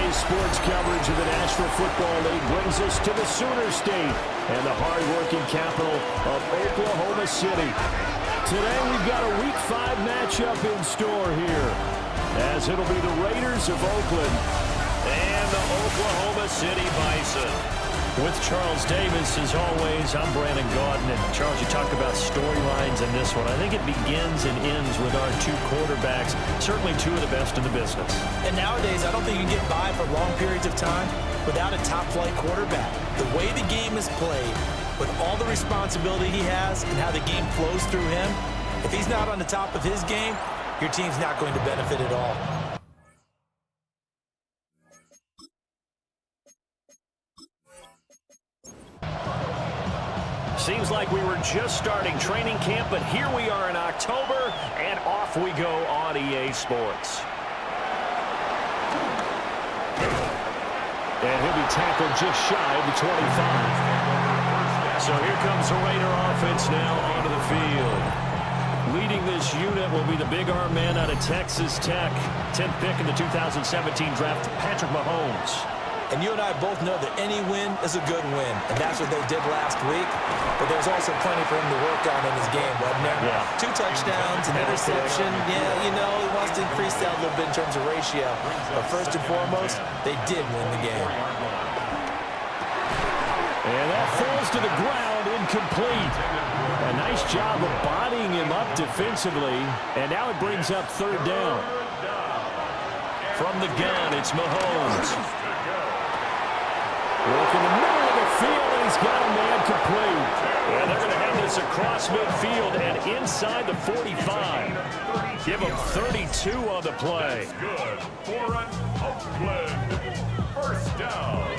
Today's sports coverage of the National Football League brings us to the Sooner State and the hard-working capital of Oklahoma City. Today we've got a Week 5 matchup in store here, as it'll be the Raiders of Oakland and the Oklahoma City Bison. With Charles Davis, as always, I'm Brandon Gaudin. And Charles, you talked about storylines in this one. I think it begins and ends with our two quarterbacks, certainly two of the best in the business. And nowadays, I don't think you can get by for long periods of time without a top-flight quarterback. The way the game is played, with all the responsibility he has and how the game flows through him, if he's not on the top of his game, your team's not going to benefit at all. Seems like we were just starting training camp, but here we are in October, and off we go on EA Sports. And he'll be tackled just shy of the 25. So here comes the Raider offense now onto the field. Leading this unit will be the big arm man out of Texas Tech. 10th pick in the 2017 draft, Patrick Mahomes. And you and I both know that any win is a good win, and that's what they did last week. But there's also plenty for him to work on in his game, wasn't there? Yeah. 2 touchdowns, an interception. Yeah, you know, he wants to increase that a little bit in terms of ratio. But first and foremost, they did win the game. And that falls to the ground, incomplete. A nice job of bodying him up defensively. And now it brings up third down. From the gun, it's Mahomes. Look in the middle of the field, and he's got a man complete. And they're going to have this across midfield and inside the 45. Give him 32 on the play. Good for an Oakland first down.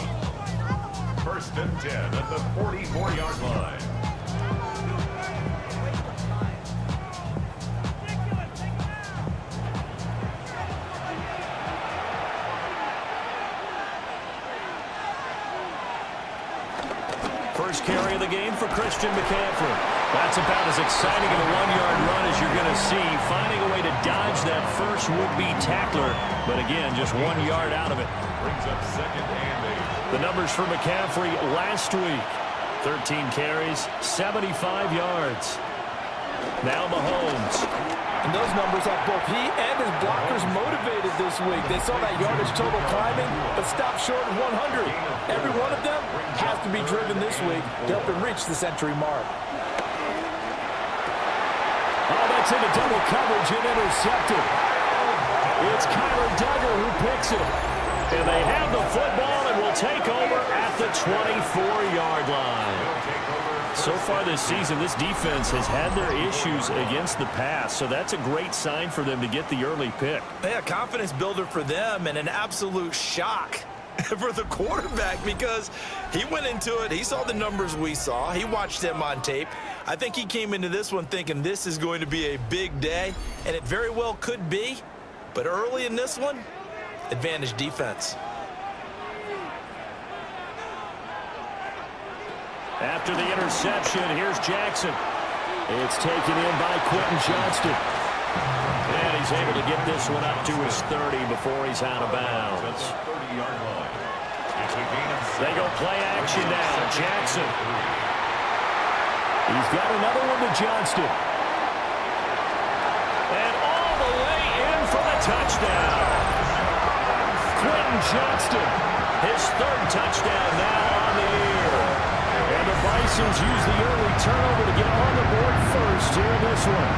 First and 10 at the 44-yard line. First carry of the game for Christian McCaffrey. That's about as exciting of a one-yard run as you're going to see. Finding a way to dodge that first would-be tackler. But again, just 1 yard out of it. Brings up second and 8. The numbers for McCaffrey last week. 13 carries, 75 yards. Now Mahomes. And those numbers have both he and his blockers motivated this week. They saw that yardage total climbing, but stopped short of 100. Every one of them has to be driven this week to help him reach the century mark. Oh, that's into double coverage and intercepted. It's Kyler Duggar who picks it. And they have the football and will take over at the 24-yard line. So far this season, this defense has had their issues against the pass, so that's a great sign for them to get the early pick. Yeah, confidence builder for them and an absolute shock for the quarterback because he went into it. He saw the numbers we saw. He watched them on tape. I think he came into this one thinking this is going to be a big day, and it very well could be. But early in this one, advantage defense. After the interception, here's Jackson. It's taken in by Quentin Johnston. And he's able to get this one up to his 30 before he's out of bounds. They go play action now. Jackson. He's got another one to Johnston. And all the way in for the touchdown. Quentin Johnston, his third touchdown now on the year. And the Bisons use the early turnover to get on the board first here in this one.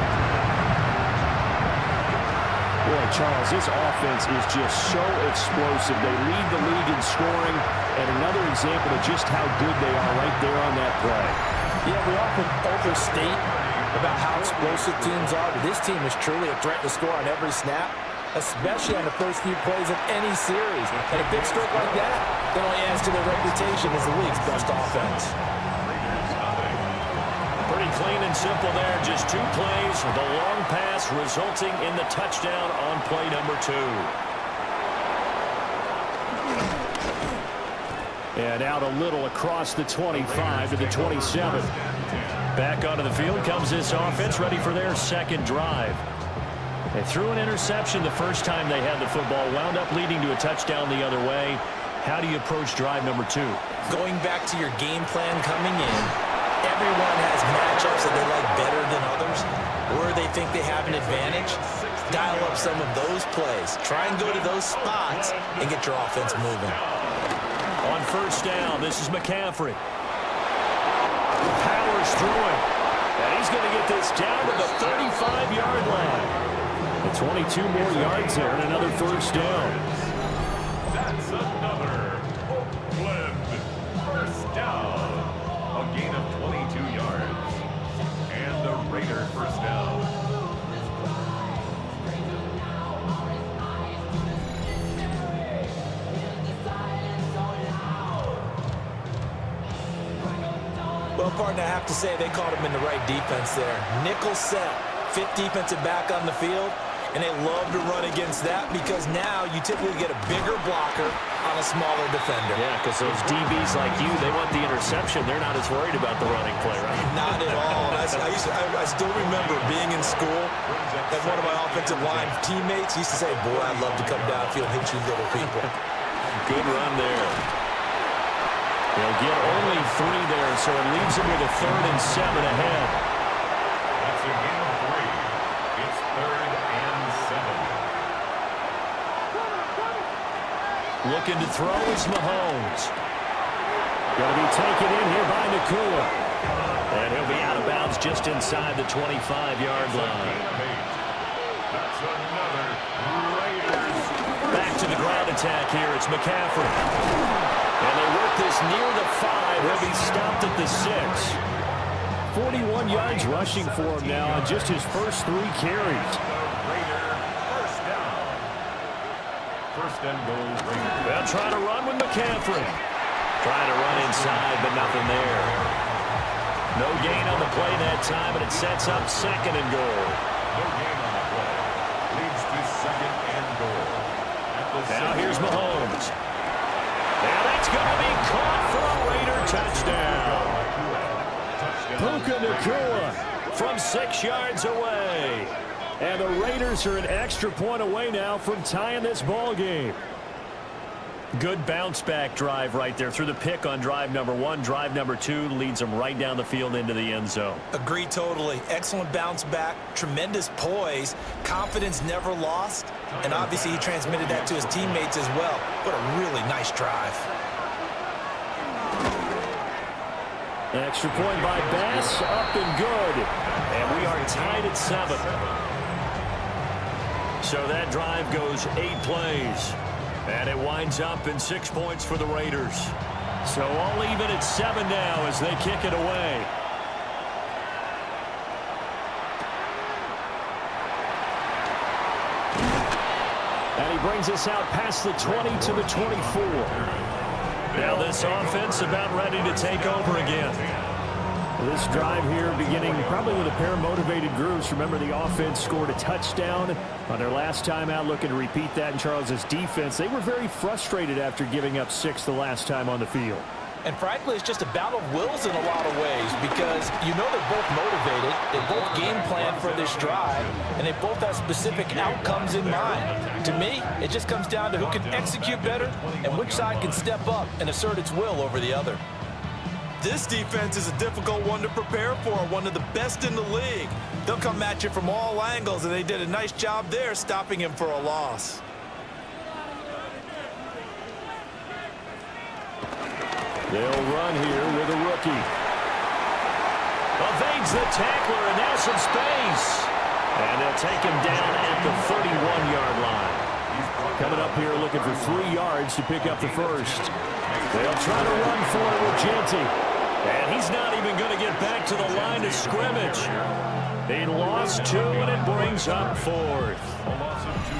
Boy, Charles, this offense is just so explosive. They lead the league in scoring, and another example of just how good they are right there on that play. Yeah, we often overstate about how explosive teams are, but this team is truly a threat to score on every snap, especially on the first few plays of any series. And a big stroke like that only adds to their reputation as the league's best offense. Pretty clean and simple there. Just 2 plays. The long pass resulting in the touchdown on play number 2. And out a little across the 25 to the 27. Back onto the field comes this offense, ready for their second drive. They threw an interception the first time they had the football, wound up leading to a touchdown the other way. How do you approach drive number 2? Going back to your game plan coming in, everyone has matchups that they like better than others, where they think they have an advantage. Dial up some of those plays. Try and go to those spots and get your offense moving. On first down, this is McCaffrey. Powers through it. And he's going to get this down to the 35-yard line. The 22 more yards there and another first down. That's another Oakland first down. A gain of 22 yards. And the Raider first down. Well, partner, I have to say they caught him in the right defense there. Nickel set, fifth defensive back on the field, and they love to run against that because now you typically get a bigger blocker on a smaller defender. Yeah, because those DBs like you, they want the interception. They're not as worried about the running play, right? Not at all. I still remember being in school, and one of my offensive line teammates used to say, boy, I'd love to come downfield and hit you little people. Good run there. They'll get only 3 there, so it leaves them with a 3rd and 7 ahead. That's a gain of 3. It's 3rd and 7. Looking to throw is Mahomes. Going to be taken in here by Nakua. And he'll be out of bounds just inside the 25-yard line. That's another Raiders. Back to the ground attack here. It's McCaffrey. And they work this near the 5. He'll be stopped at the 6. 41 yards rushing for him now on just his first 3 carries. Raider first down. First and goal, Raiders. They'll try to run with McCaffrey. Trying to run inside, but nothing there. No gain on the play that time, and it sets up 2nd and goal. No gain on the play. Leads to 2nd and goal. Now here's Mahomes. Now that's going to be caught for a Raider touchdown. Puka Nakua from 6 yards away. And the Raiders are an extra point away now from tying this ball game. Good bounce-back drive right there through the pick on drive number 1. Drive number 2 leads them right down the field into the end zone. Agree totally. Excellent bounce back, tremendous poise, confidence never lost, and obviously he transmitted that to his teammates as well. What a really nice drive. Extra point by Bass, up and good. And we are tied at 7. So that drive goes 8 plays. And it winds up in 6 points for the Raiders. So all even at 7 now as they kick it away. And he brings us out past the 20 to the 24. Now this offense about ready to take over again. This drive here beginning probably with a pair of motivated groups. Remember, the offense scored a touchdown on their last time out, looking to repeat that in Charles's defense. They were very frustrated after giving up 6 the last time on the field. And frankly, it's just a battle of wills in a lot of ways because you know they're both motivated, they both game plan for this drive, and they both have specific outcomes in mind. To me, it just comes down to who can execute better and which side can step up and assert its will over the other. This defense is a difficult one to prepare for, one of the best in the league. They'll come at you from all angles, and they did a nice job there stopping him for a loss. They'll run here with a rookie. Evades the tackler, and now some space. And they'll take him down at the 31-yard line. Coming up here looking for 3 yards to pick up the first. They'll try to run for it with Genty. And he's not even going to get back to the line of scrimmage. He lost 2, and it brings up 4th.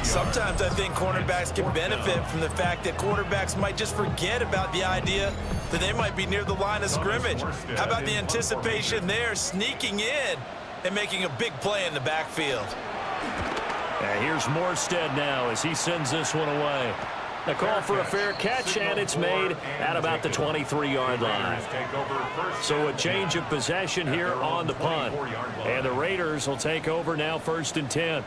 Sometimes I think cornerbacks can benefit from the fact that quarterbacks might just forget about the idea that they might be near the line of scrimmage. How about the anticipation there, sneaking in and making a big play in the backfield? And here's Morstead now as he sends this one away. A call for a fair catch, and it's made at about the 23-yard line. So a change of possession here on the punt. And the Raiders will take over now 1st and 10.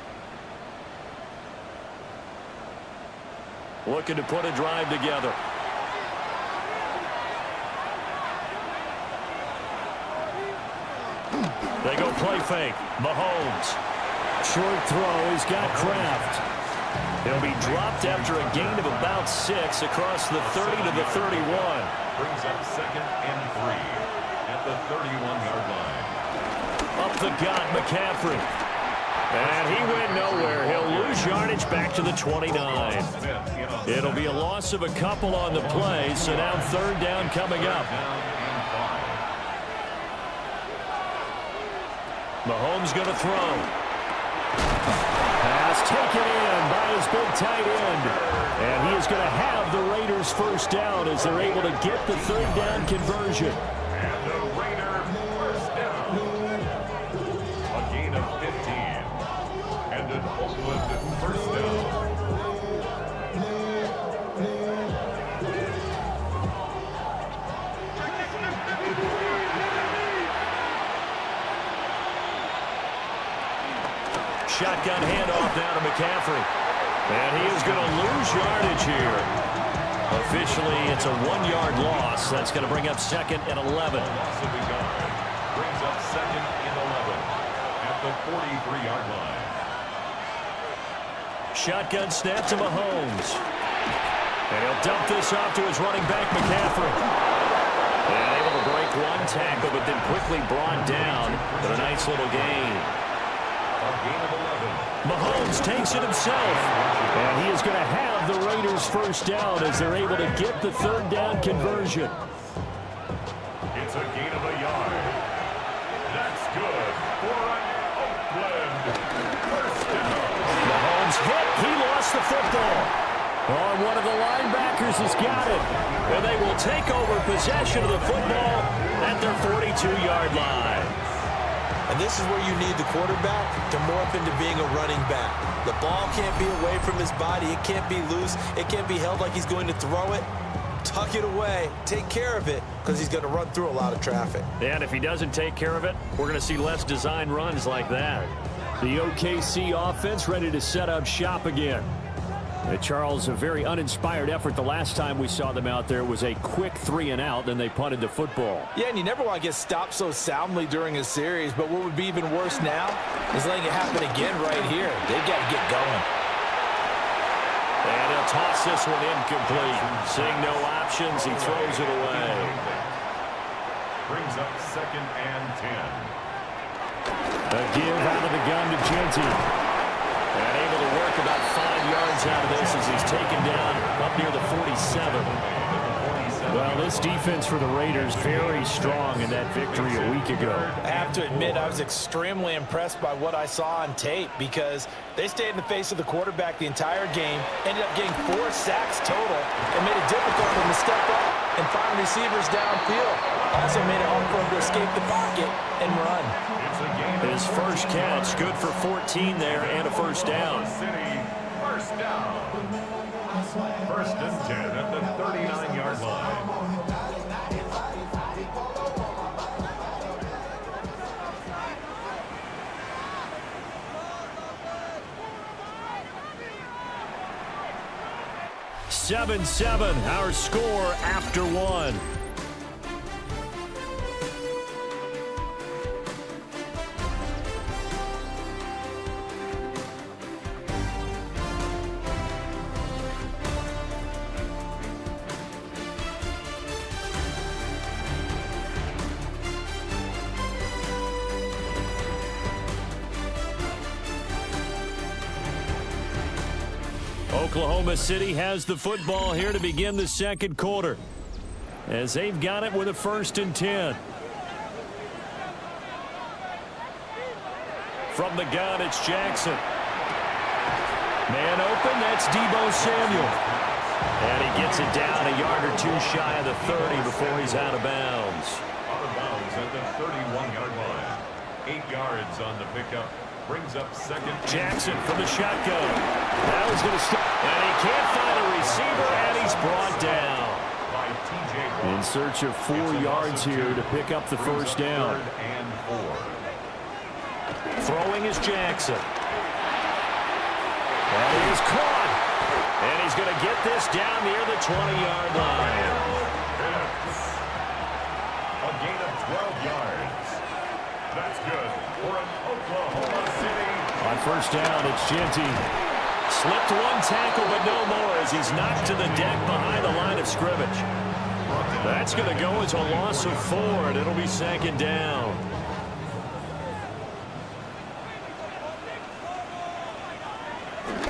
looking to put a drive together. They go play fake. Mahomes. Short throw. He's got Kraft. He'll be dropped after a gain of about 6 across the 30 to the 31. Brings up 2nd and 3 at the 31-yard line. Up the gut, McCaffrey. And he went nowhere. He'll lose yardage back to the 29. It'll be a loss of a couple on the play, so now 3rd down coming up. Mahomes going to throw. Pass taken in by his big tight end. And he is going to have the Raiders 1st down as they're able to get the 3rd down conversion. And the Raider 1st down. A gain of 15. And an Oakland 1st down. Shotgun handoff down to McCaffrey. And he is going to lose yardage here. Officially, it's a 1-yard loss. That's going to bring up 2nd and 11. Loss of a yard. Brings up 2nd and 11 at the 43-yard line. Shotgun snap to Mahomes. And he'll dump this off to his running back, McCaffrey. And able to break 1 tackle, but then quickly brought down. But a nice little gain. Gain of 11. Mahomes takes it himself. And he is going to have the Raiders 1st down as they're able to get the 3rd down conversion. It's a gain of a yard. That's good for an Oakland 1st down. Mahomes hit. He lost the football. Oh, one of the linebackers has got it. And they will take over possession of the football at their 42-yard line. And this is where you need the quarterback to morph into being a running back. The ball can't be away from his body. It can't be loose. It can't be held like he's going to throw it. Tuck it away. Take care of it because he's going to run through a lot of traffic. And if he doesn't take care of it, we're going to see less design runs like that. The OKC offense ready to set up shop again. Charles, a very uninspired effort. The last time we saw them out there was a quick 3-and-out, then they punted the football. Yeah, and you never want to get stopped so soundly during a series, but what would be even worse now is letting it happen again right here. They've got to get going. And he'll toss this one incomplete. Seeing no options, he throws it away. Brings up 2nd and 10. A give out of the gun to Genty. And able to work about 5 yards out of this as he's taken down up near the 47. Well, this defense for the Raiders very strong in that victory a week ago. I have to admit, I was extremely impressed by what I saw on tape because they stayed in the face of the quarterback the entire game, ended up getting 4 sacks total, and made it difficult for him to step up and find receivers downfield. Also made it hard for him to escape the pocket and run. His first catch, good for 14 there and a 1st down. City, 1st down. 1st and 10 at the 39-yard line. Seven, our score after 1. Oklahoma City has the football here to begin the 2nd quarter as they've got it with a 1st and 10. From the gun, it's Jackson. Man open, that's Deebo Samuel. And he gets it down a yard or 2 shy of the 30 before he's out of bounds. Out of bounds at the 31-yard line. 8 yards on the pickup. Brings up 2nd. Jackson from the shotgun. Now he's going to stop. And he can't find a receiver, and he's brought down. By TJ. In search of 4 yards here to pick up the 1st down. 3rd and 4. Throwing is Jackson. That is caught. And he's going to get this down near the 20-yard line. A gain of 12 yards. That's good for an Oklahoma City. On first down, it's Ginty. Slipped one tackle, but no more as he's knocked to the deck behind the line of scrimmage. That's going to go as a loss of 4, and it'll be second down.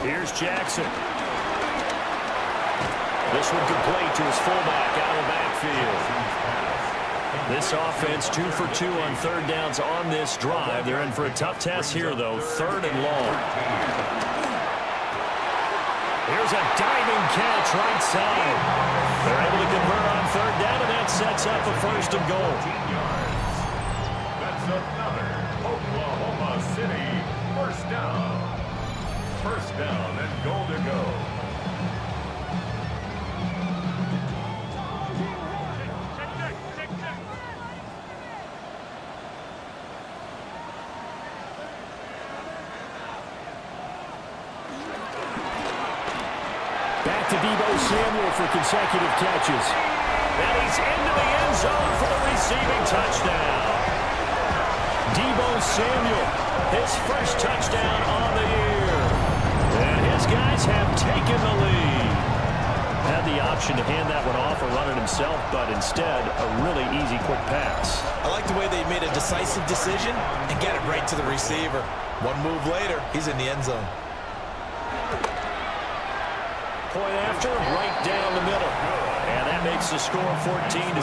Here's Jackson. This one complete to his fullback out of the backfield. This offense 2 for 2 on third downs on this drive. They're in for a tough test here, though. 3rd and long. Here's a diving catch right side. They're able to convert on third down, and that sets up a 1st and goal. That's another Oklahoma City 1st down. 1st down and goal to go. Back to Deebo Samuel for consecutive catches. And he's into the end zone for the receiving touchdown. Deebo Samuel, his first touchdown on the year. And his guys have taken the lead. Had the option to hand that one off or run it himself, but instead, a really easy, quick pass. I like the way they made a decisive decision and get it right to the receiver. One move later, he's in the end zone. Point after, right down the middle. And that makes the score 14-7.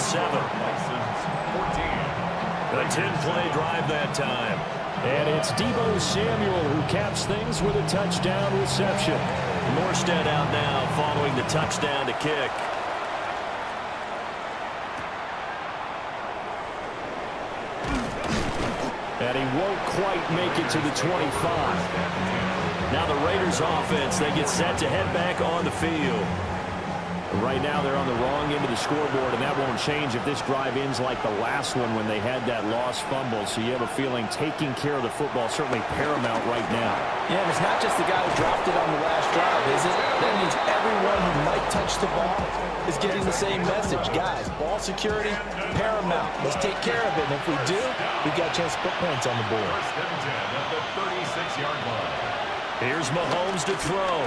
A 10-play drive that time. And it's Deebo Samuel who caps things with a touchdown reception. Morstead out now following the touchdown to kick. And he won't quite make it to the 25. Now the Raiders offense, they get set to head back on the field. Right now they're on the wrong end of the scoreboard, and that won't change if this drive ends like the last one when they had that lost fumble. So you have a feeling taking care of the football is certainly paramount right now. Yeah, and it's not just the guy who dropped it on the last drive, is it? That means everyone who might touch the ball is getting the same message. Guys, ball security, paramount. Let's take care of it, and if we do, we've got a chance to put points on the board. 1st and 10 at the 36-yard line. Here's Mahomes to throw.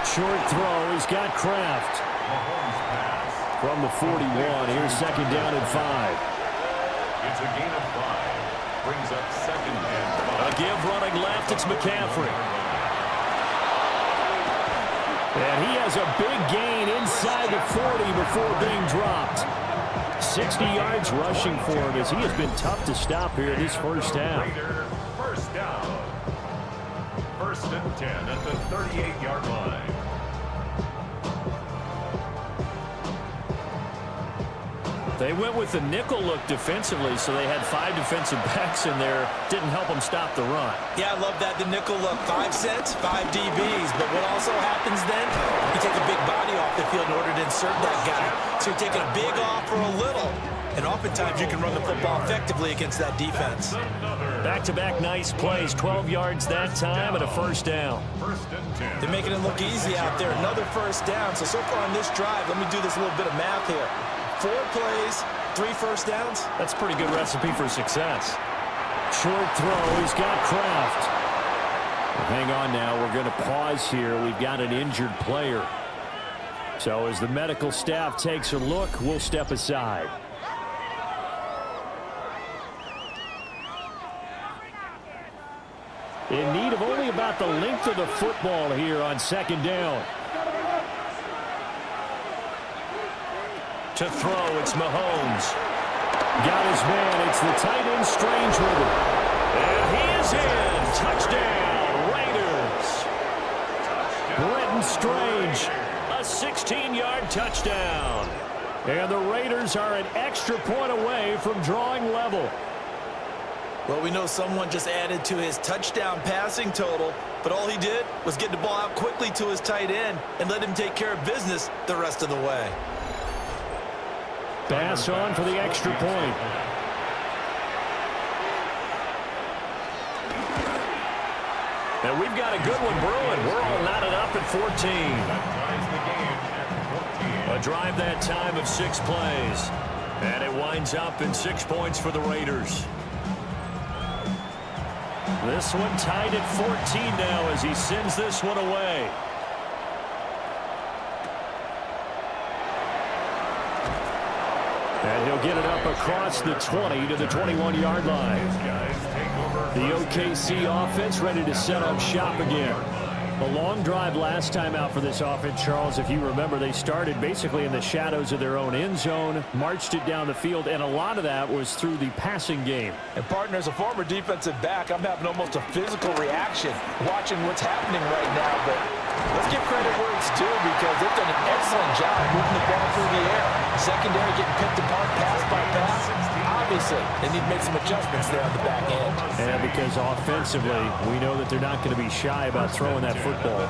Short throw. He's got Kraft. Mahomes pass. From the 41. Here's 2nd down and 5. It's a gain of 5. Brings up 2nd and 5. A give running left. It's McCaffrey. And he has a big gain inside the 40 before being dropped. 60 yards rushing for him as he has been tough to stop here this first half. Raider, 1st down. 1st and 10 at the 38-yard line. They went with the nickel look defensively, so they had 5 defensive backs in there. Didn't help them stop the run. Yeah, I love that, the nickel look. 5 sets, 5 DBs. But what also happens then, you take a big body off the field in order to insert that guy. So you're taking a big off for a little. And oftentimes you can run the football effectively against that defense. Back-to-back nice plays. 12 yards that time and a 1st down. 1st and 10. They're making it look easy out there. Another 1st down. So far on this drive, let me do this little bit of math here. 4 plays, 3 1st downs. That's a pretty good recipe for success. Short throw. He's got Kraft. Hang on now. We're going to pause here. We've got an injured player. So as the medical staff takes a look, we'll step aside. In need of only about the length of the football here on 2nd down. To throw, it's Mahomes. Got his man. It's the tight end Strange with him. And he is in. Touchdown, Raiders. Brenton Strange, a 16-yard touchdown. And the Raiders are an extra point away from drawing level. Well, we know someone just added to his touchdown passing total, but all he did was get the ball out quickly to his tight end and let him take care of business the rest of the way. Pass on for the extra point. And we've got a good one brewing. We're all knotted up at 14. A drive that time of 6 plays. And it winds up in 6 points for the Raiders. This one tied at 14 now as he sends this one away. And he'll get it up across the 20 to the 21-yard line. The OKC offense ready to set up shop again. A long drive last time out for this offense, Charles. If you remember, they started basically in the shadows of their own end zone, marched it down the field, and a lot of that was through the passing game. And, partner, as a former defensive back, I'm having almost a physical reaction watching what's happening right now. But let's give credit where it's due because they've done an excellent job moving the ball through the air. Secondary getting picked apart pass by pass. Obviously, they need to make some adjustments there on the back end. And because offensively, we know that they're not going to be shy about throwing that football.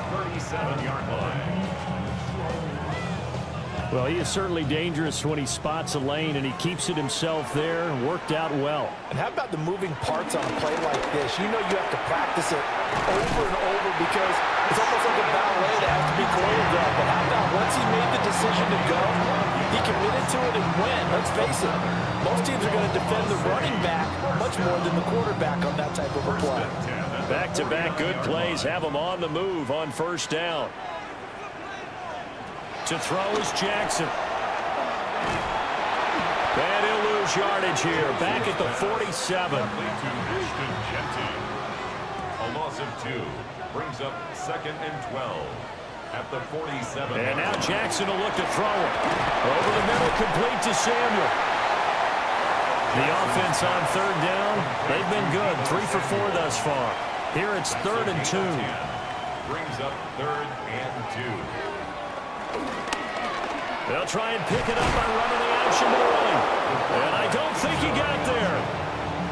Well, he is certainly dangerous when he spots a lane, and he keeps it himself there. Worked out well. And how about the moving parts on a play like this? You know you have to practice it over and over because it's almost like a ballet that has to be choreographed. But how about once he made the decision to go, he committed to it and went. Let's face it, most teams are going to defend the running back much more than the quarterback on that type of a play. Back-to-back good plays have him on the move on first down. To throw is Jackson. And he'll lose yardage here. Back at the 47. A loss of 2 brings up 2nd and 12 at the 47. And now Jackson will look to throw it. Over the middle, complete to Samuel. The offense on third down, they've been good. 3 for 4 thus far. Here it's 3rd and 2. Brings up 3rd and 2. They'll try and pick it up by running the option early. And I don't think he got there.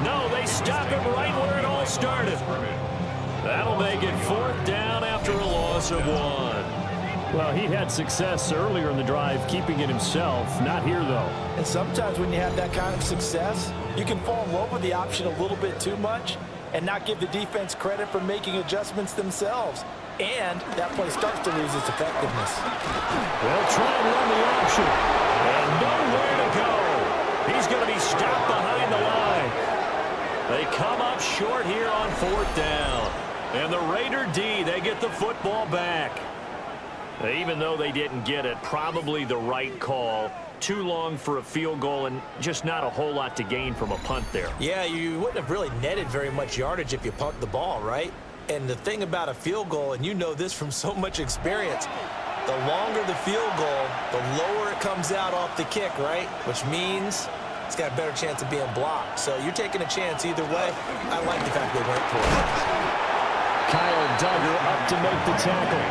No, they stop him right where it all started. That'll make it 4th down after a loss of 1. Well, he had success earlier in the drive keeping it himself. Not here, though. And sometimes when you have that kind of success, you can fall in love with the option a little bit too much and not give the defense credit for making adjustments themselves. And that play starts to lose its effectiveness. They'll try and run the option. And nowhere to go. He's going to be stopped behind the line. They come up short here on 4th down. And the Raider D, they get the football back. Even though they didn't get it, probably the right call. Too long for a field goal and just not a whole lot to gain from a punt there. Yeah, you wouldn't have really netted very much yardage if you punt the ball, right? And the thing about a field goal, and you know this from so much experience, the longer the field goal, the lower it comes out off the kick, right? Which means it's got a better chance of being blocked. So you're taking a chance either way. I like the fact they went for it. Kyle Duggar up to make the tackle.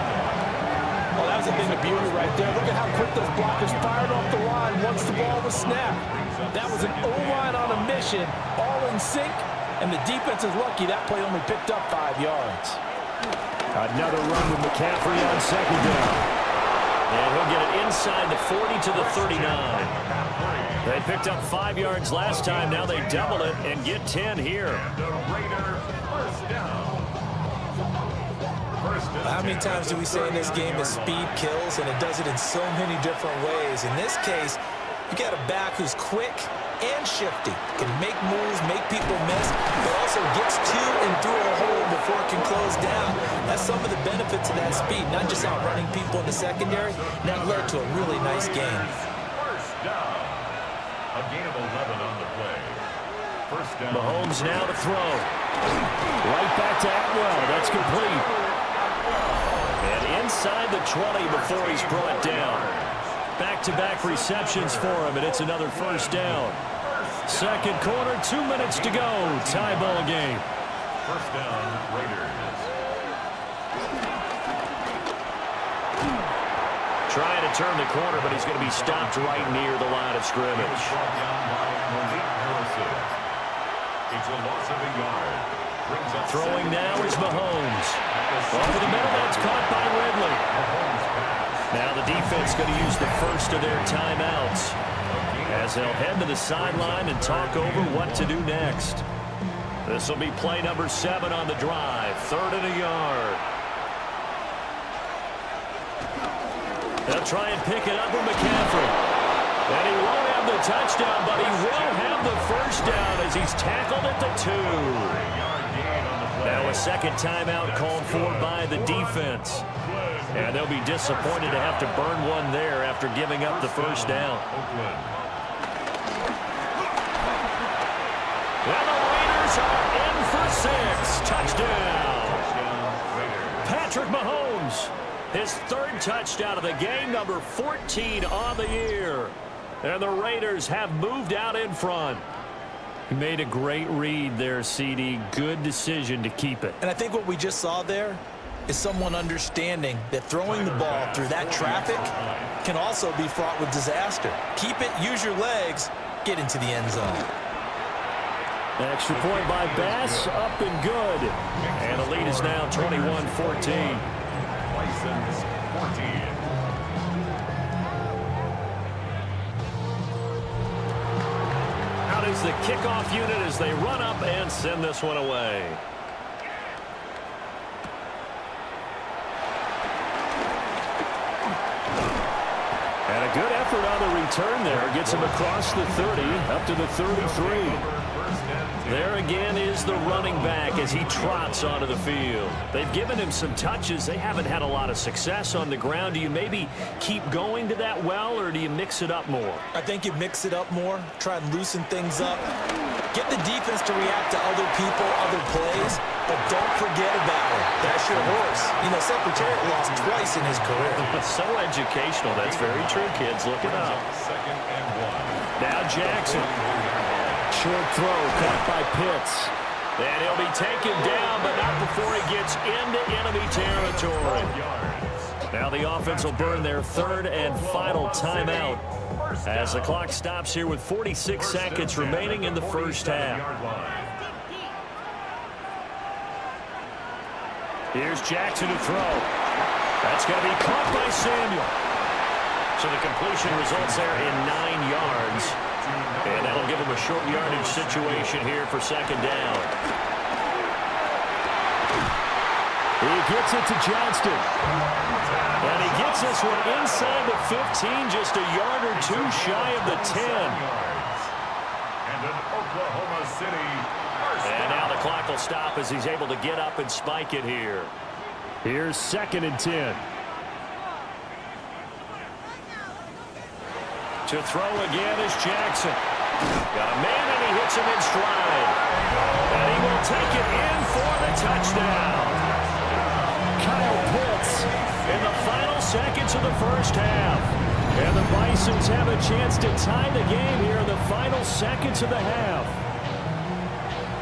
Well, that was a thing of beauty right there. Look at how quick those blockers fired off the line once the ball was snapped. That was an O-line on a mission, all in sync. And the defense is lucky that play only picked up 5 yards. Another run with McCaffrey on 2nd down. And he'll get it inside the 40 to the 39. They picked up 5 yards last time. Now they double it and get 10 here. How many times do we say in this game that speed kills, and it does it in so many different ways? In this case, you got a back who's quick and shifty, can make moves, make people miss, but also gets to and through a hole before it can close down. That's some of the benefits of that speed, not just outrunning people in the secondary. That led to a really nice game. First down. A gain of 11 on the play. First down. Mahomes now to throw. Right back to Atwell. That's complete. And inside the 20 before he's brought down. Back-to-back receptions for him, and it's another first down. Second quarter, 2 minutes to go. Tie ball game. First down, Raiders. Trying to turn the corner, but he's going to be stopped right near the line of scrimmage. Brought down by Malik Harrison. It's a loss of a yard. Brings up Throwing now is Mahomes. Over the middle, that's caught by Ridley. Now the defense going to use the first of their timeouts as they'll head to the sideline and talk over what to do next. This will be play number 7 on the drive. 3rd and a yard. They'll try and pick it up with McCaffrey. And he won't have the touchdown, but he will have the first down as he's tackled at the 2. Now a second timeout called for by the defense. And they'll be disappointed to have to burn one there after giving up the first down. And the Raiders are in for 6. Touchdown. Patrick Mahomes, his 3rd touchdown of the game, number 14 on the year. And the Raiders have moved out in front. He made a great read there, CD. Good decision to keep it. And I think what we just saw there is someone understanding that throwing the ball through that traffic can also be fraught with disaster. Keep it, use your legs, get into the end zone. Extra point by Bass, up and good. And the lead is now 21-14. License 14. Out is the kickoff unit as they run up and send this one away. And a good effort on the return there. Gets him across the 30, up to the 33. There again is the running back as he trots onto the field. They've given him some touches. They haven't had a lot of success on the ground. Do you maybe keep going to that well, or do you mix it up more? I think you mix it up more, try and loosen things up. Get the defense to react to other people, other plays, but don't forget about it. That's your horse. You know, Secretariat lost twice in his career. So educational. That's very true, kids. Look it up. 2nd and 1. Now Jackson. Short throw caught by Pitts. And he'll be taken down, but not before he gets into enemy territory. Now the offense will burn their 3rd and final timeout as the clock stops here with 46 seconds remaining in the first half. Here's Jackson to throw. That's going to be caught by Samuel. So the completion results there in 9 yards. And that'll give him a short yardage situation here for 2nd down. He gets it to Johnston. And he gets this one inside the 15, just a yard or 2 shy of the 10. And an Oklahoma City first down. And now the clock will stop as he's able to get up and spike it here. Here's 2nd and 10. To throw again is Jackson. Got a man, and he hits him in stride. And he will take it in for the touchdown. Kyle Pitts in the final seconds of the first half. And the Bisons have a chance to tie the game here in the final seconds of the half.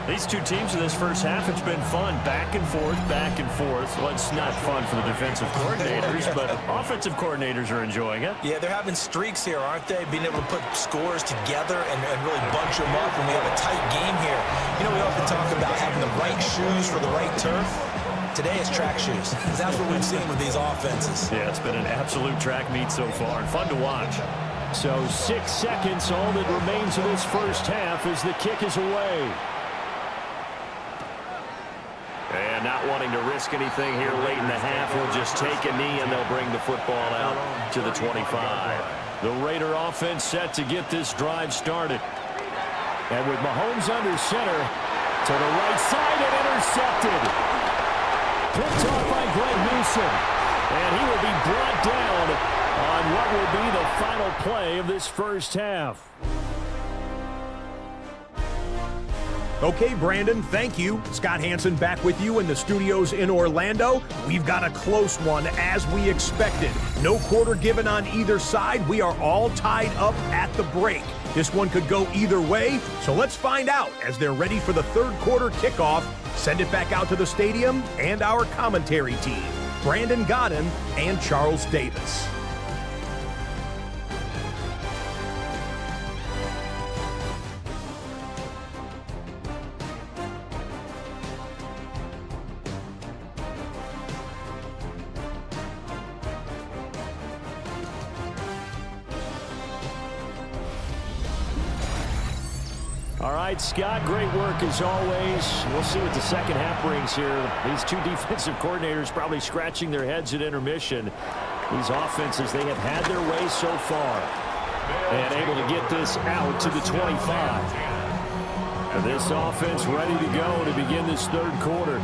These two teams in this first half, it's been fun. Back and forth, back and forth. Well, it's not fun for the defensive coordinators, but offensive coordinators are enjoying it. Yeah, they're having streaks here, aren't they? Being able to put scores together and really bunch them up when we have a tight game here. You know, we often talk about having the right shoes for the right turf. Today is track shoes, because that's what we've seen with these offenses. Yeah, it's been an absolute track meet so far, and fun to watch. So 6 seconds, all that remains of this first half as the kick is away. And not wanting to risk anything here late in the half, he'll just take a knee and they'll bring the football out to the 25. The Raider offense set to get this drive started. And with Mahomes under center, to the right side and intercepted. Picked off by Greg Newsom. And he will be brought down on what will be the final play of this first half. Okay, Brandon, thank you. Scott Hansen back with you in the studios in Orlando. We've got a close one, as we expected. No quarter given on either side. We are all tied up at the break. This one could go either way, so let's find out as they're ready for the third quarter kickoff. Send it back out to the stadium and our commentary team, Brandon Godden and Charles Davis. All right, Scott, great work as always. We'll see what the second half brings here. These two defensive coordinators probably scratching their heads at intermission. These offenses, they have had their way so far. And able to get this out to the 25. And this offense ready to go to begin this third quarter.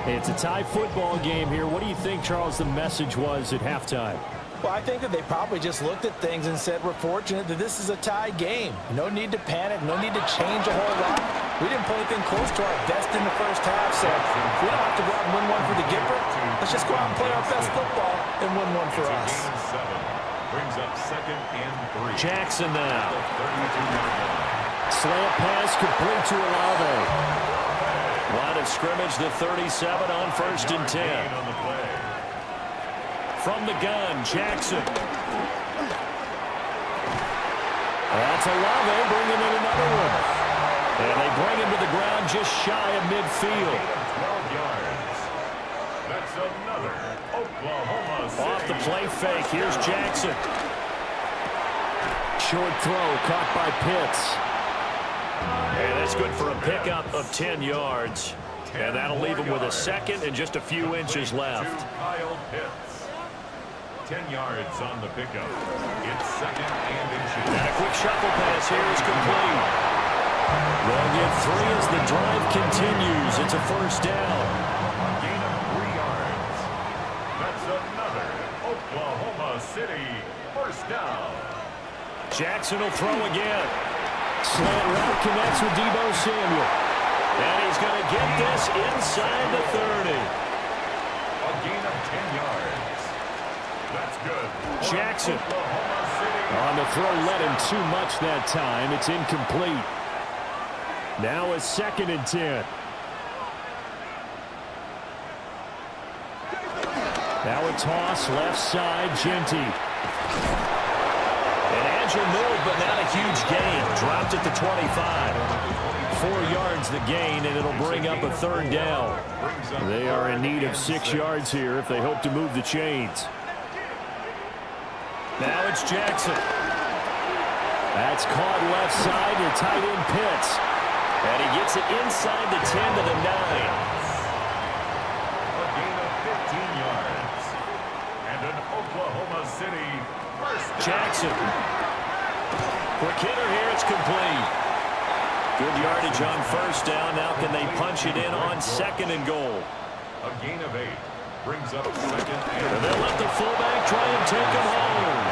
It's a tie football game here. What do you think, Charles, the message was at halftime? Well, I think that they probably just looked at things and said, we're fortunate that this is a tie game. No need to panic. No need to change a whole lot. We didn't play anything close to our best in the first half, so we don't have to go out and win one for the Gipper. Let's just go out and play our best football and win one for us. Brings up 2nd and 3. Jackson now. Slant pass complete to Olave. Line of scrimmage, the 37 on 1st and 10. From the gun, Jackson. That's Olave bringing in another one. And they bring him to the ground just shy of midfield. 12 yards. That's another Oklahoma City. Off the play fake, here's Jackson. Short throw caught by Pitts. And that's good for a pickup of 10 yards. And that'll leave him with a second and just a few inches left. Kyle Pitts. 10 yards on the pickup. It's 2nd and inches. And a quick shuffle pass here is complete. They'll get 3 as the drive continues. It's a first down. A gain of 3 yards. That's another Oklahoma City first down. Jackson will throw again. Slant route connects with Deebo Samuel. And he's going to get this inside the 30. A gain of 10 yards. That's good. Jackson on the throw, led him too much that time. It's incomplete. Now a 2nd and 10. Now a toss left side, Genty. An agile move, but not a huge gain. Dropped at the 25. 4 yards the gain, and it'll bring up a 3rd down. They are in need of 6 yards here if they hope to move the chains. Now it's Jackson. That's caught left side to tight end Pitts. And he gets it inside the 10 to the 9. A gain of 15 yards. And an Oklahoma City first down. Jackson. Quick hitter here, it's complete. Good yardage on first down. Now can they punch it in on 2nd and goal? A gain of 8. Brings up 2nd And they'll let the fullback try and take him home.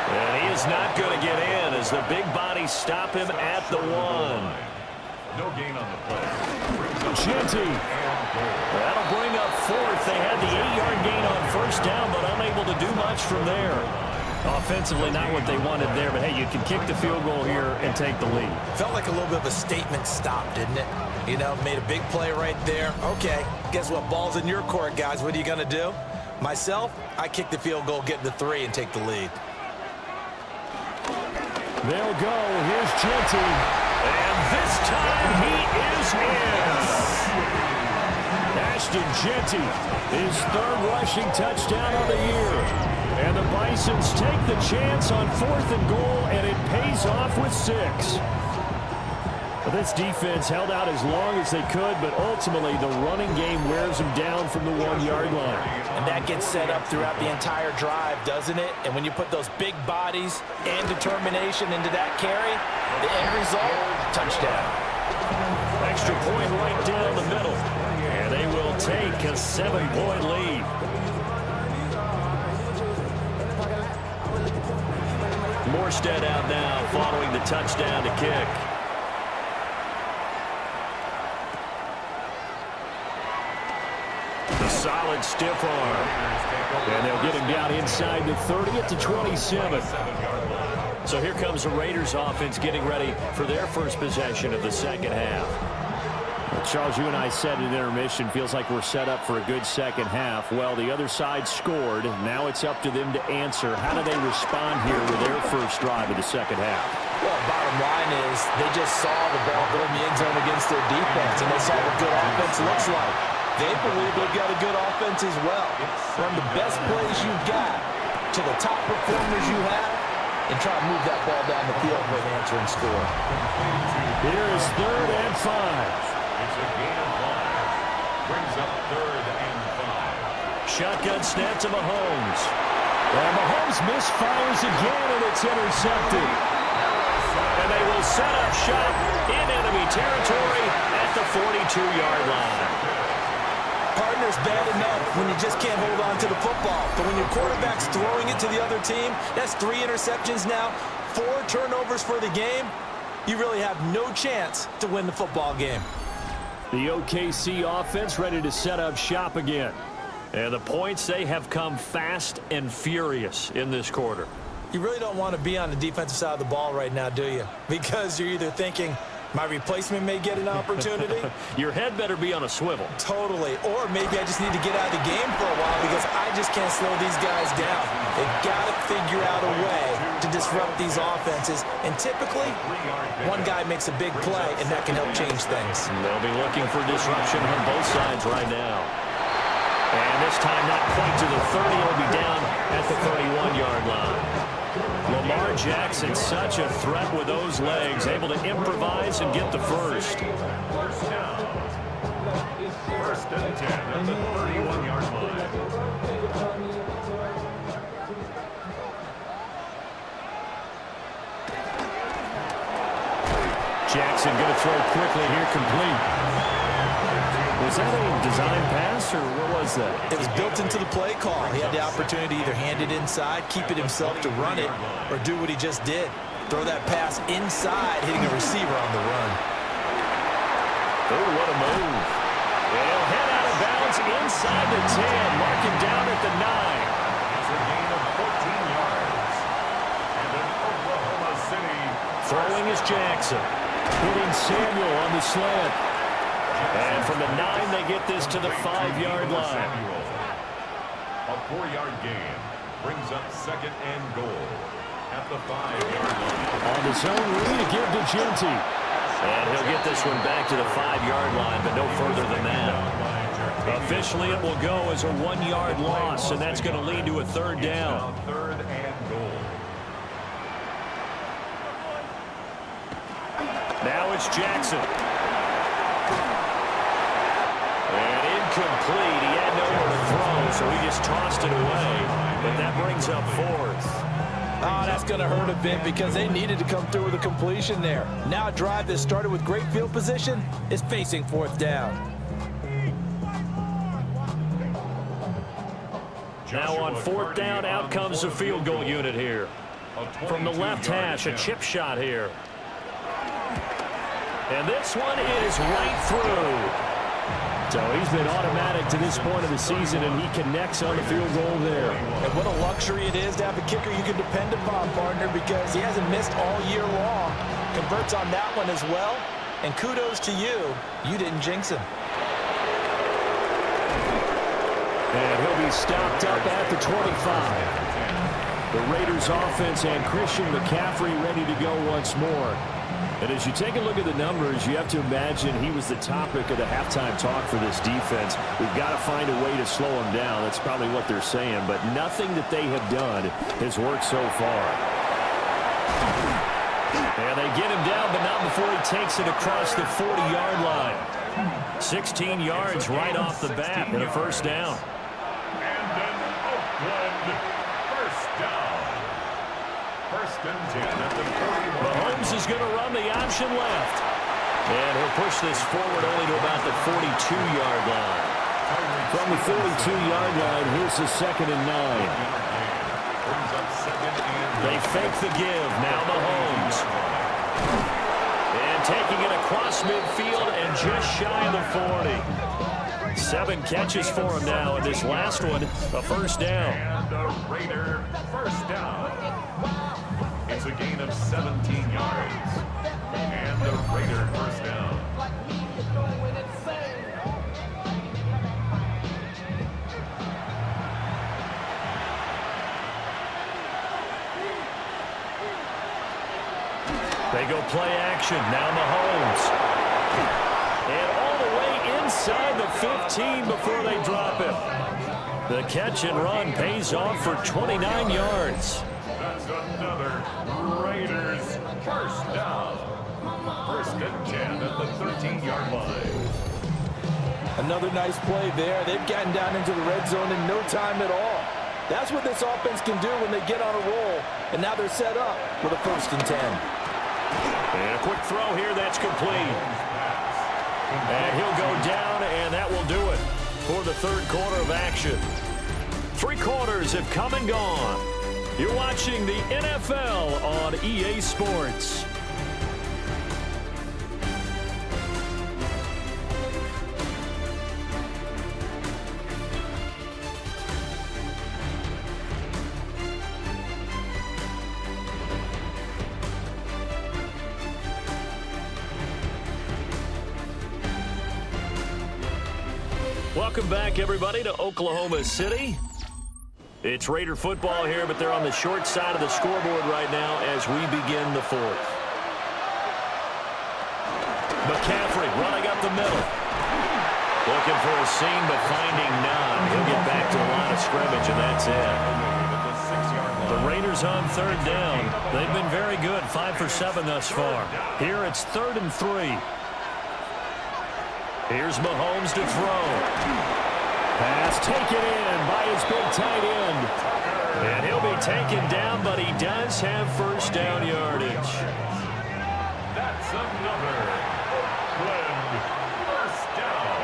And he is not going to get in as the big bodies stop him at the 1. No gain on the play. Genty. That'll bring up 4th. They had the 8-yard gain on first down, but unable to do much from there. Offensively, not what they wanted there, but hey, you can kick the field goal here and take the lead. Felt like a little bit of a statement stop, didn't it? You know, made a big play right there. Okay, guess what? Ball's in your court, guys. What are you going to do? Myself, I kick the field goal, get the 3, and take the lead. They'll go. Here's Genty. And this time he is in. Ashton Genty, his 3rd rushing touchdown of the year. And the Bisons take the chance on 4th and goal, and it pays off with 6. Well, this defense held out as long as they could, but ultimately the running game wears them down from the 1-yard line. And that gets set up throughout the entire drive, doesn't it? And when you put those big bodies and determination into that carry, the end result, touchdown. Extra point right down the middle. And they will take a 7-point lead. Morstead out now following the touchdown to kick. The solid stiff arm. And they'll get him down inside the 30 at the 27. So here comes the Raiders offense getting ready for their first possession of the second half. Charles, you and I said at intermission, feels like we're set up for a good second half. Well, the other side scored. Now it's up to them to answer. How do they respond here with their first drive of the second half? Well, bottom line is they just saw the ball go in the end zone against their defense, and they saw what good offense looks like. They believe they've got a good offense as well. Run the best plays you've got to the top performers you have, and try to move that ball down the field for an answering score. Here is 3rd and 5. It's a gain of 5. Brings up 3rd and 5. Shotgun snap to Mahomes. And Mahomes misfires again, and it's intercepted. And they will set up shop in enemy territory at the 42-yard line. Partner's bad enough when you just can't hold on to the football. But when your quarterback's throwing it to the other team, that's 3 interceptions now, 4 turnovers for the game. You really have no chance to win the football game. The OKC offense ready to set up shop again. And the points, they have come fast and furious in this quarter. You really don't want to be on the defensive side of the ball right now, do you? Because you're either thinking, my replacement may get an opportunity. Your head better be on a swivel. Totally. Or maybe I just need to get out of the game for a while because I just can't slow these guys down. They've got to figure out a way to disrupt these offenses. And typically, one guy makes a big play, and that can help change things. They'll be looking for disruption on both sides right now. And this time not quite to the 30. He'll be down at the 31-yard line. Lamar Jackson, such a threat with those legs, able to improvise and get the first. First down. 1st and 10 at the 31-yard line. Jackson going to throw quickly here, complete. Was that a design pass, or what was that? It was built into the play call. He had the opportunity to either hand it inside, keep it himself to run it, or do what he just did. Throw that pass inside, hitting a receiver on the run. Oh, what a move. And he'll head out of bounds inside the 10, mark him down at the 9. It's a gain of 14 yards. And an Oklahoma City. Throwing is Jackson. Hitting Samuel on the slant. And from the 9, they get this to the 5-yard line. A 4-yard gain brings up 2nd and goal at the 5-yard line. On the zone, ready to give to Genty. And he'll get this one back to the 5-yard line, but no further than that. Officially, it will go as a 1-yard loss, and that's going to lead to a 3rd down. 3rd and goal. Now it's Jackson. And incomplete. He had nowhere to throw, so he just tossed it away. But that brings up 4th. Oh, that's going to hurt a bit because they needed to come through with a completion there. Now a drive that started with great field position is facing 4th down. Now on 4th down, out comes the field goal unit here. From the left hash, a chip shot here. And this one is right through. So he's been automatic to this point of the season, and he connects on the field goal there. And what a luxury it is to have a kicker you can depend upon, partner, because he hasn't missed all year long. Converts on that one as well. And kudos to you. You didn't jinx him. And he'll be stopped up at the 25. The Raiders offense and Christian McCaffrey ready to go once more. And as you take a look at the numbers, you have to imagine he was the topic of the halftime talk for this defense. We've got to find a way to slow him down. That's probably what they're saying. But nothing that they have done has worked so far. And they get him down, but not before he takes it across the 40-yard line. 16 yards right off the bat and a 1st down. And an Oakland 1st down. 1st and 10 at the 41. Mahomes is going to run the option left. And he'll push this forward only to about the 42-yard line. From the 42-yard line, here's the 2nd and 9. They fake the give. Now Mahomes. And taking it across midfield and just shy of the 40. 7 catches for him now, and this last one, a 1st down. And a Raider 1st down. It's a gain of 17 yards. And the Raider 1st down. They go play action. Now Mahomes. And all the way inside the 15 before they drop him. The catch and run pays off for 29 yards. That's another Raiders 1st down. 1st and 13-yard line. Another nice play there. They've gotten down into the red zone in no time at all. That's what this offense can do when they get on a roll. And now they're set up with a 1st and 10. And a quick throw here that's complete. And he'll go down, and that will do it for the third quarter of action. 3 quarters have come and gone. You're watching the NFL on EA Sports. Welcome back, everybody, to Oklahoma City. It's Raider football here, but they're on the short side of the scoreboard right now as we begin the 4th. McCaffrey running up the middle. Looking for a seam, but finding none. He'll get back to the line of scrimmage, and that's it. The Raiders on 3rd down. They've been very good, 5 for 7 thus far. Here it's 3rd and 3. Here's Mahomes to throw. Pass taken in by his big tight end. And he'll be taken down, but he does have 1st down yardage. That's another Oakland 1st down.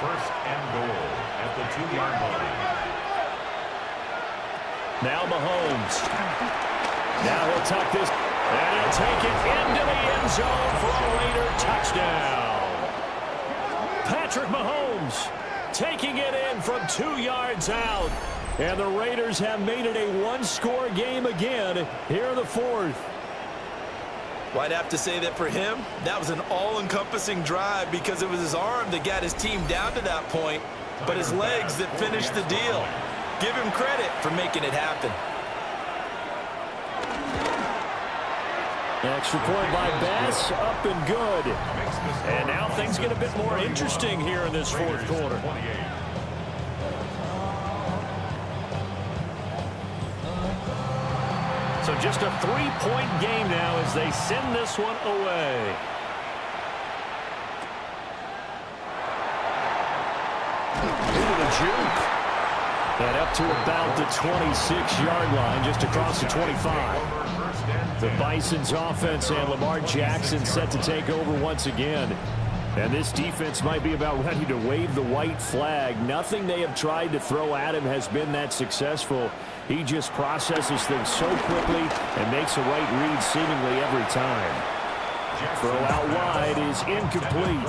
1st and goal at the 2-yard line. Now Mahomes. Now he'll tuck this, and he'll take it into the end zone for a Raider touchdown. Patrick Mahomes taking it in from 2 yards out. And the Raiders have made it a 1-score game again here in the 4th. Well, I'd have to say that for him, that was an all-encompassing drive because it was his arm that got his team down to that point, but his legs that finished the deal. Give him credit for making it happen. Extra point by Bass, up and good. And now things get a bit more interesting here in this 4th quarter. So just a 3-point game now as they send this one away. Into the juke. And up to about the 26-yard line, just across the 25. The Bison's offense and Lamar Jackson set to take over once again. And this defense might be about ready to wave the white flag. Nothing they have tried to throw at him has been that successful. He just processes things so quickly and makes a right read seemingly every time. Throw out wide is incomplete.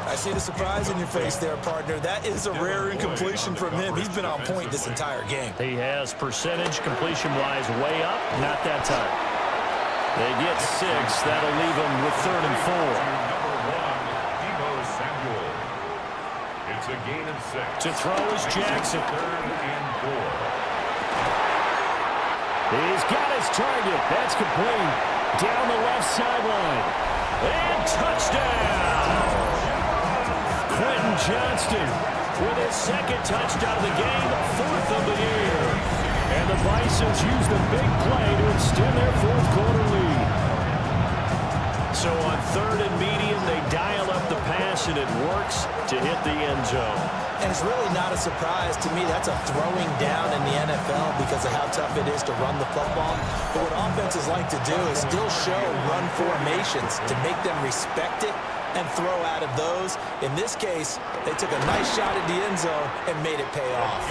I see the surprise in your face there, partner. That is a rare incompletion from him. He's been on point this entire game. He has percentage completion-wise way up, not that time. They get 6. That'll leave them with 3rd and 4. It's a gain of 6. To throw is Jackson. 3rd and 4. He's got his target. That's complete. Down the left sideline. And touchdown! Quentin Johnston with his 2nd touchdown of the game, 4th of the year. And the Bisons use the big play to extend their 4th quarter lead. So on 3rd and medium, they dial up the pass, and it works to hit the end zone. And it's really not a surprise to me. That's a throwing down in the NFL because of how tough it is to run the football. But what offenses like to do is still show run formations to make them respect it and throw out of those. In this case, they took a nice shot at the end zone and made it pay off.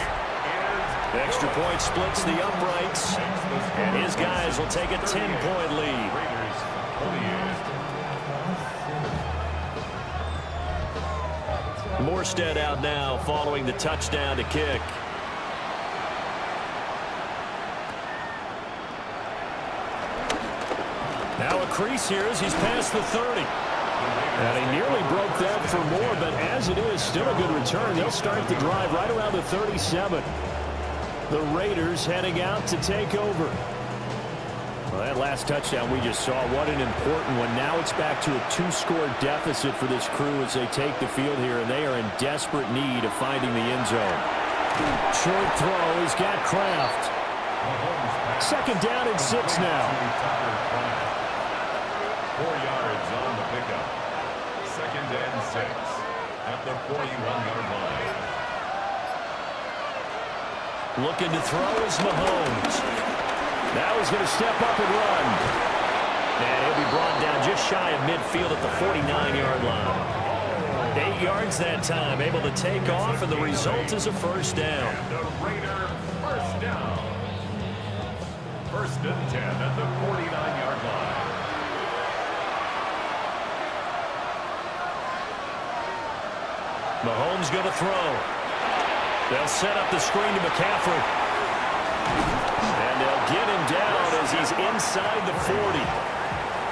The extra point splits the uprights, and his guys will take a 10-point lead. Morstead out now following the touchdown to kick. Now a crease here as he's past the 30. And he nearly broke that for more, but as it is, still a good return. They'll start the drive right around the 37. The Raiders heading out to take over. Well, that last touchdown we just saw, what an important one. Now it's back to a 2-score deficit for this crew as they take the field here, and they are in desperate need of finding the end zone. Short throw, he's got Kraft. 2nd down and 6 now. 4 yards on the pickup. 2nd and 6 at the 41-yard line. Looking to throw is Mahomes. Now he's going to step up and run. And he'll be brought down just shy of midfield at the 49-yard line. 8 yards that time, able to take off, and the result is a first down. And the Raider first down. 1st and 10 at the 49-yard line. Mahomes going to throw. They'll set up the screen to McCaffrey. And they'll get him down as he's inside the 40.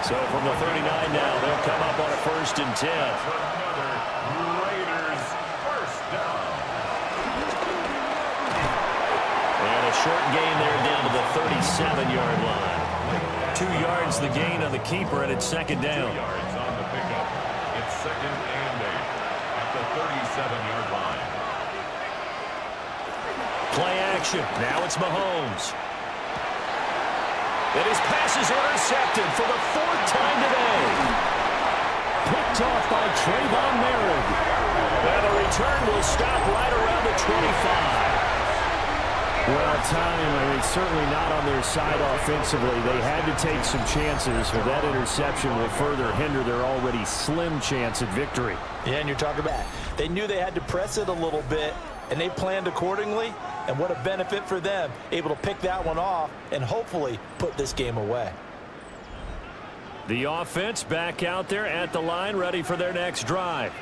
So from the 39 now, they'll come up on a 1st and 10. Another Raiders first down. And a short gain there down to the 37-yard line. 2 yards the gain on the keeper, and it's 2nd down. 2 yards on the pickup. It's 2nd and 8 at the 37-yard line. Play action. Now it's Mahomes. And his pass is intercepted for the 4th time today. Picked off by Trayvon Merritt. And the return will stop right around the 25. Well, time, certainly not on their side offensively. They had to take some chances, but that interception will further hinder their already slim chance at victory. Yeah, and you're talking about they knew they had to press it a little bit, and they planned accordingly. And what a benefit for them, able to pick that one off and hopefully put this game away. The offense back out there at the line, ready for their next drive.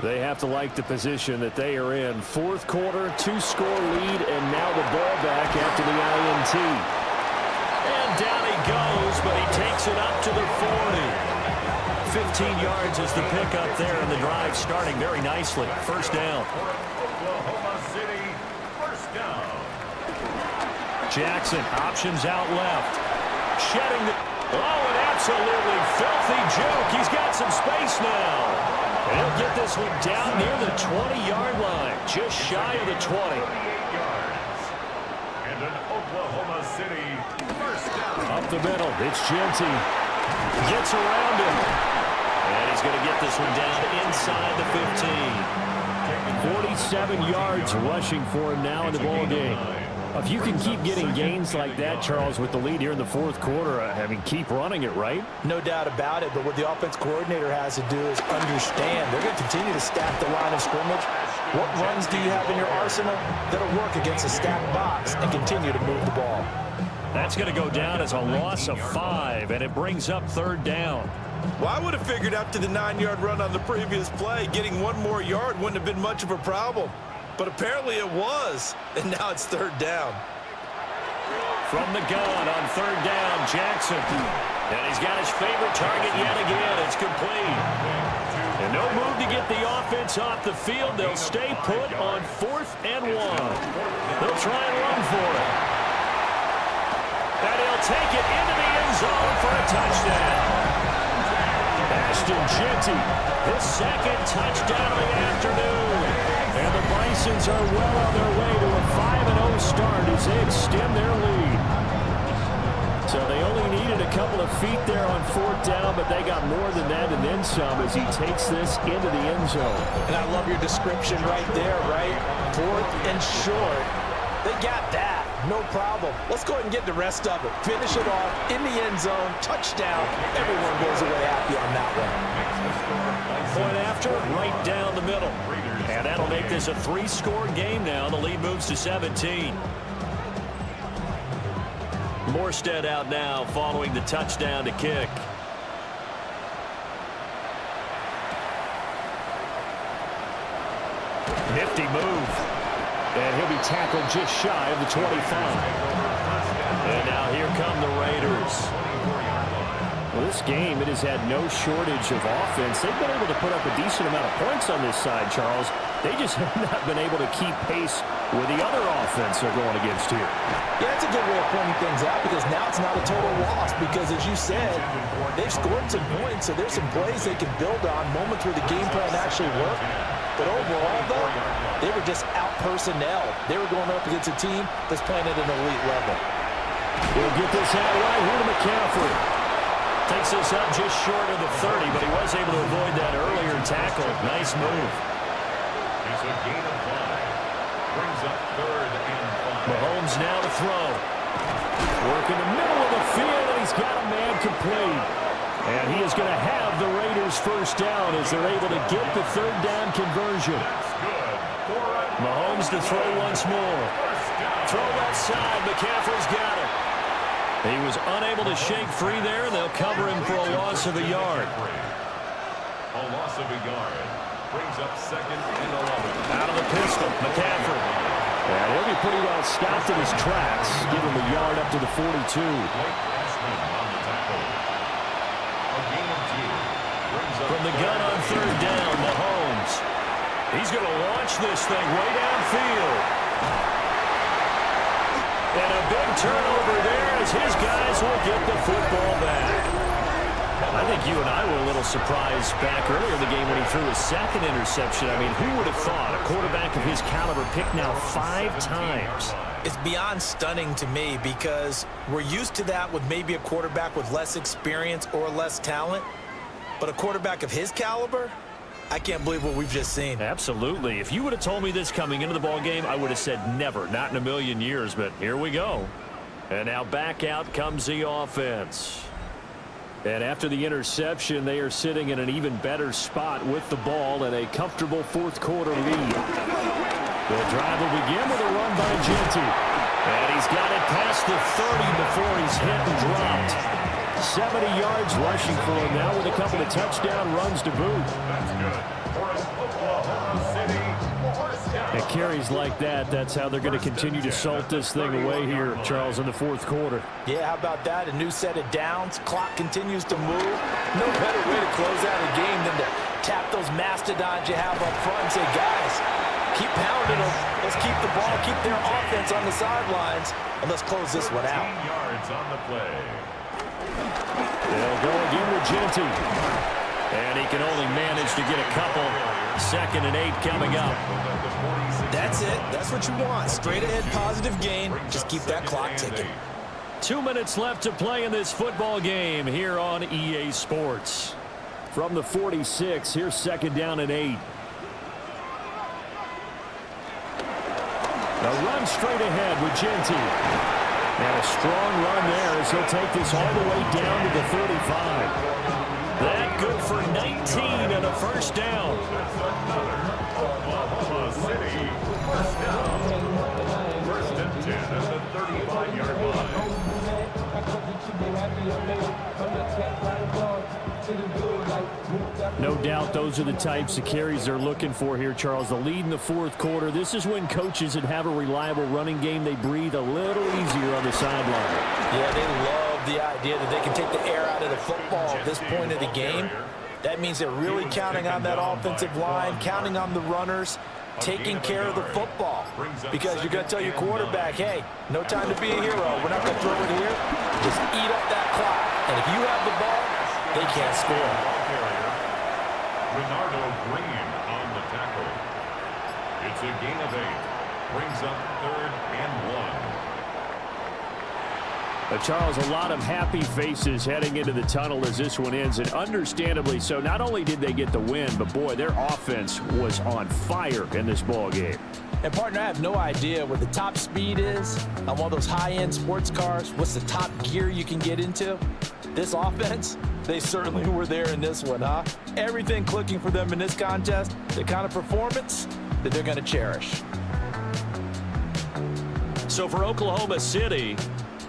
They have to like the position that they are in. 4th quarter, 2-score lead, and now the ball back after the INT. And down he goes, but he takes it up to the 40. 15 yards is the pickup there, and the drive starting very nicely. First down. Oklahoma City first down. Jackson, options out left. Shedding the... Oh, an absolutely filthy juke. He's got some space now. And he'll get this one down near the 20-yard line, just shy of the 20. 28 yards. And an Oklahoma City first down. Up the middle, it's Genty. Gets around him. And he's going to get this one down inside the 15. 47 yards rushing for him now in the ball game. If you can keep getting gains like that, Charles, with the lead here in the 4th quarter, keep running it, right? No doubt about it, but what the offense coordinator has to do is understand they're going to continue to stack the line of scrimmage. What runs do you have in your arsenal that'll work against a stacked box and continue to move the ball? That's going to go down as a loss of 5, and it brings up 3rd down. Well, I would have figured after the 9-yard run on the previous play, getting 1 more yard wouldn't have been much of a problem. But apparently it was, and now it's 3rd down. From the gun on 3rd down, Jackson. And he's got his favorite target yet again. It's complete. And no move to get the offense off the field. They'll stay put on 4th and 1. They'll try and run for it. And he'll take it into the end zone for a touchdown. Ashton Genty, his 2nd touchdown of the afternoon. And the Bisons are well on their way to a 5-0 start as they extend their lead. So they only needed a couple of feet there on 4th down, but they got more than that and then some as he takes this into the end zone. And I love your description right there, right? 4th and short. They got that. No problem. Let's go ahead and get the rest of it. Finish it off in the end zone. Touchdown. Everyone goes away happy on that one. Point after, right down the middle. And that'll make this a 3-score game now. The lead moves to 17. Morstead out now following the touchdown to kick. Nifty move. And he'll be tackled just shy of the 25. And now here come the Raiders. Well, this game, it has had no shortage of offense. They've been able to put up a decent amount of points on this side, Charles. They just have not been able to keep pace with the other offense they're going against here. Yeah, that's a good way of pointing things out because now it's not a total loss because, as you said, they've scored some points, so there's some plays they can build on, moments where the game plan actually worked. But overall, though, they were just out-personnel. They were going up against a team that's playing at an elite level. They'll get this out right here to McCaffrey. Takes this up just short of the 30, but he was able to avoid that earlier tackle. Nice move. It's a gain of 5. Brings up 3rd and 5. Mahomes now to throw. Work in the middle of the field, and he's got a man complete. And he is going to have the Raiders first down as they're able to get the 3rd down conversion. Mahomes to throw once more. Throw left side. McCaffrey's got it. He was unable to shake free there, and they'll cover him for a loss of a yard. A loss of a yard. Brings up 2nd and 11. Out of the pistol, McCaffrey. And he'll be pretty well stopped in his tracks. Give him a yard up to the 42. From the gun on 3rd down, Mahomes. He's going to launch this thing way downfield. And a big turnover there as his guys will get the football back. I think you and I were a little surprised back earlier in the game when he threw his 2nd interception. I mean, who would have thought a quarterback of his caliber picked now 5 times? It's beyond stunning to me because we're used to that with maybe a quarterback with less experience or less talent. But a quarterback of his caliber, I can't believe what we've just seen. Absolutely. If you would have told me this coming into the ball game, I would have said never, not in a million years. But here we go. And now back out comes the offense. And after the interception, they are sitting in an even better spot with the ball and a comfortable 4th quarter lead. The drive will begin with a run by Genty. And he's got it past the 30 before he's hit and dropped. 70 yards rushing for him now with a couple of touchdown runs to boot. That's good. For an Oklahoma City first down. And carries like that, that's how they're going to continue to salt this thing away here, Charles, in the 4th quarter. Yeah, how about that? A new set of downs. Clock continues to move. No better way to close out a game than to tap those mastodons you have up front and say, guys, keep pounding them. Let's keep the ball, keep their offense on the sidelines, and let's close this one out. 15 yards on the play. They'll go again with Genty. And he can only manage to get a couple. 2nd and 8 coming up. That's it. That's what you want. Straight ahead positive gain. Just keep that clock ticking. 2 minutes left to play in this football game here on EA Sports. From the 46, here's 2nd down and 8. A run straight ahead with Genty. And a strong run there as he'll take this all the way down to the 35. That good for 19 and a first down. Oklahoma City first down. 1st and 10 at the 35-yard line. No doubt those are the types of carries they're looking for here, Charles. The lead in the 4th quarter. This is when coaches that have a reliable running game, they breathe a little easier on the sideline. Yeah, they love the idea that they can take the air out of the football at this point of the game. That means they're really counting on that offensive line, counting on the runners, taking care of the football. Because you're going to tell your quarterback, hey, no time to be a hero. We're not going to throw it here. Just eat up that clock. And if you have the ball, they can't score. Renardo Green on the tackle. It's a gain of 8. Brings up 3rd and 1. Charles, a lot of happy faces heading into the tunnel as this one ends, and understandably so. Not only did they get the win, but boy, their offense was on fire in this ball game. And partner, I have no idea what the top speed is on one of those high-end sports cars. What's the top gear you can get into? This offense, they certainly were there in this one, huh? Everything clicking for them in this contest, the kind of performance that they're going to cherish. So for Oklahoma City,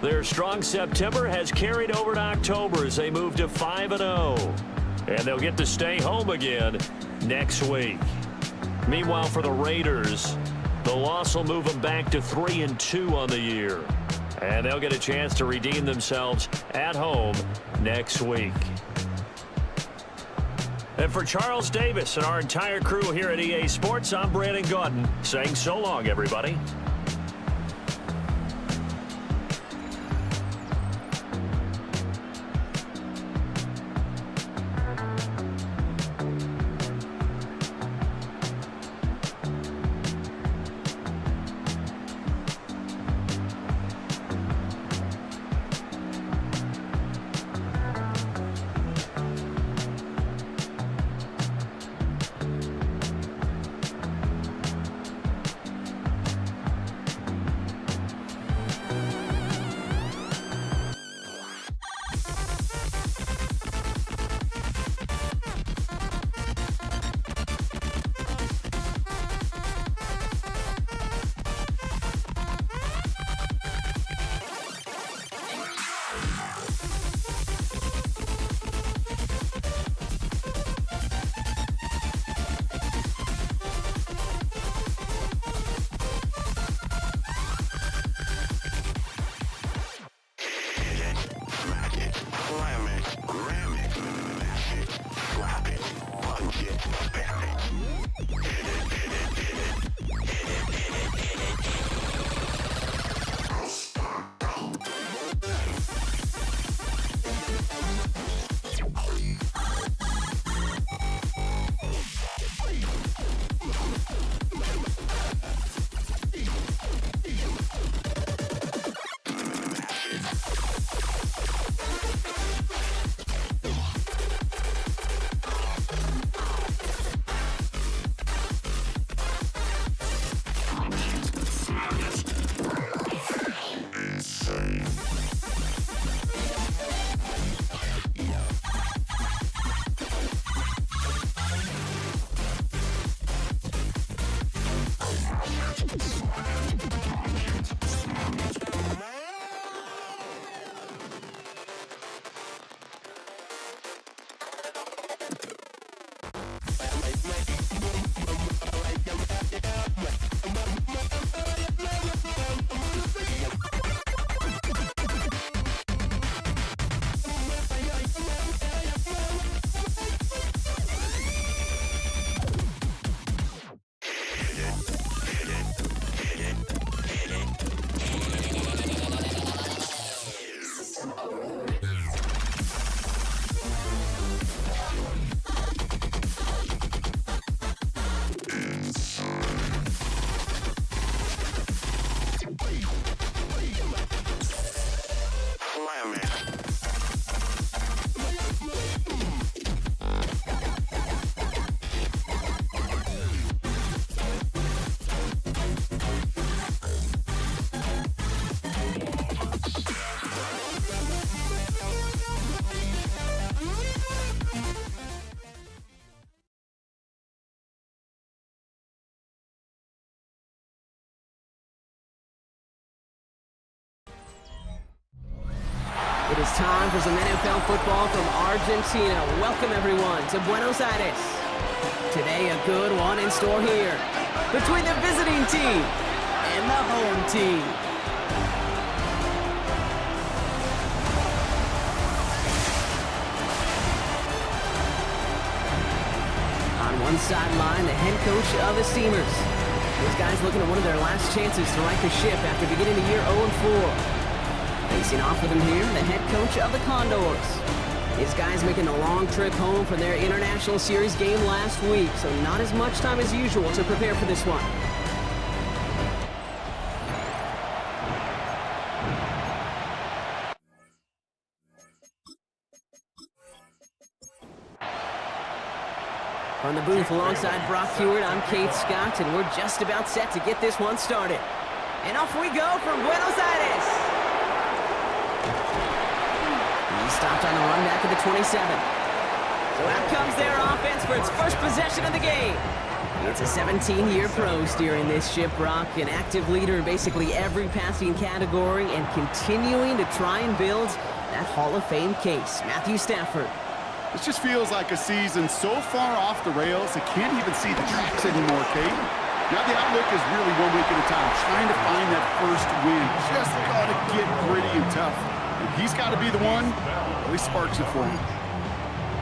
their strong September has carried over to October as they move to 5-0. And they'll get to stay home again next week. Meanwhile, for the Raiders, the loss will move them back to 3-2 on the year. And they'll get a chance to redeem themselves at home next week. And for Charles Davis and our entire crew here at EA Sports, I'm Brandon Gaudin saying so long, everybody. It is time for some NFL football from Argentina. Welcome, everyone, to Buenos Aires. Today, a good one in store here between the visiting team and the home team. On one sideline, the head coach of the Steamers. Those guys looking at one of their last chances to right the ship after beginning the year 0-4. Facing off with him here, the head coach of the Condors. These guys making a long trip home from their International Series game last week, so not as much time as usual to prepare for this one. From the booth alongside Brock Hewitt, I'm Kate Scott, and we're just about set to get this one started. And off we go from Buenos Aires. Stopped on the run back at the 27. So out comes their offense for its first possession of the game. It's a 17-year pro steering this ship, Brock, an active leader in basically every passing category and continuing to try and build that Hall of Fame case. Matthew Stafford. This just feels like a season so far off the rails, it can't even see the tracks anymore, Kate. Now the outlook is really 1 week at a time, trying to find that first win. Just gotta get gritty and tough. He's got to be the one that really sparks it for him.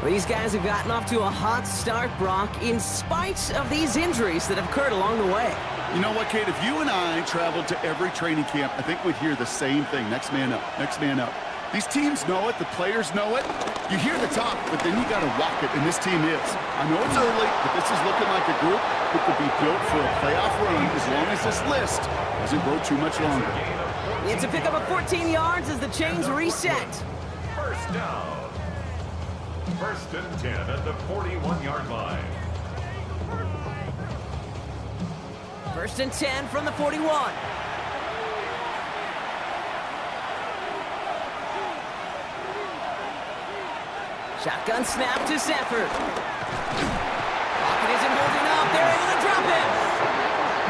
Well, these guys have gotten off to a hot start, Brock, in spite of these injuries that have occurred along the way. You know what, Kate? If you and I traveled to every training camp, I think we'd hear the same thing. Next man up, next man up. These teams know it. The players know it. You hear the talk, but then you got to walk it, and this team is. I know it's early, but this is looking like a group that could be built for a playoff run as long as this list doesn't grow too much longer. It's a pickup of 14 yards as the chains reset. First down. First and 10 at the 41-yard line. First and 10 from the 41. Shotgun snap to Stafford. Pocket isn't holding up. They're able to drop it.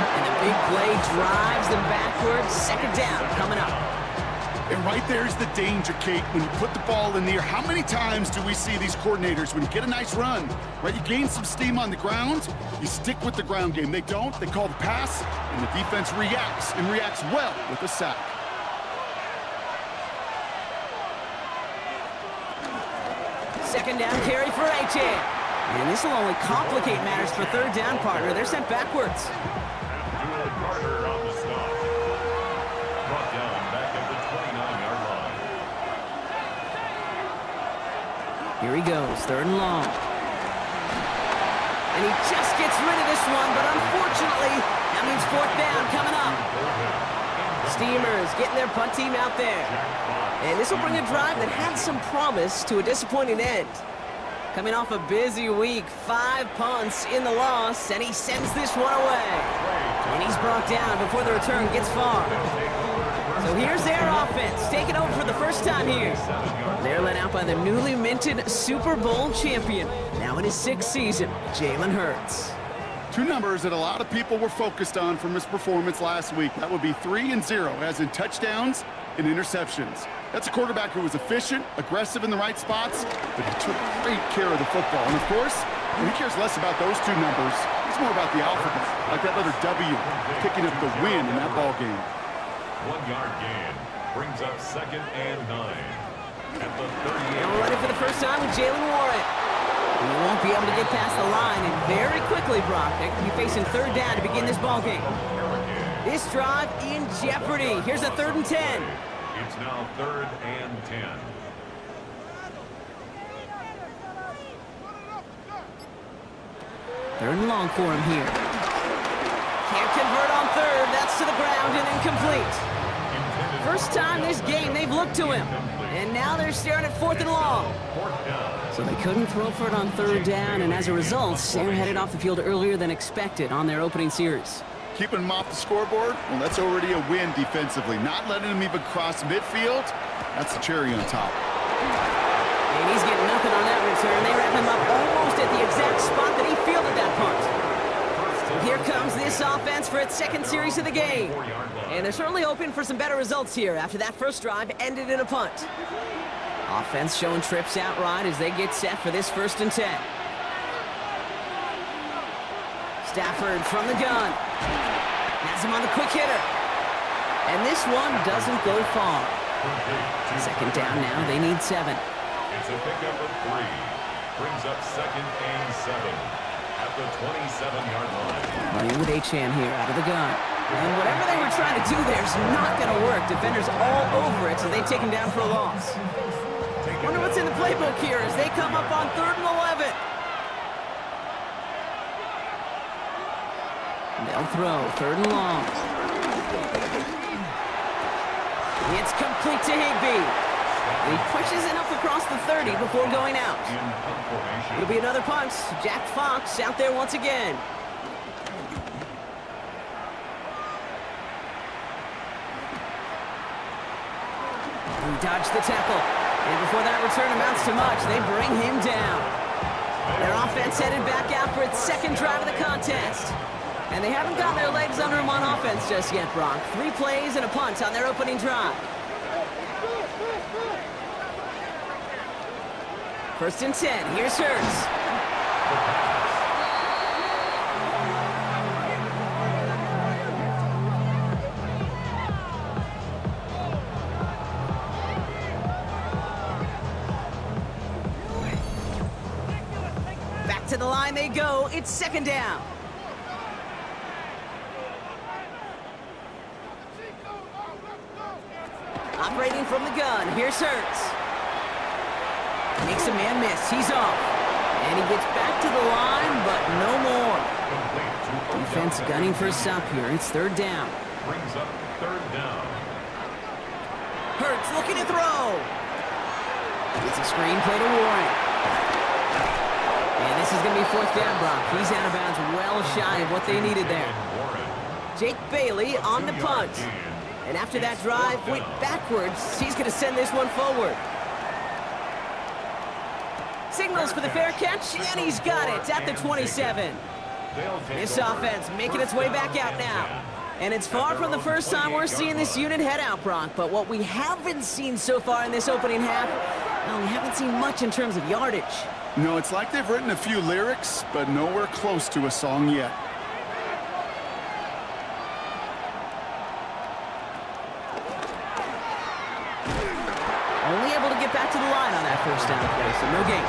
And the big play drives them backwards. Second down coming up. And right there's the danger, Kate. When you put the ball in the air, how many times do we see these coordinators, when you get a nice run, right, you gain some steam on the ground, you stick with the ground game. They don't. They call the pass, and the defense reacts, and reacts well with a sack. Second down carry for Achane. And this will only complicate matters for third down, partner. They're sent backwards. Carter on the stop. Brought down back at the 29-yard line. Here he goes, third and long. And he just gets rid of this one, but unfortunately, that means fourth down coming up. Steamers getting their punt team out there. And this will bring a drive that had some promise to a disappointing end. Coming off a busy week, 5 punts in the loss, and he sends this one away. And he's brought down before the return gets far. So here's their offense, taking over for the first time here. They're led out by the newly minted Super Bowl champion, now in his 6th season, Jalen Hurts. Two numbers that a lot of people were focused on from his performance last week. That would be 3 and 0, as in touchdowns and interceptions. That's a quarterback who was efficient, aggressive in the right spots, but he took great care of the football. And of course, he cares less about those two numbers. It's more about the alphabet, like that letter W, picking up the win in that ball game. 1-yard gain brings up 2nd and 9 at the 38. Now running for the first time with Jalen Warren. He won't be able to get past the line, and very quickly, Brock, they could be facing third down to begin this ball game. This drive in jeopardy. Here's a 3rd and 10. It's now 3rd and 10. Third and long for him here. Can't convert on third. That's to the ground and incomplete. First time this game they've looked to him. And now they're staring at 4th and long. So they couldn't throw for it on third down, and as a result, they're headed off the field earlier than expected on their opening series. Keeping him off the scoreboard, well, that's already a win defensively. Not letting him even cross midfield, that's the cherry on top. And he's getting nothing on that return. They wrap him up almost at the exact spot that he fielded that punt. Here comes this offense for its 2nd series of the game. And they're certainly hoping for some better results here after that first drive ended in a punt. Offense showing trips out right as they get set for this 1st and 10. Stafford from the gun. Has him on the quick hitter. And this one doesn't go far. 2nd down now. They need 7. It's a pickup of 3. Brings up 2nd and 7 at the 27-yard line. Running with Achane here out of the gun. And whatever they were trying to do there is not going to work. Defenders all over it, so they take him down for a loss. Wonder what's in the playbook here as they come up on 3rd and 11. They'll throw 3rd and long. It's complete to Higbee. He pushes it up across the 30 before going out. It'll be another punt. Jack Fox out there once again. He dodged the tackle. And before that return amounts to much, they bring him down. Their offense headed back out for its 2nd drive of the contest. And they haven't gotten their legs under them on offense just yet, Brock. 3 plays and a punt on their opening drive. 1st and 10. Here's Hurts. Back to the line they go. It's 2nd down. Operating from the gun. Here's Hurts. Makes a man miss. He's off. And he gets back to the line, but no more. Defense gunning for a stop here. It's 3rd down. Brings up 3rd down. Hurts looking to throw. It's a screen play to Warren. And this is going to be 4th down, Brock. He's out of bounds well shy of what they needed there. Jake Bailey on the punt. And after that drive went backwards, he's going to send this one forward. Signals for the fair catch, and he's got it at the 27. This offense making its way back out now. And it's far from the first time we're seeing this unit head out, Brock. But what we haven't seen so far in this opening half, well, we haven't seen much in terms of yardage. No, it's like they've written a few lyrics, but nowhere close to a song yet. Only able to get back to the line on that 1st down play, so no gain.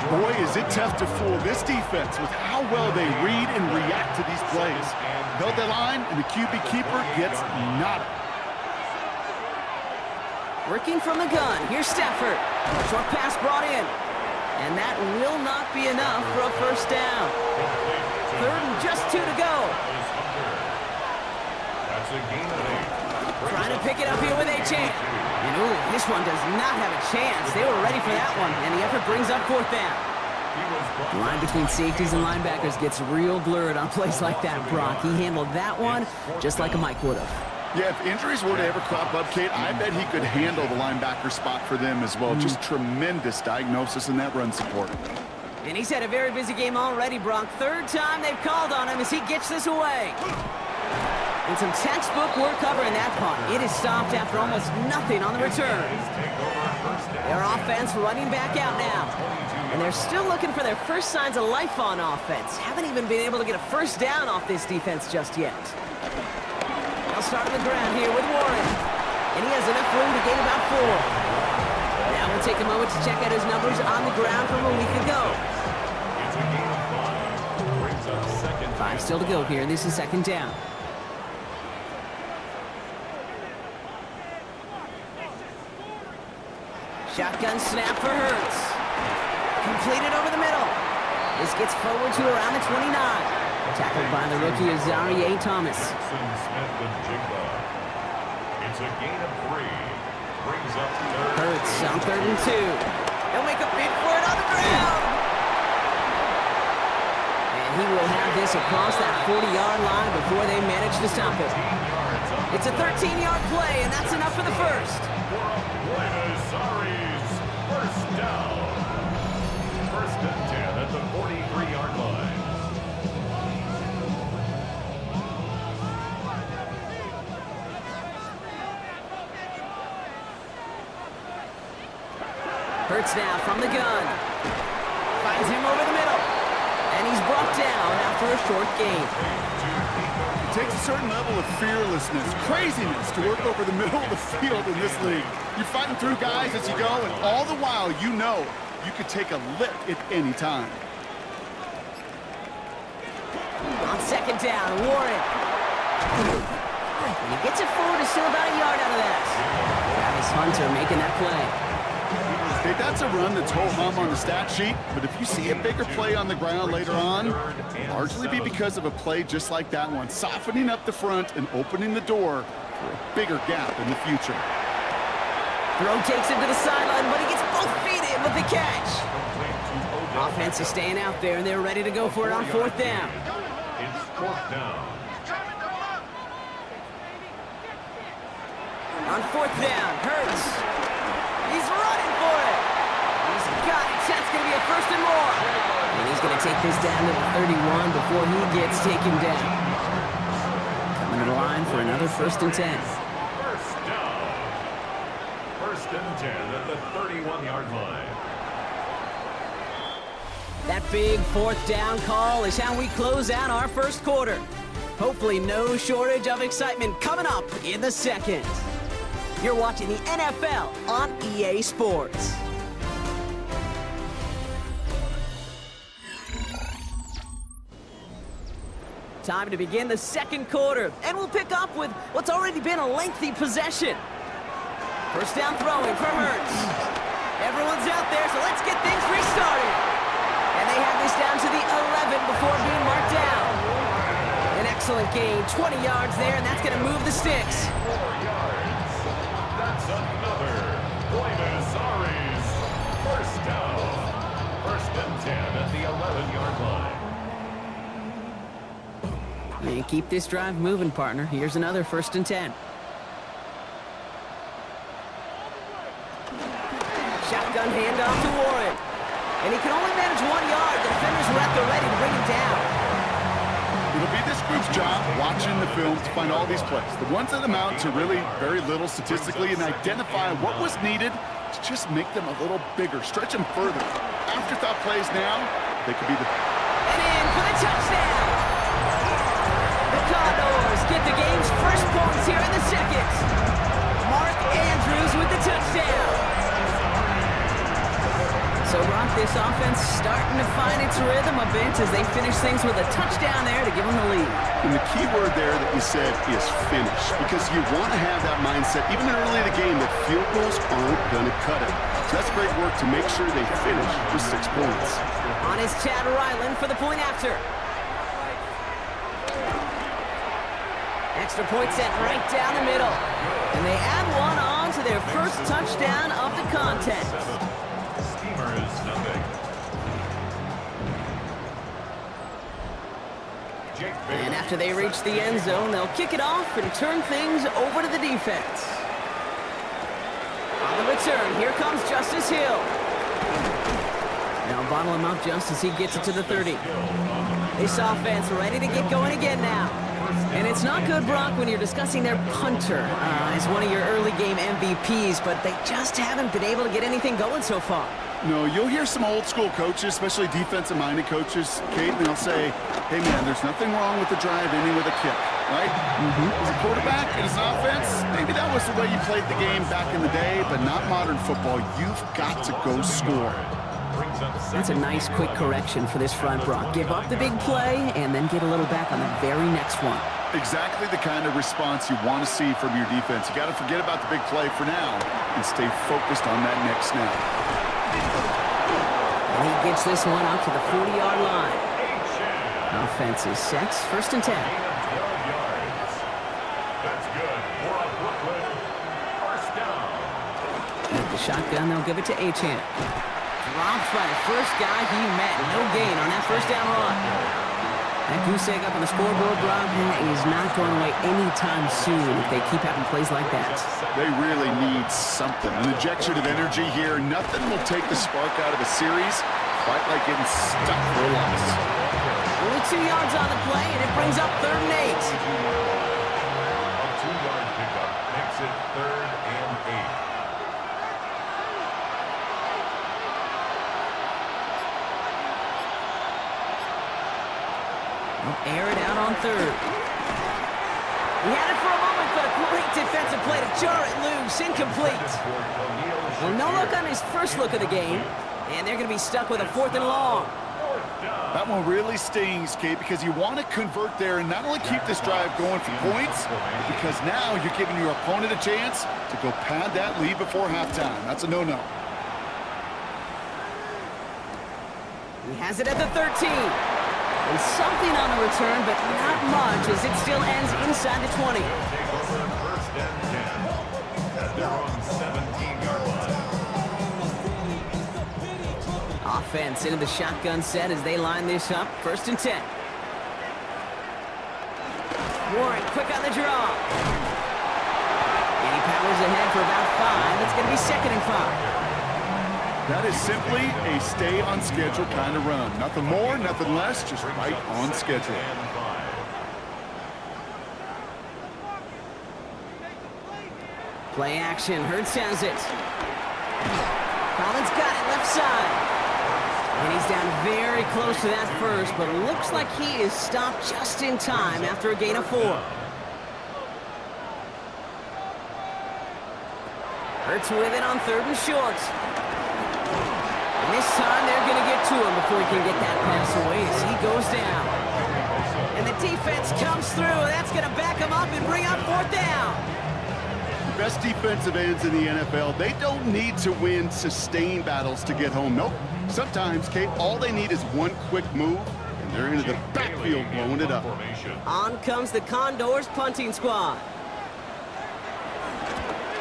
Boy, is it tough to fool this defense with how well they read and react to these plays. Build the line, and the QB keeper gets nada. Working from the gun. Here's Stafford. Short pass brought in. And that will not be enough for a 1st down. 3rd and just 2 to go. That's a gain of 8. Trying to pick it up here with Achane. And ooh, this one does not have a chance. They were ready for that one, and the effort brings up 4th down. The line between safeties and linebackers gets real blurred on plays like that, Brock. He handled that one just like a Mike would have. Yeah, if injuries were to ever crop up, Kate, I bet he could handle the linebacker spot for them as well. Just tremendous diagnosis in that run support. And he's had a very busy game already, Brock. 3rd time they've called on him as he gets this away. And some textbook work covering that punt. It is stopped after almost nothing on the return. Their offense running back out now. And they're still looking for their first signs of life on offense. Haven't even been able to get a 1st down off this defense just yet. They'll start on the ground here with Warren. And he has enough room to gain about 4. Now we'll take a moment to check out his numbers on the ground from a week ago. 5 still to go here. This is 2nd down. Shotgun snap for Hurts. Completed over the middle. This gets forward to around the 29. Tackled by the rookie Azari A. Thomas. It's a gain of 3. Brings up 3rd. Hurts on 3rd and 2. They'll make a bid for it on the ground. And he will have this across that 40-yard line before they manage to stop it. It's a 13-yard play, and that's enough for the 1st. Azari's 1st down. 1st and 10 at the 43-yard line. Hurts now from the gun. Finds him over the middle. And he's brought down after a short gain. It takes a certain level of fearlessness, craziness to work over the middle of the field in this league. You're fighting through guys as you go, and all the while you know you could take a lick at any time. On second down, Warren. And he gets it forward, is still about a yard out of that. Travis Hunter making that play. Hey, that's a run that's ho-hum on the stat sheet, but if you see a bigger play on the ground later on, it'll largely be because of a play just like that one, softening up the front and opening the door for a bigger gap in the future. Throw takes him to the sideline, but he gets both feet in with the catch. Offense is staying out there, and they're ready to go for it on fourth down. It's fourth down. On fourth down, Hurts. He's running for it. He's got it. That's going to be a first and more. And he's going to take this down to the 31 before he gets taken down. Coming to the line for another first and 10. First down. First and 10 at the 31-yard line. That big fourth down call is how we close out our first quarter. Hopefully no shortage of excitement coming up in the second. You're watching the NFL on EA Sports. Time to begin the second quarter, and we'll pick up with what's already been a lengthy possession. First down throwing from Hurts. Everyone's out there, so let's get things restarted. And they have this down to the 11 before being marked down. An excellent gain, 20 yards there, and that's going to move the sticks. 4 yards. That's another Buenos Aires first down. First and 10 at the 11-yard line. And keep this drive moving, partner. Here's another first and 10. Shotgun handoff to Warren. And he can only manage 1 yard. The defenders were at the ready to bring him down. It'll be this group's job watching the film to find all these plays, the ones that amount to really very little statistically, and identify what was needed to just make them a little bigger, stretch them further. Afterthought plays now, they could be the... And in for the touchdown. The Condors get the game's first points here in the second. Mark Andrews with the touchdown. So, Brock, this offense starting to find its rhythm a bit as they finish things with a touchdown there to give them the lead. And the key word there that you said is finish, because you want to have that mindset, even early in the game, that field goals aren't going to cut it. So that's great work to make sure they finish with 6 points. On is Chad Ryland for the point after. Extra point set right down the middle. And they add one on to their first touchdown of the contest. And after they reach the end zone, they'll kick it off and turn things over to the defense. On the return, here comes Justice Hill. Now bottle him up just as he gets it to the 30. This offense ready to get going again now. And it's not good, Brock, when you're discussing their punter as one of your early game MVPs, but they just haven't been able to get anything going so far. No, you'll hear some old school coaches, especially defensive-minded coaches, Kate, and they'll say, hey, man, there's nothing wrong with the drive ending with a kick, right? As a quarterback and as an offense, maybe that was the way you played the game back in the day, but not modern football. You've got to go score. That's a nice quick correction for this front, Brock. Give up the big play and then get a little back on the very next one. Exactly the kind of response you want to see from your defense. You got to forget about the big play for now and stay focused on that next snap. And he gets this one out to the 40-yard line. Offense is set. First and 10. That's good for a Brooklyn first down. With the shotgun, they'll give it to Achane. Dropped by the first guy he met. No gain on that first down run. That goose egg up on the scoreboard, Brock, is not going away anytime soon if they keep having plays like that. They really need something. An injection of energy here. Nothing will take the spark out of a series quite like getting stuck for a loss. Only 2 yards on the play, and it brings up 3rd and 8. A 2-yard pickup makes it 3rd and 8. They'll air it out on third. He had it for a moment, but a great defensive play to jar it loose. Incomplete. Well, no look on his first look of the game, and they're going to be stuck with a 4th and long. That one really stings, Kate, because you want to convert there and not only keep this drive going for points, because now you're giving your opponent a chance to go pad that lead before halftime. That's a no-no. He has it at the 13. And something on the return, but not much, as it still ends inside the 20. First and 10 at their own 17-yard line. Offense into the shotgun set as they line this up. 1st and 10. Warren quick on the draw. And he powers ahead for about 5. It's going to be 2nd and 5. That is simply a stay-on-schedule kind of run. Nothing more, nothing less, just right on schedule. Play action. Hurts has it. Collins got it left side. And he's down very close to that first, but looks like he is stopped just in time after a gain of 4. Hurts with it on 3rd and short. And this time they're going to get to him before he can get that pass away as he goes down. And the defense comes through. That's going to back him up and bring up 4th down. The best defensive ends in the NFL, they don't need to win sustained battles to get home. Nope. Sometimes, Kate, all they need is one quick move, and they're into the backfield blowing it up. On comes the Condors punting squad.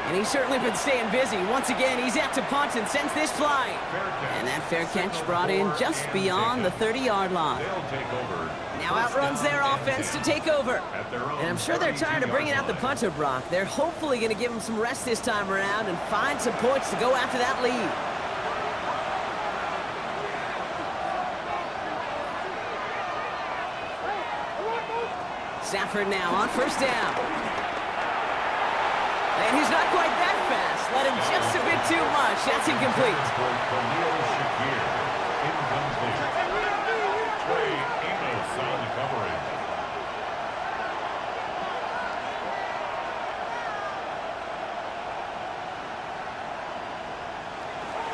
And he's certainly been staying busy. Once again, he's out to punt and sends this flying. And that fair catch brought in just beyond the 30-yard line. Now outruns their offense to take over. And I'm sure they're tired of bringing out the punter, Brock. They're hopefully going to give him some rest this time around and find some points to go after that lead. Stafford now on 1st down. And he's not quite that fast. Let him just a bit too much. That's incomplete.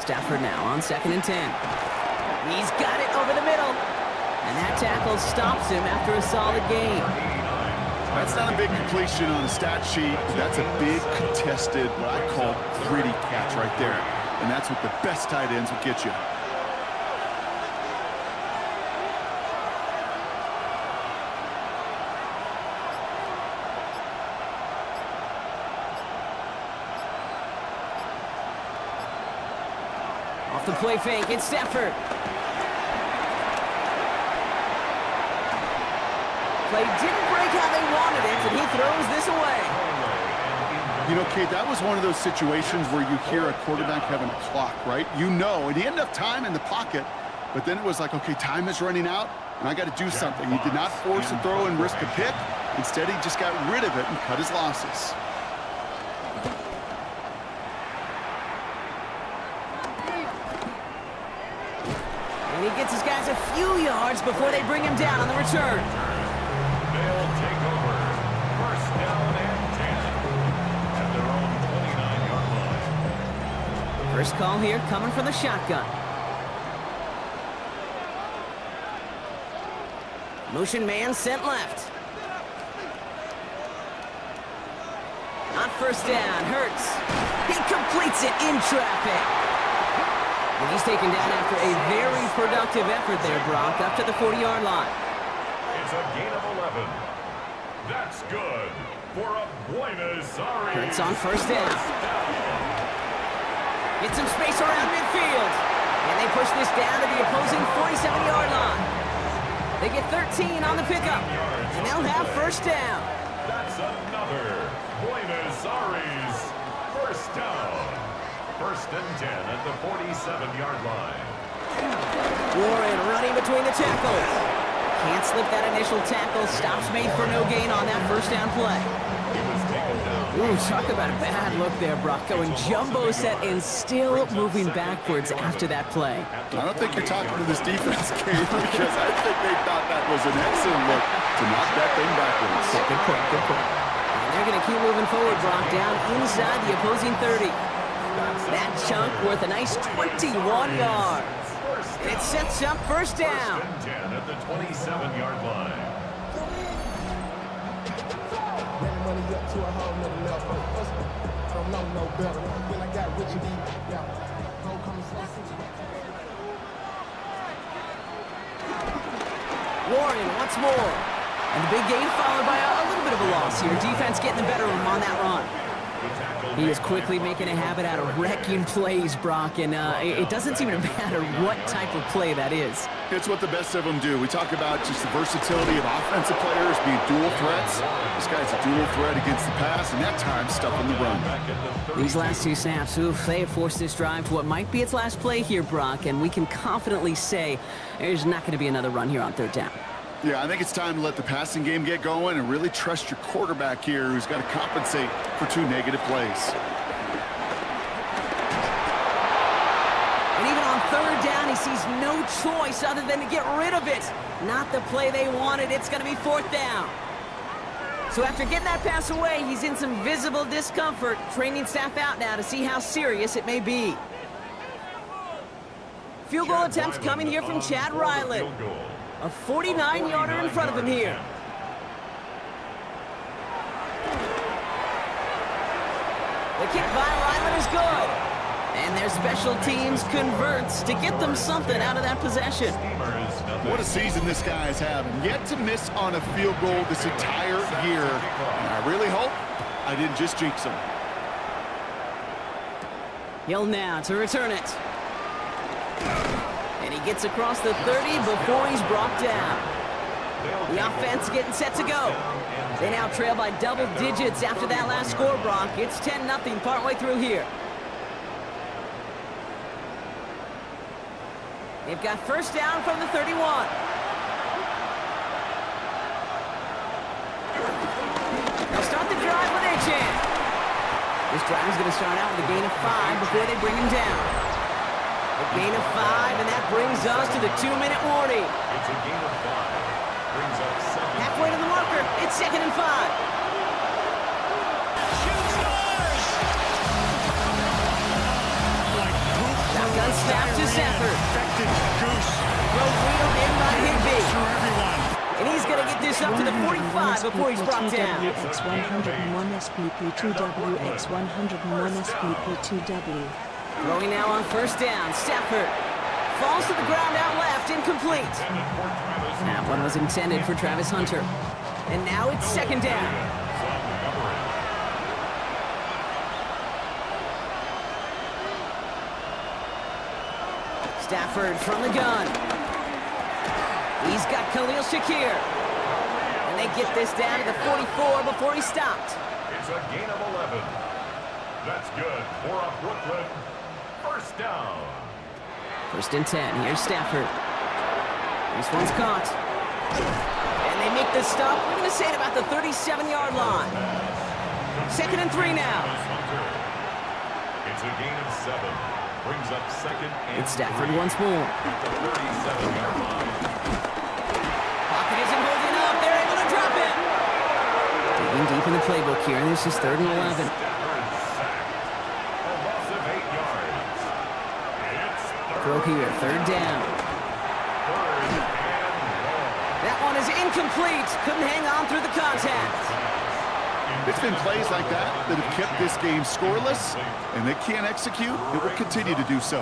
Stafford now on 2nd and 10. He's got it over the middle. And that tackle stops him after a solid gain. That's not a big completion on the stat sheet, but that's a big contested, what I call gritty catch right there. And that's what the best tight ends will get you. Off the play fake, it's Stafford. Play didn't break how they wanted it, and he throws this away. You know, Kate, that was one of those situations where you hear a quarterback having a clock, right? You know, and he had enough time in the pocket, but then it was like, okay, time is running out, and I got to do something. He did not force a throw and risk a pick. Instead, he just got rid of it and cut his losses. And he gets his guys a few yards before they bring him down on the return. They'll take over. 1st down and 10 at their own 29-yard line. First call here coming from the shotgun. Motion man sent left. On 1st down, Hurts. He completes it in traffic. And he's taken down after a very productive effort there, Brock, up to the 40-yard line. It's a gain of 11. That's good for a Buenos Aires. Hurts on 1st down. Get some space around midfield. And they push this down to the opposing 47-yard line. They get 13 on the pickup. And they'll have 1st down. That's another Buenos Aires 1st down. 1st and 10 at the 47-yard line. Warren running between the tackles. Can't slip that initial tackle. Stops made for no gain on that 1st down play. He was taken down Ooh, talk about a bad look there, Brock. Going jumbo set and still moving backwards after that play. I don't think you're talking to this defense, Kate, because I think they thought that was an excellent look to knock that thing backwards. Yeah, good point, good point. And they're going to keep moving forward, Brock, down inside the opposing 30. That chunk worth a nice 21 yards. It sets up first down. 10 at the 27-yard line. Warren once more. And the big gain followed by a little bit of a loss here. Defense getting the better of him on that run. He is quickly making a habit out of wrecking plays, Brock, and it doesn't seem to matter what type of play that is. It's what the best of them do. We talk about just the versatility of offensive players being dual threats. This guy's a dual threat against the pass, and that time stuffing the run. These last two snaps, oof, they have forced this drive to what might be its last play here, Brock, and we can confidently say there's not going to be another run here on third down. Yeah, I think it's time to let the passing game get going and really trust your quarterback here, who's got to compensate for 2 negative plays. And even on third down, he sees no choice other than to get rid of it. Not the play they wanted. It's going to be fourth down. So after getting that pass away, he's in some visible discomfort. Training staff out now to see how serious it may be. Field goal attempts coming here from Chad Ryland. A 49-yarder in front of him here. The kick by Ryland is good. And their special teams converts to get them something out of that possession. What a season this guy is having. Yet to miss on a field goal this entire year. And I really hope I didn't just jinx him. Hill now to return it. And he gets across the 30 before he's brought down. The offense getting set to go. They now trail by double digits after that last score, Brock. It's 10-0 partway through here. They've got first down from the 31. They'll start the drive with a chance. This drive is going to start out with a gain of 5 before they bring him down. A gain of 5, and that brings us to the 2-minute warning. It's a gain of 5. Brings up second. Halfway to the marker, it's 2nd and 5. Shotgun snap to Stafford. Throw wheeled in by Higbee. And he's going to get this up to the 45 before he's brought down. X101 SPP2W, X101 SPP2W. Throwing now on first down. Stafford falls to the ground out left, incomplete. That one was intended for Travis Hunter. And now it's 2nd down. Stafford from the gun. He's got Khalil Shakir. And they get this down to the 44 before he stopped. It's a gain of 11. That's good for a Brooklyn first down. 1st and 10. Here's Stafford. This one's caught. And they make the stop. We're going to say it about the 37-yard line. 2nd and 3 now. It's a gain of 7. Brings up 2nd and It's Stafford once more. at the 37-yard line. Pocket isn't holding up. They're able to drop it. Digging deep in the playbook here. This is 3rd and 11. Throw here, 3rd down. That one is incomplete. Couldn't hang on through the contact. It's been plays like that that have kept this game scoreless, and they can't execute. It will continue to do so.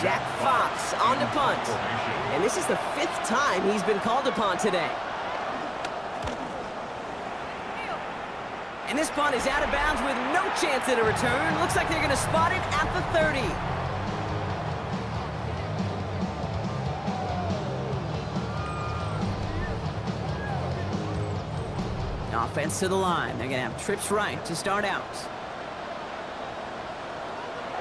Jack Fox on to punt. And this is the 5th time he's been called upon today. And this punt is out of bounds with no chance at a return. Looks like they're going to spot it at the 30. Offense to the line. They're going to have trips right to start out.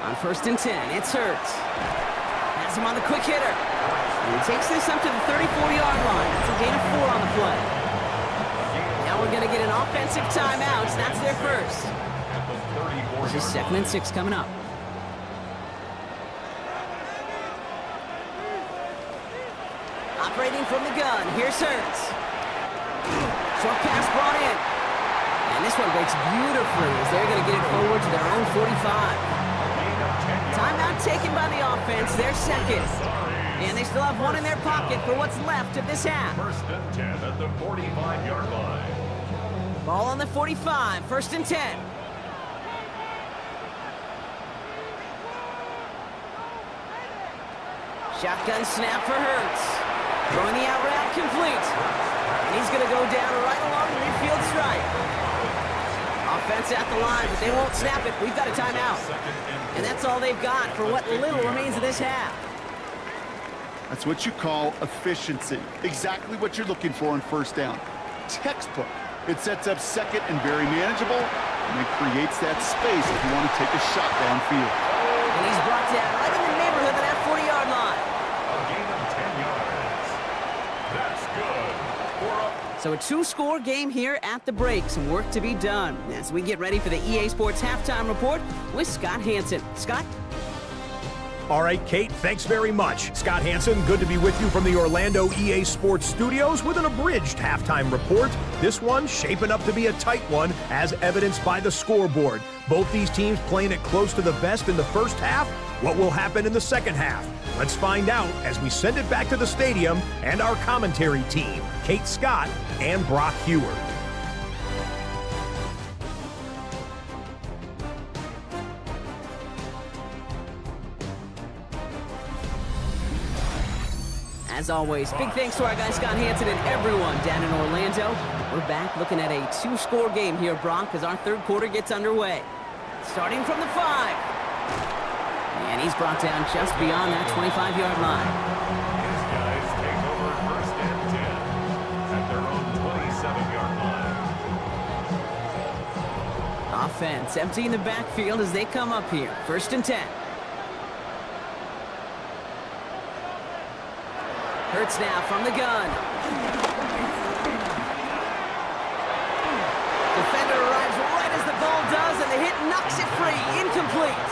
On 1st and 10, it's Hurts. Has him on the quick hitter. And he takes this up to the 34-yard line. That's a gain of 4 on the play. Now we're going to get an offensive timeout. That's their first. This is 2nd and 6 coming up. Operating from the gun. Here's Hurts. Short pass brought in. And this one breaks beautifully as they're going to get it forward to their own 45. Timeout taken by the offense. Their second. And they still have one in their pocket for what's left of this half. 1st and 10 at the 45-yard line. Ball on the 45. 1st and 10. Shotgun snap for Hurts. Throwing the out route complete. And he's going to go down right along the midfield stripe. Offense at the line, but they won't snap it. We've got a timeout. And that's all they've got for what little remains of this half. That's what you call efficiency. Exactly what you're looking for on 1st down. Textbook. It sets up 2nd and very manageable, and it creates that space if you want to take a shot downfield. And he's brought down right in the neighborhood of that 40-yard line. A gain of 10 yards. That's good. So a 2-score game here at the break. Some work to be done as we get ready for the EA Sports Halftime Report with Scott Hanson. Scott? All right, Kate, thanks very much. Scott Hanson, good to be with you from the Orlando EA Sports Studios with an abridged halftime report. This one shaping up to be a tight one, as evidenced by the scoreboard. Both these teams playing it close to the vest in the first half. What will happen in the second half? Let's find out as we send it back to the stadium and our commentary team, Kate Scott and Brock Hewer. As always, big thanks to our guy Scott Hanson and everyone down in Orlando. We're back looking at a 2-score game here, Brock, as our 3rd quarter gets underway. Starting from the 5. And he's brought down just beyond that 25-yard line. His guys take over 1st and 10 at their own 27-yard line. Offense emptying the backfield as they come up here. 1st and 10. Hurts now from the gun. Defender arrives right as the ball does, and the hit knocks it free. Incomplete.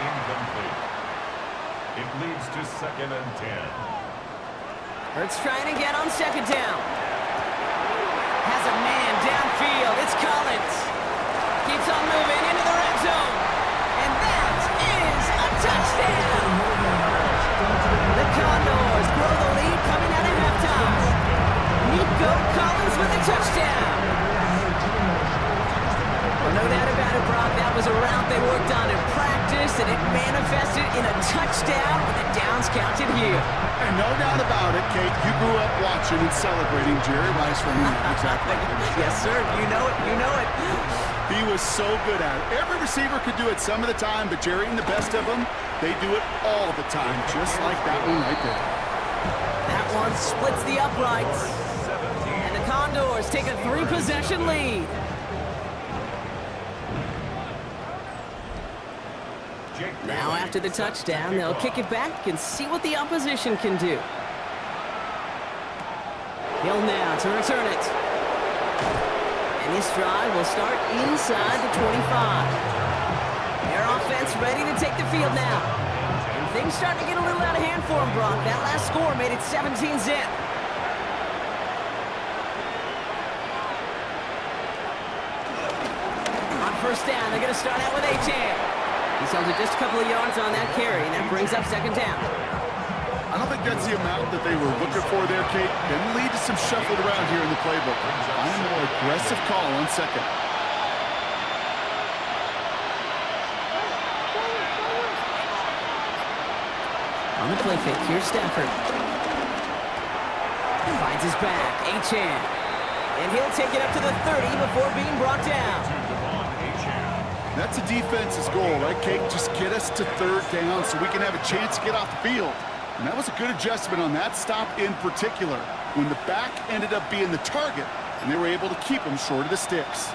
Incomplete. It leads to 2nd and 10. Hurts trying again on 2nd down. Has a man downfield. It's Collins. Keeps on moving into the red zone. And that is a touchdown. The Condors grow the lead coming out of halftime. Nico Collins with a touchdown. Well, no doubt about it, Brock. That was a route they worked on in practice, and it manifested in a touchdown with the downs counted here. And no doubt about it, Kate, you grew up watching and celebrating Jerry Rice running that. Exactly. Yes, sir. You know it. You know it. He was so good at it. Every receiver could do it some of the time, but Jerry and the best of them, they do it all the time, just like that one right there. That one splits the uprights. And the Condors take a 3-possession lead. Now after the touchdown, they'll kick it back and see what the opposition can do. Hill now to return it. And this drive will start inside the 25. Their offense ready to take the field now. And things start to get a little out of hand for them, Brock. That last score made it 17-zip. On 1st down, they're going to start out with A-Chan. He's held it just a couple of yards on that carry, and that brings up 2nd down. I don't think that's the amount that they were looking for there, Kate. Can lead to some shuffled around here in the playbook. Find a more aggressive call on 2nd. On the play fake, here's Stafford. Finds his back, A-Chan. And he'll take it up to the 30 before being brought down. That's a defense's goal, right, Kate? Just get us to 3rd down so we can have a chance to get off the field. And that was a good adjustment on that stop in particular, when the back ended up being the target, and they were able to keep him short of the sticks.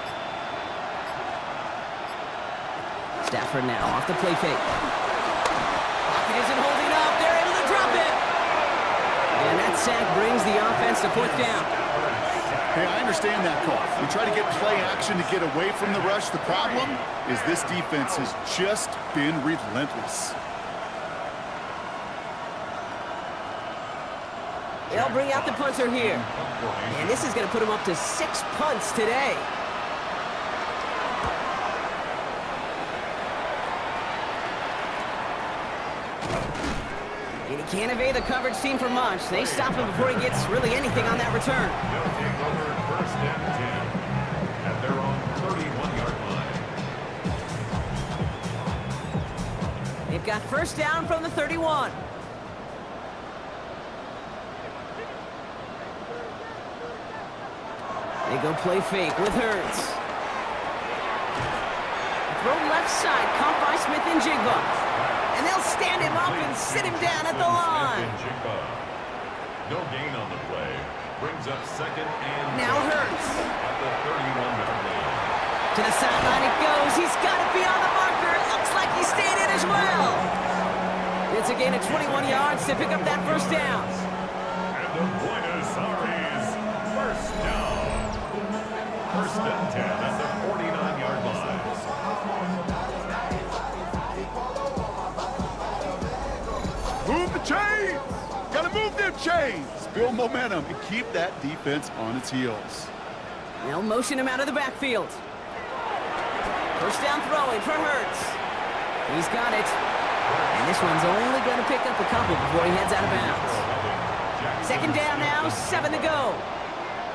Stafford now off the play fake. Pocket isn't holding up. They're able to drop it. And that sack brings the offense to 4th down. Hey, I understand that call. You try to get play action to get away from the rush. The problem is this defense has just been relentless. They'll bring out the punter here. And this is going to put him up to 6 punts today. And he can't evade the coverage team for much. They stop him before he gets really anything on that return. They'll take over first and 10 at their own 31-yard line. They've got first down from the 31. They go play fake with Hurts. Throw left side, caught by Smith and Jigba. And they'll stand him up and sit him down at the line. No gain on the play. Brings up second and Now Hurts. at the 31-yard line. To the sideline it goes. He's got it beyond the marker. It looks like he stayed in as well. It's a gain of 21 yards to pick up that first down. And the Buenos Aires first down. First and 10 at the 49-yard line. Move the chains! Gotta move them chains! Build momentum and keep that defense on its heels. They'll motion him out of the backfield. First down throwing for Hurts. He's got it. And this one's only going to pick up a couple before he heads out of bounds. Second down now, 7 to go.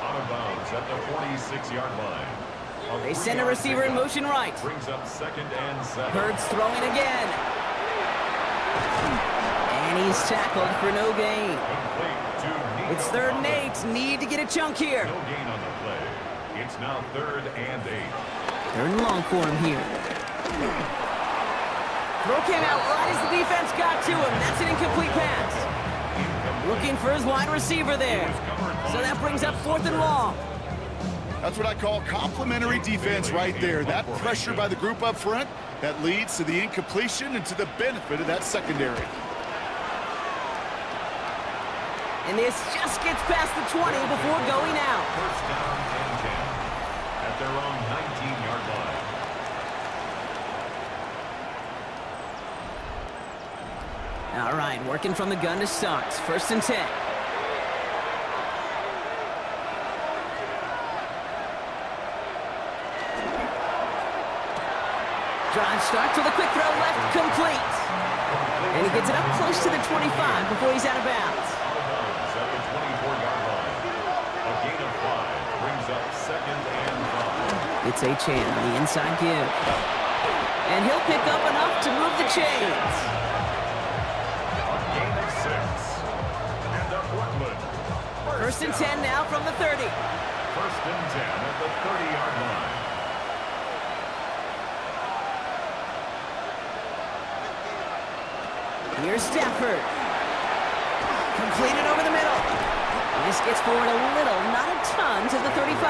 Out of bounds at the 46-yard line. They send a receiver in motion right. Brings up second and 7. Hurts throwing again. And he's tackled for no gain. It's third and 8. Need to get a chunk here. No gain on the play. It's now third and 8. Third and long for him here. Throw came out right as the defense got to him. That's an incomplete pass. Looking for his wide receiver there. So that brings up fourth and long. That's what I call complimentary defense right there. That pressure by the group up front, that leads to the incompletion and to the benefit of that secondary. And this just gets past the 20 before going out. First down and 10 at their own 19-yard line. All right, working from the gun to start. First and 10. Drive start to the quick throw left, complete. And he gets it up close to the 25 before he's out of bounds. Out of bounds at the 24-yard line. A gain of 5 brings up second and 5. It's Achane on the inside give. And he'll pick up enough to move the chains. A gain of 6. And the Brooklyn. First and 10 now from the 30. First and 10 at the 30-yard line. Here's Stafford. Completed over the middle. This gets forward a little, not a ton, to the 35.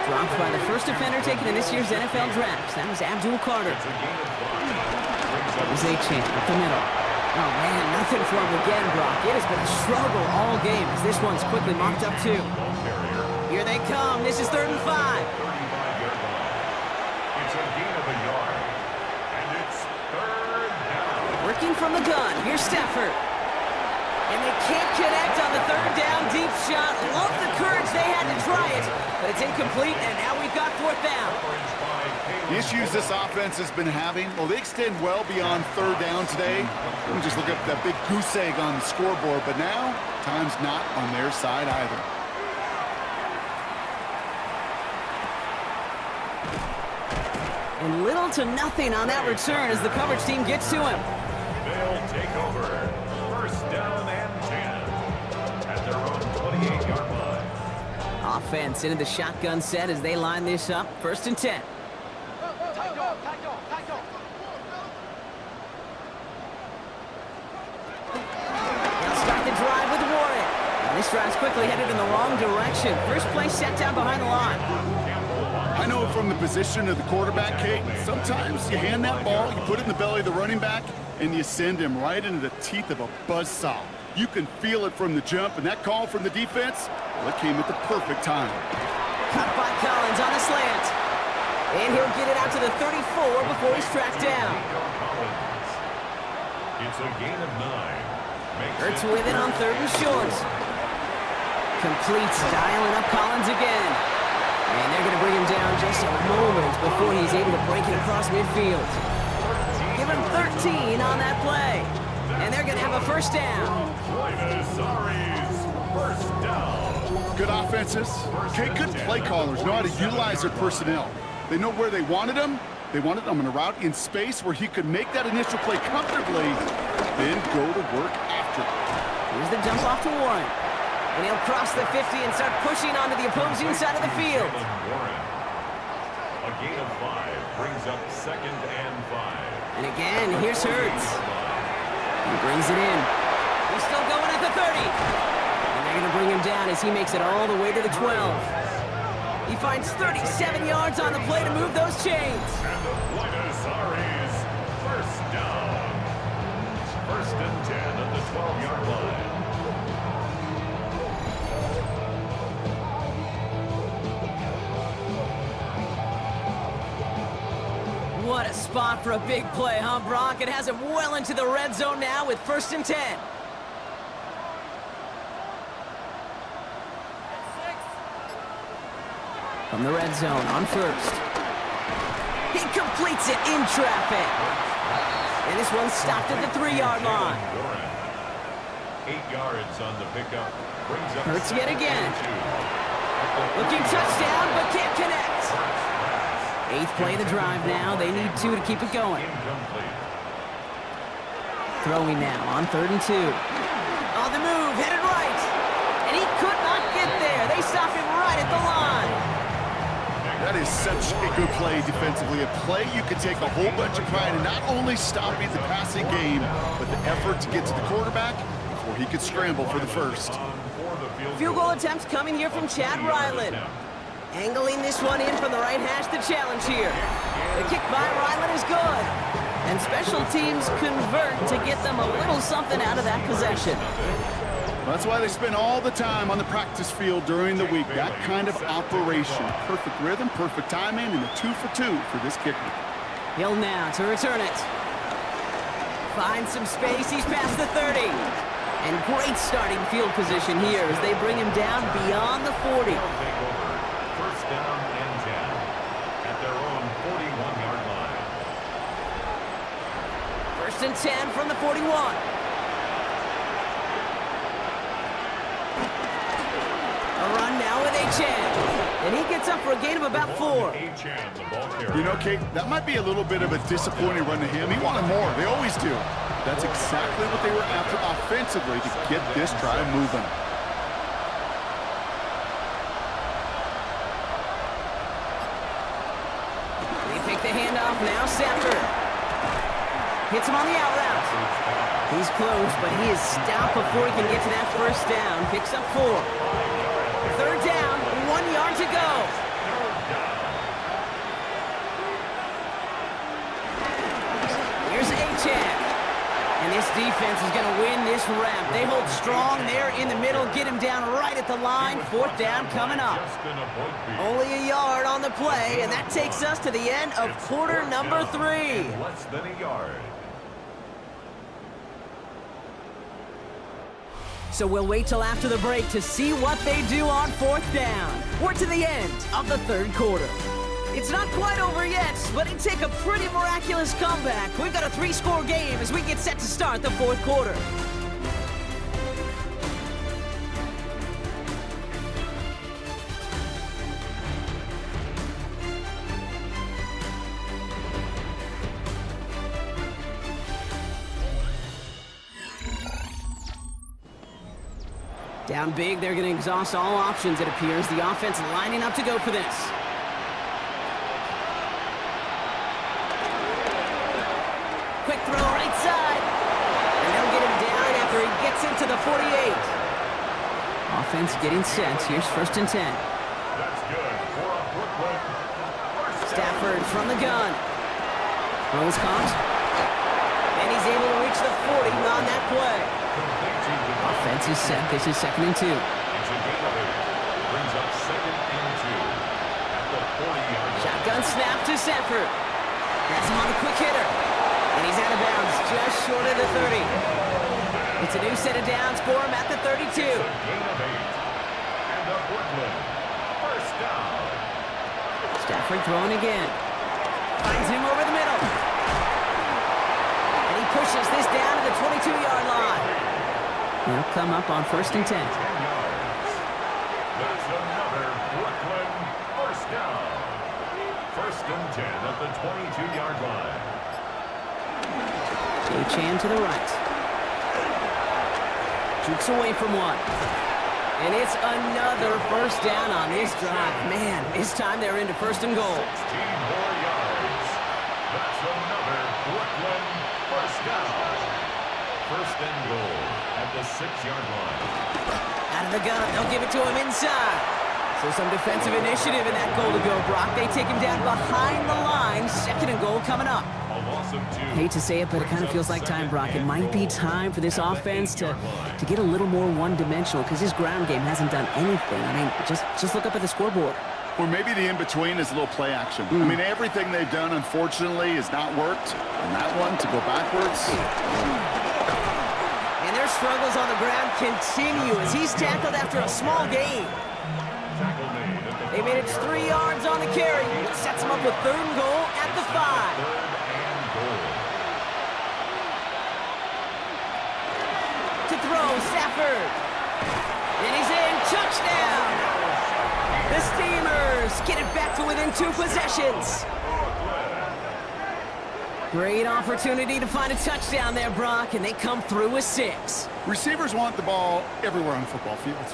Dropped by the first defender taken in this year's NFL draft. That was Abdul Carter. Here's Achane up the middle. Oh, man, nothing for him again, Brock. It has been a struggle all game as this one's quickly mopped up, too. Here they come. This is third and 5. 35-yard line. It's a gain of a yard. And it's third down. Working from the gun. Here's Stafford. And they can't connect on the third down deep shot. Love the courage they had to try it. But it's incomplete, and now we've got fourth down. The issues this offense has been having, well, they extend well beyond third down today. Let me just look up that big goose egg on the scoreboard, but now time's not on their side either. And little to nothing on that return as the coverage team gets to him. They'll take over. First down and 10 at their own 28-yard line. Offense into the shotgun set as they line this up. First and 10. They'll start the drive with Warren. And this drive's quickly headed in the wrong direction. First play set down behind the line. I know from the position of the quarterback, Kate, sometimes you hand that ball, you put it in the belly of the running back, and you send him right into the teeth of a buzzsaw. You can feel it from the jump, and that call from the defense, well, it came at the perfect time. Cut by Collins on a slant. And he'll get it out to the 34 before he's tracked down. It's a gain of 9. Hurts with it on 3rd and short. Completes, dialing up Collins again. And they're going to bring him down just a moment before he's able to break it across midfield. Give him 13 on that play. And they're going to have a first down. First down. Good offenses. Okay, good play callers know how to utilize their personnel. They know where they wanted him. They wanted him on a route in space where he could make that initial play comfortably, then go to work after. Here's the dump off to Warren. And he'll cross the 50 and start pushing onto the opposing side of the field. A gain of 5 brings up 2nd and 5. And again, here's Hurts. He brings it in. He's still going at the 30. And they're going to bring him down as he makes it all the way to the 12. He finds 37 yards on the play to move those chains. And the Buenos Aires first down. 1st and 10 at the 12-yard line. What a spot for a big play, huh, Brock? It has him well into the red zone now with 1st and 10. From the red zone on 1st. He completes it in traffic. And this one's stopped at the 3-yard line. 8 yards on the pickup. Brings up Hurts yet again. Looking touchdown, but can't connect. 8th play of the drive now. They need 2 to keep it going. incomplete. Throwing now on 3rd and 2. On the move, headed right. And he could not get there. They stop him right at the line. That is such a good play defensively. A play you can take a whole bunch of pride in not only stopping the passing game, but the effort to get to the quarterback before he could scramble for the first. Field goal attempts coming here from Chad Ryland. Angling this one in from the right hash to challenge here. The kick by Ryland is good. And special teams convert to get them a little something out of that possession. That's why they spend all the time on the practice field during the week. That kind of operation. Perfect rhythm, perfect timing, and a 2 for 2 for this kicker. Hill now to return it. Finds some space. He's past the 30. And great starting field position here as they bring him down beyond the 40. First down and 10 at their own 41-yard line. 1st and 10 from the 41. A run now with Achan. And he gets up for a gain of about 4. You know, Kate, that might be a little bit of a disappointing run to him. He wanted more. They always do. That's exactly what they were after offensively to get this drive moving. They take the handoff now. Safter hits him on the out route. He's close, but he is stopped before he can get to that first down. Picks up 4. 3rd down, 1 yard to go. Here's Achan. And this defense is going to win this rep. They hold strong there in the middle, get him down right at the line. 4th down coming up. Only a yard on the play, and that takes us to the end of quarter number 3. Less than a yard. So we'll wait till after the break to see what they do on 4th down. We're to the end of the 3rd quarter. It's not quite over yet, but it'd take a pretty miraculous comeback. We've got a 3-score game as we get set to start the 4th quarter. Down big, they're going to exhaust all options, it appears. The offense lining up to go for this. Quick throw right side. And they'll get him down after he gets into the 48. Offense getting set. Here's 1st and 10. That's good for a Brooklyn. Stafford from the gun. Throws caught. And he's able to reach the 40 on that play. Defense is set. This is 2nd and 2. It's a gain of 8. Brings up 2nd and 2 at the 40-yard line. Shotgun snap to Sanford. That's him on a quick hitter. And he's out of bounds just short of the 30. It's a new set of downs for him at the 32. It's a gain of 8. And the Brooklyn first down. Stafford throwing again. Finds him over the middle. And he pushes this down to the 22-yard line. He'll come up on 1st and 10. 10 yards. That's another Brooklyn first down. 1st and 10 at the 22-yard line. Chan to the right. Jukes away from one. And it's another first down on this drive. Man, this time they're into 1st and goal. 16 more yards. That's another Brooklyn first down. 1st and goal at the 6-yard line. Out of the gun, they'll give it to him inside. So some defensive initiative in that goal to go, Brock. They take him down behind the line. 2nd and goal coming up. A loss of 2. Hate to say it, but it kind of feels like time, Brock. It might be time for this offense to get a little more one-dimensional because his ground game hasn't done anything. I mean, just look up at the scoreboard. Or maybe the in-between is a little play action. I mean, everything they've done, unfortunately, has not worked. And that one, to go backwards. And their struggles on the ground continue as he's tackled after a small gain. They made it 3 yards on the carry. It sets him up with 3rd and goal at the 5. 3rd and goal. To throw, Stafford. And he's in. Touchdown. The Steamers get it back to within 2 possessions. Great opportunity to find a touchdown there, Brock, and they come through with 6. Receivers want the ball everywhere on a football field.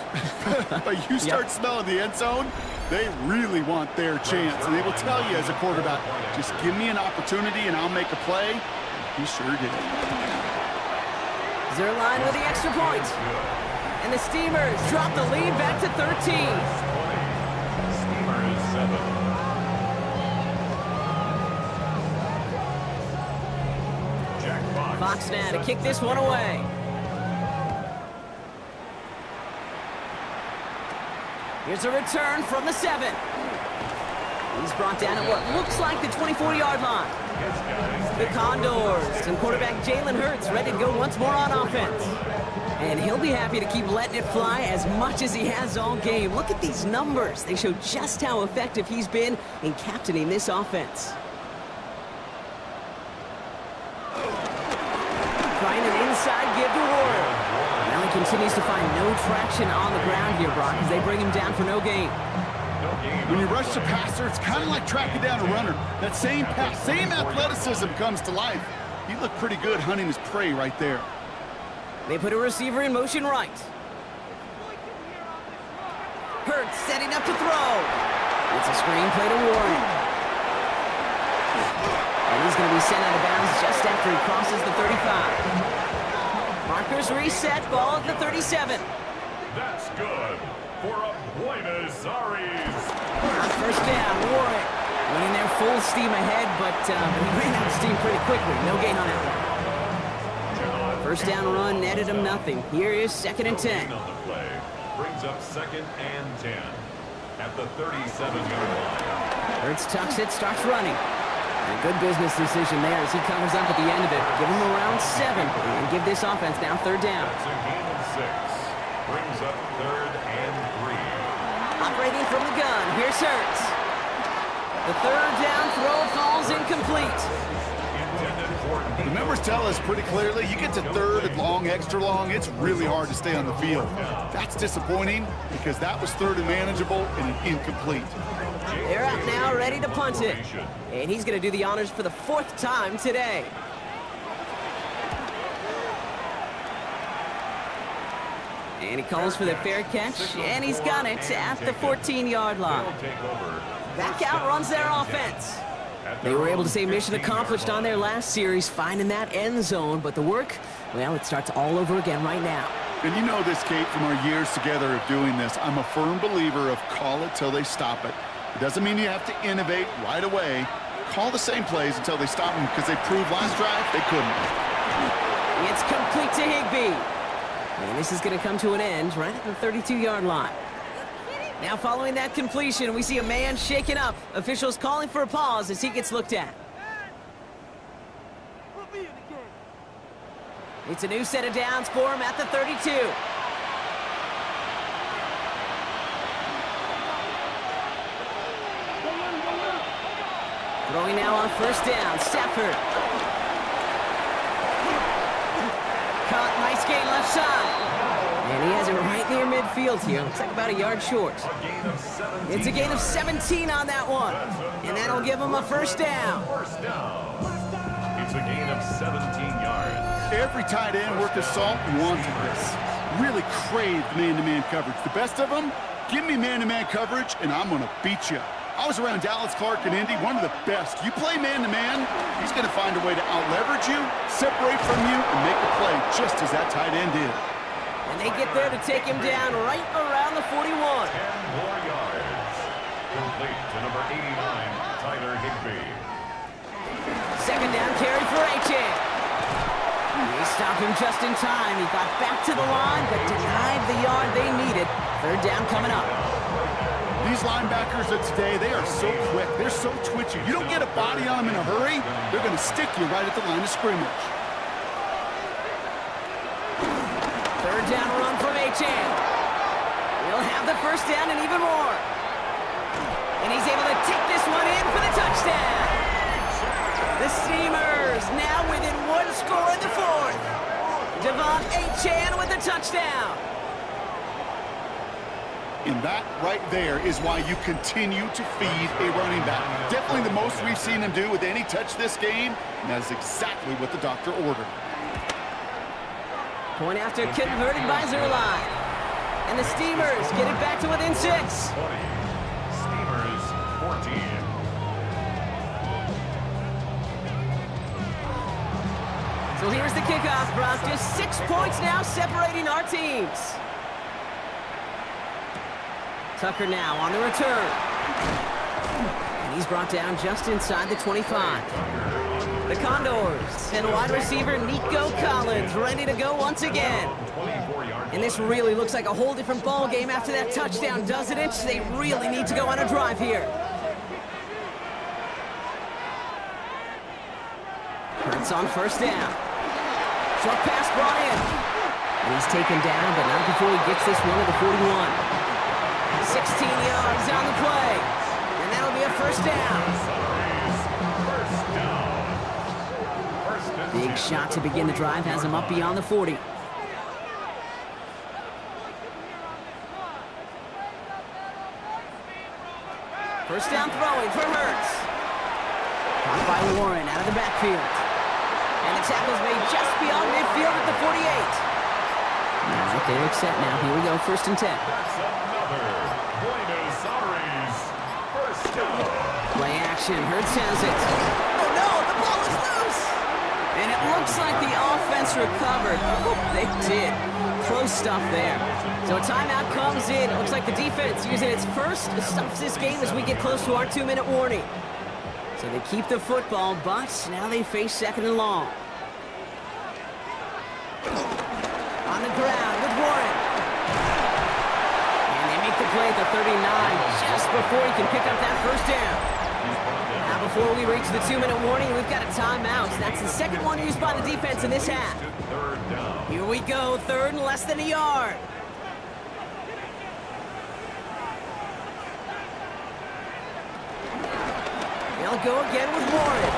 But you start smelling the end zone, they really want their chance. And they will tell you as a quarterback, just give me an opportunity and I'll make a play. He sure did. Zerline with the extra point. And the Steamers drop the lead back to 13. Steamers 7. Fox now to kick this one away. Here's a return from the 7. He's brought down at what looks like the 24-yard line. The Condors and quarterback Jalen Hurts ready to go once more on offense. And he'll be happy to keep letting it fly as much as he has all game. Look at these numbers. They show just how effective he's been in captaining this offense. Trying an inside give to Warren. Now he continues to find no traction on the ground here, Brock, as they bring him down for no gain. When you rush the passer, it's kind of like tracking down a runner. That same pass, same athleticism comes to life. He looked pretty good hunting his prey right there. They put a receiver in motion right. Hurts setting up to throw. It's a screen play to Warren. And he's going to be sent out of bounds just after he crosses the 35. Markers reset, ball at the 37. That's good for a Buenos Aires. First down, Warren. Went in there full steam ahead, but he ran out of steam pretty quickly. No gain on that one. First down run netted him nothing. Here is 2nd and 10. On the play brings up 2nd and 10 at the 37-yard line. Hurts tucks it, starts running. And a good business decision there as he covers up at the end of it. Give him around 7 and give this offense now 3rd down. That's a gain of 6. Brings up 3rd and 3. Operating from the gun, here's Hurts. The 3rd down throw falls incomplete. The numbers tell us pretty clearly, you get to 3rd and long, extra long, it's really hard to stay on the field. That's disappointing because that was 3rd and manageable and an incomplete. They're out now, ready to punt it. And he's going to do the honors for the 4th time today. And he calls for the fair catch, and he's got it at the 14-yard line. Back out runs their offense. They were able to say mission accomplished on their last series, finding that end zone, but the work, well, it starts all over again right now. And you know this, Kate, from our years together of doing this, I'm a firm believer of call it till they stop it. It doesn't mean you have to innovate right away. Call the same plays until they stop them because they proved last drive they couldn't. It's complete to Higbee. And this is going to come to an end right at the 32-yard line. Now following that completion, we see a man shaken up. Officials calling for a pause as he gets looked at. It's a new set of downs for him at the 32. Throwing now on first down, Stafford. Caught, nice gain left side. And he has it right near midfield here. Looks like about a yard short. It's a gain of 17 on that one. And that'll give him a first down. It's a gain of 17 yards. Every tight end worth his salt wanted this. Really craved man-to-man coverage. The best of them, give me man-to-man coverage, and I'm going to beat you. I was around Dallas Clark and Indy, one of the best. You play man-to-man, he's going to find a way to out-leverage you, separate from you, and make a play just as that tight end did. And they get there to take him down right around the 41. 10 more yards. Complete to number 89, Tyler Higbee. Second down carry for Achan. They stopped him just in time. He got back to the line, but denied the yard they needed. Third down coming up. These linebackers of today, they are so quick. They're so twitchy. You don't get a body on them in a hurry, they're going to stick you right at the line of scrimmage. Third down run from Achan. He'll have the first down and even more. And he's able to take this one in for the touchdown. The Steamers now within one score in the fourth. Devon Achan with the touchdown. And that right there is why you continue to feed a running back. Definitely the most we've seen him do with any touch this game, and that is exactly what the doctor ordered. Point after converted by Zerline. And the Steamers get it back to within 6. 20. Steamers 14. So here's the kickoff, Brock. Just 6 points now separating our teams. Tucker now on the return. And he's brought down just inside the 25. The Condors and wide receiver Nico Collins ready to go once again. And this really looks like a whole different ball game after that touchdown, doesn't it? They really need to go on a drive here. Hurts on first down. Short pass brought in. And he's taken down, but not before he gets this one to the 41. 16 yards on the play. And that'll be a first down. Big shot to begin the drive has him up beyond the 40. First down throwing for Hurts. Caught by Warren out of the backfield. And the tackle's made just beyond midfield at the 48. All right, they look set now. Here we go, first and 10. Play action, Hurts has it. Oh no, the ball is loose! And it looks like the offense recovered. They did. Close stuff there. So a timeout comes in. It looks like the defense using its first stops this game as we get close to our 2-minute warning. So they keep the football, but now they face second and long. On the ground with Warren. And they make the play at the 39 just before he can pick up that first down. Now before we reach the 2-minute warning, we've got a timeout. That's the second one used by the defense in this half. Here we go, third and less than a yard. They'll go again with Warren.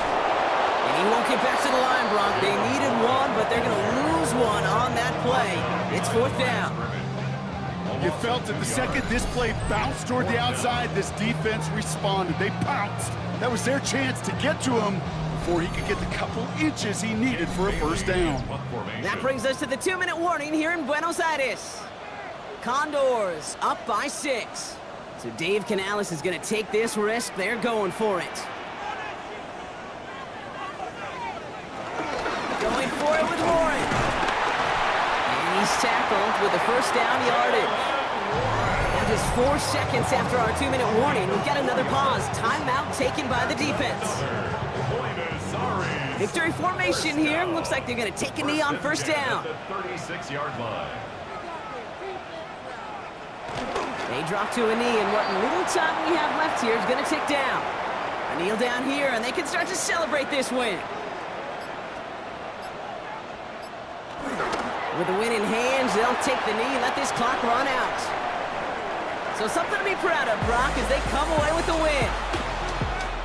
And he won't get back to the line, Brock. They needed one, but they're going to lose one on that play. It's fourth down. You felt it the second this play bounced toward the outside, this defense responded. They pounced. That was their chance to get to him before he could get the couple inches he needed for a first down. That brings us to the 2-minute warning here in Buenos Aires. Condors up by 6. So Dave Canales is going to take this risk. They're going for it. Going for it with Warren. And he's tackled with the first down yardage. Now just 4 seconds after our 2-minute warning, we've got another pause. Timeout taken by the defense. Victory formation here. Looks like they're going to take a knee on first down. 36-yard line. They drop to a knee, and what little time we have left here is going to tick down. A kneel down here, and they can start to celebrate this win. With the win in hand, they'll take the knee and let this clock run out. So something to be proud of, Brock, as they come away with the win.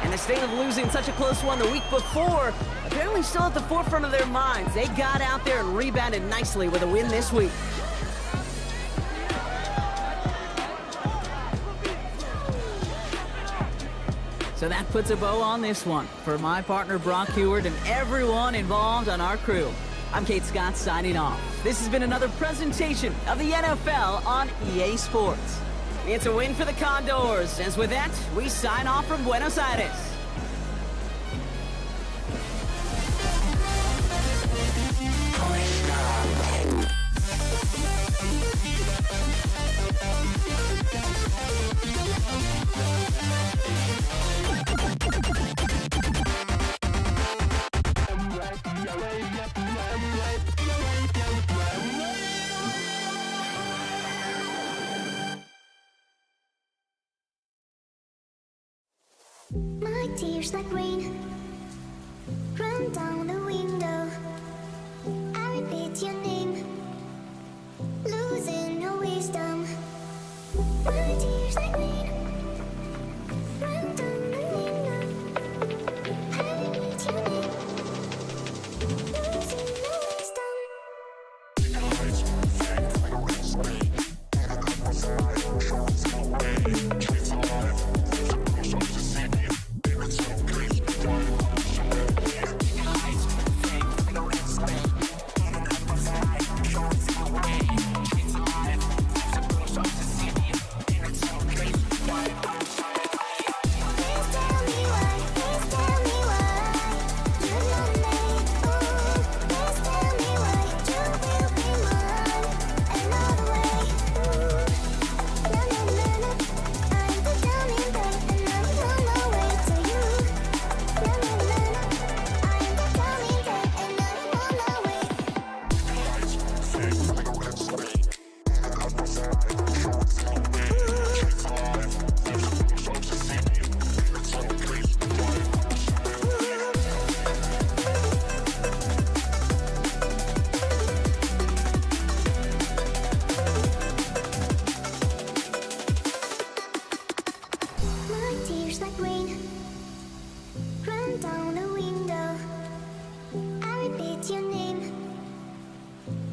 And the sting of losing such a close one the week before, apparently still at the forefront of their minds. They got out there and rebounded nicely with a win this week. So that puts a bow on this one. For my partner, Brock Heward, and everyone involved on our crew, I'm Kate Scott signing off. This has been another presentation of the NFL on EA Sports. It's a win for the Condors, as with that, we sign off from Buenos Aires. My tears like rain run down the window. I repeat your name, losing your wisdom. My tears like rain run down the window. I repeat your name,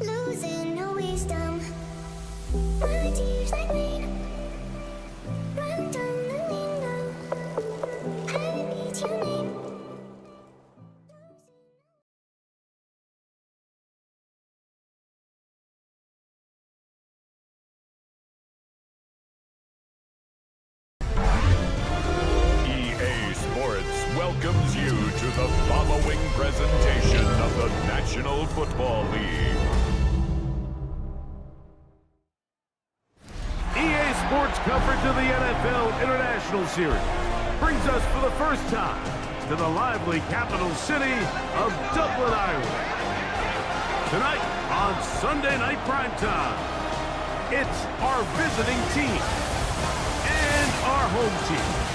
losing your wisdom. Welcomes you to the following presentation of the National Football League. EA Sports coverage of the NFL International Series brings us for the first time to the lively capital city of Dublin, Ireland. Tonight on Sunday Night Primetime, it's our visiting team and our home team.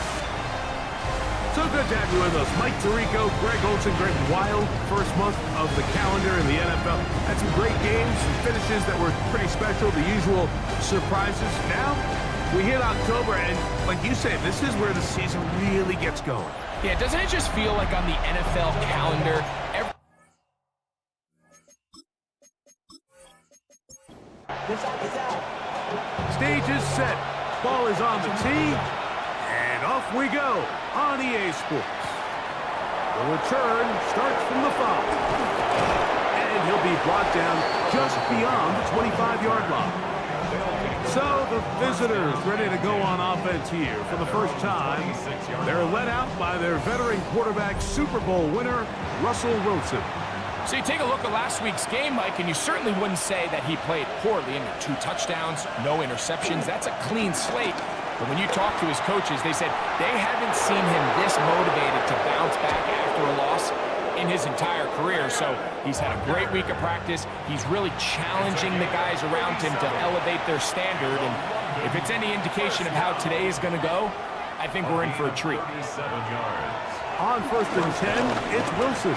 So good to have you with us. Mike Tirico, Greg Olsen, Greg Wild, first month of the calendar in the NFL. Had some great games, some finishes that were pretty special, the usual surprises. Now, we hit October, and like you say, this is where the season really gets going. Yeah, doesn't it just feel like on the NFL calendar, Stage is set. Ball is on the tee. And off we go on EA Sports. The return starts from the 5. And he'll be brought down just beyond the 25-yard line. So the visitors ready to go on offense here for the first time. They're led out by their veteran quarterback, Super Bowl winner, Russell Wilson. So you take a look at last week's game, Mike, and you certainly wouldn't say that he played poorly. I mean, 2 touchdowns, no interceptions. That's a clean slate. But when you talk to his coaches, they said they haven't seen him this motivated to bounce back after a loss in his entire career. So he's had a great week of practice. He's really challenging the guys around him to elevate their standard. And if it's any indication of how today is going to go, I think we're in for a treat. 37 yards. On 1st and 10, it's Wilson.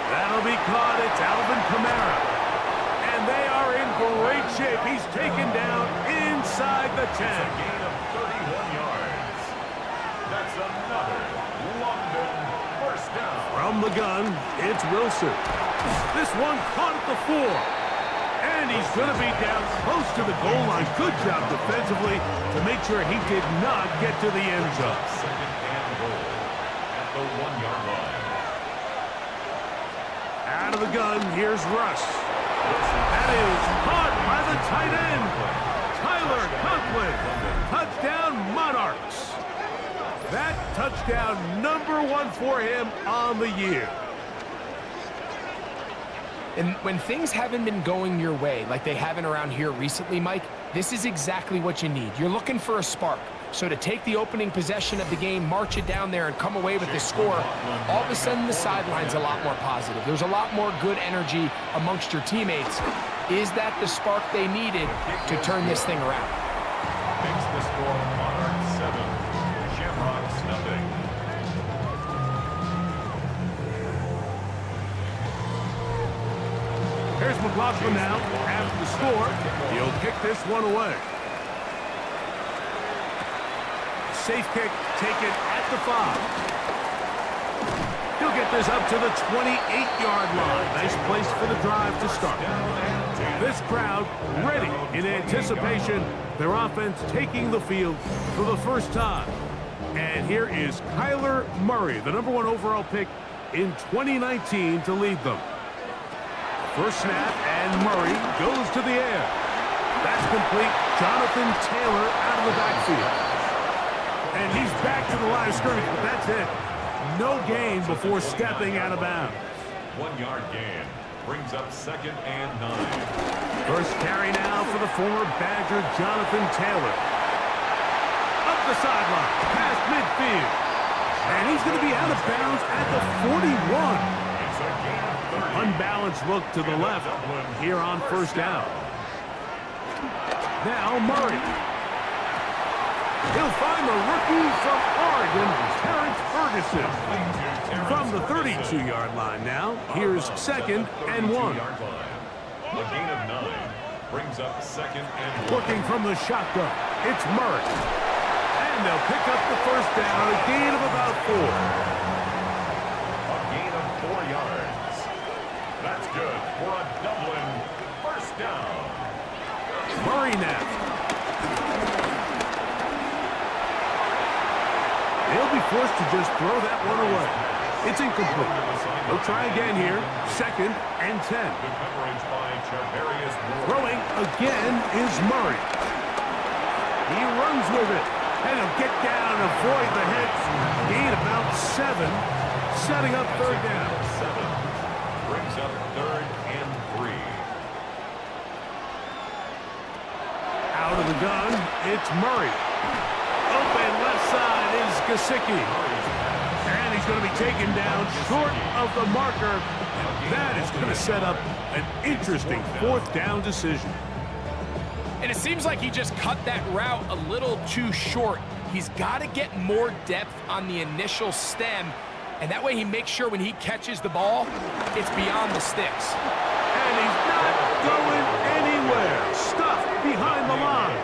That'll be caught. It's Alvin Kamara. And they are in great shape. He's taken down inside the 10. Gain of 31 yards. That's another London first down. From the gun, it's Wilson. This one caught at the 4. And he's going to be down close to the goal line. Good job defensively to make sure he did not get to the end zone. Second and goal at the 1-yard line. Out of the gun, here's Russ. That is caught by the tight end, Tyler Conklin. Touchdown, Monarchs. That touchdown #1 for him on the year. And when things haven't been going your way like they haven't around here recently, Mike, this is exactly what you need. You're looking for a spark. So to take the opening possession of the game, march it down there, and come away with the score, all of a sudden the sideline's a lot more positive. There's a lot more good energy amongst your teammates. Is that the spark they needed to turn this thing around? Makes the score Monarchs 7, Shamrocks nothing. Here's McLaughlin now. After the score, he'll kick this one away. Safe kick taken at the 5. He'll get this up to the 28-yard line. Nice place for the drive to start. This crowd ready in anticipation. Their offense taking the field for the first time. And here is Kyler Murray, the #1 overall pick in 2019 to lead them. First snap, and Murray goes to the air. That's complete. Jonathan Taylor out of the backfield. And he's back to the line of scrimmage, but that's it. No gain before stepping out of bounds. 1-yard gain brings up 2nd and 9. First carry now for the former Badger Jonathan Taylor. Up the sideline, past midfield. And he's going to be out of bounds at the 41. It's a gain of 30. Unbalanced look to the left here on first down. Now Murray. He'll find the rookie from Oregon, Terrence Ferguson. From the 32-yard line now, here's 2nd and 1. 2-yard line. A gain of 9 brings up 2nd and 1. Working from the shotgun, it's Murray. And they'll pick up the first down, a gain of about 4. A gain of 4 yards. That's good for a Dublin first down. Murray now. They'll be forced to just throw that one away. It's incomplete. They'll try again here. 2nd and 10. Good coverage by Charvarius Ward. Throwing again is Murray. He runs with it. And he'll get down and avoid the hit. Gain about 7. Setting up third down. 7 brings up 3rd and 3. Out of the gun, it's Murray. Open left side is Gesicki. And he's going to be taken down short of the marker. That is going to set up an interesting 4th down decision. And it seems like he just cut that route a little too short. He's got to get more depth on the initial stem, and that way he makes sure when he catches the ball, it's beyond the sticks. And he's not going anywhere. Stuffed behind the line.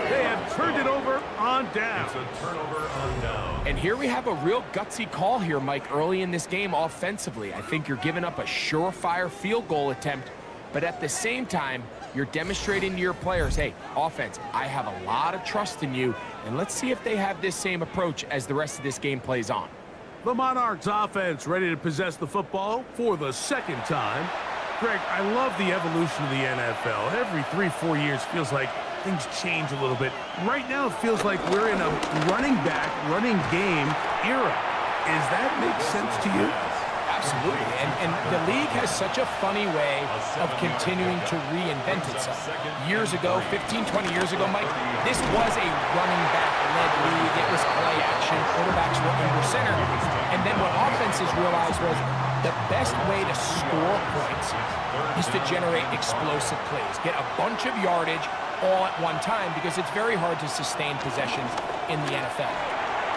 They have turned it over on down. It's a turnover on down. And here we have a real gutsy call here, Mike, early in this game offensively. I think you're giving up a surefire field goal attempt, but at the same time, you're demonstrating to your players, hey, offense, I have a lot of trust in you, and let's see if they have this same approach as the rest of this game plays on. The Monarchs offense ready to possess the football for the 2nd time. Greg, I love the evolution of the NFL. Every 3-4 years feels like things change a little bit. Right now, it feels like we're in a running back, running game era. Does that make sense to you? Absolutely, and the league has such a funny way of continuing to reinvent itself. Years ago, 15, 20 years ago, Mike, this was a running back-led league. It was play action. Quarterbacks were under center. And then what offenses realized was The best way to score points is to generate explosive plays. Get a bunch of yardage all at one time because it's very hard to sustain possessions in the NFL.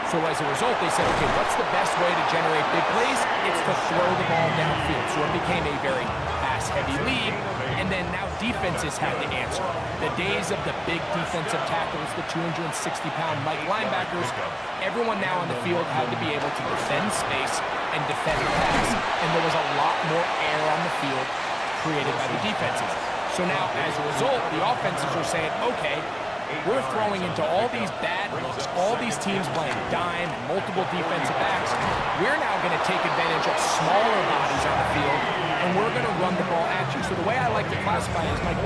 So as a result, they said, okay, what's the best way to generate big plays? It's to throw the ball downfield. So it became a very pass-heavy league, and then now defenses had to answer. The days of the big defensive tackles, the 260-pound Mike linebackers, everyone now on the field had to be able to defend space and defend the pass, and there was a lot more air on the field created by the defenses. So now, as a result, the offenses are saying, okay, we're throwing into all these bad looks, all these teams playing dime and multiple defensive backs. We're now going to take advantage of smaller bodies on the field, and we're going to run the ball at you. So the way I like to classify it is, like,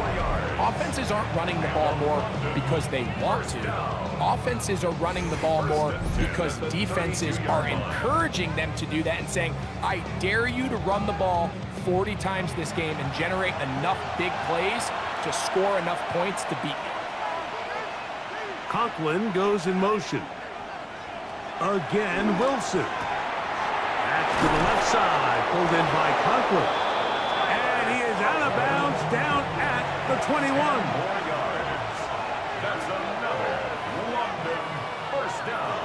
offenses aren't running the ball more because they want to. Offenses are running the ball more because defenses are encouraging them to do that and saying, I dare you to run the ball 40 times this game and generate enough big plays to score enough points to beat me. Conklin goes in motion. Again, Wilson. Back to the left side, pulled in by Conklin. And he is out of bounds down at the 21. That's another London first down.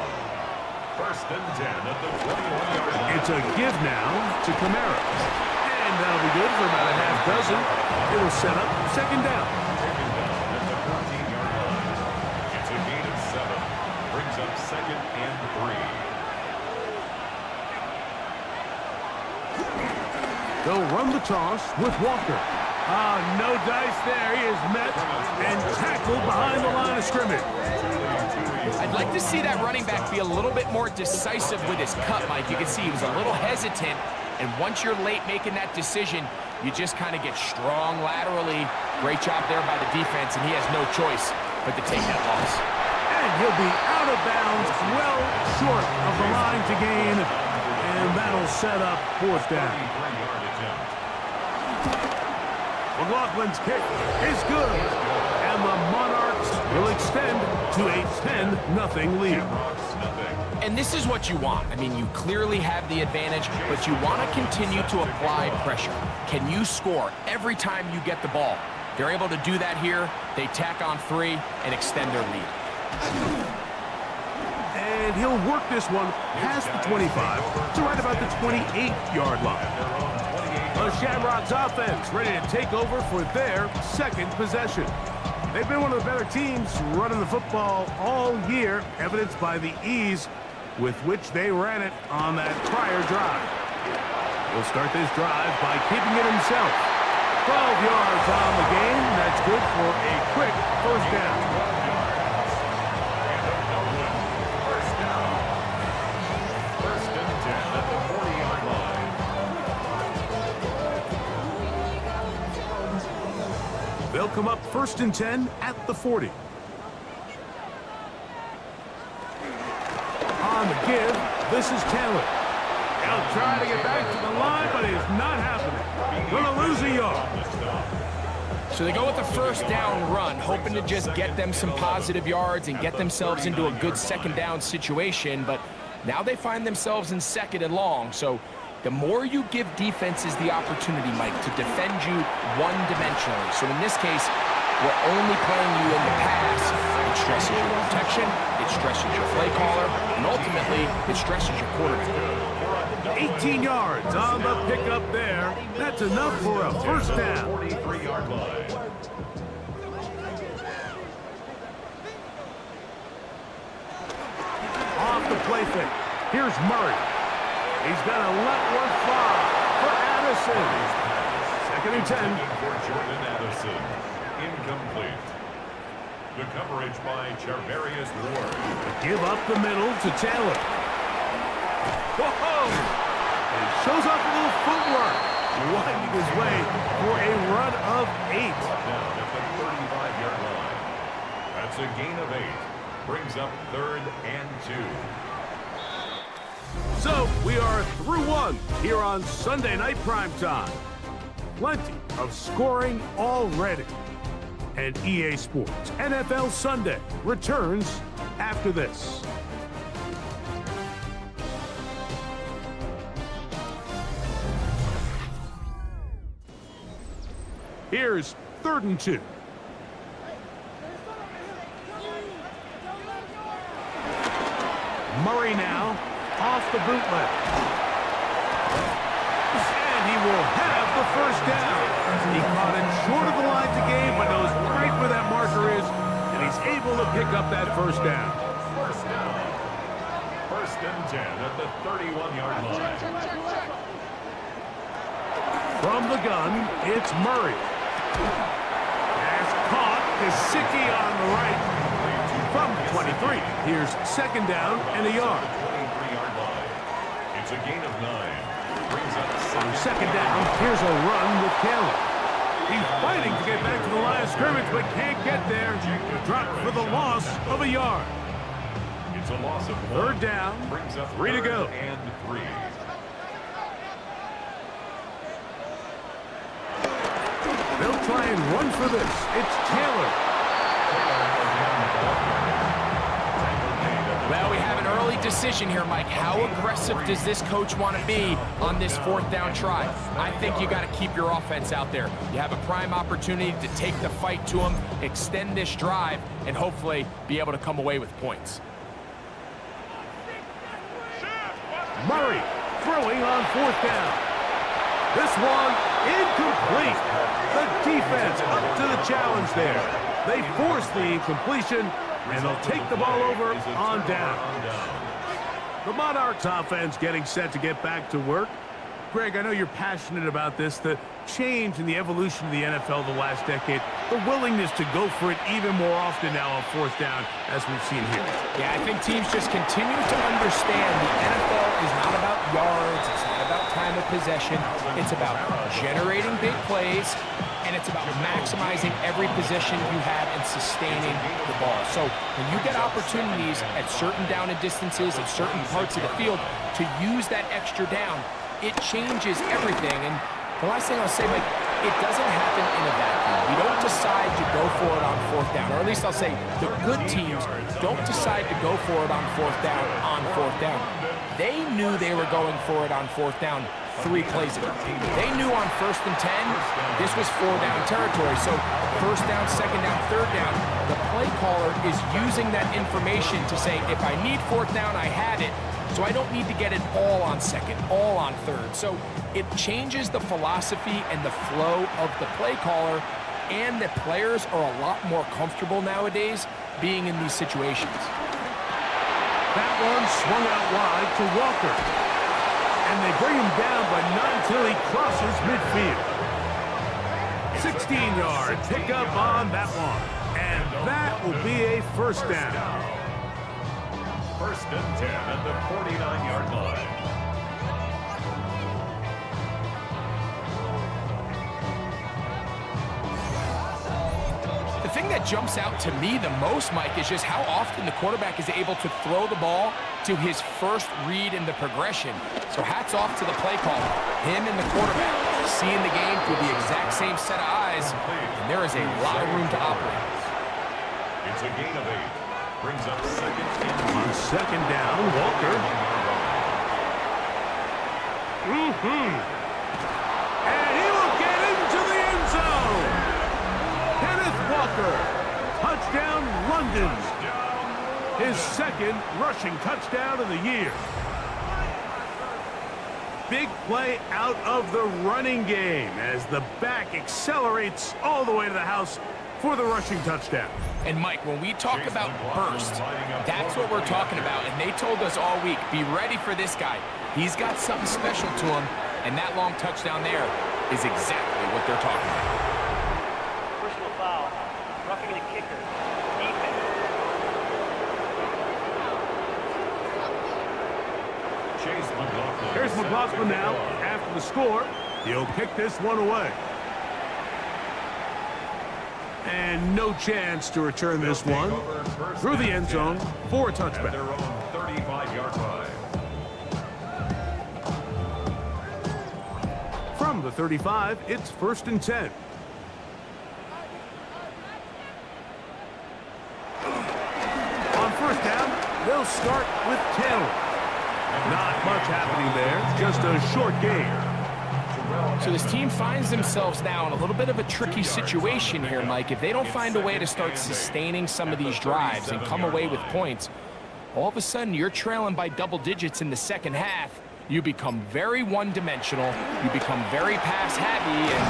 First and 10 at the 21-yard line. It's a give now to Kamara. And that'll be good for about a half dozen. It'll set up second down. Taken down at the 14-yard line. It's a gain of 7. Brings up second and 3. They'll run the toss with Walker. No dice there. He is met and tackled behind the line of scrimmage. I'd like to see that running back be a little bit more decisive with his cut, Mike. You can see he was a little hesitant, and once you're late making that decision, you just kind of get strong laterally. Great job there by the defense, and he has no choice but to take that loss. And he'll be out of bounds, well short of the line to gain, and that'll set up fourth down. 23-yard attempt. McLaughlin's kick is good, and the Monarchs will extend to a 10-0 lead. And this is what you want. I mean, you clearly have the advantage, but you want to continue to apply pressure. Can you score every time you get the ball? They're able to do that here. They tack on 3 and extend their lead. And he'll work this one past the 25 to right about the 28-yard line. The Shamrocks offense ready to take over for their second possession. They've been one of the better teams running the football all year, evidenced by the ease with which they ran it on that prior drive. He'll start this drive by keeping it himself. 12 yards on the game. That's good for a quick first down. First and 10 at the 40-yard line. They'll come up first and 10 at the 40. On the give, this is Taylor. He'll try to get back to the line, but it's not happening. Gonna lose a yard. So they go with the first down run, hoping to just get them some positive yards and get themselves into a good second down situation, but now they find themselves in second and long. So the more you give defenses the opportunity, Mike, to defend you one-dimensionally. So in this case, we're only playing you in the pass. It stresses your protection, it stresses your play caller, and ultimately, it stresses your quarterback. 18 yards on the pickup there. That's enough for a first down. 43-yard line. Off the play fake. Here's Murray. He's gonna let one fly for Addison. Second and 10. For Jordan Addison. Incomplete. The coverage by Charvarius Ward. Give up the middle to Taylor. Whoa! And he shows off a little footwork, winding his way for a run of 8. Down at the 35-yard line. That's a gain of 8. Brings up third and 2. So we are through one here on Sunday Night Primetime. Plenty of scoring already. And EA Sports NFL Sunday returns after this. Here's 3rd and 2. Murray now off the bootleg. And he will have the first down. He caught it short of the line to gain, but knows right where that marker is, and he's able to pick up that first down. First down. 1st and 10 at the 31-yard line. From the gun, it's Murray. Pass caught. Gesicki on the right. From the 23. Here's 2nd down and a yard. 23-yard line. It's a gain of 9. Brings up On 2nd down, here's a run with Taylor. He's fighting to get back to the line of scrimmage, but can't get there. Dropped for the loss of a yard. It's a loss of 3rd down, Brings up 3 to go. 3rd and 3. They'll try and run for this. It's Taylor. Well, we have an early decision here, Mike. How aggressive does this coach want to be on this 4th down try? I think you got to keep your offense out there. You have a prime opportunity to take the fight to them, extend this drive, and hopefully be able to come away with points. Murray throwing on 4th down. This one incomplete. The defense up to the challenge there. They force the incompletion, and they'll take the ball over on down. The Monarchs offense getting set to get back to work. Greg, I know you're passionate about this, the change in the evolution of the NFL the last decade, the willingness to go for it even more often now on 4th down, as we've seen here. Yeah, I think teams just continue to understand the NFL is not about yards, it's not about time of possession, it's about generating big plays, and it's about maximizing every possession you have and sustaining the ball. So when you get opportunities at certain down and distances, at certain parts of the field, to use that extra down, it changes everything. And the last thing I'll say, Mike, it doesn't happen in a vacuum. You don't decide to go for it on 4th down, or at least I'll say the good teams don't decide to go for it on 4th down on 4th down. They knew they were going for it on 4th down 3 plays ago. They knew on 1st and 10, this was 4-down territory. So 1st down, 2nd down, 3rd down, the play caller is using that information to say, if I need 4th down, I had it. So I don't need to get it all on 2nd, all on 3rd. So it changes the philosophy and the flow of the play caller, and the players are a lot more comfortable nowadays being in these situations. That one swung out wide to Walker. And they bring him down, but not until he crosses midfield. 16-yard pickup on that one. And that will be a 1st down. 1st and 10 at the 49-yard line. The thing that jumps out to me the most, Mike, is just how often the quarterback is able to throw the ball to his first read in the progression. So hats off to the play caller. Him and the quarterback seeing the game through the exact same set of eyes, and there is a lot of room to operate. It's a gain of 8. Brings up 2nd and 2. On 2nd down, Walker. And he will get into the end zone. Kenneth Walker. Touchdown, London. His 2nd rushing touchdown of the year. Big play out of the running game as the back accelerates all the way to the house for the rushing touchdown. And Mike, when we talk about burst, that's what we're talking about. And they told us all week, be ready for this guy. He's got something special to him, and that long touchdown there is exactly what they're talking about. Personal foul, roughing the kicker, defense. Here's McLaughlin now. After the score, he'll kick this one away. And no chance to return this one through the end zone for a touchback. Their own 35-yard line. From the 35, it's 1st and 10. On 1st down, they'll start with Taylor. Not much happening there, just a short gain. So this team finds themselves now in a little bit of a tricky situation here, Mike. If they don't find a way to start sustaining some of these drives and come away with points, all of a sudden you're trailing by double digits in the second half. You become very one-dimensional. You become very pass-heavy, and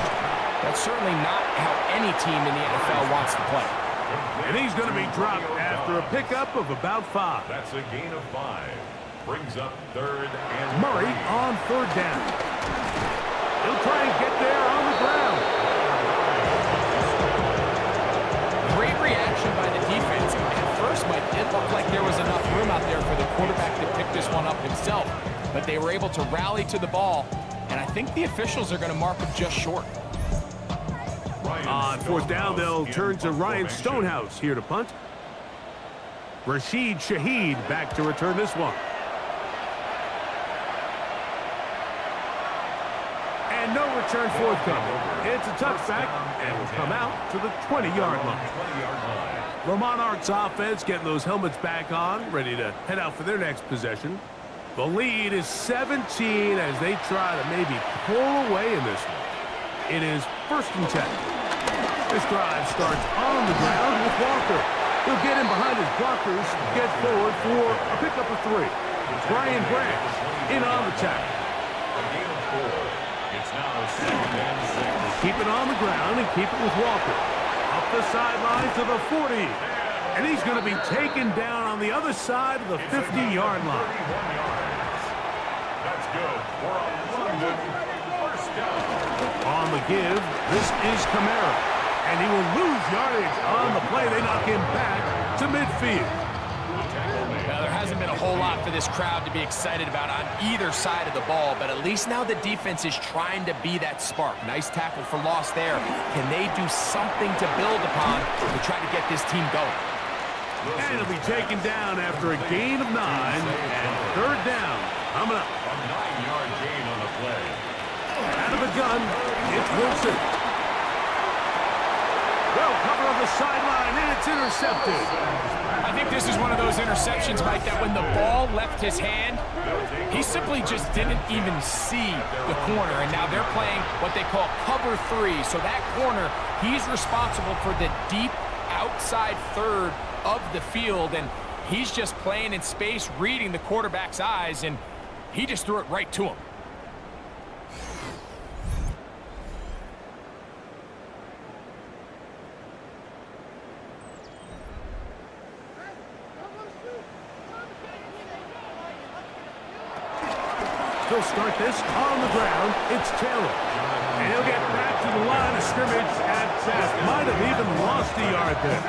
that's certainly not how any team in the NFL wants to play. And he's going to be dropped after a pickup of about 5. That's a gain of 5. Brings up 3rd and Murray on 3rd down. He'll try and get there on the ground. Great reaction by the defense. At first, Mike, it looked like there was enough room out there for the quarterback to pick this one up himself. But they were able to rally to the ball, and I think the officials are going to mark him just short. On 4th down, they'll turn to Ryan Stonehouse here to punt. Rashid Shaheed back to return this one. And no return forthcoming. It's a touchback, and will come out to the 20-yard line. The Monarchs offense getting those helmets back on, ready to head out for their next possession. The lead is 17 as they try to maybe pull away in this one. It is 1st and 10. This drive starts on the ground with Walker. He'll get in behind his blockers, get forward for a pickup of 3. Brian Branch in on the tackle. a gain of 4. It's now 2nd and 6. Keep it on the ground and keep it with Walker. Up the sideline to the 40. And he's going to be taken down on the other side of the 50-yard line. That's good for a London 1st down. On the give, this is Kamara. And he will lose yardage on the play. They knock him back to midfield. Now, there hasn't been a whole lot for this crowd to be excited about on either side of the ball, but at least now the defense is trying to be that spark. Nice tackle for loss there. Can they do something to build upon to try to get this team going? And he'll be taken down after a gain of 9 and 3rd down. Coming up. A 9-yard gain on the play. Out of the gun, it's Wilson. Well, cover on the sideline, and it's intercepted. I think this is one of those interceptions, Mike, that when the ball left his hand, he simply just didn't even see the corner, and now they're playing what they call cover 3. So that corner, he's responsible for the deep outside third of the field, and he's just playing in space, reading the quarterback's eyes, and he just threw it right to him. He'll start this on the ground. It's Taylor. And he'll get back to the line of scrimmage at best. Might have even lost a yard there.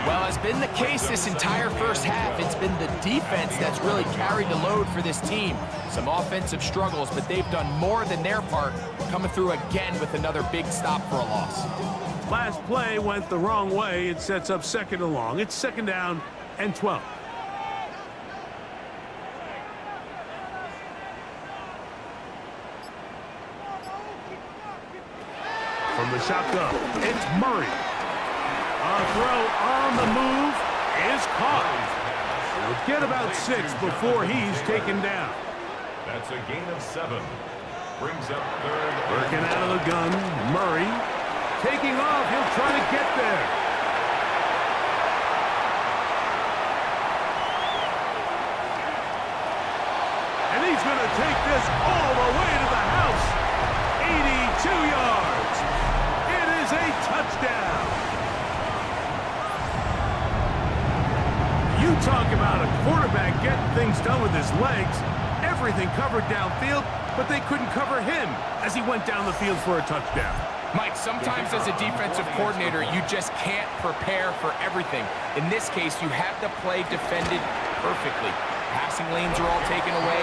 Well, as been the case this entire first half, it's been the defense that's really carried the load for this team. Some offensive struggles, but they've done more than their part, coming through again with another big stop for a loss. Last play went the wrong way. It sets up 2nd and long. It's 2nd down and 12. From the shotgun, it's Murray. A throw on the move is caught. He'll get about 6 before he's taken down. That's a gain of 7. Brings up 3rd. Working out of the gun, Murray. Taking off, he'll try to get there. And he's going to take this all the way to the house. 82 yards. It is a touchdown. You talk about a quarterback getting things done with his legs. Everything covered downfield, but they couldn't cover him as he went down the field for a touchdown. Mike, sometimes as a defensive coordinator, you just can't prepare for everything. In this case, you have the play defended perfectly. Passing lanes are all taken away.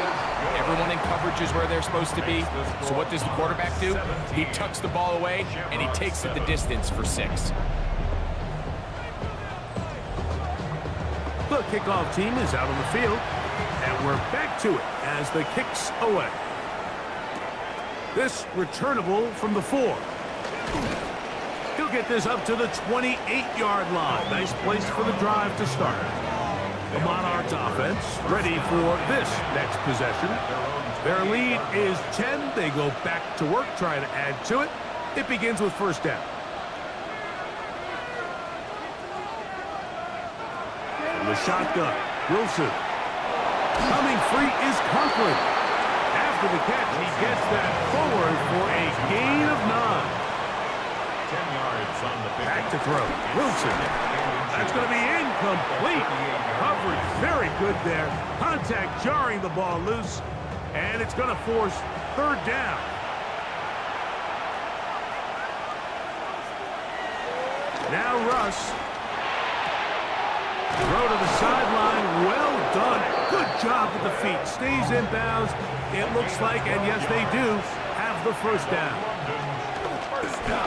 Everyone in coverage is where they're supposed to be. So what does the quarterback do? He tucks the ball away, and he takes it the distance for 6. The kickoff team is out on the field, and we're back to it as the kick's away. This returnable from the 4. He'll get this up to the 28-yard line. Nice place for the drive to start. The Monarchs offense ready for this next possession. Their lead is 10. They go back to work, trying to add to it. It begins with first down. From the shotgun, Wilson. Coming free is Conklin. After the catch, he gets that forward for a gain of 9. 10 yards on the Back to throw. Wilson. That's going to be incomplete. Coverage very good there. Contact jarring the ball loose. And it's going to force third down. Now Russ. Throw to the sideline. Well done. Good job with the feet. Stays in bounds. It looks like, and yes they do, have the first down.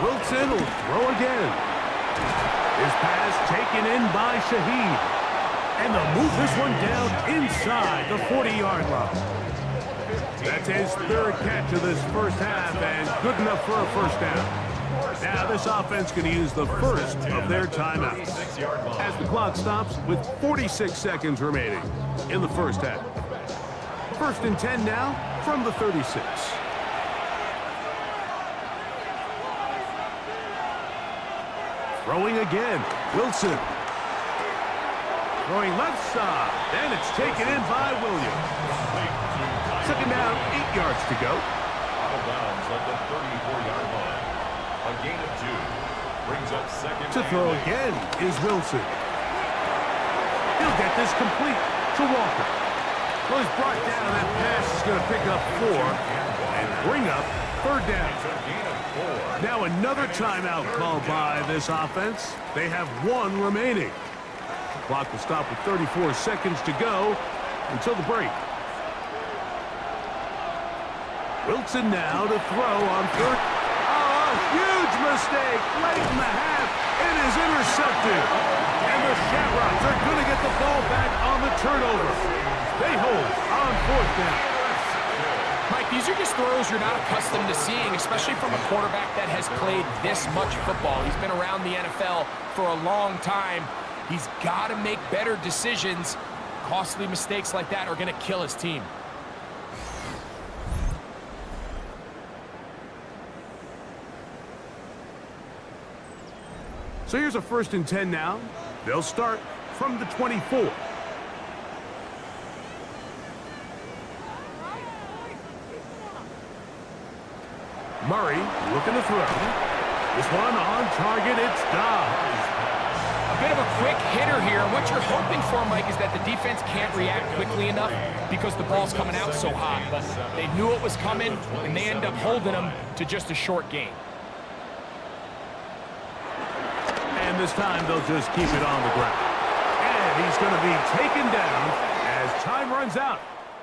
Wilson will throw again. His pass taken in by Shaheed. And they'll move this one down inside the 40-yard line. That's his third catch of this first half, and good enough for a first down. Now this offense can use the first of their timeouts as the clock stops with 46 seconds remaining in the first half. First and 10 now from the 36. Throwing again, Wilson. Throwing left side, and it's taken in by Williams. Second down, 8 yards to go. Out of bounds at the 34-yard line. A gain of 2. Brings up second. To throw again is Wilson. He'll get this complete to Walker. Well, he's brought down. That pass is going to pick up 4 and bring up third down. Now another timeout called by this offense. They have 1 remaining. Clock will stop with 34 seconds to go until the break. Wilson now to throw on third. Oh, a huge mistake late in the half. It is intercepted. And the Shamrocks are going to get the ball back on the turnover. They hold on fourth down. Mike, these are just throws you're not accustomed to seeing, especially from a quarterback that has played this much football. He's been around the NFL for a long time. He's got to make better decisions. Costly mistakes like that are going to kill his team. So here's a first and 10 now. They'll start from the 24. Murray looking to throw. This one on target, it's Dobbs. A bit of a quick hitter here. What you're hoping for, Mike, is that the defense can't react quickly enough because the ball's coming out so hot. But they knew it was coming, and they end up holding them to just a short gain. And this time they'll just keep it on the ground. And he's going to be taken down as time runs out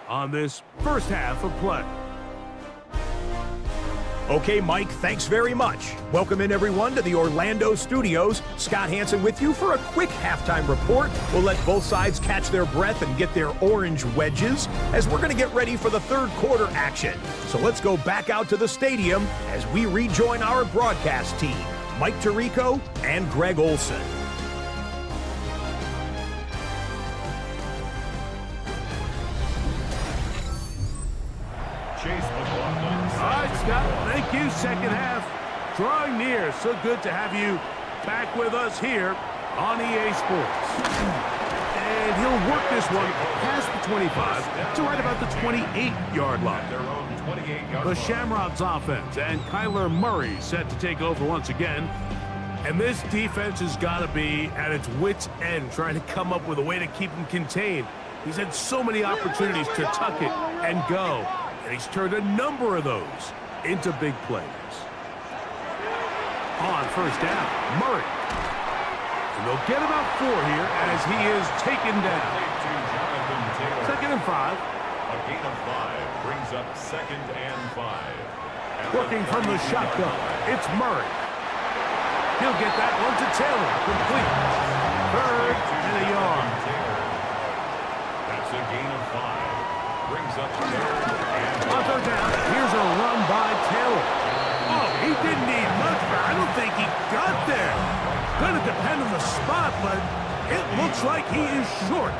on this first half of play. Okay, Mike, thanks very much. Welcome in, everyone, to the Orlando studios. Scott Hansen with you for a quick halftime report. We'll let both sides catch their breath and get their orange wedges as we're going to get ready for the third quarter action. So let's go back out to the stadium as we rejoin our broadcast team, Mike Tirico and Greg Olson. All right, Scott, thank you. Second half drawing near. So good to have you back with us here on EA Sports. And he'll work this one past the 25 to right about the 28-yard line. The Shamrocks offense and Kyler Murray set to take over once again. And this defense has got to be at its wits' end trying to come up with a way to keep him contained. He's had so many opportunities to tuck it and go. And he's turned a number of those into big plays. On first down, Murray. And they'll get about 4 here as he is taken down. Second and 5. A gain of 5 brings up second and 5. Working from the shotgun, it's Murray. He'll get that one to Taylor, complete. Third and a yard. That's a gain of 5. Brings up third and on third down, here's a run by Taylor. Oh, he didn't need much, but I don't think he got there. Going to depend on the spot, but it looks like he is short.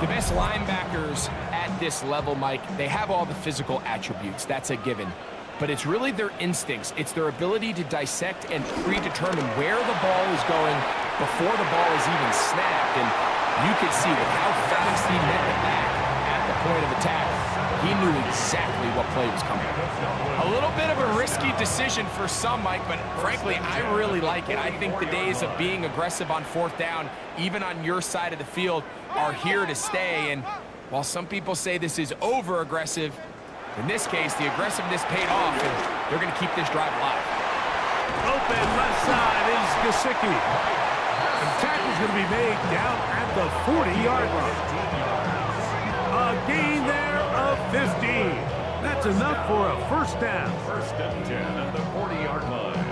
The best linebackers at this level, Mike, they have all the physical attributes. That's a given. But it's really their instincts. It's their ability to dissect and predetermine where the ball is going before the ball is even snapped. And you could see with how fast he met the back at the point of attack, he knew exactly what play was coming. A little bit of a risky decision for some, Mike, but frankly, I really like it. I think the days of being aggressive on fourth down, even on your side of the field, are here to stay. And while some people say this is over-aggressive, in this case, the aggressiveness paid off, and they're going to keep this drive alive. Open left side is Gesicki. The tackle's going to be made down at the 40-yard line. A gain there of 15. That's enough for a first down. First and 10 at the 40-yard line.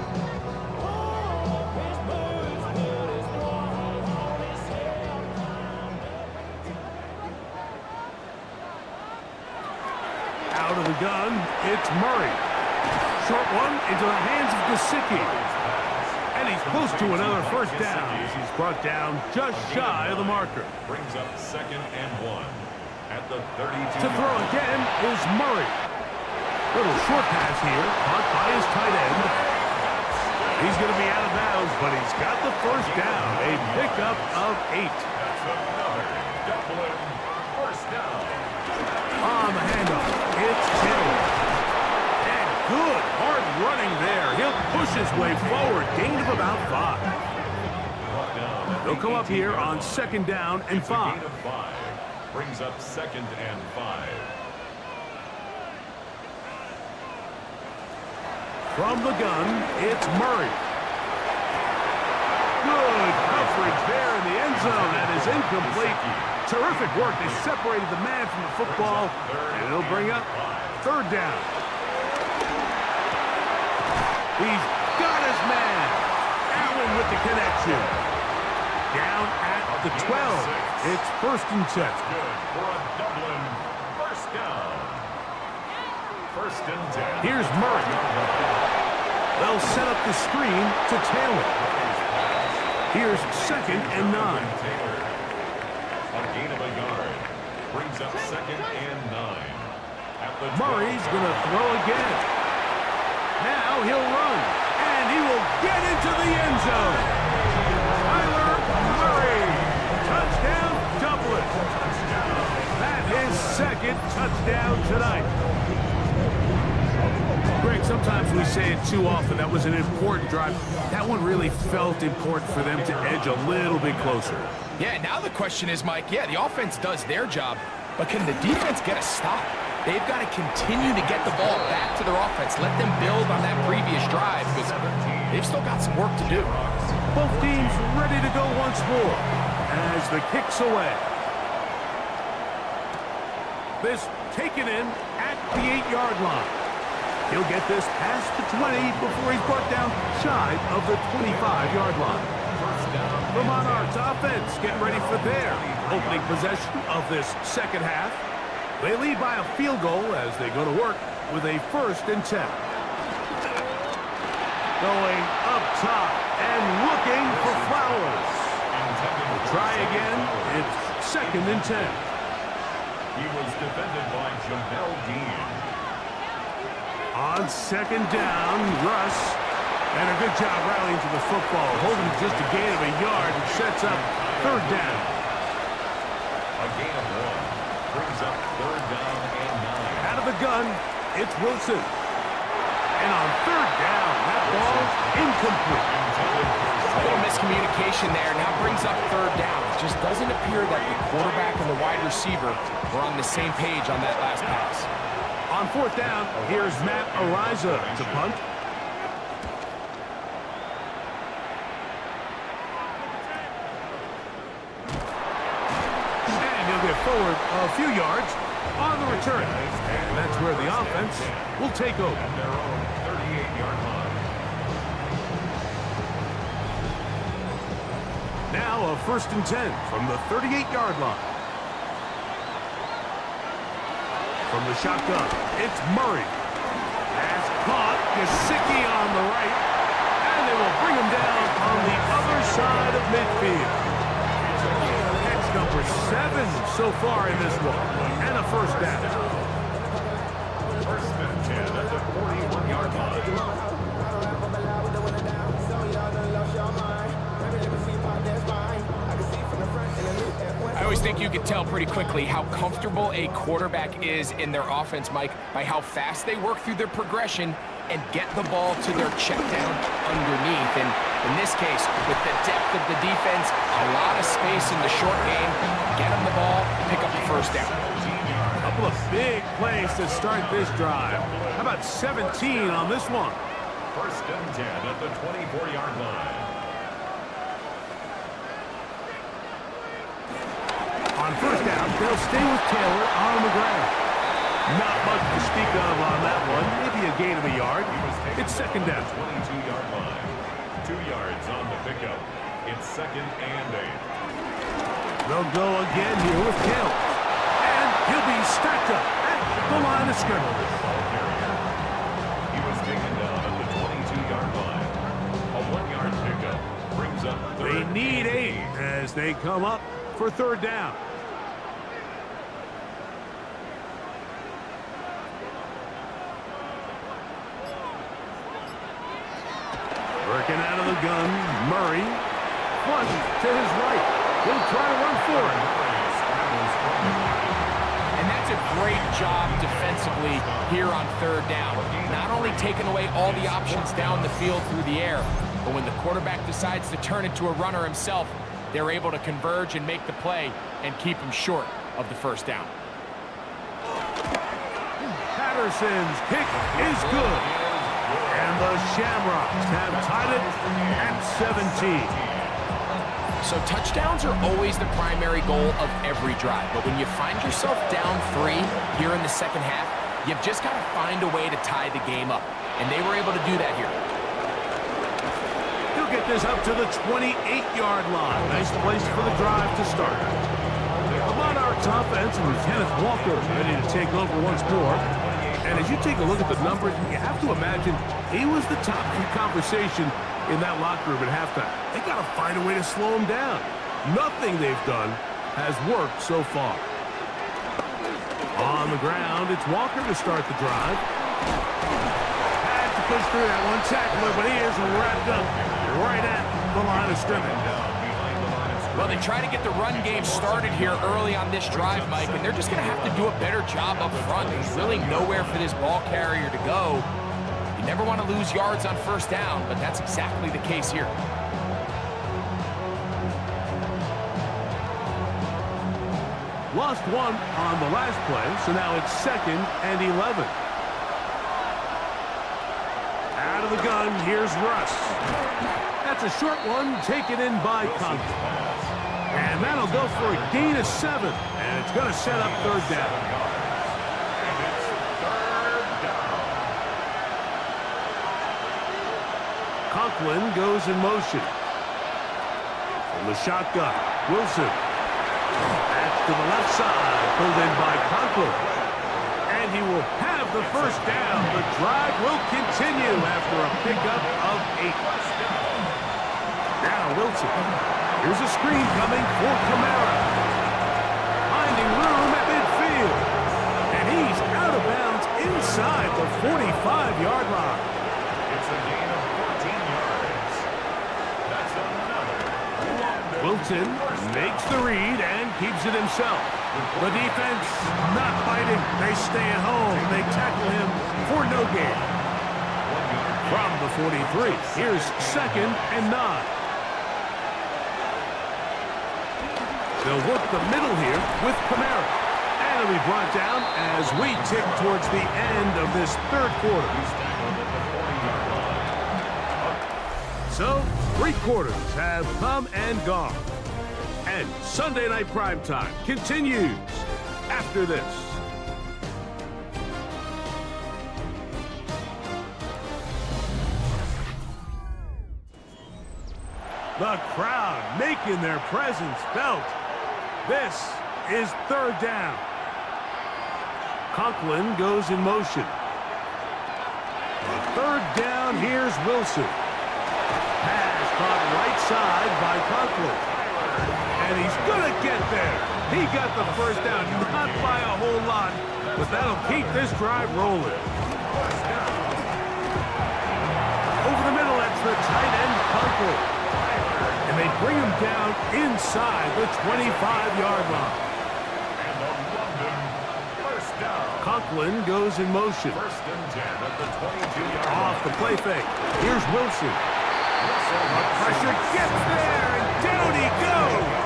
Out of the gun, it's Murray. Short one into the hands of Gesicki. And he's close to another first down. He's brought down just shy of the marker. Brings up 2nd and 1 at the 32. To throw again is Murray. Little short pass here, caught by his tight end. He's going to be out of bounds, but he's got the first down. A pickup of 8. That's another Dublin first down. On the handoff, it's Taylor. And good hard running there. He'll push his way forward. Gain of about 5. They'll come up here on 2nd down and 5. Gain of 5. Brings up 2nd and 5. From the gun, it's Murray. Good coverage there in the end zone. That is incomplete. Terrific work. They separated the man from the football, and it'll bring up 3rd down. He's got his man. Allen with the connection. Down at the 12. It's 1st and 10. Good for a Dublin first down. 1st and 10. Here's Murray. They'll set up the screen to Taylor. Here's 2nd and 9. A gain of a yard. Brings up 2nd and 9. At the Murray's going to throw again. Now he'll run, and he will get into the end zone. Tyler Murray. Touchdown, Dublin. That is 2nd touchdown tonight. Greg, sometimes we say it too often. That was an important drive. That one really felt important for them to edge a little bit closer. Yeah, now the question is, Mike, yeah, the offense does their job, but can the defense get a stop? They've got to continue to get the ball back to their offense. Let them build on that previous drive because they've still got some work to do. Both teams ready to go once more as the kick's away. This taken in at the 8-yard line. He'll get this past the 20 before he's brought down shy of the 25-yard line. The Monarchs offense getting ready for their opening possession of this 2nd half. They lead by a field goal as they go to work with a 1st and 10. Going up top and looking for Flowers. We'll try again. It's 2nd and 10. He was defended by Jamel Dean. On 2nd down, Russ. And a good job rallying to the football. Holding just a gain of a yard and sets up 3rd down. A gain of 1. Brings up 3rd down and 9. Out of the gun, it's Wilson. And on 3rd down, that ball's incomplete. A little miscommunication there. Now brings up 3rd down. It just doesn't appear that the quarterback and the wide receiver were on the same page on that last pass. On 4th down, here's Matt Ariza to punt. And he'll get forward a few yards on the return. And that's where the offense will take over. At their own 38-yard line. Now a 1st and 10 from the 38-yard line. From the shotgun, it's Murray. Pass caught, Gesicki on the right. And they will bring him down on the other side of midfield. Next up for 7 so far in this one. And a first down. First and 10 at the 41-yard line. I always think you can tell pretty quickly how comfortable a quarterback is in their offense, Mike, by how fast they work through their progression and get the ball to their check down underneath. And in this case, with the depth of the defense, a lot of space in the short game, get them the ball, pick up the first down. A couple of big plays to start this drive. How about 17 on this one? First and 10 at the 24-yard line. On first down, they'll stay with Taylor on the ground. Not much to speak of on that one. Maybe a gain of a yard. It's second down. 22-yard line. 2 yards on the pickup. It's second and 8. They'll go again here with Taylor. And he'll be stacked up at the line of scrimmage. He was taken down at the 22-yard line. A 1-yard pickup brings up They third. need 8 as they come up for third down. Working out of the gun, Murray. Flush to his right. He'll try to run for it. And that's a great job defensively here on third down. Not only taking away all the options down the field through the air, but when the quarterback decides to turn it to a runner himself, they're able to converge and make the play and keep him short of the first down. Patterson's kick is good. And the Shamrocks have tied it at 17. So touchdowns are always the primary goal of every drive. But when you find yourself down 3 here in the second half, you've just got to find a way to tie the game up. And they were able to do that here. He'll get this up to the 28-yard line. Nice place for the drive to start. The Monarchs offense and Kenneth Walker ready to take over once more. And as you take a look at the numbers, you have to imagine he was the top of the conversation in that locker room at halftime. They got to find a way to slow him down. Nothing they've done has worked so far. On the ground, it's Walker to start the drive. Had to push through that one tackler, but he is wrapped up right at the line of scrimmage. Well, they try to get the run game started here early on this drive, Mike, and they're just going to have to do a better job up front. There's really nowhere for this ball carrier to go. You never want to lose yards on first down, but that's exactly the case here. Lost 1 on the last play, so now it's second and 11. Out of the gun, here's Russ. That's a short one taken in by Conklin. And that'll go for a gain of 7. And it's going to set up third down. Conklin goes in motion. From the shotgun, Wilson. That's to the left side, pulled in by Conklin. And he will have the first down. The drive will continue after a pickup of 8. Now Wilson. Here's a screen coming for Kamara. Finding room at midfield. And he's out of bounds inside the 45-yard line. It's a gain of 14 yards. That's another. Wilson makes the read and keeps it himself. The defense not biting. They stay at home. They tackle him for no gain. From the 43, here's second and 9. They'll work the middle here with Kamara. And it'll be brought down as we tick towards the end of this third quarter. So, 3 quarters have come and gone. And Sunday Night Primetime continues after this. The crowd making their presence felt. This is third down. Conklin goes in motion. Third down, here's Wilson. Pass caught right side by Conklin. And And he's going to get there. He got the first down, not by a whole lot, but that'll keep this drive rolling. Over the middle, that's the tight end, Kunkel. And they bring him down inside the 25-yard line. And the London first down. Conklin goes in motion. First and 10 at the 22-yard line. Off the play fake. Here's Wilson. Pressure gets there, and down he goes.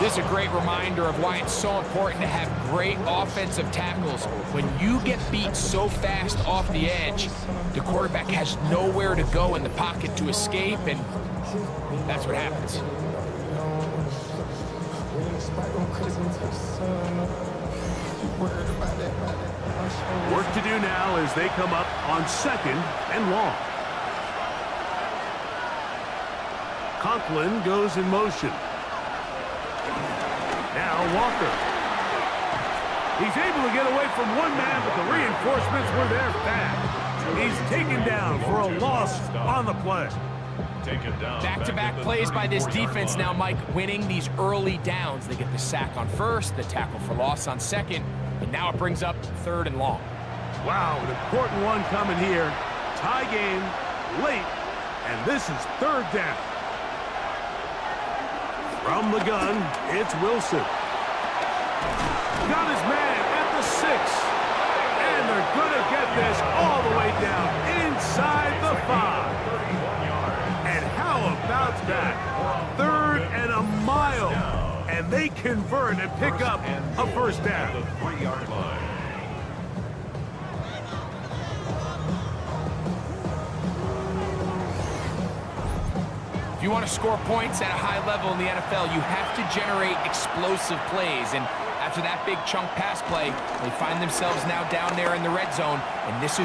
This is a great reminder of why it's so important to have great offensive tackles. When you get beat so fast off the edge, the quarterback has nowhere to go in the pocket to escape, and that's what happens. Work to do now as they come up on 2nd and long. Conklin goes in motion. Now Walker. He's able to get away from one man, but the reinforcements were there fast. He's taken down for a loss on the play. Back-to-back plays by this defense now, Mike, winning these early downs. They get the sack on 1st, the tackle for loss on 2nd, and now it brings up 3rd and long. Wow, an important one coming here. Tie game, late, and this is 3rd down. From the gun, it's Wilson. Got his man at the 6. And they're going to get this all the way down inside the 5. And how about that? 3rd and a mile. And they convert and pick up a first down. The 3-yard line. If you want to score points at a high level in the NFL, you have to generate explosive plays. And after that big chunk pass play, they find themselves now down there in the red zone. And this is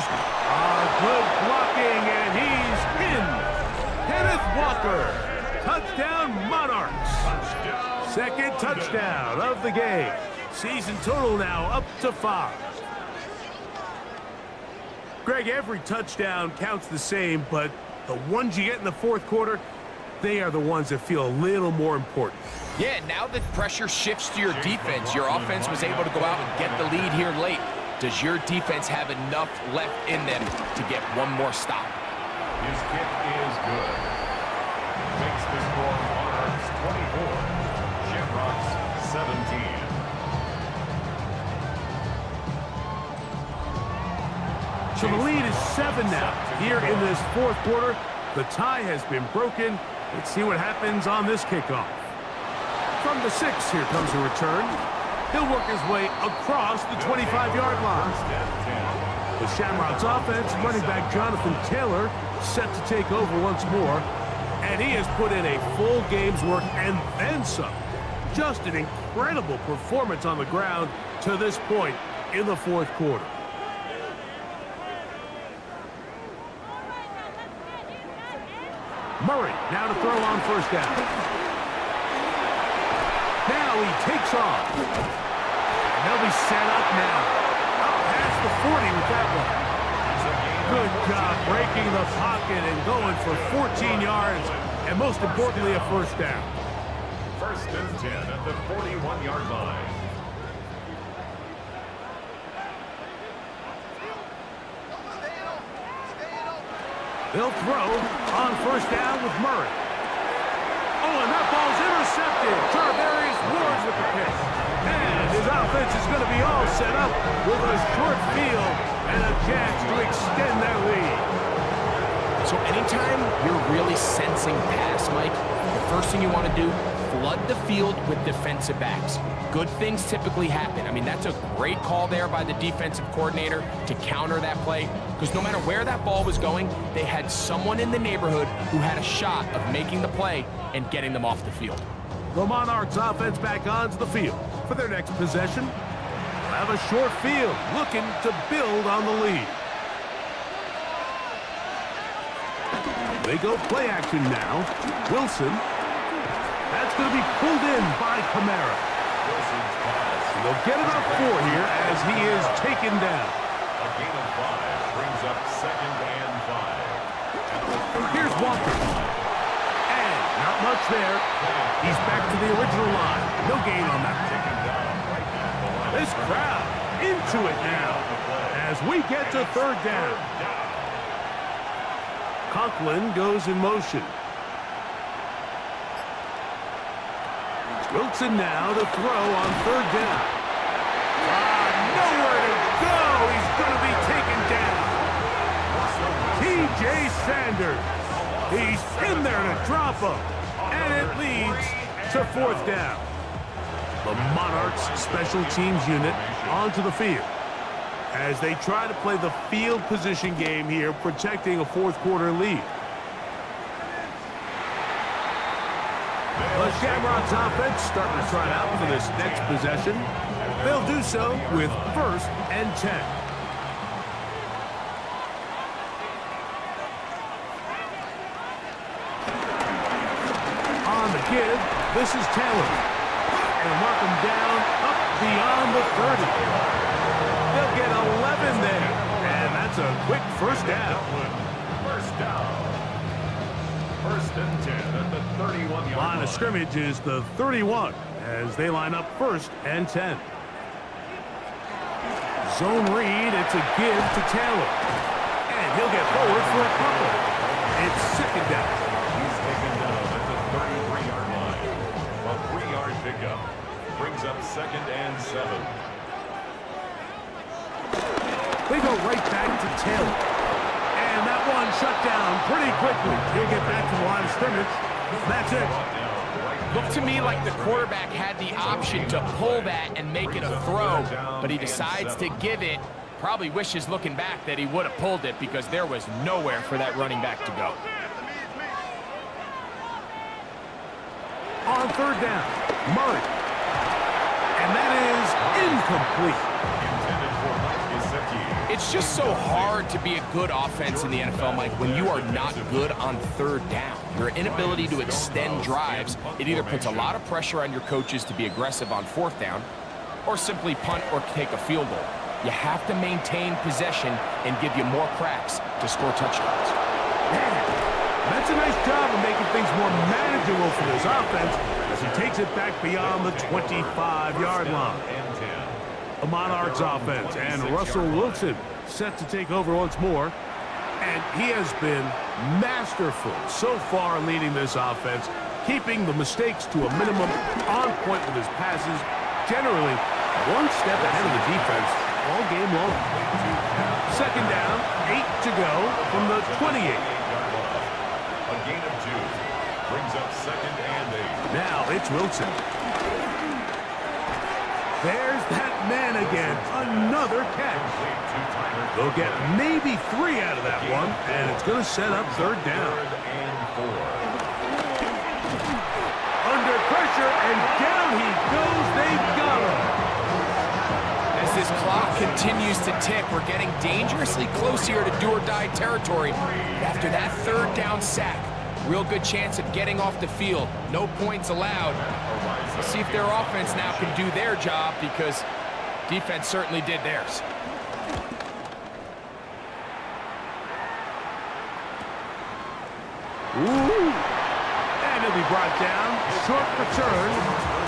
good blocking, and he's in. Kenneth Walker, touchdown Monarchs. Second touchdown of the game. Season total now up to 5. Greg, every touchdown counts the same, but the ones you get in the 4th quarter, they are the ones that feel a little more important. Yeah, now the pressure shifts to your defense. Your offense was able to go out and get the lead here late. Does your defense have enough left in them to get one more stop? His kick is good. Makes the score Monarchs 24, Shamrocks 17. So the lead is 7 now. Here in this 4th quarter, the tie has been broken. Let's see what happens on this kickoff. From the 6, here comes a return. He'll work his way across the 25-yard line. The Shamrocks offense, running back Jonathan Taylor, set to take over once more. And he has put in a full game's work and then some. Just an incredible performance on the ground to this point in the 4th quarter. Murray now to throw on first down. Now he takes off. And they'll be set up now. Up past the 40 with that one. Good job breaking the pocket and going for 14 yards. And most importantly, a first down. First and 10 at the 41-yard line. They'll throw on first down with Murray. Oh, and that ball's intercepted. Charvarius Ward with the pick. And his offense is going to be all set up with a short field and a chance to extend their lead. So anytime you're really sensing pass, Mike, the first thing you want to do, flood the field with defensive backs. Good things typically happen. I mean, that's a great call there by the defensive coordinator to counter that play, because no matter where that ball was going, they had someone in the neighborhood who had a shot of making the play and getting them off the field. The Monarchs offense back onto the field for their next possession. They'll have a short field looking to build on the lead. They go play action now. Wilson. That's going to be pulled in by Kamara. They'll get about 4 here as he is taken down. A gain of 5 brings up 2nd and 5. Here's Walker. And now Not much there. He's back to the original line. No gain on that. This crowd into it now as we get to third down. Conklin goes in motion. Wilson now to throw on third down. Nowhere to go. He's going to be taken down. T.J. Sanders. He's in there to drop him. And it leads to fourth down. The Monarchs special teams unit onto the field as they try to play the field position game here, protecting a fourth quarter lead. The Shamrocks offense starting to try out for this next possession. They'll do so with 1st and 10. On the give, this is Taylor. And mark him down up beyond the 30. They'll get 11 there. And that's a quick first down. First down. 1st and 10 at the 31-yard line of scrimmage is the 31 as they line up 1st and 10. Zone read, it's a give to Taylor. And he'll get forward for a couple. It's 2nd down. He's taken down at the 33-yard line. A 3-yard pickup brings up 2nd and 7. They go right back to Taylor. And that one shut down pretty quickly. He'll get back to the line of scrimmage. That's it. Looked to me like the quarterback had the option to pull that and make it a throw, but he decides to give it. Probably wishes looking back that he would have pulled it because there was nowhere for that running back to go. On third down, Murray. And that is incomplete. It's just so hard to be a good offense in the NFL, Mike, when you are not good on third down. Your inability to extend drives, it either puts a lot of pressure on your coaches to be aggressive on 4th down or simply punt or take a field goal. You have to maintain possession and give you more cracks to score touchdowns. That's a nice job of making things more manageable for this offense as he takes it back beyond the 25-yard line. The Monarchs offense and Russell Wilson set to take over once more. And he has been masterful so far leading this offense, keeping the mistakes to a minimum, on point with his passes, generally one step ahead of the defense all game long. 2nd down, 8 to go from the 28. A gain of 2 brings up 2nd and 8. Now it's Wilson. There's that man again. Another catch. They'll get maybe 3 out of that one, and it's going to set up third down. Under pressure, and down he goes. They've got him. As this clock continues to tick, we're getting dangerously close here to do-or-die territory. After that third down sack, real good chance of getting off the field. No points allowed. Let's see if their offense now can do their job, because defense certainly did theirs. Ooh. And he'll be brought down. Short return.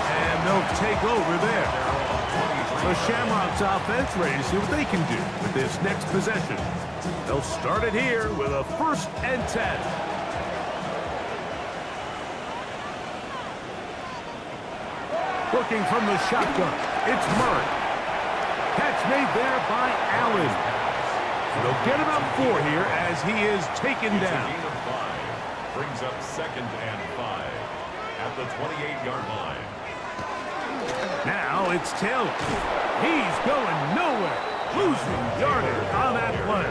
And they'll take over there. The Shamrocks offense ready to see what they can do with this next possession. They'll start it here with a 1st and 10. Looking from the shotgun, it's Murray. Catch made there by Allen. And they'll get about 4 here as he is taken down. Brings up 2nd and 5 at the 28-yard line. Now it's Taylor. He's going nowhere. Losing yardage on that play.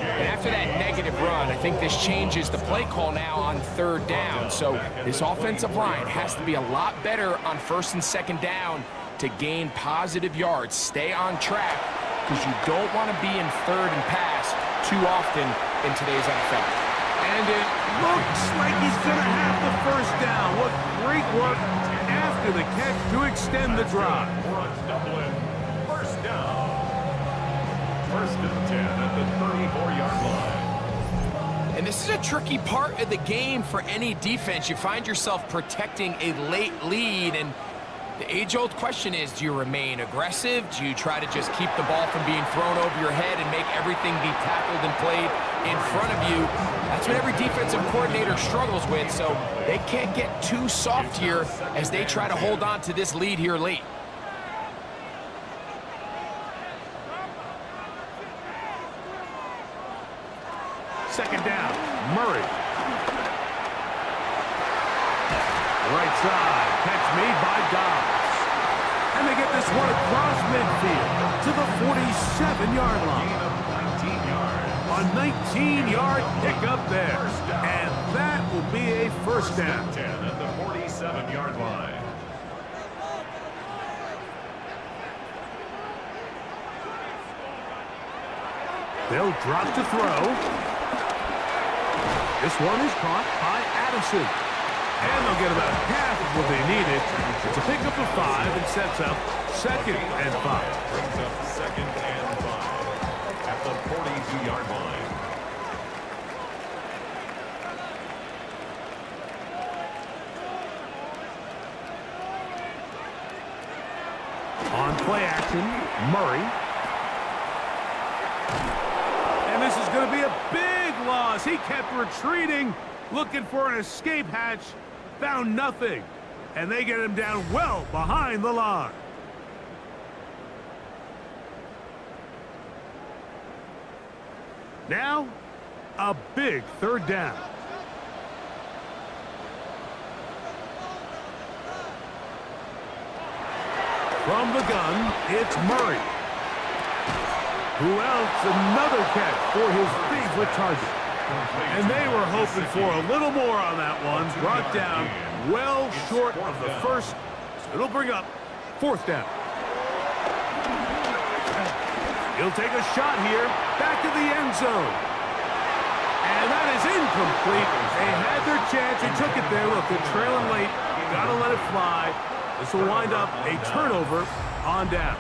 And after that negative run, I think this changes the play call now on third down. So this offensive line has to be a lot better on 1st and 2nd down to gain positive yards. Stay on track, because you don't want to be in 3rd and pass too often in today's NFL. And it looks like he's going to have the 1st down. What great work after the catch to extend the drive. Dublin, 1st down. 1st and 10 at the 34-yard line. And this is a tricky part of the game for any defense. You find yourself protecting a late lead, and the age-old question is, do you remain aggressive? Do you try to just keep the ball from being thrown over your head and make everything be tackled and played in front of you? That's what every defensive coordinator struggles with, so they can't get too soft here as they try to hold on to this lead here late. Second down, Murray. Right side, catch made by Dobbs. And they get this one across midfield to the 47-yard line. A 19-yard pickup there. And that will be a first down. 10 at the 47-yard line. They'll drop to throw. This one is caught by Addison. And they'll get about half of what they needed. It's a pickup of 5 and sets up 2nd and 5. Brings up 2nd and 5 at the 42-yard line. On play action, Murray. And this is going to be a big loss. He kept retreating, looking for an escape hatch, found nothing. And they get him down well behind the line. Now, a big third down. From the gun, it's Murray. Who else? Another catch for his favorite target. And they were hoping for a little more on that one. Brought down well short of the first. So it'll bring up 4th down. He'll take a shot here. Back to the end zone. And that is incomplete. They had their chance. They took it there. Look, they're trailing late. Gotta let it fly. This will wind up a turnover on downs.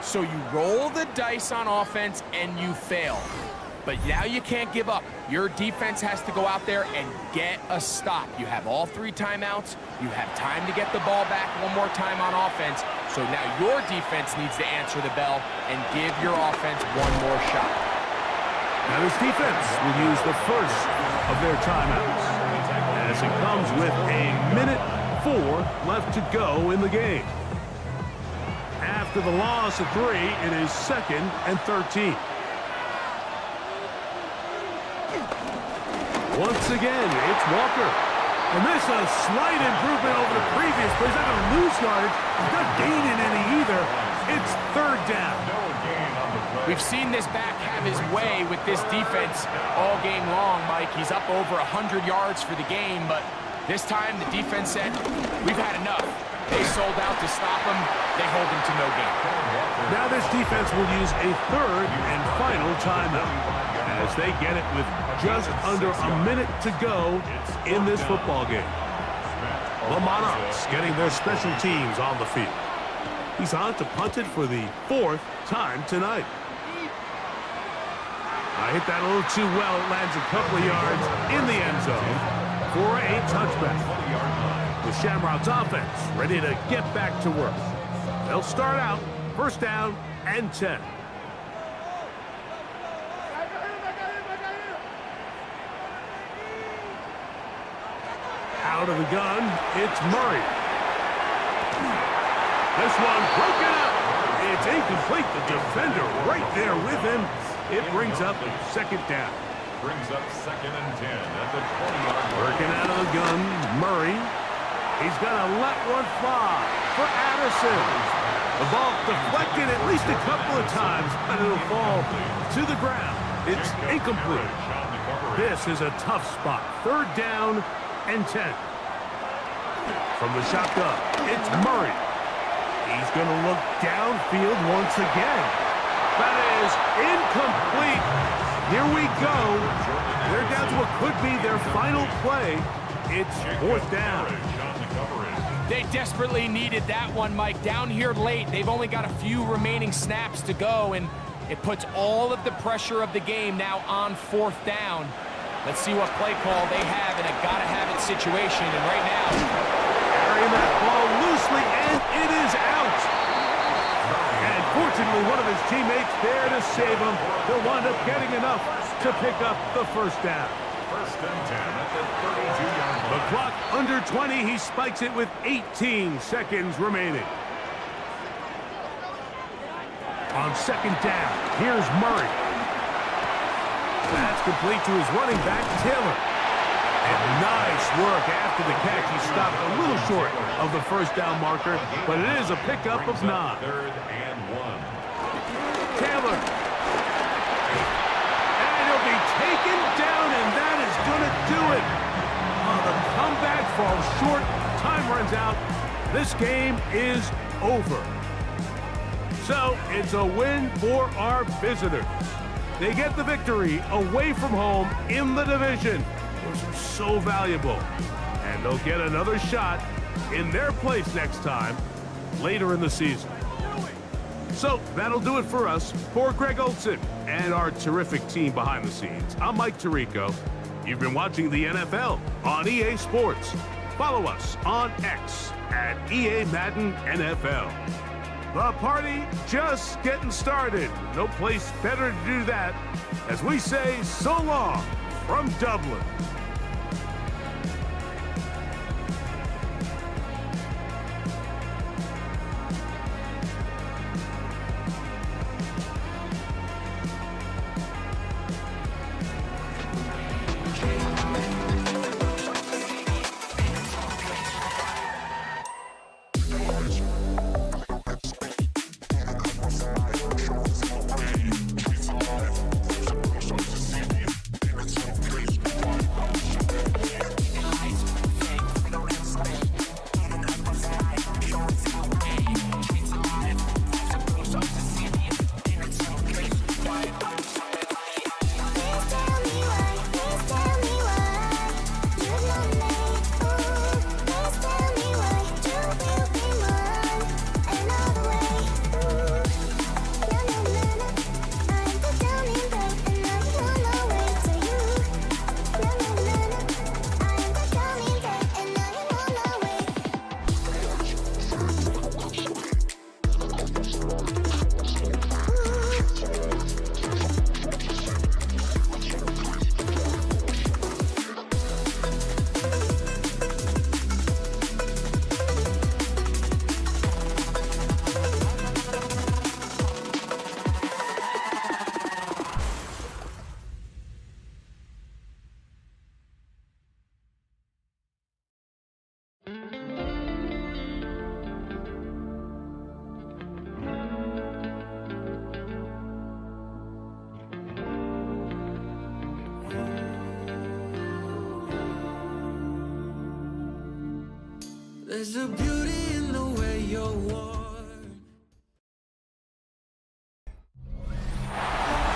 So you roll the dice on offense and you fail. But now you can't give up. Your defense has to go out there and get a stop. You have all 3 timeouts. You have time to get the ball back one more time on offense. So now your defense needs to answer the bell and give your offense one more shot. Now this defense will use the first of their timeouts as it comes with a minute 4 left to go in the game. After the loss of 3, it is 2nd and 13. Once again, it's Walker. And this is a slight improvement over the previous play. He's not going to lose yardage. He's not gaining any either. It's 3rd down. We've seen this back have his way with this defense all game long, Mike. He's up over 100 yards for the game, but this time the defense said, we've had enough. They sold out to stop him. They hold him to no gain. Now this defense will use a 3rd and final timeout as they get it with just under a minute to go in this football game. The Monarchs getting their special teams on the field. He's on to punt it for the 4th time tonight. I hit that a little too well. It lands a couple of yards in the end zone for a touchback. The Shamrocks offense ready to get back to work. They'll start out 1st down and 10. Out of the gun, it's Murray. This one broken up. It's incomplete. The defender right there with him. It brings up 2nd down. Brings up 2nd and 10 at the 20-yard line. Working out of the gun, Murray. He's going to let one fly for Addison. The ball deflected at least a couple of times, but it'll fall to the ground. It's incomplete. This is a tough spot. 3rd down and 10. From the shotgun, it's Murray. He's going to look downfield once again. That is incomplete. Here we go. They're down to what could be their final play. It's 4th down. They desperately needed that one, Mike. Down here late, they've only got a few remaining snaps to go, and It puts all of the pressure of the game now on 4th down. Let's see what play call they have in a gotta-have-it situation. And right now, carrying that ball loosely, and it is out. And fortunately, one of his teammates there to save him. He'll wind up getting enough to pick up the first down. First and 10 at the 32-yard line. The clock under 20. He spikes it with 18 seconds remaining. On second down, here's Murray. That's complete to his running back, Taylor. And nice work after the catch. He stopped a little short of the first down marker, but it is a pickup of 9. 3rd and 1. Taylor. And he'll be taken down, and that is going to do it. The comeback falls short. Time runs out. This game is over. So it's a win for our visitors. They get the victory away from home in the division. Those are so valuable. And they'll get another shot in their place next time later in the season. So that'll do it for us. For Greg Olson and our terrific team behind the scenes, I'm Mike Tirico. You've been watching the NFL on EA Sports. Follow us on X at EA Madden NFL. The party just getting started. No place better to do that as we say so long from Dublin. There's a beauty in the way you're worn.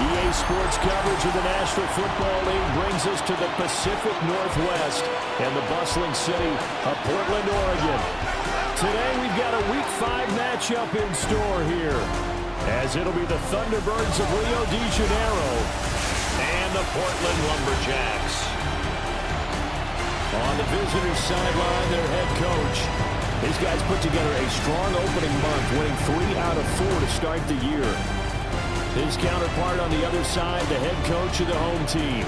EA Sports coverage of the National Football League brings us to the Pacific Northwest and the bustling city of Portland, Oregon. Today we've got a Week 5 matchup in store here, as it'll be the Thunderbirds of Rio de Janeiro and the Portland Lumberjacks. On the visitors' sideline, their head coach. These guys put together a strong opening month, winning 3 out of 4 to start the year. His counterpart on the other side, the head coach of the home team.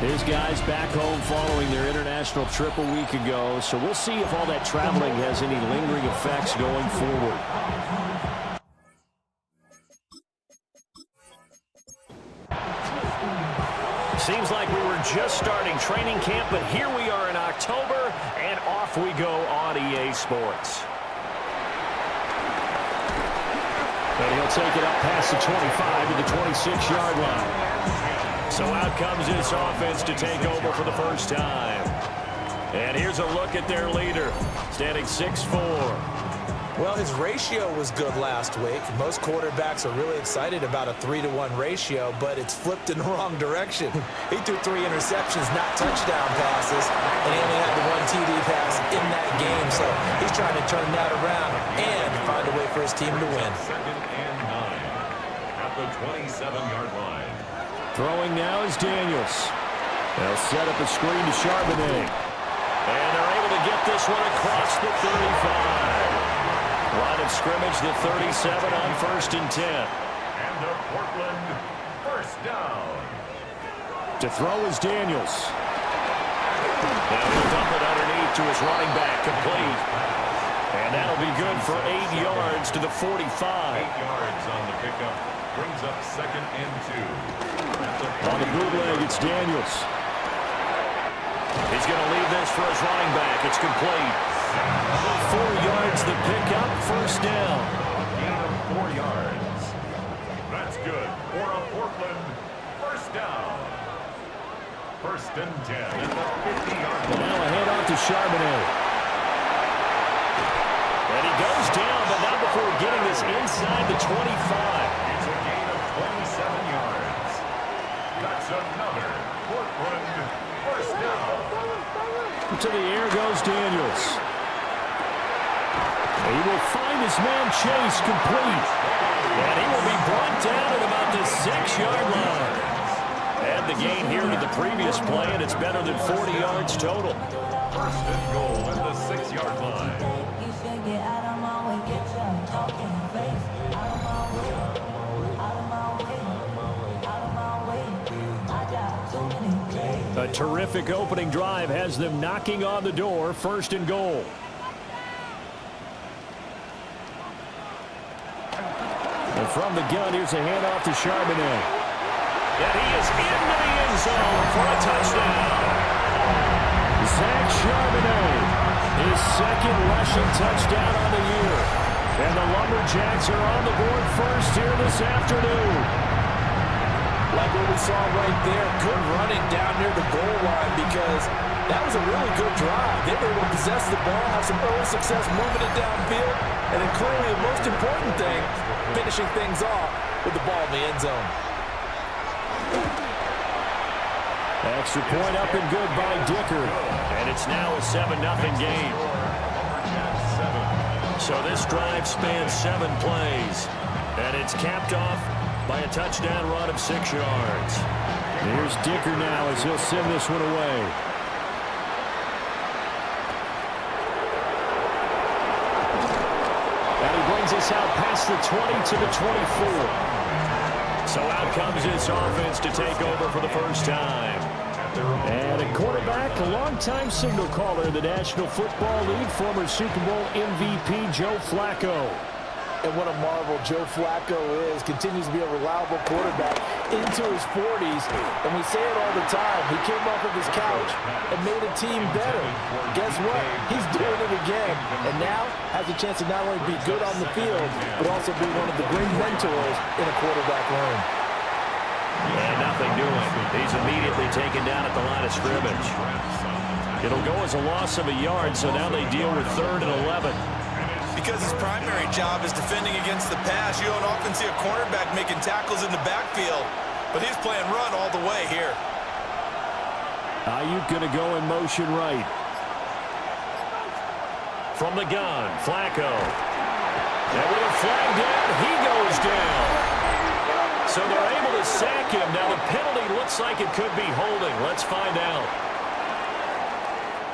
His guys back home following their international trip a week ago, so we'll see if all that traveling has any lingering effects going forward. Seems like we were just starting training camp, but here we are in October, and off we go on EA Sports. And he'll take it up past the 25 to the 26-yard line. So out comes this offense to take over for the first time. And here's a look at their leader, standing 6'4". Well, his ratio was good last week. Most quarterbacks are really excited about a 3-to-1 ratio, but it's flipped in the wrong direction. He threw 3 interceptions, not touchdown passes, and he only had the 1 TD pass in that game. So he's trying to turn that around and find a way for his team to win. 2nd and 9 at the 27-yard line. Throwing now is Daniels. They'll set up a screen to Charbonnet. And they're able to get this one across the 35. Line of scrimmage, the 37 on 1st and 10. And the Portland first down. To throw is Daniels. Now he'll dump it underneath to his running back, complete. And that'll be good for 8 yards to the 45. 8 yards on the pickup. Brings up 2nd and 2. On the bootleg, it's Daniels. He's going to leave this for his running back. It's complete. 4 yards the pickup, first down. A gain of 4 yards. That's good for a Portland first down. 1st and 10 at the 50-yard line. Now a handoff to Charbonnet. And he goes down, but not before getting this inside the 25. It's a gain of 27 yards. That's another Portland first down. To the air goes Daniels. He will find his man Chase, complete. And he will be brought down at about the 6-yard line. Add the gain here to the previous play, and it's better than 40 yards total. 1st and goal at the 6-yard line. A terrific opening drive has them knocking on the door, 1st and goal. And from the gun, here's a handoff to Charbonnet. And he is into the end zone for a touchdown. Zach Charbonnet, his 2nd rushing touchdown on the year. And the Lumberjacks are on the board first here this afternoon. Like what we saw right there, good running down near the goal line because that was a really good drive. They were able to possess the ball, have some early success moving it downfield, and then clearly the most important thing, finishing things off with the ball in the end zone. Extra point up and good by Dicker. And it's now a 7-0 game. So this drive spans 7 plays. And it's capped off by a touchdown run of 6 yards. Here's Dicker now as he'll send this one away. And he brings us out past the 20 to the 24. So out comes this offense to take over for the first time. And a quarterback, a longtime signal caller in the National Football League, former Super Bowl MVP Joe Flacco. And what a marvel Joe Flacco is. Continues to be a reliable quarterback into his 40s. And we say it all the time. He came off of his couch and made a team better. Guess what? He's doing it again. And now has a chance to not only be good on the field, but also be one of the great mentors in a quarterback room. And nothing doing. He's immediately taken down at the line of scrimmage. It'll go as a loss of a yard, so now they deal with 3rd and 11. Because his primary job is defending against the pass. You don't often see a cornerback making tackles in the backfield, but he's playing run all the way here. Ayuk going to go in motion right. From the gun, Flacco. And with a flag down, he goes down. So they're able to sack him. Now the penalty looks like it could be holding. Let's find out.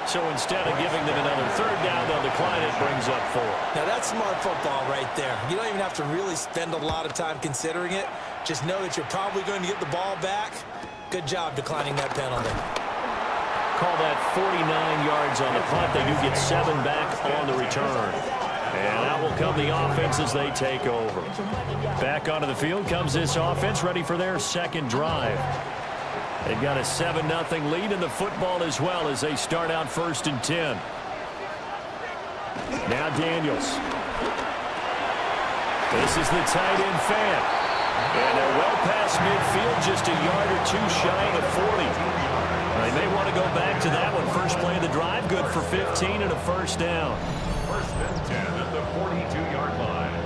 So instead of giving them another 3rd down, they'll decline it, brings up 4. Now that's smart football right there. You don't even have to really spend a lot of time considering it. Just know that you're probably going to get the ball back. Good job declining that penalty. Call that 49 yards on the punt. They do get 7 back on the return. And out will come the offense as they take over. Back onto the field comes this offense, ready for their 2nd drive. They've got a 7-0 lead in the football as well as they start out 1st and 10. Now Daniels. This is the tight end fan. And they're well past midfield, just a yard or 2 shy of the 40. They may want to go back to that one. First play of the drive, good for 15 and a 1st down. 1st and 10 at the 42-yard line.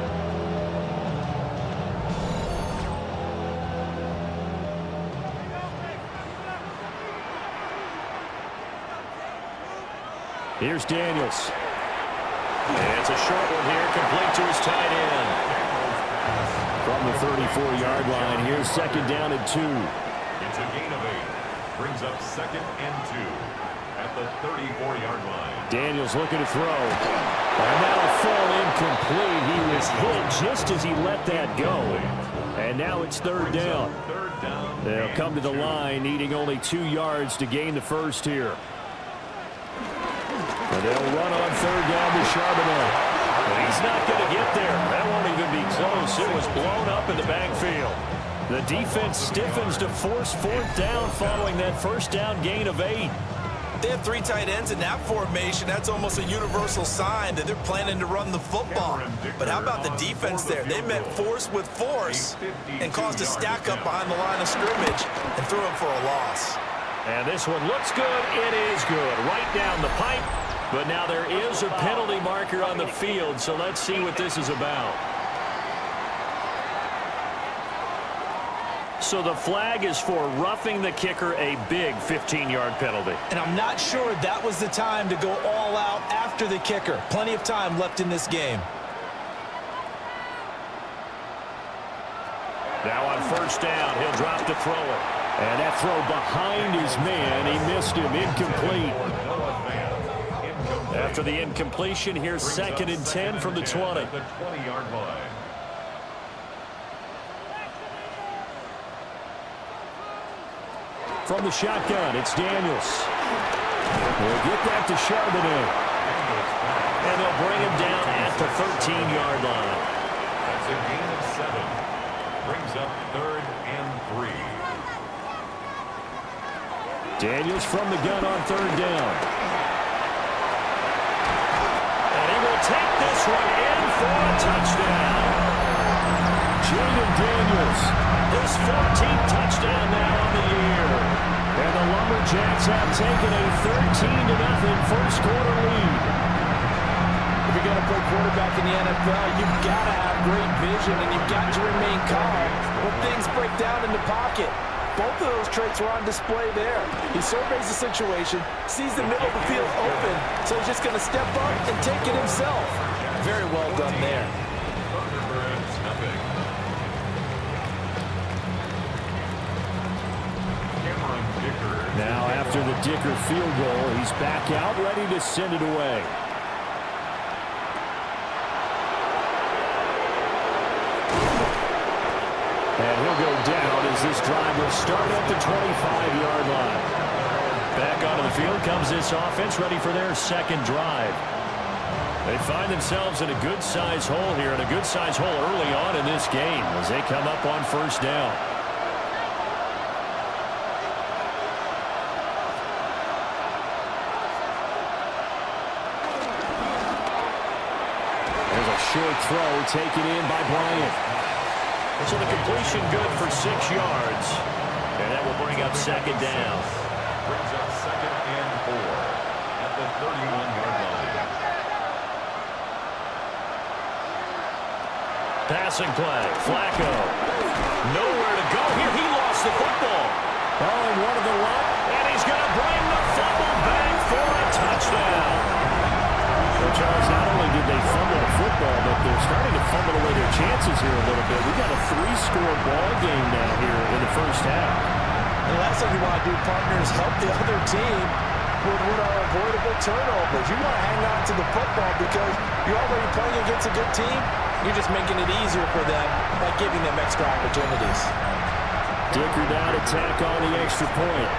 Here's Daniels. And it's a short one here, complete to his tight end. From the 34-yard line, here's second down and 2. It's a gain of 8. Brings up 2nd and 2 at the 34-yard line. Daniels looking to throw. And that'll fall incomplete. He was hit just as he let that go. And now it's 3rd down. They'll come to the line, needing only 2 yards to gain the first here. And they'll run on 3rd down to Charbonnet. But he's not going to get there. That won't even be close. It was blown up in the backfield. The defense stiffens to force 4th down following that first down gain of 8. They have 3 tight ends in that formation. That's almost a universal sign that they're planning to run the football. But how about the defense there? They met force with force and caused a stack up behind the line of scrimmage and threw him for a loss. And this one looks good. It is good. Right down the pipe. But now there is a penalty marker on the field, so let's see what this is about. So the flag is for roughing the kicker, a big 15-yard penalty. And I'm not sure that was the time to go all out after the kicker. Plenty of time left in this game. Now on 1st down, he'll drop to throw it. And that throw behind his man, he missed him, incomplete. After the incompletion, here's 2nd and 10 from the 20. The 20-yard line. From the shotgun, it's Daniels. We'll get that to Charbonnet. And they'll bring him down at the 13-yard line. That's a gain of 7. Brings up 3rd and 3. Daniels from the gun on 3rd down. And he will take this one in for a touchdown. Jaden Daniels, his 14th touchdown now on the year. And the Lumberjacks have taken a 13-0 first quarter lead. If you're going to play quarterback in the NFL, you've got to have great vision and you've got to remain calm when things break down in the pocket. Both of those traits were on display there. He surveys the situation, sees the middle of the field open, so he's just going to step up and take it himself. Very well done there. Now after the Dicker field goal, he's back out, ready to send it away. And he'll go down as this drive will start at the 25-yard line. Back onto the field comes this offense, ready for their 2nd drive. They find themselves in a good-sized hole here, and a good-sized hole early on in this game as they come up on 1st down. There's a short throw taken in by Bryant. So the completion good for 6 yards. And that will bring up 2nd down. Brings up 2nd and 4 at the 31-yard line. Passing play. Flacco. Nowhere to go here. He lost the football. Oh, and one of the lot. And he's going to bring the fumble back for a touchdown. So, Charles, not only did they fumble the football, but they're starting to fumble away their chances here a little bit. We've got a 3-score ball game now here in the first half. And the last thing you want to do, partners, help the other team with what are avoidable turnovers. You want to hang on to the football because you're already playing against a good team. You're just making it easier for them by giving them extra opportunities. Dicker now to tack on the extra point.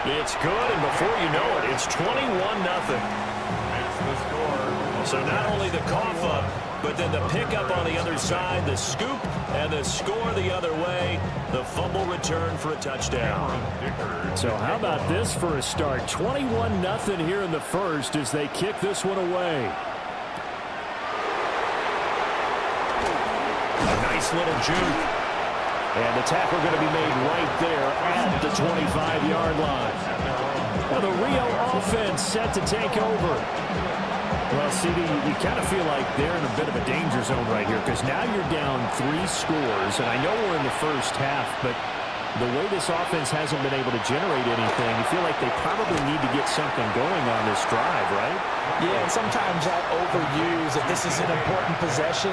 It's good, and before you know it, it's 21-0. That's the score. So not only the cough up, but then the pickup on the other side, the scoop, and the score the other way. The fumble return for a touchdown. So how about this for a start? 21-0 here in the first as they kick this one away. A nice little juke. And the tackle going to be made right there at the 25-yard line. Well, the Rio offense set to take over. Well, CD, you kind of feel like they're in a bit of a danger zone right here because now you're down 3 scores. And I know we're in the first half, but the way this offense hasn't been able to generate anything, you feel like they probably need to get something going on this drive, right? Yeah, and sometimes I overuse that this is an important possession.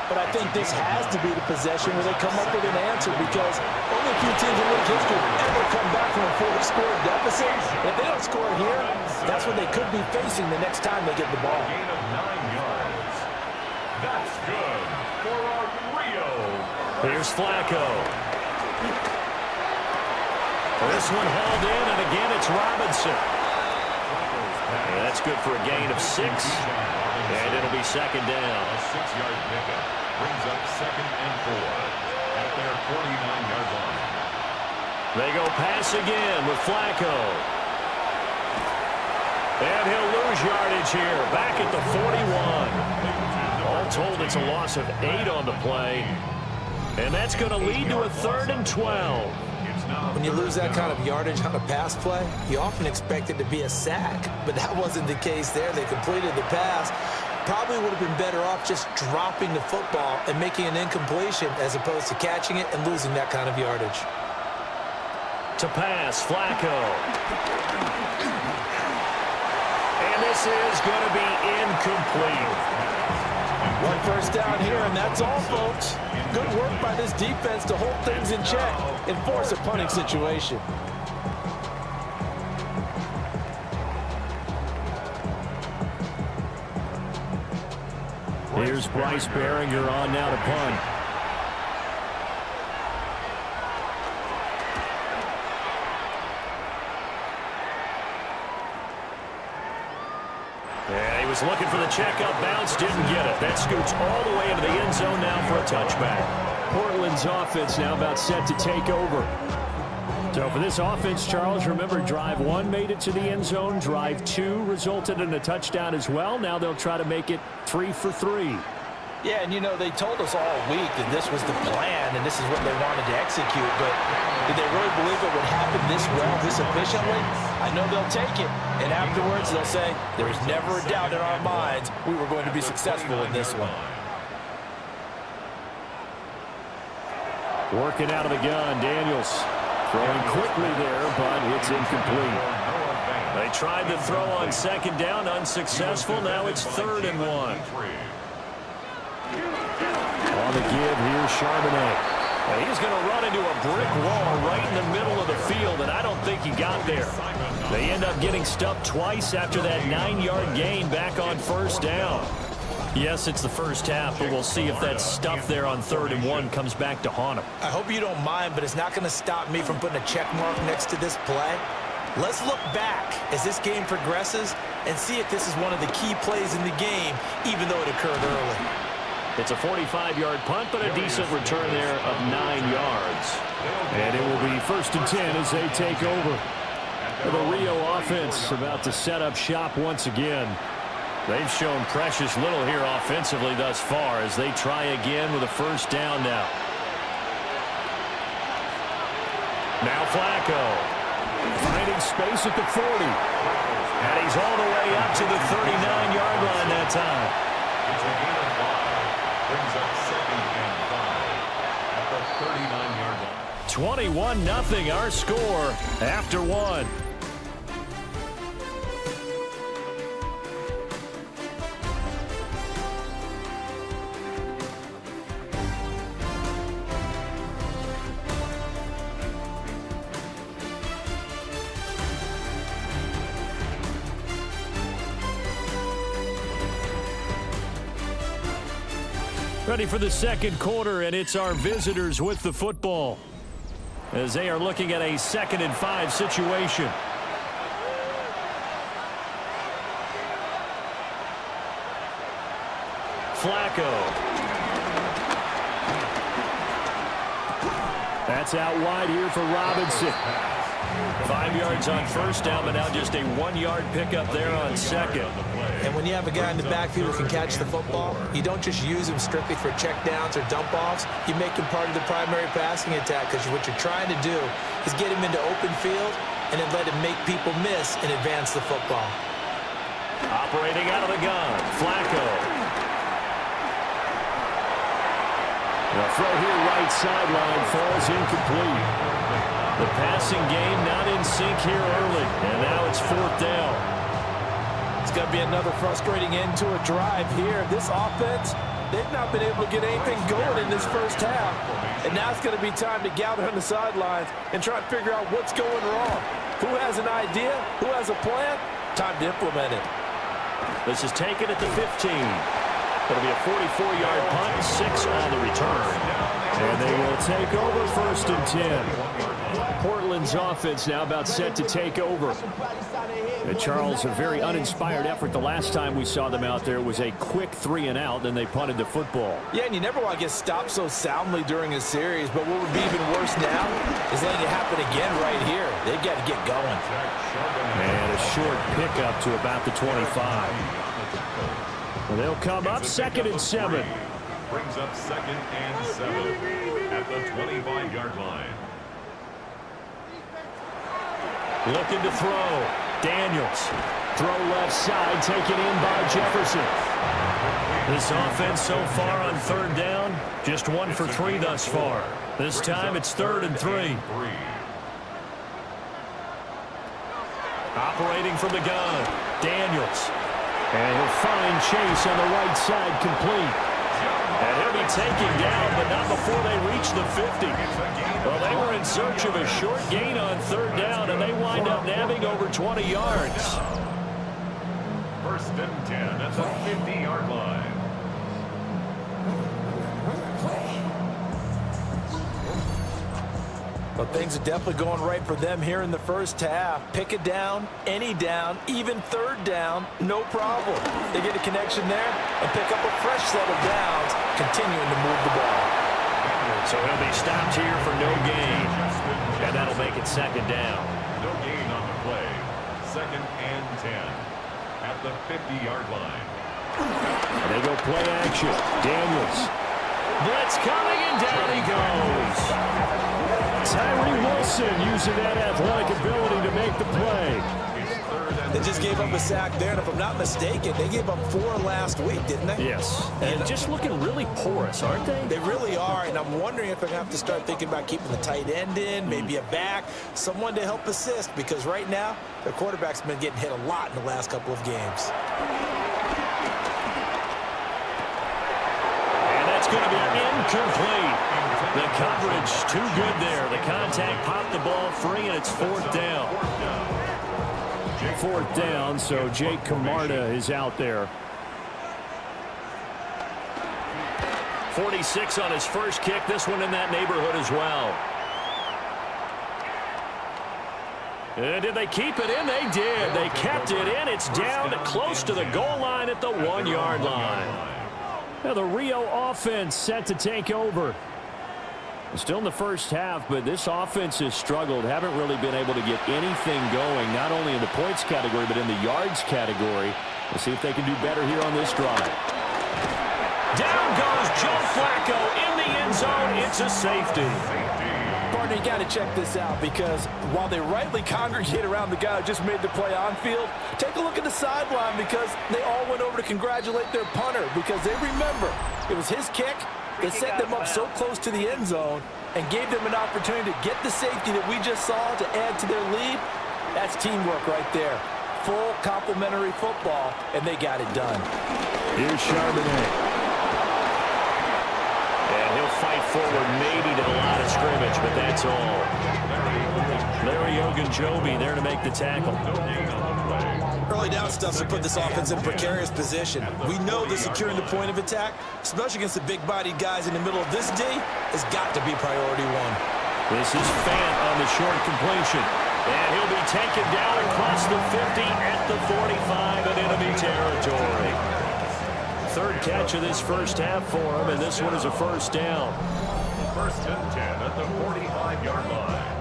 But I think this has to be the possession where they come up with an answer, because only a few teams in league history have ever come back from a 4-score deficit. If they don't score here, that's what they could be facing the next time they get the ball. Gain of 9 yards. That's good for our Rio. Here's Flacco. This one hauled in, and again it's Robinson. And that's good for a gain of 6. And it'll be second down. A 6-yard pickup brings up 2nd and 4 at their 49-yard line. They go pass again with Flacco. And he'll lose yardage here, back at the 41. All told, it's a loss of 8 on the play. And that's going to lead to a 3rd and 12. When you lose that kind of yardage on a pass play, you often expect it to be a sack, but that wasn't the case there. They completed the pass. Probably would have been better off just dropping the football and making an incompletion as opposed to catching it and losing that kind of yardage. To pass, Flacco. And this is going to be incomplete. 1 first down here, and that's all, folks. Good work by this defense to hold things in check and force a punting situation. Here's Bryce Behringer on now to punt. And he was looking for the checkup bounce, didn't get it. That scoots all the way into the end zone now for a touchback. Portland's offense now about set to take over. So for this offense, Charles, remember drive 1 made it to the end zone. Drive 2 resulted in a touchdown as well. Now they'll try to make it 3 for 3. Yeah, and you know, they told us all week that this was the plan and this is what they wanted to execute, but did they really believe it would happen this well, this efficiently? I know they'll take it, and afterwards they'll say, there's never a doubt in our minds we were going to be successful in this one. Working out of the gun, Daniels throwing quickly there, but it's incomplete. They tried to throw on 2nd down, unsuccessful. Now it's 3rd and 1. On the give, here's Charbonnet. Well, he's going to run into a brick wall right in the middle of the field, and I don't think he got there. They end up getting stuffed twice after that 9-yard gain back on 1st down. Yes, it's the first half, but we'll see if that stuff there on 3rd and 1 comes back to haunt him. I hope you don't mind, but it's not going to stop me from putting a check mark next to this play. Let's look back as this game progresses and see if this is one of the key plays in the game, even though it occurred early. It's a 45-yard punt, but a decent return there of 9 yards. And it will be 1st and 10 as they take over. The Rio offense about to set up shop once again. They've shown precious little here offensively thus far as they try again with a 1st down now. Now Flacco finding space at the 40. And he's all the way up to the 39-yard line that time. It's a gain of 5. Brings up 2nd and 5 at the 39-yard line. 21-0 our score after 1. Ready for the 2nd quarter, and it's our visitors with the football as they are looking at a 2nd and 5 situation. Flacco. That's out wide here for Robinson. 5 yards on 1st down, but now just a 1-yard pickup there on 2nd. And when you have a guy in the backfield who can catch the football, you don't just use him strictly for checkdowns or dump-offs. You make him part of the primary passing attack, because what you're trying to do is get him into open field and then let him make people miss and advance the football. Operating out of the gun, Flacco. The throw here right sideline falls incomplete. The passing game not in sync here early, and now it's 4th down. It's going to be another frustrating end to a drive here. This offense, they've not been able to get anything going in this first half. And now it's going to be time to gather on the sidelines and try to figure out what's going wrong. Who has an idea? Who has a plan? Time to implement it. This is taken at the 15. It'll be a 44-yard punt, 6 on the return. And they will take over 1st and 10. Portland's offense now about set to take over. Charles, a very uninspired effort the last time we saw them out there. It was a quick 3-and-out, then they punted the football. Yeah, and you never want to get stopped so soundly during a series, but what would be even worse now is letting it happen again right here. They've got to get going. And a short pickup to about the 25. Well, they'll come up 2nd and 7. Brings up 2nd and 7 at the 25-yard line. Looking to throw. Daniels. Throw left side, taken in by Jefferson. This offense so far on 3rd down, just 1 for 3 thus far. This time it's 3rd and 3. Operating from the gun, Daniels. And he'll find Chase on the right side, complete. And he'll be taken down, but not before they reach the 50. Well, they were in search of a short gain on 3rd down, and they wind up nabbing over 20 yards. 1st and 10 at the 50-yard line. Well, things are definitely going right for them here in the first half. Pick a down, any down, even 3rd down, no problem. They get a connection there and pick up a fresh set of downs, continuing to move the ball. So he'll be stopped here for no gain. And that'll make it 2nd down. No gain on the play. 2nd and 10 at the 50-yard line. And they go play action. Daniels. Blitz coming, and down he goes. Tyree Wilson using that athletic ability to make the play. They just gave up a sack there, and if I'm not mistaken, they gave up 4 last week, didn't they? Yes. And just looking really porous, aren't they? They really are, and I'm wondering if they're going to have to start thinking about keeping the tight end in, maybe a back, someone to help assist, because right now, their quarterback's been getting hit a lot in the last couple of games. And that's going to be incomplete. The coverage too good there. The contact popped the ball free, and it's 4th down. 4th down, so Jake Camarda is out there. 46 on his first kick. This one in that neighborhood as well. And did they keep it in? They did. They kept it in. It's down close to the goal line at the 1-yard line. Now the Rio offense set to take over. Still in the first half, but this offense has struggled. Haven't really been able to get anything going, not only in the points category, but in the yards category. We'll see if they can do better here on this drive. Down goes Joe Flacco in the end zone. It's a safety. Partner, you got to check this out, because while they rightly congregate around the guy who just made the play on field, take a look at the sideline, because they all went over to congratulate their punter, because they remember it was his kick that set them up so close to the end zone and gave them an opportunity to get the safety that we just saw to add to their lead. That's teamwork right there. Full complementary football, and they got it done. Here's Charbonnet. And he'll fight forward maybe to the line of scrimmage, but that's all. Larry Ogunjobi there to make the tackle. Early down stuff to put this offense in a precarious position. We know that securing the point of attack, especially against the big-bodied guys in the middle of this D, has got to be priority 1. This is Fant on the short completion. And he'll be taken down across the 50 at the 45 in enemy territory. 3rd catch of this first half for him, and this one is a 1st down. 1st and 10 at the 45-yard line.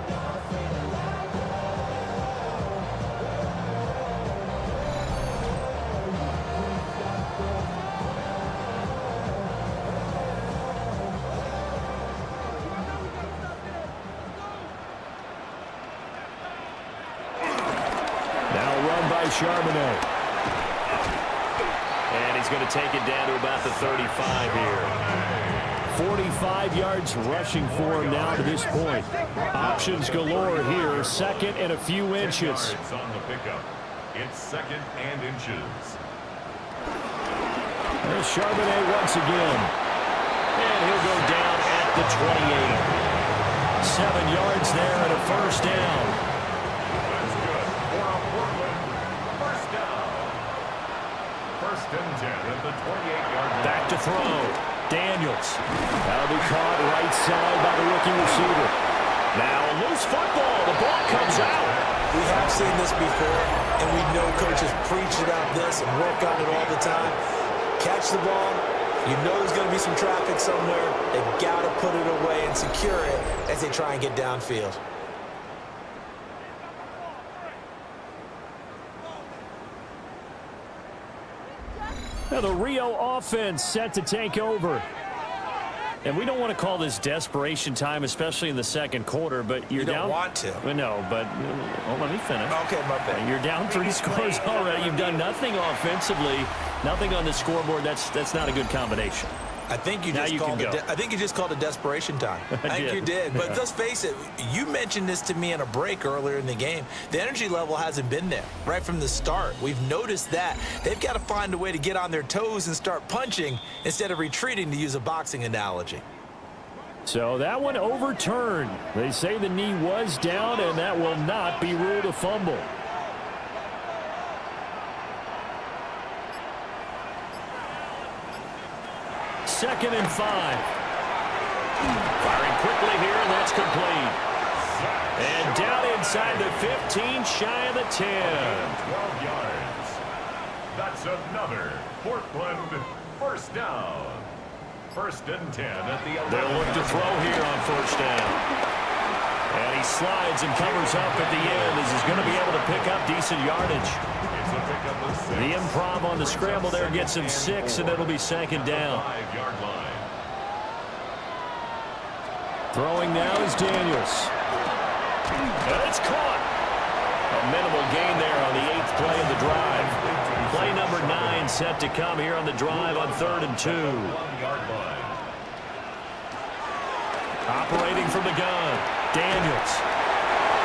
Charbonnet. And he's going to take it down to about the 35 here. 45 yards rushing for him now to this point. Options galore here. Second and a few inches. On the pickup. It's second and inches. There's Charbonnet once again. And he'll go down at the 28. 7 yards there and a first down. That's good. For Portland. First down. First and 10 at the 28-yard line. Back to throw. Daniels. That'll be caught right side by the rookie receiver. Now a loose football. The ball comes out. We have seen this before, and we know coaches preach about this and work on it all the time. Catch the ball. You know there's going to be some traffic somewhere. They've got to put it away and secure it as they try and get downfield. Now the Rio offense set to take over. And we don't want to call this desperation time, especially in the second quarter, but you're you don't down. Want to. Well, no, but let me finish. Okay, my bad. You're down 3 scores already. You've done nothing offensively, nothing on the scoreboard. That's not a good combination. I think you just called it desperation time. I think you did. But let's face it, you mentioned this to me in a break earlier in the game. The energy level hasn't been there right from the start. We've noticed that. They've got to find a way to get on their toes and start punching instead of retreating, to use a boxing analogy. So that one overturned. They say the knee was down, and that will not be ruled a fumble. Second and 5. Firing quickly here, and that's complete. And down inside the 15, shy of the 10. 12 yards. That's another Portland first down. First and 10 at the 11. They'll look to throw here on first down. And he slides and covers up at the end as he's going to be able to pick up decent yardage. The improv on the scramble there gets him 6, and it'll be second down. 5-yard line. Throwing now is Daniels. And it's caught. A minimal gain there on the 8th play of the drive. Play number 9 set to come here on the drive on 3rd and 2. 1-yard line. Operating from the gun, Daniels.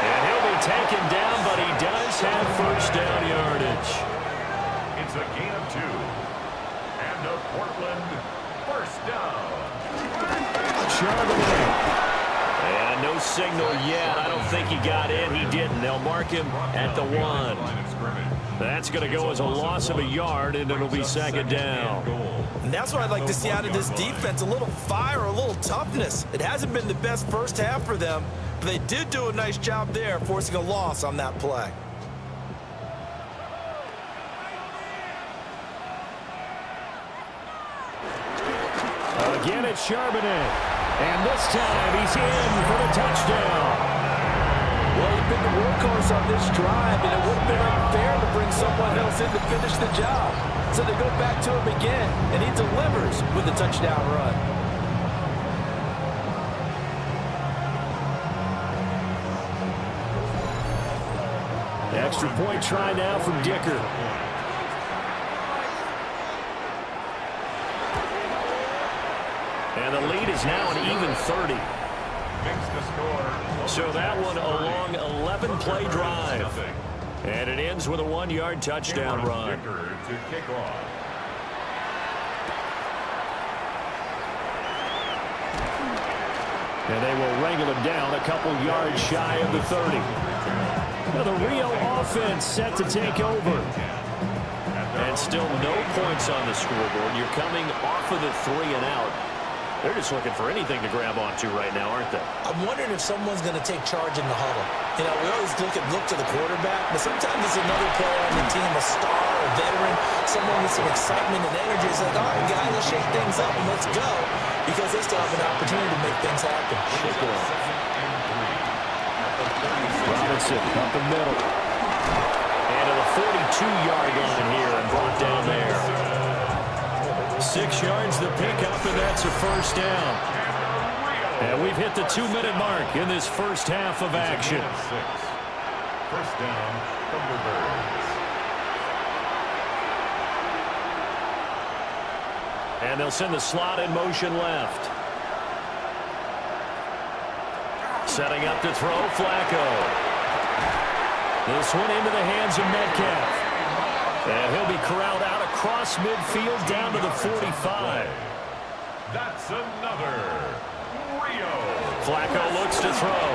And he'll be taken down, but he does have first down yardage. It's a gain of 2. And a Portland first down. Charbonnet. And no signal yet. I don't think he got in. He didn't. They'll mark him at the 1. That's going to go as a loss of a yard, and it'll be second down. And that's what I'd like to see out of this defense, a little fire, a little toughness. It hasn't been the best first half for them, but they did do a nice job there, forcing a loss on that play. Again, it's Charbonnet. And this time, he's in for the touchdown. Well, he's been the workhorse on this drive, and it would have been unfair to bring someone else in to finish the job. So they go back to him again, and he delivers with a touchdown run. Extra point try now from Dicker. And the lead is now an even 30. So that one a long 11-play drive. And it ends with a 1-yard touchdown run. To kick off. And they will wrangle him down a couple yards shy of the 30. Now the Rio offense set to take over. And still no points on the scoreboard. You're coming off of the 3 and out. They're just looking for anything to grab onto right now, aren't they? I'm wondering if someone's going to take charge in the huddle. You know, we always look to the quarterback, but sometimes it's another player on the team, a star, a veteran, someone with some excitement and energy. It's like, all right, guys, let's shake things up and let's go, because they still have an opportunity to make things happen. Shake it up. Robinson up the middle. And to the 42-yard line here and brought down there. 6 yards the pickup, and that's a first down. And we've hit the 2-minute mark in this first half of action. First down, Thunderbirds. And they'll send the slot in motion left. Setting up to throw, Flacco. This one into the hands of Metcalf. And he'll be corralled out across midfield down to the 45. That's another Rio. Flacco looks to throw.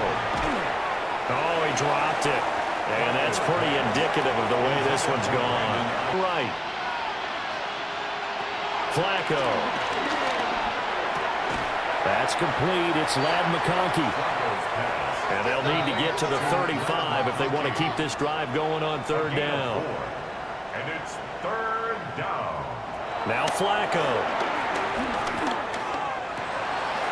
Oh, he dropped it. And that's pretty indicative of the way this one's gone. Right. Flacco. That's complete. It's Ladd McConkey. And they'll need to get to the 35 if they want to keep this drive going on third down. And it's third down. Now Flacco.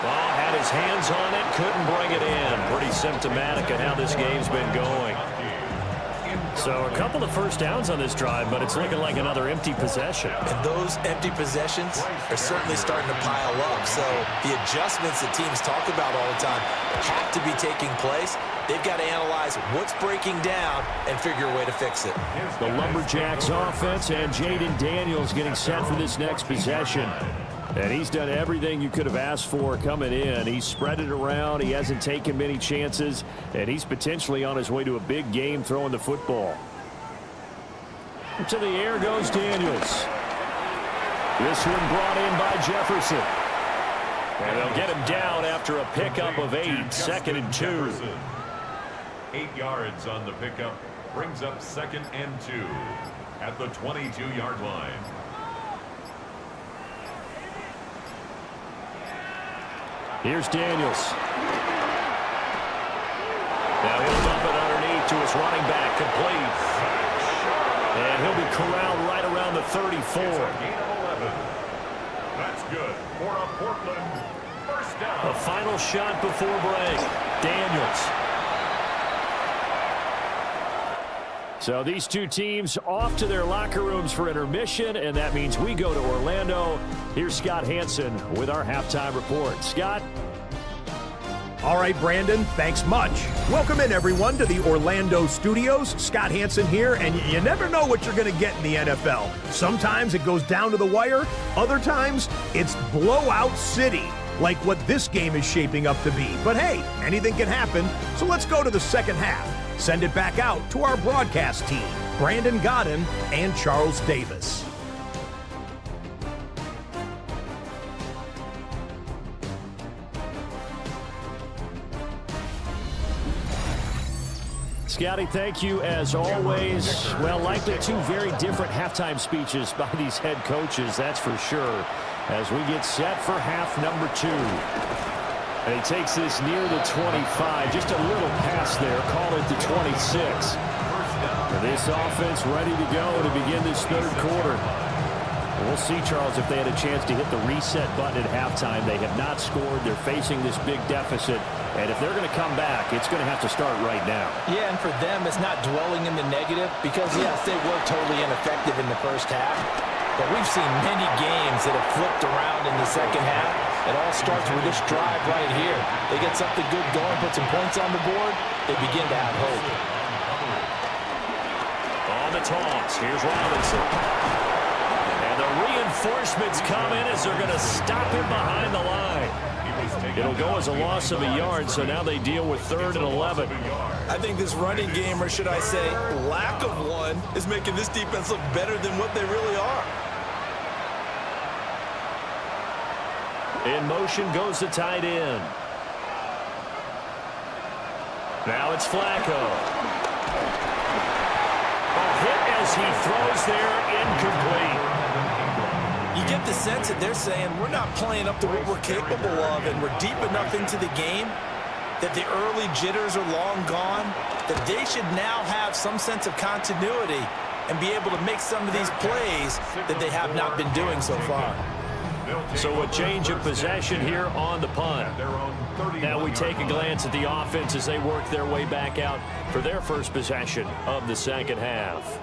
Oh, had his hands on it, couldn't bring it in. Pretty symptomatic of how this game's been going. So a couple of first downs on this drive, but it's looking like another empty possession. And those empty possessions are certainly starting to pile up. So the adjustments that teams talk about all the time have to be taking place. They've got to analyze what's breaking down and figure a way to fix it. The Lumberjacks offense and Jaden Daniels getting set for this next possession. And he's done everything you could have asked for coming in. He's spread it around. He hasn't taken many chances. And he's potentially on his way to a big game throwing the football. To the air goes Daniels. This one brought in by Jefferson. And they'll get him down after a pickup of 8, 2nd and 2. 8 yards on the pickup. Brings up 2nd and 2 at the 22-yard line. Here's Daniels. Now he'll dump it underneath to his running back, complete. And he'll be corralled right around the 34. Gain of 11. That's good for a Portland first down. A final shot before break. Daniels. So these two teams off to their locker rooms for intermission, and that means we go to Orlando. Here's Scott Hansen with our halftime report. Scott? All right, Brandon, thanks much. Welcome in, everyone, to the Orlando studios. Scott Hansen here, and you never know what you're going to get in the NFL. Sometimes it goes down to the wire. Other times, it's blowout city, like what this game is shaping up to be. But hey, anything can happen, so let's go to the second half. Send it back out to our broadcast team, Brandon Godden and Charles Davis. Scotty, thank you as always. Well, likely two very different halftime speeches by these head coaches, that's for sure, as we get set for half number 2. And he takes this near the 25, just a little pass there, call it the 26. And this offense ready to go to begin this third quarter. And we'll see, Charles, if they had a chance to hit the reset button at halftime. They have not scored. They're facing this big deficit. And if they're going to come back, it's going to have to start right now. Yeah, and for them, it's not dwelling in the negative because, yes, they were totally ineffective in the first half. But we've seen many games that have flipped around in the second half. It all starts with this drive right here. They get something good going, put some points on the board, they begin to have hope. On the toss, here's Robinson. And the reinforcements come in as they're going to stop him behind the line. It'll go as a loss of a yard, so now they deal with 3rd and 11. I think this running game, or should I say lack of one, is making this defense look better than what they really are. In motion goes the tight end. Now it's Flacco. A hit as he throws there, incomplete. You get the sense that they're saying we're not playing up to what we're capable of, and we're deep enough into the game that the early jitters are long gone, that they should now have some sense of continuity and be able to make some of these plays that they have not been doing so far. So a change of possession here on the punt. Now we take a glance at the offense as they work their way back out for their first possession of the second half.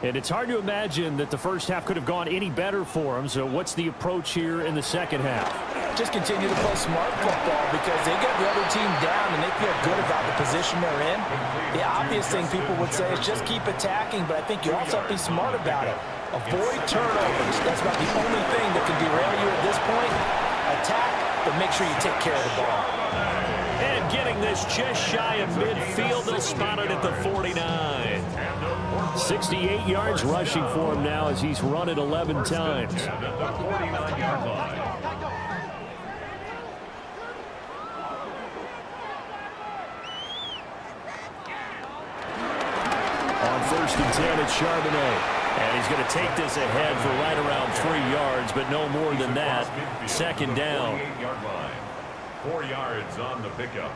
And it's hard to imagine that the first half could have gone any better for them. So what's the approach here in the second half? Just continue to play smart football because they get the other team down and they feel good about the position they're in. The obvious thing people would say is just keep attacking, but I think you also have to be smart about it. Avoid turnovers. That's about the only thing that can derail you at this point. Attack, but make sure you take care of the ball. And getting this just shy of midfield. They'll spot it at the 49. 68 yards rushing for him now as he's run it 11 times. At the 49-yard line. On 1st and 10, it's Charbonnet. And he's going to take this ahead for right around 3 yards, but no more than that. 2nd down. 48-yard line. 4 yards on the pickup.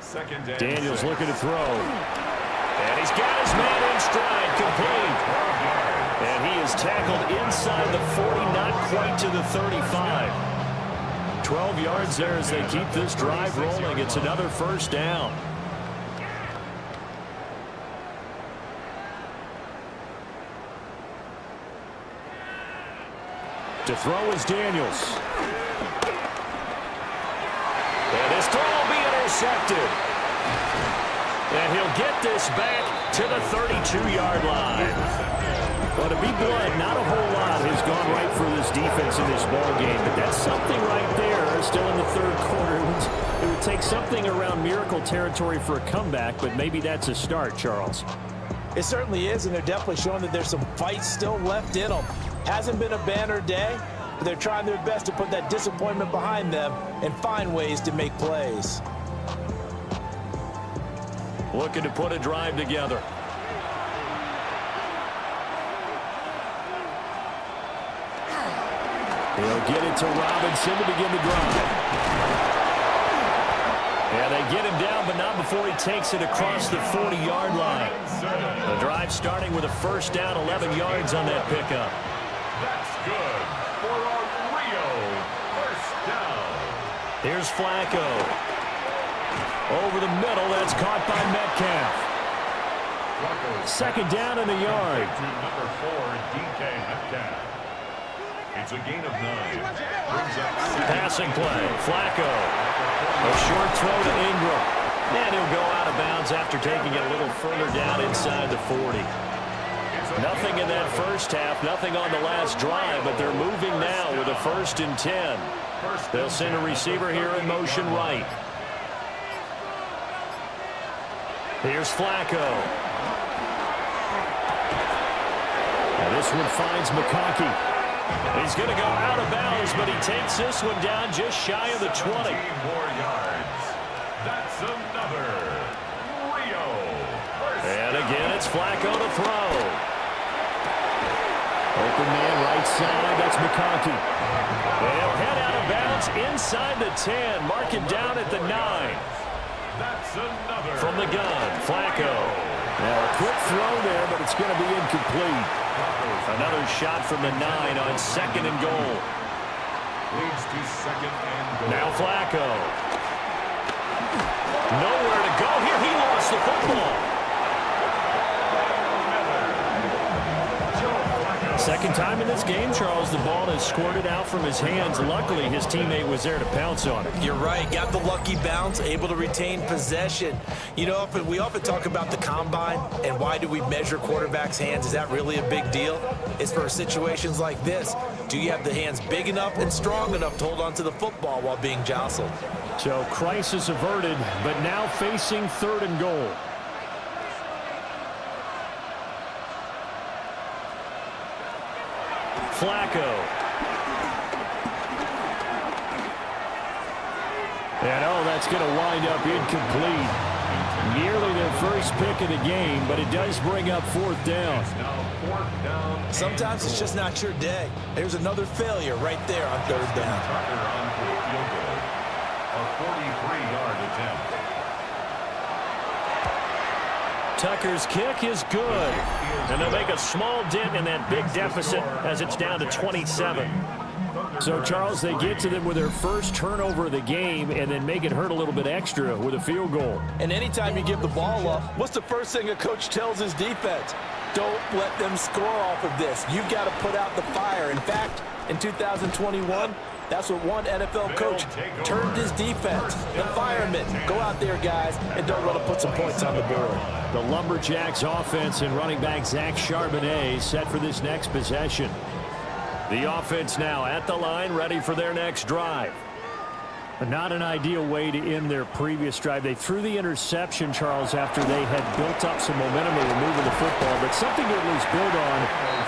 2nd and Daniels 6. looking to throw. And he's got his man in stride, complete. And he is tackled inside the 40, not quite to the 35. 12 yards there as they keep this drive rolling. It's another 1st down. To throw is Daniels. And his throw will be intercepted. And he'll get this back to the 32-yard line. But to be blunt, not a whole lot has gone right for this defense in this ball game. But that's something right there. Still in the 3rd quarter. It would take something around miracle territory for a comeback, but maybe that's a start, Charles. It certainly is, and they're definitely showing that there's some fight still left in them. Hasn't been a banner day, but they're trying their best to put that disappointment behind them and find ways to make plays. Looking to put a drive together. He'll get it to Robinson to begin the drive. And they get him down, but not before he takes it across the 40-yard line. The drive starting with a 1st down, 11 yards on that pickup. That's good for a Rio 1st down. Here's Flacco. Over the middle, that's caught by Metcalf. 2nd down in the yard. To number 4, DK Metcalf. It's a gain of 9. Brings up Passing play. Flacco. A short throw to Ingram. And he'll go out of bounds after taking it a little further down inside the 40. Nothing in that 1st half, nothing on the last drive, but they're moving now with a 1st and 10. They'll send a receiver here in motion right. Here's Flacco. And this one finds McConkey. He's going to go out of bounds, but he takes this one down just shy of the 20. 17 more yards. That's another Rio. And again, it's Flacco to throw. Open man right side, that's McConkey. They'll head out of bounds inside the 10. Mark it down at the 9. That's another. From the gun, Flacco. Now a quick throw there, but it's going to be incomplete. Another shot from the 9 on 2nd and goal. Leads to 2nd and goal. Now Flacco. Nowhere to go here. He lost the football. 2nd time in this game, Charles, the ball has squirted out from his hands. Luckily, his teammate was there to pounce on it. You're right. Got the lucky bounce, able to retain possession. You know, we often talk about the combine and why do we measure quarterbacks' hands. Is that really a big deal? It's for situations like this. Do you have the hands big enough and strong enough to hold on to the football while being jostled? So crisis averted, but now facing 3rd and goal. Flacco. And that's going to wind up incomplete. Nearly their first pick of the game, but it does bring up 4th down. Sometimes it's just not your day. There's another failure right there on 3rd down. Tucker on for a field goal. A 43-yard attempt. Tucker's kick is good. And they'll make a small dent in that big deficit as it's down to 27. So, Charles, they get to them with their first turnover of the game and then make it hurt a little bit extra with a field goal. And anytime you give the ball up, what's the first thing a coach tells his defense? Don't let them score off of this. You've got to put out the fire. In fact, in 2021, that's what one NFL coach turned his defense. The firemen. Go out there, guys, and don't let them put some points on the board. The Lumberjacks offense and running back Zach Charbonnet set for this next possession. The offense now at the line, ready for their next drive. Not an ideal way to end their previous drive. They threw the interception, Charles, after they had built up some momentum and were moving the football, but something to at least build on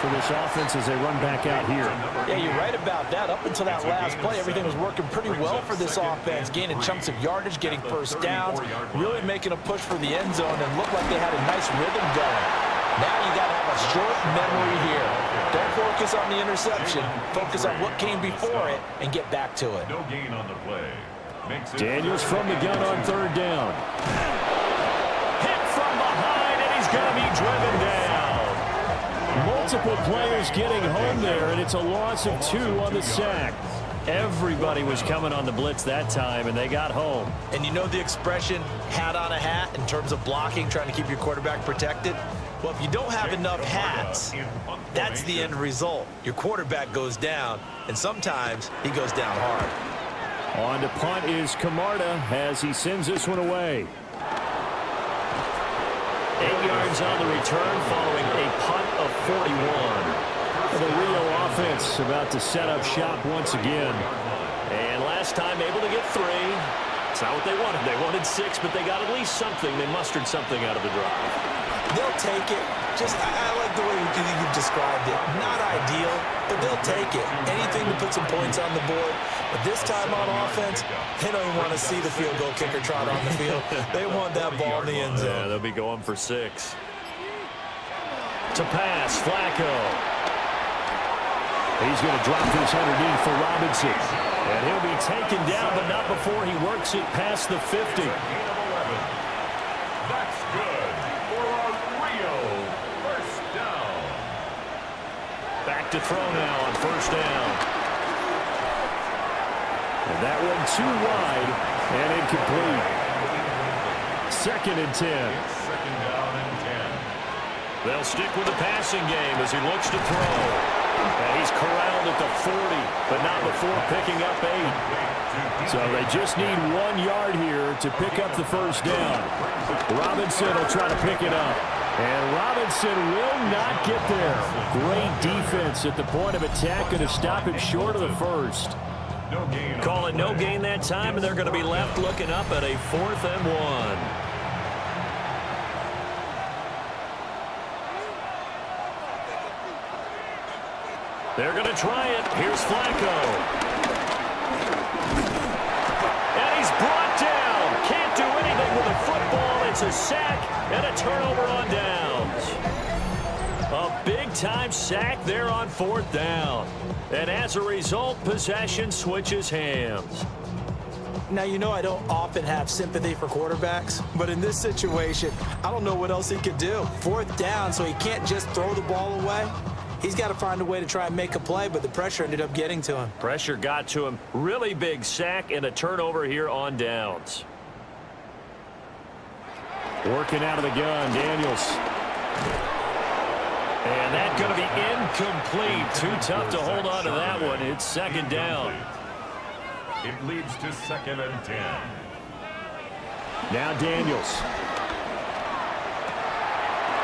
for this offense as they run back out here. Yeah, you're right about that. Up until that last play, everything was working pretty well for this offense, gaining chunks of yardage, getting first downs, really making a push for the end zone, and looked like they had a nice rhythm going. Now you got to have a short memory here. Don't focus on the interception. Focus on what came before it and get back to it. No gain on the play. Daniels from the gun on third down. Hit from behind, and he's going to be driven down. Multiple players getting home there, and it's a loss of 2 on the sack. Everybody was coming on the blitz that time, and they got home. And you know the expression, hat on a hat, in terms of blocking, trying to keep your quarterback protected? Well, if you don't have enough hats, that's the end result. Your quarterback goes down, and sometimes he goes down hard. On to punt is Camarda as he sends this one away. 8 yards on the return following a punt of 41. The Rio offense about to set up shop once again. And last time able to get 3. It's not what they wanted. They wanted 6, but they got at least something. They mustered something out of the drive. They'll take it. I like the way you've described it. Not ideal, but they'll take it. Anything to put some points on the board. But this time on offense, they don't even want to see the field goal kicker trot on the field. They want that ball in the end zone. Yeah, they'll be going for 6. To pass, Flacco. He's going to drop this underneath for Robinson. And he'll be taken down, but not before he works it past the 50. That's good for a Rio first down. Back to throw now on first down. And that one too wide and incomplete. 2nd and 10. Second down and 10. They'll stick with the passing game as he looks to throw. And he's corralled at the 40, but not before picking up 8. So they just need 1 yard here to pick up the first down. Robinson will try to pick it up. And Robinson will not get there. Great defense at the point of attack, going to stop him short of the first. Call it no gain that time, and they're going to be left looking up at a 4th and 1. They're going to try it. Here's Flacco. And he's brought down. Can't do anything with a football. It's a sack and a turnover on downs. A big-time sack there on 4th down. And as a result, possession switches hands. Now, you know I don't often have sympathy for quarterbacks, but in this situation, I don't know what else he could do. 4th down, so he can't just throw the ball away. He's got to find a way to try and make a play, but the pressure ended up getting to him. Pressure got to him. Really big sack and a turnover here on downs. Working out of the gun, Daniels. And that's going to be incomplete. Too tough to hold on to that one. It's 2nd down. It leads to 2nd and 10. Now Daniels.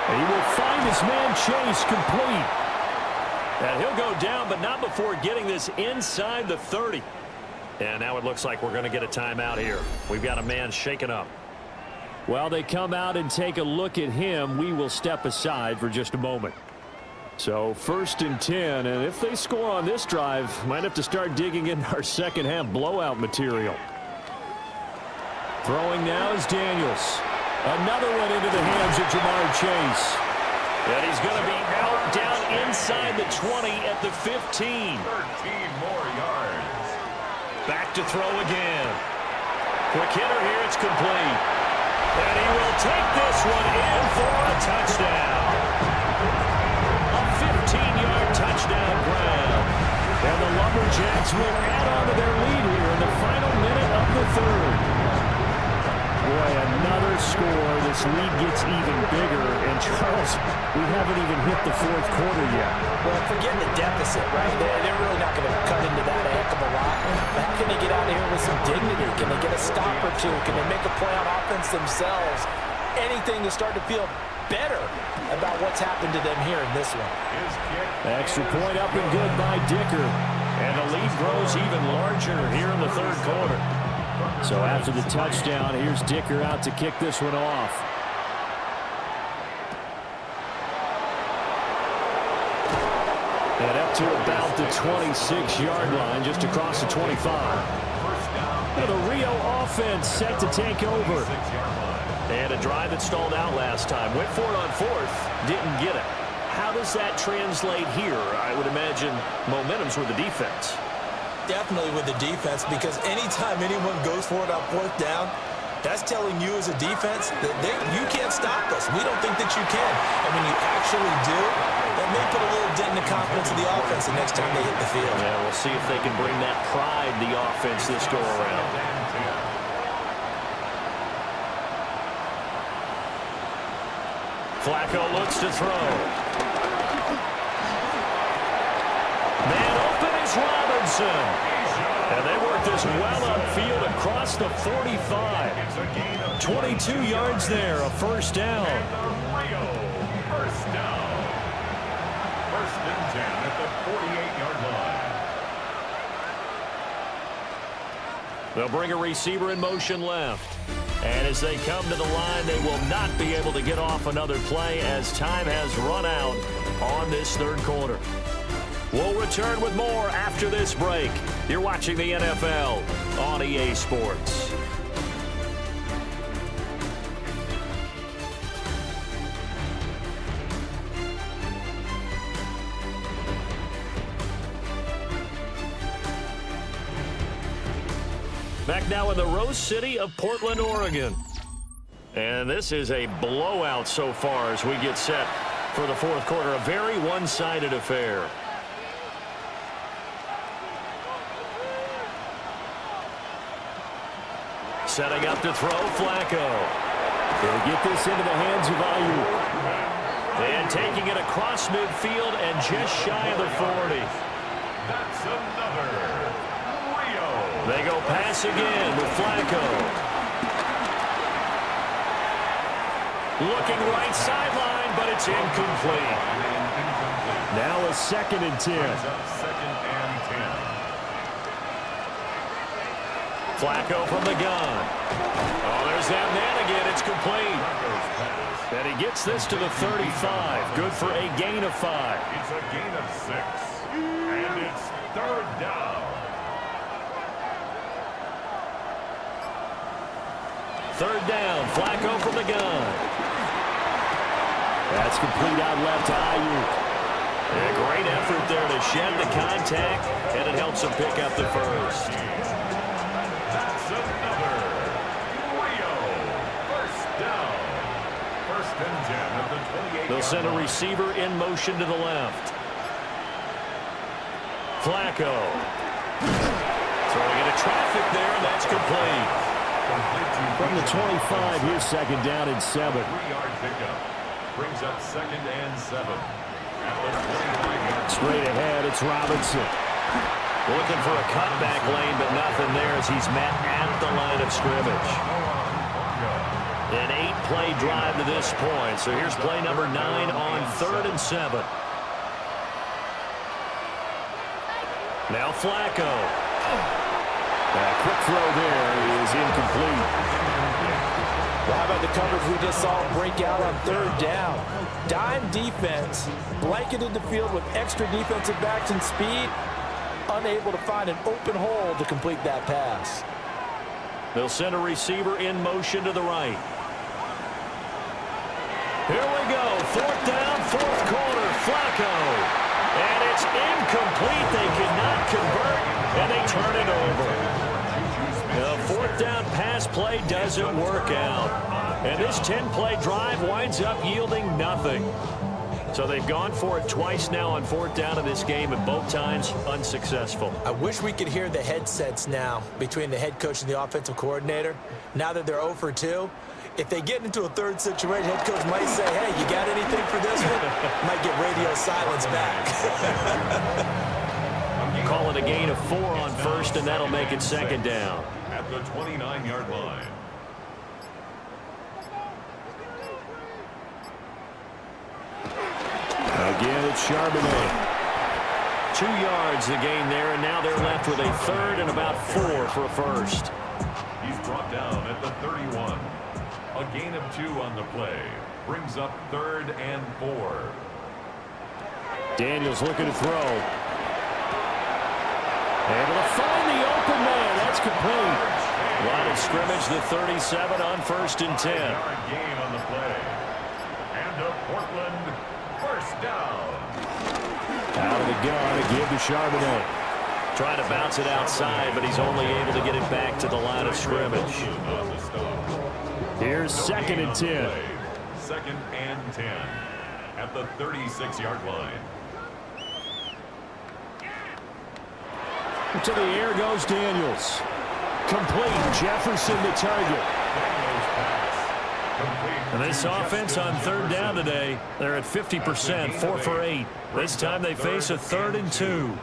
He will find his man Chase complete. And he'll go down, but not before getting this inside the 30. And now it looks like we're going to get a timeout here. We've got a man shaken up. While they come out and take a look at him, we will step aside for just a moment. So 1st and 10, and if they score on this drive, might have to start digging in our second half blowout material. Throwing now is Daniels. Another one into the hands of Jamar Chase. And he's going to be out down inside the 20 at the 15. 13 more yards. Back to throw again. Quick hitter here, it's complete. And he will take this one in for a touchdown. A 15-yard touchdown grab. And the Lumberjacks will add on to their lead here in the final minute of the 3rd. Boy, another score. This lead gets even bigger. And, Charles, we haven't even hit the 4th quarter yet. Well, forget the deficit, right? They're really not going to cut into that a heck of a lot. How can they get out of here with some dignity? Can they get a stop or 2? Can they make a play on offense themselves? Anything to start to feel better about what's happened to them here in this one. Extra point up and good by Dicker. And the lead grows even larger here in the 3rd quarter. So after the touchdown, here's Dicker out to kick this one off. And up to about the 26-yard line, just across the 25. Now the Rio offense set to take over. They had a drive that stalled out last time. Went for it on fourth, didn't get it. How does that translate here? I would imagine momentum's with the defense. Definitely with the defense, because anytime anyone goes for it on fourth down, that's telling you as a defense that you can't stop us. We don't think that you can. And when you actually do, that may put a little dent in the confidence of the offense the next time they hit the field. Yeah, we'll see if they can bring that pride, the offense, this go around. Flacco looks to throw. Man open is Robinson. And they work this well upfield across the 45. 22 yards there, a first down. First down. First and 10 at the 48-yard line. They'll bring a receiver in motion left. And as they come to the line, they will not be able to get off another play as time has run out on this third quarter. We'll return with more after this break. You're watching the NFL on EA Sports. Back now in the Rose City of Portland, Oregon. And this is a blowout so far as we get set for the fourth quarter. A very one-sided affair. Setting up to throw, Flacco. They'll get this into the hands of Ayuk. And taking it across midfield and just shy of the 40. That's another Rio. They go pass again with Flacco. Looking right sideline, but it's incomplete. Now a 2nd and 10. Second and 10. Flacco from the gun. Oh, there's that man again. It's complete. And he gets this to the 35. Good for a gain of 5. It's a gain of 6. And it's third down. Third down. Flacco from the gun. That's complete out left to Ayuk. A great effort there to shed the contact, and it helps him pick up the first. That's another Rio. First down. First and 10 at the 28. They'll send a receiver in motion to the left. Flacco. Throwing into traffic there, and that's complete. From the 25, here's 2nd down and 7. 3-yard pickup. Brings up 2nd and 7. At the 29-yard. Straight ahead, it's Robinson. Looking for a cutback lane, but nothing there as he's met at the line of scrimmage. An 8-play drive to this point. So here's play number 9 on 3rd and 7. Now Flacco. A quick throw there is incomplete. Well, how about the coverage we just saw break out on 3rd down? Dime defense, blanketed the field with extra defensive backs and speed, unable to find an open hole to complete that pass. They'll send a receiver in motion to the right. Here we go. 4th down, 4th quarter. Flacco. And it's incomplete. They cannot convert, and they turn it over. The 4th down pass play doesn't work out. And this 10-play drive winds up yielding nothing. So they've gone for it twice now on 4th down in this game, and both times unsuccessful. I wish we could hear the headsets now between the head coach and the offensive coordinator. Now that they're 0 for 2, if they get into a third situation, head coach might say, hey, you got anything for this one? Might get radio silence back. Call it a gain of 4 on 1st, and that'll make it 2nd down. At the 29-yard line. Again, it's Charbonnet. 2 yards the gain there, and now they're left with a 3rd and about 4 for a first. He's brought down at the 31. A gain of 2 on the play. Brings up 3rd and 4. Daniels looking to throw. Able to find the open man. That's complete. Line of scrimmage, the 37 on 1st and 10. Gain on the play. And a Portland first down. Out of the gun, a give to Charbonnet. Trying to bounce it outside, but he's only able to get it back to the line of scrimmage. Here's 2nd and 10. 2nd and 10 at the 36-yard line. To the air goes Daniels. Complete. Jefferson the target. And this offense on 3rd down today, they're at 50%, 4 for 8. This time they face a 3rd and 2.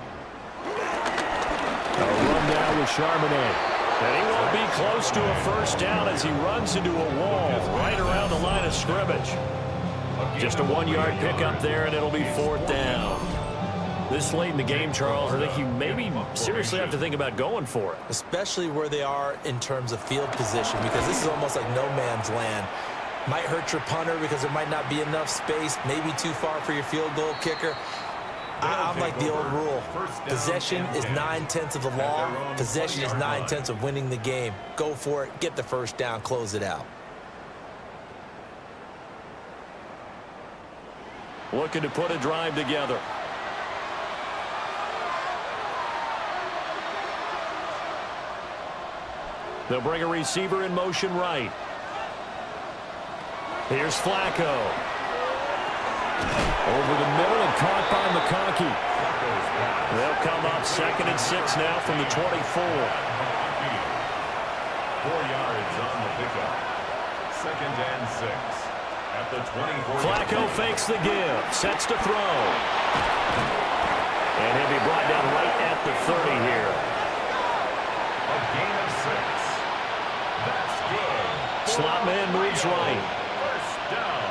A run down with Charbonnet. And he won't be close to a first down as he runs into a wall right around the line of scrimmage. Just a 1-yard pickup there, and it'll be 4th down. This late in the game, Charles, I think you maybe seriously have to think about going for it. Especially where they are in terms of field position, because this is almost like no man's land. Might hurt your punter because there might not be enough space, maybe too far for your field goal kicker. I'm like the old rule. Possession is 9/10 of the law. Possession is 9/10 of winning the game. Go for it. Get the first down. Close it out. Looking to put a drive together. They'll bring a receiver in motion right. Here's Flacco. Over the middle and caught by McConkey. They'll come up 2nd and 6 now from the 24. 4 yards on the pickup. 2nd and 6 at the 24. Flacco fakes the give. Sets to throw. And he'll be brought down right at the 30 here. A gain of 6. That's good. Slot man moves right. First down.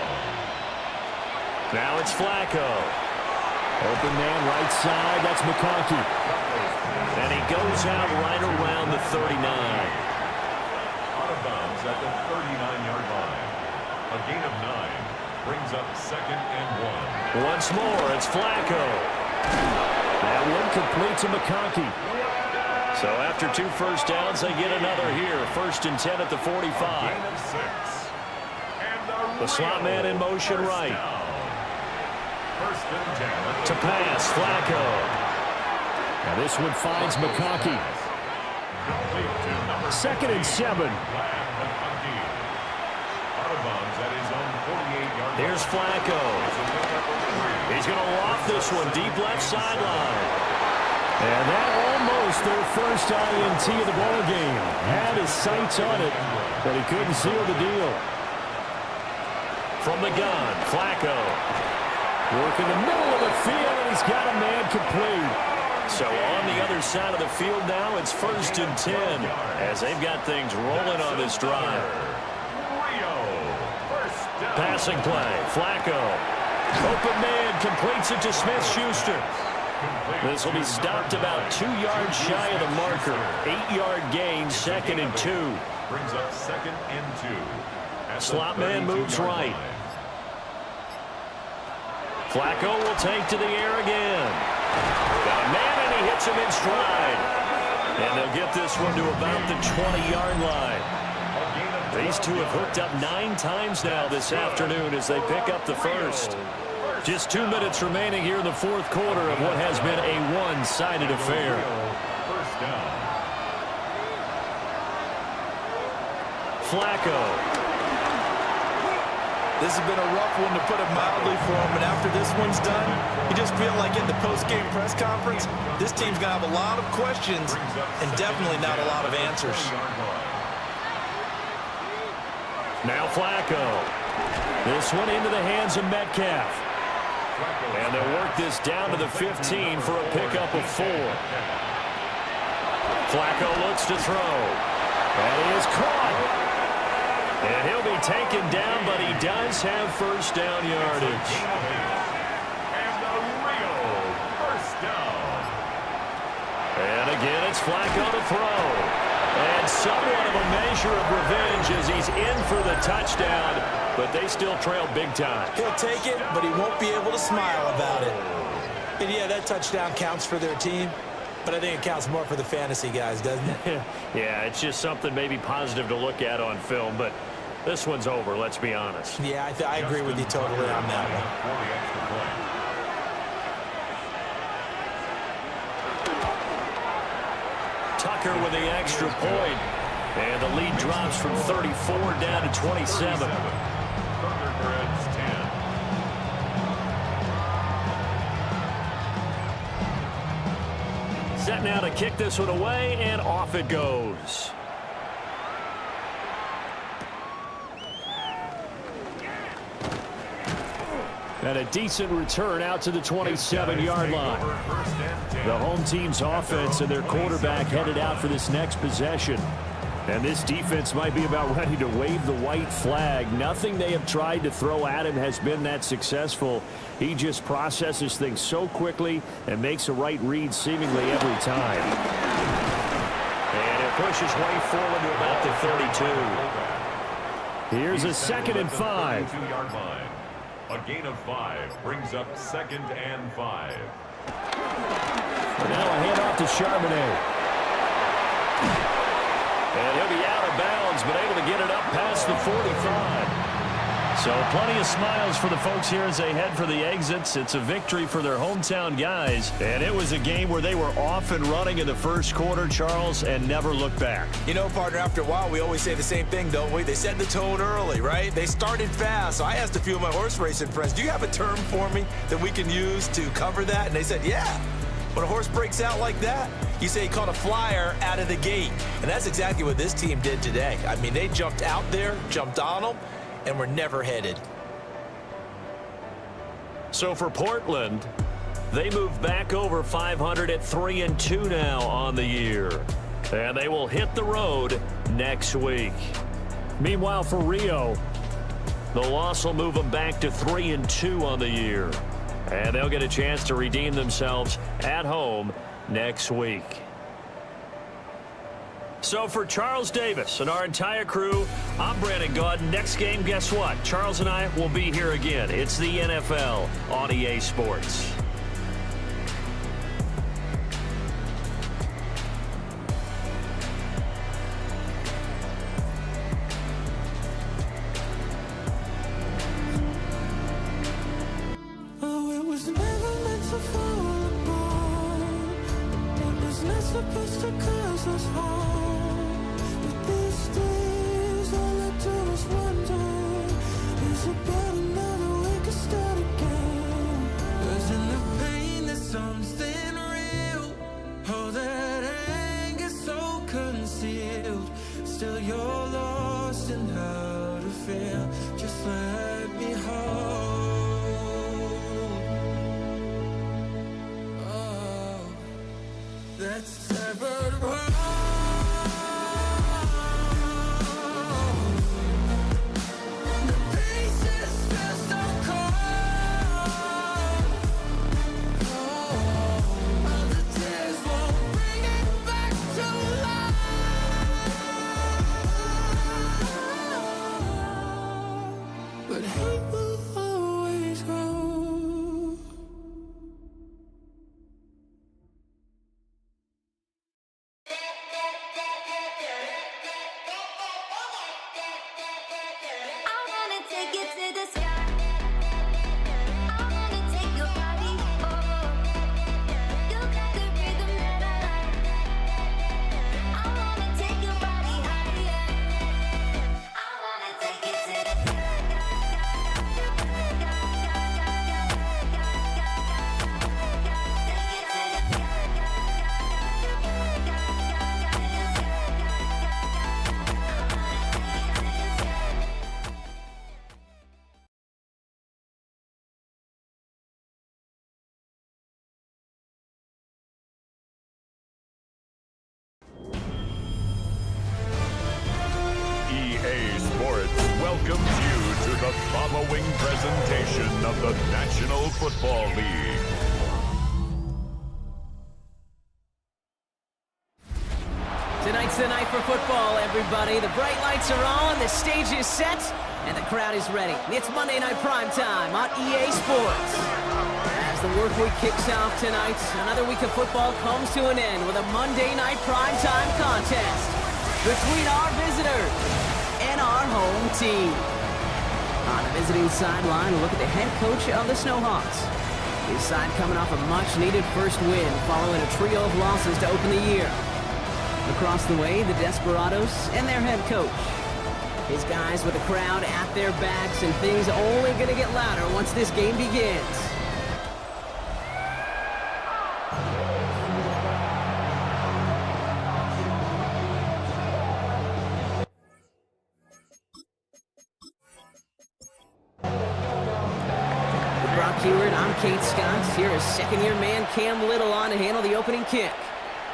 Now it's Flacco. Open man right side. That's McConkey. And he goes out right around the 39. Out of bounds at the 39-yard line. A gain of 9 brings up 2nd and 1. Once more, it's Flacco. That one complete to McConkey. So after 2 first downs, they get another here. 1st and 10 at the 45. Gain of 6. And The slot man in motion right. down. 1st and 10. To pass, Flacco. Now this one finds McConkey. 2nd and 7. Here's Flacco. He's going to loft this one deep left sideline. And that almost their first INT of the ball game. Had his sights on it, but he couldn't seal the deal. From the gun, Flacco. Work in the middle of the field, and he's got a man complete. So on the other side of the field now, it's 1st and 10 as they've got things rolling on this drive. Passing play, Flacco. Open man completes it to Smith-Schuster. This will be stopped about 2 yards shy of the marker. 8-yard gain, 2nd and 2. Brings up 2nd and 2. Slot man moves right. Flacco will take to the air again. Got a man, and he hits him in stride. And they'll get this one to about the 20-yard line. These two have hooked up 9 times now this afternoon as they pick up the first. Just 2 minutes remaining here in the 4th quarter of what has been a one-sided affair. First down. Flacco. This has been a rough one, to put it mildly, for him. And after this one's done, you just feel like in the post-game press conference, this team's going to have a lot of questions and definitely not a lot of answers. Now Flacco. This one into the hands of Metcalf. And they'll work this down to the 15 for a pickup of 4. Flacco looks to throw. And he is caught. And he'll be taken down, but he does have first down yardage. And a real first down. And again, it's Flacco to throw. And somewhat of a measure of revenge as he's in for the touchdown, but they still trail big time. He'll take it, but he won't be able to smile about it. And yeah, that touchdown counts for their team, but I think it counts more for the fantasy guys, doesn't it? Yeah, it's just something maybe positive to look at on film, but this one's over, let's be honest. Yeah, I agree with you totally on that one. Tucker with the extra point. And the lead drops from 34 down to 27. Thunderbirds 10. Set now to kick this one away, and off it goes. And a decent return out to the 27-yard line. The home team's offense and their quarterback headed out for this next possession. And this defense might be about ready to wave the white flag. Nothing they have tried to throw at him has been that successful. He just processes things so quickly and makes a right read seemingly every time. And it pushes way forward to about the 32. Here's a 2nd and 5. 2-yard line. A gain of 5 brings up 2nd and 5. And now a handoff to Charbonnet. And he'll be out of bounds, but able to get it up past the 45. So plenty of smiles for the folks here as they head for the exits. It's a victory for their hometown guys. And it was a game where they were off and running in the first quarter, Charles, and never looked back. You know, partner, after a while, we always say the same thing, don't we? They set the tone early, right? They started fast. So I asked a few of my horse racing friends, do you have a term for me that we can use to cover that? And they said, yeah. When a horse breaks out like that, you say he caught a flyer out of the gate. And that's exactly what this team did today. I mean, they jumped out there, jumped on them, and were never headed. So for Portland, they move back over 500 at 3-2 now on the year. And they will hit the road next week. Meanwhile, for Rio, the loss will move them back to 3-2 on the year. And they'll get a chance to redeem themselves at home next week. So for Charles Davis and our entire crew, I'm Brandon Gaudin. Next game, guess what? Charles and I will be here again. It's the NFL on EA Sports. Oh, it was never meant to fall apart. It was not supposed to cause us harm. But these days, all I do is wonder, is about another we could start again. 'Cause in the pain, there's something real. Oh, that anger so concealed. Still, you're lost in how to feel. Just let me hold. Oh, that's severed heart. The pieces feel so cold. Oh, all the tears won't bring it back to life. But hate will always grow. I wanna take it to the sky. I wanna take your body, oh. You got the rhythm that I like. I wanna take your body higher. I wanna take it to the sky. EA Sports welcomes you to the following presentation of the National Football League. Tonight's the night for football, everybody. The bright lights are on, the stage is set, and the crowd is ready. It's Monday Night Primetime on EA Sports. As the work week kicks off tonight, another week of football comes to an end with a Monday Night Primetime contest between our visitors and our home team. On the visiting sideline, we'll look at the head coach of the Snowhawks. His side coming off a much-needed first win following a trio of losses to open the year. Across the way, the Desperados and their head coach. His guys with the crowd at their backs, and things only going to get louder once this game begins. I'm Kate Scott. Here is second-year man Cam Little on to handle the opening kick.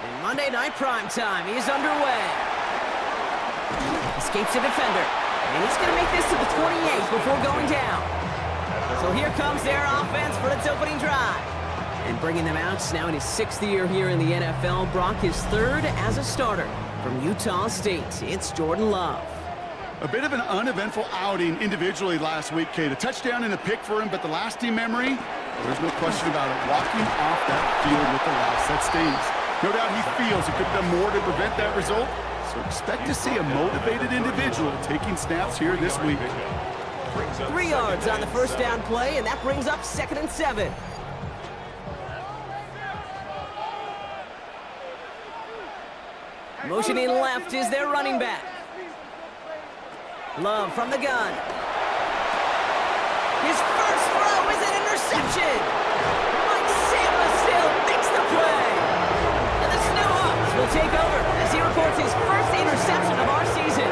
And Monday Night Primetime is underway. Escapes a defender. And he's going to make this to the 28 before going down. So here comes their offense for its opening drive. And bringing them out now in his 6th year here in the NFL, Brock his 3rd as a starter. From Utah State, it's Jordan Love. A bit of an uneventful outing individually last week, Kate. A touchdown and a pick for him, but the lasting memory, there's no question about it. Walking off that field with the loss, that stings. No doubt he feels he could have done more to prevent that result, so expect to see a motivated individual taking snaps here this week. 3 yards on the first down play, and that brings up 2nd and 7. Motioning left is their running back. Love from the gun. His first throw is an interception. Mike Samuel makes the play. And the Snowhawks will take over as he reports his first interception of our season.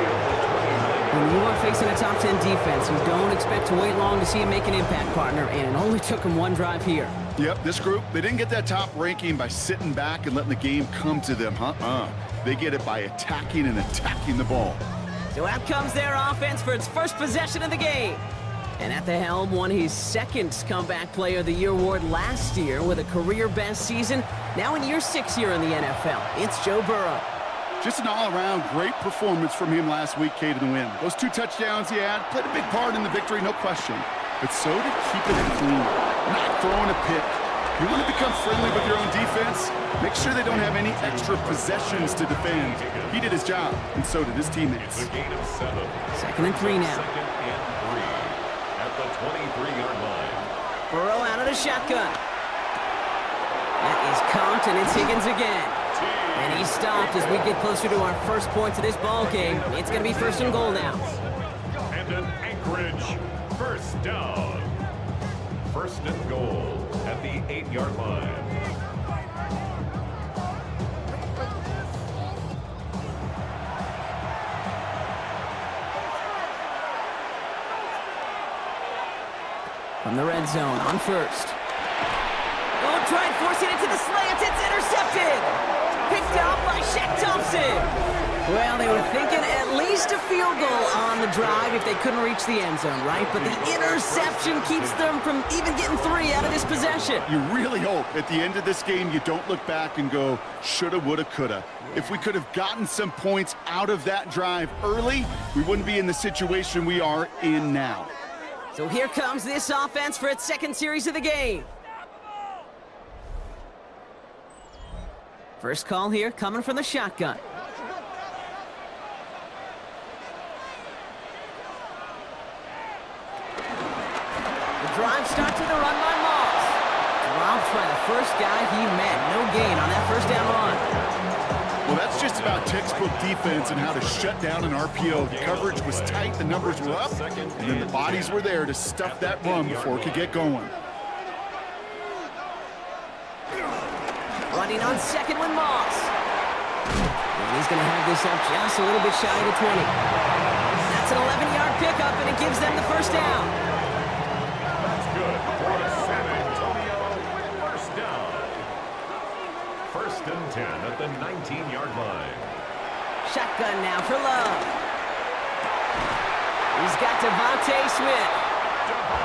When you are facing a top 10 defense, you don't expect to wait long to see him make an impact, partner, and it only took him 1 drive here. Yep, this group, they didn't get that top ranking by sitting back and letting the game come to them. They get it by attacking and attacking the ball. So out comes their offense for its first possession of the game. And at the helm, won his 2nd Comeback Player of the Year award last year with a career-best season. Now in year 6 here in the NFL, it's Joe Burrow. Just an all-around great performance from him last week, Kate, in the win. Those 2 touchdowns he had played a big part in the victory, no question. But so did keeping it clean, not throwing a pick. You want to become friendly with your own defense? Make sure they don't have any extra possessions to defend. He did his job, and so did his teammates. 2nd and 3 now. 2nd and 3 at the 23-yard line. Burrow out of the shotgun. That is caught, and it's Higgins again. And he's stopped as we get closer to our first points of this ball game. It's going to be 1st and goal now. And an Anchorage first down. 1st and goal at the 8-yard line. From the red zone on 1st. Oh, try forcing it to the slant. It's intercepted. Picked off by Shaq Thompson. Well, they were thinking at least a field goal on the drive if they couldn't reach the end zone, right? But the interception keeps them from even getting 3 out of this possession. You really hope at the end of this game you don't look back and go, shoulda, woulda, coulda. If we could have gotten some points out of that drive early, we wouldn't be in the situation we are in now. So here comes this offense for its 2nd series of the game. First call here coming from the shotgun. The drive starts with a run by Moss. Dropped by the first guy he met. No gain on that 1st down run. Well, that's just about textbook defense and how to shut down an RPO. The coverage was tight, the numbers were up, and then the bodies were there to stuff that run before it could get going. Running on 2nd with Moss. And he's going to have this up just a little bit shy of the 20. That's an 11-yard pickup, and it gives them the 1st down. That's good for San Antonio. 1st down. 1st and 10 at the 19-yard line. Shotgun now for Love. He's got Devontae Smith.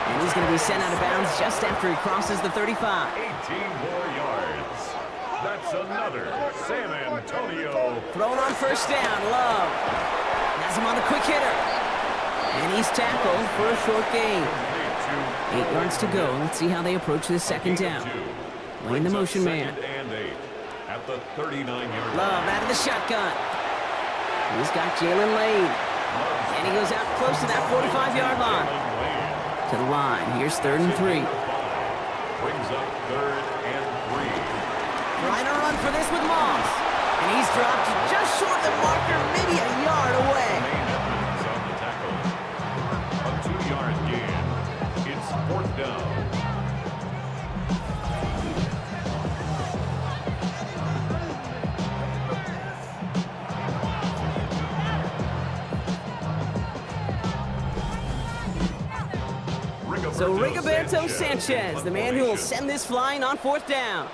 And he's going to be sent out of bounds just after he crosses the 35. 18 more yards. That's another San Antonio. Throwing on first down, Love. Has him on the quick hitter. And he's tackled for a short gain. 8 yards to go. Let's see how they approach this second down. Lane the motion man. And 8 at the 39-yard line. Love out of the shotgun. He's got Jalen Lane. And he goes out close to that 45-yard line. To the line. Here's 3rd and 3. Brings up 3rd and 3. Trying to run for this with Moss. And he's dropped just short of the marker, maybe a yard away. On the tackle. A 2-yard gain. It's 4th down. So Rigoberto Sanchez, the man who will send this flying on 4th down.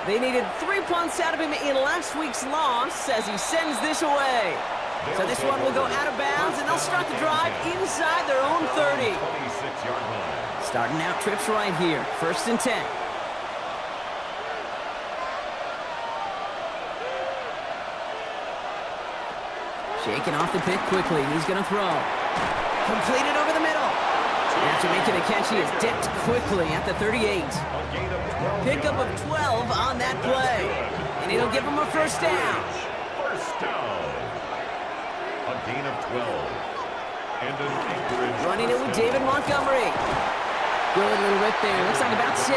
They needed 3 punts out of him in last week's loss as he sends this away. So this one will go out of bounds, and they'll start the drive inside their own 30. 26-yard line. Starting out trips right here, 1st and 10. Shaking off the pick quickly. He's going to throw. Completed over the middle. After making a catch, he is dipped quickly at the 38. Pickup of 12 on that play. And it'll give him a first down. First down. A gain of 12. And an Anchorage. Running it with David Montgomery. Good little rip there. Looks like about 6.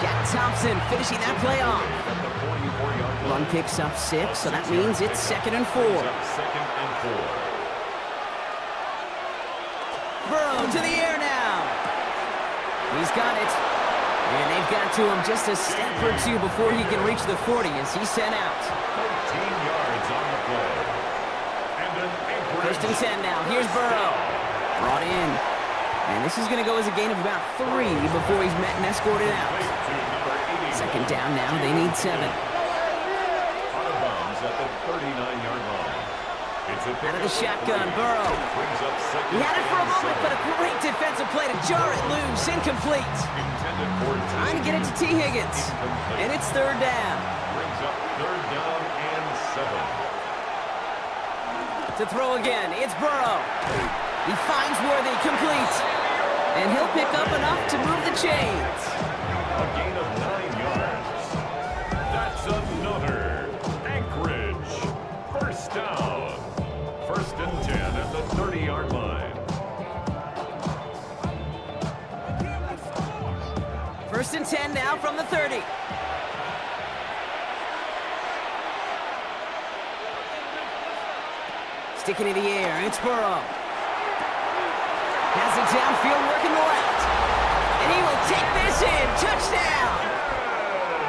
Jack Thompson finishing that play off. Run picks up 6, so that means it's 2nd and 4. 2nd and 4. Burrow to the air now. He's got it. And they've got to him just a step or 2 before he can reach the 40 as he's sent out. 13 yards on the play. And an Anchorage. 1st and 10 now. Here's Burrow. Brought in. And this is going to go as a gain of about 3 before he's met and escorted out. 2nd down now. They need 7. Out of bounds at the 39-yard line. Out of the shotgun, Burrow. He had it for a moment, but a great defensive play to jar it loose. Incomplete. Trying to get it to T. Higgins. And it's 3rd down. Brings up 3rd down and 7. To throw again, it's Burrow. He finds Worthy, complete. And he'll pick up enough to move the chains. A gain of 9 yards. That's another Anchorage. First down. 1st and 10 at the 30-yard line. 1st and 10 now from the 30. Sticking in the air, it's Burrow. Has it downfield, working the left. And he will take this in. Touchdown!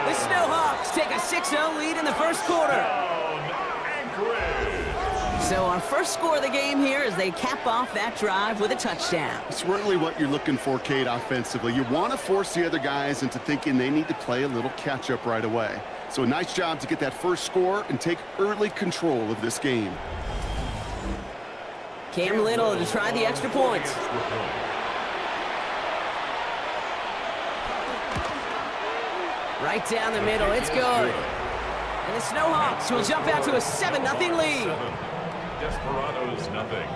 The Snowhawks take a 6-0 lead in the 1st quarter. So our first score of the game here as they cap off that drive with a touchdown. It's really what you're looking for, Kate, offensively. You want to force the other guys into thinking they need to play a little catch-up right away. So a nice job to get that first score and take early control of this game. Cam Little to try the extra points. Right down the middle, it's good. And the Snowhawks will jump out to a 7-0 lead. Desperados, nothing.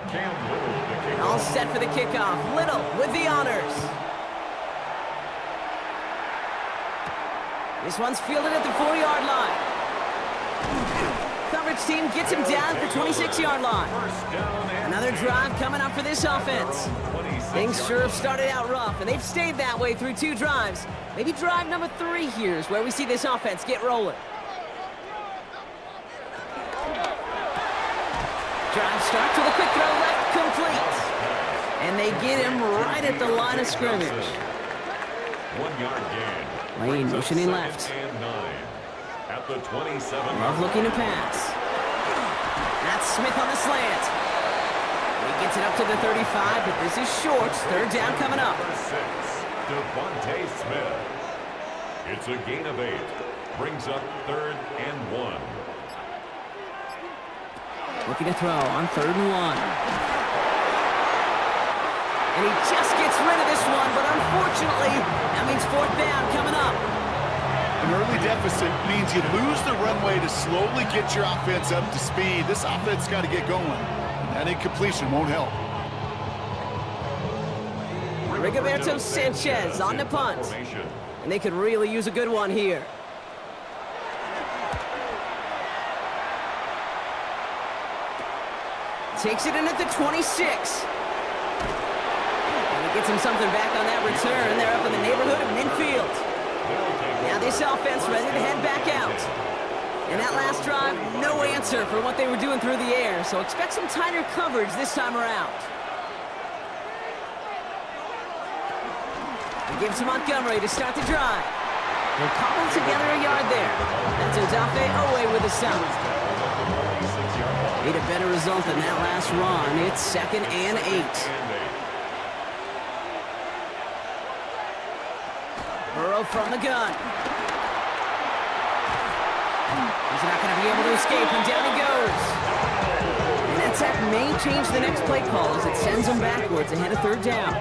Cam Little, the kickoff. All set for the kickoff. Little with the honors. This one's fielded at the 4-yard line. Coverage team gets him down at the 26-yard line. Another drive coming up for this offense. Things sure have started out rough, and they've stayed that way through 2 drives. Maybe drive number 3 here is where we see this offense get rolling. Drive starts with a quick throw left, complete. And they get him right at the line of scrimmage. 1-yard gain. Lane motioning left. At the 27. Love looking to pass. That's Smith on the slant. He gets it up to the 35, but this is short. 3rd down coming up. Number 6, Devontae Smith. It's a gain of 8. Brings up 3rd and 1. Looking to throw on 3rd and 1. he just gets rid of this one, but unfortunately, that means fourth down coming up. An early deficit means you lose the runway to slowly get your offense up to speed. This offense got to get going. That incompletion won't help. Rigoberto Sanchez on the punt. And they could really use a good one here. Takes it in at the 26. And he gets him something back on that return. They're up in the neighborhood of midfield. Now this offense ready to head back out. And that last drive, no answer for what they were doing through the air. So expect some tighter coverage this time around. He gives to Montgomery to start the drive. They'll cobble together a yard there. That's Odafe Owe with a stop. Need a better result than that last run. It's 2nd and 8. Burrow from the gun. He's not going to be able to escape, and down he goes. And that sack may change the next play call as it sends him backwards ahead of 3rd down.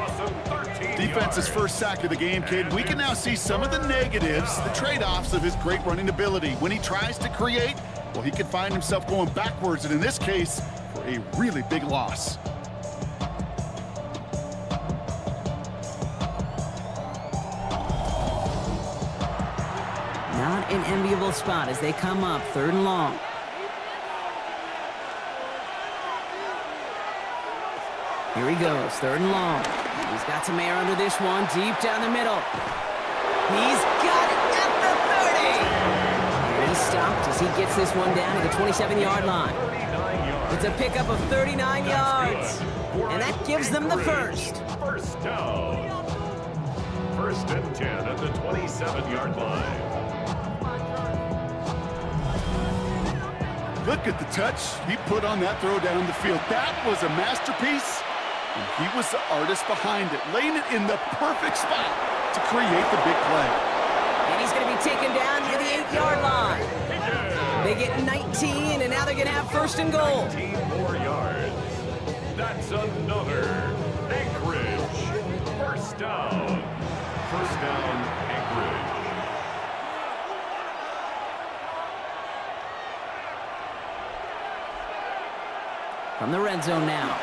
Defense's first sack of the game, kid. We can now see some of the negatives, the trade-offs of his great running ability. When he tries to create, well, he can find himself going backwards, and in this case, for a really big loss. Not an enviable spot as they come up 3rd and long. Here he goes, 3rd and long. He's got some air under this one, deep down the middle. He's got it at the 30! And he's stopped as he gets this one down to the 27-yard line. It's a pickup of 39 yards. And that gives them the first. First down. 1st and 10 at the 27-yard line. Look at the touch he put on that throw down the field. That was a masterpiece. And he was the artist behind it, laying it in the perfect spot to create the big play. And he's going to be taken down near the 8-yard line. They get 19, and now they're going to have 1st and goal. 19 more yards. That's another Anchorage. First down. First down, Anchorage. From the red zone now.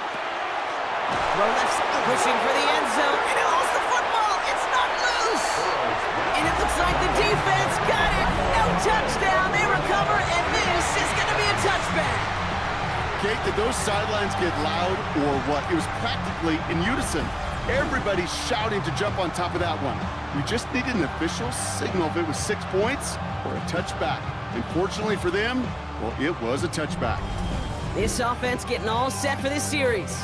Throw left, pushing for the end zone, and he lost the football. It's not loose. And it looks like the defense got it. No touchdown. They recover, and this is going to be a touchback. Kate, did those sidelines get loud or what? It was practically in unison. Everybody shouting to jump on top of that one. We just needed an official signal if it was 6 points or a touchback. And fortunately for them, well, it was a touchback. This offense getting all set for this series.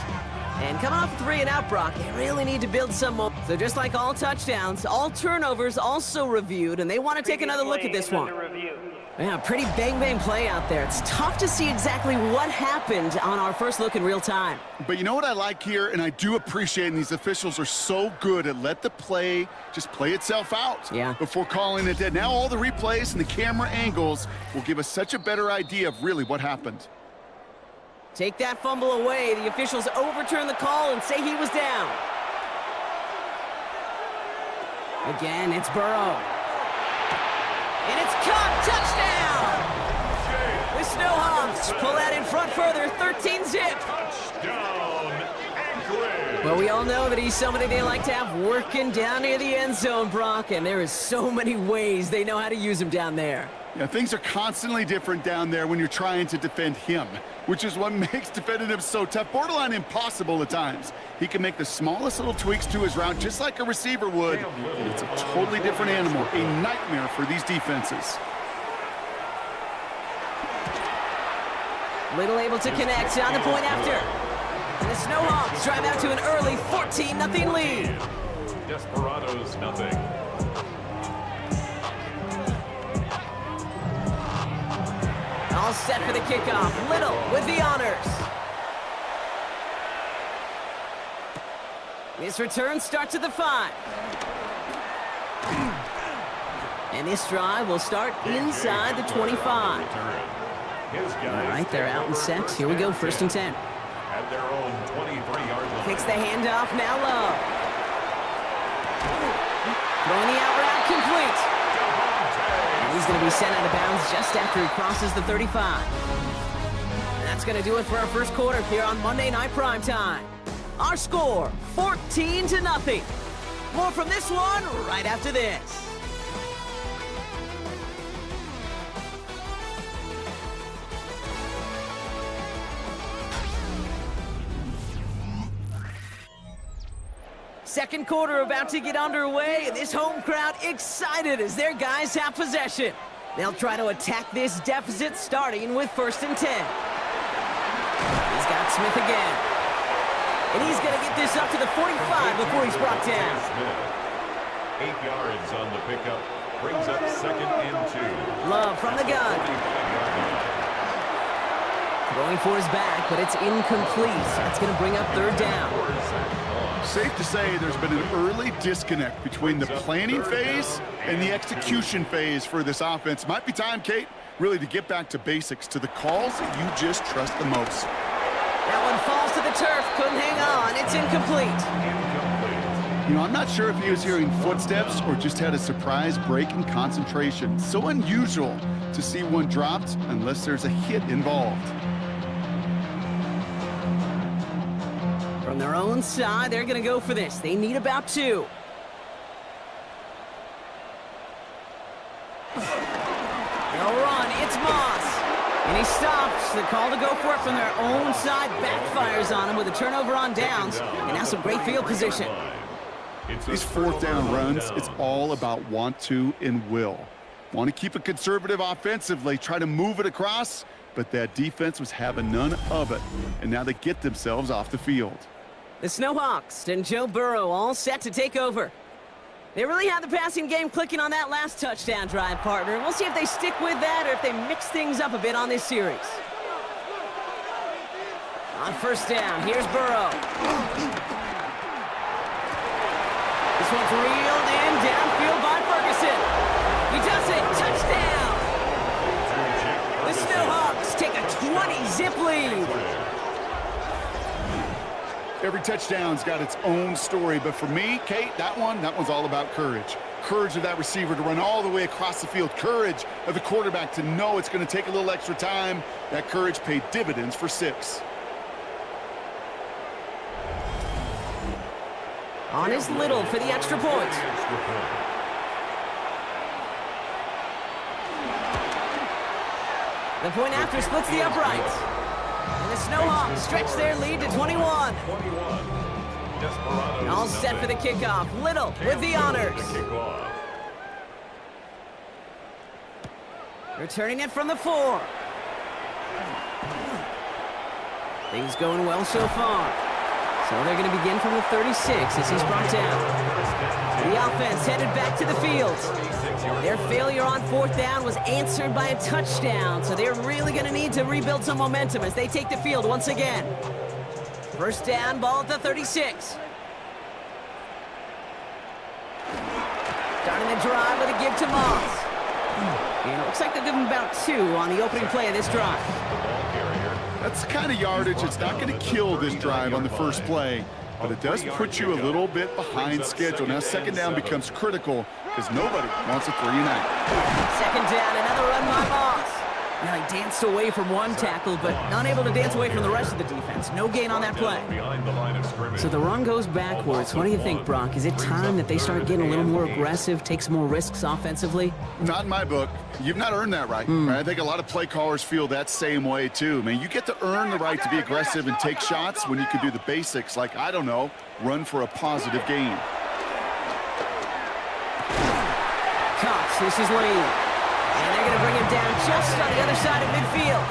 And coming off 3 and out, Brock, they really need to build some more. So just like all touchdowns, all turnovers also reviewed, and they want to take another look at this one. Yeah, pretty bang-bang play out there. It's tough to see exactly what happened on our first look in real time. But you know what I like here, and I do appreciate, and these officials are so good at let the play just play itself out before calling it dead. Now all the replays and the camera angles will give us such a better idea of really what happened. Take that fumble away. The officials overturn the call and say he was down. Again, it's Burrow. And it's caught. Touchdown! The Snowhawks pull that in front further. 13-zip. Touchdown, Anchorage. Well, we all know that he's somebody they like to have working down near the end zone, Brock, and there is so many ways they know how to use him down there. Yeah, things are constantly different down there when you're trying to defend him, which is what makes defending him so tough, borderline impossible at times. He can make the smallest little tweaks to his route just like a receiver would, and it's a totally different animal, a nightmare for these defenses. Little able to connect on the point after. And the Snowhawks drive out to an early 14-0 lead. Desperados, nothing. All set for the kickoff. Little with the honors. This return starts at the 5. And this drive will start inside the 25. All right, they're out and set. Here we go, 1st and 10. at their own 23-yard line. Takes the handoff, now Love. Throwing the out route, complete. He's going to be sent out of bounds just after he crosses the 35. That's going to do it for our first quarter here on Monday Night Primetime. Our score, 14-0. More from this one right after this. Second quarter about to get underway, and this home crowd excited as their guys have possession. They'll try to attack this deficit starting with 1st and 10. He's got Smith again. And he's going to get this up to the 45 before he's brought down. 8 yards on the pickup. Brings up 2nd and 2. Love from the gun. Going for his back, but it's incomplete. That's going to bring up 3rd down. Safe to say there's been an early disconnect between the planning phase and the execution phase for this offense. Might be time, Kate, really to get back to basics, to the calls that you just trust the most. That one falls to the turf. Couldn't hang on. It's incomplete. You know, I'm not sure if he was hearing footsteps or just had a surprise break in concentration. So unusual to see one dropped unless there's a hit involved. From their own side, they're going to go for this. They need about 2. They'll run. It's Moss. And he stops. The call to go for it from their own side backfires on him with a turnover on downs. And now some great field position. These 4th down runs, it's all about want to and will. Want to keep it conservative offensively, try to move it across, but that defense was having none of it. And now they get themselves off the field. The Snowhawks and Joe Burrow all set to take over. They really had the passing game clicking on that last touchdown drive, partner. We'll see if they stick with that or if they mix things up a bit on this series. On 1st down, here's Burrow. This one's reeled in downfield by Ferguson. He does it. Touchdown! The Snowhawks take a 20-zip lead. Every touchdown's got its own story, but for me, Kate, that one's all about courage. Courage of that receiver to run all the way across the field. Courage of the quarterback to know it's going to take a little extra time. That courage paid dividends for 6. On is Little for the extra point. The point after splits the uprights. And the Snowhawks stretch their lead to 21. All set for the kickoff. Little with the honors. Returning it from the 4. Things going well so far. So they're going to begin from the 36 as he's brought down. The offense headed back to the field. Their failure on 4th down was answered by a touchdown, so they're really going to need to rebuild some momentum as they take the field once again. 1st down, ball at the 36. Starting the drive with a give to Moss. And it looks like they'll give him about 2 on the opening play of this drive. That's the kind of yardage it's not going to kill this drive on the first play, but it does put you a little bit behind schedule. Now 2nd down becomes critical because nobody wants a 3-and-out. 2nd down, another run by Moss. Now he danced away from one tackle, but not able to dance away from the rest of the defense. No gain on that play. So the run goes backwards. What do you think, Brock? Is it time that they start getting a little more aggressive, take some more risks offensively? Not in my book. You've not earned that right. I think a lot of play callers feel that same way, too. Man, you get to earn the right to be aggressive and take shots when you can do the basics, like, I don't know, run for a positive gain. Cox, this is Lee. And they're going to bring him down just on the other side of midfield.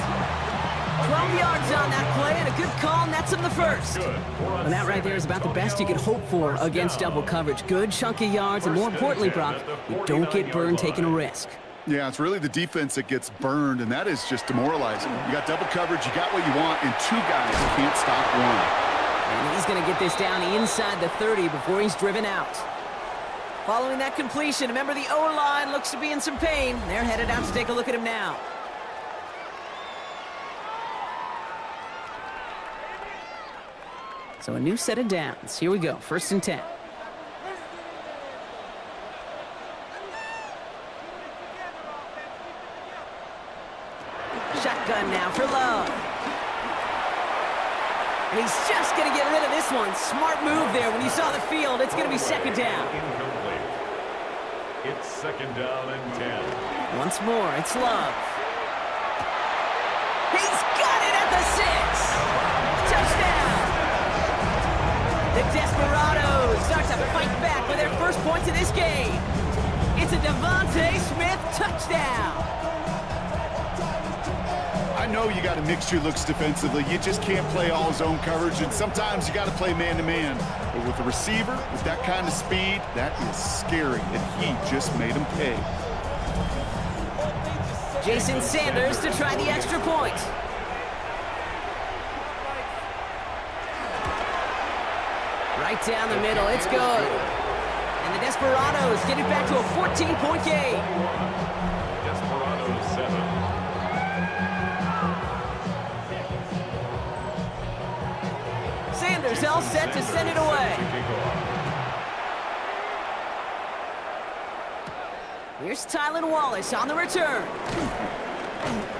12 yards on that play, and a good call nets him the first. And that right there is about the best you could hope for against double coverage. Good chunky yards, and more importantly, Brock, you don't get burned taking a risk. Yeah, it's really the defense that gets burned, and that is just demoralizing. You got double coverage, you got what you want, and 2 guys can't stop one. And he's going to get this down inside the 30 before he's driven out. Following that completion, remember the O-line looks to be in some pain. They're headed out to take a look at him now. So a new set of downs. Here we go, 1st and 10. Shotgun now for Love. And he's just going to get rid of this one. Smart move there when you saw the field. It's going to be 2nd down. Incomplete. It's 2nd down and 10. Once more, it's Love. He's got it at the 6. Touchdown. The Desperados start to fight back with their first points of this game. It's a Devontae Smith touchdown. I know you got a mixture looks defensively. You just can't play all zone coverage, and sometimes you got to play man-to-man. But with a receiver with that kind of speed, that is scary, and he just made him pay. Jason Sanders to try the extra point. Right down the middle, it's good. And the Desperados get it back to a 14-point game. Desperados 7. Sanders all set to send it away. Here's Tylan Wallace on the return.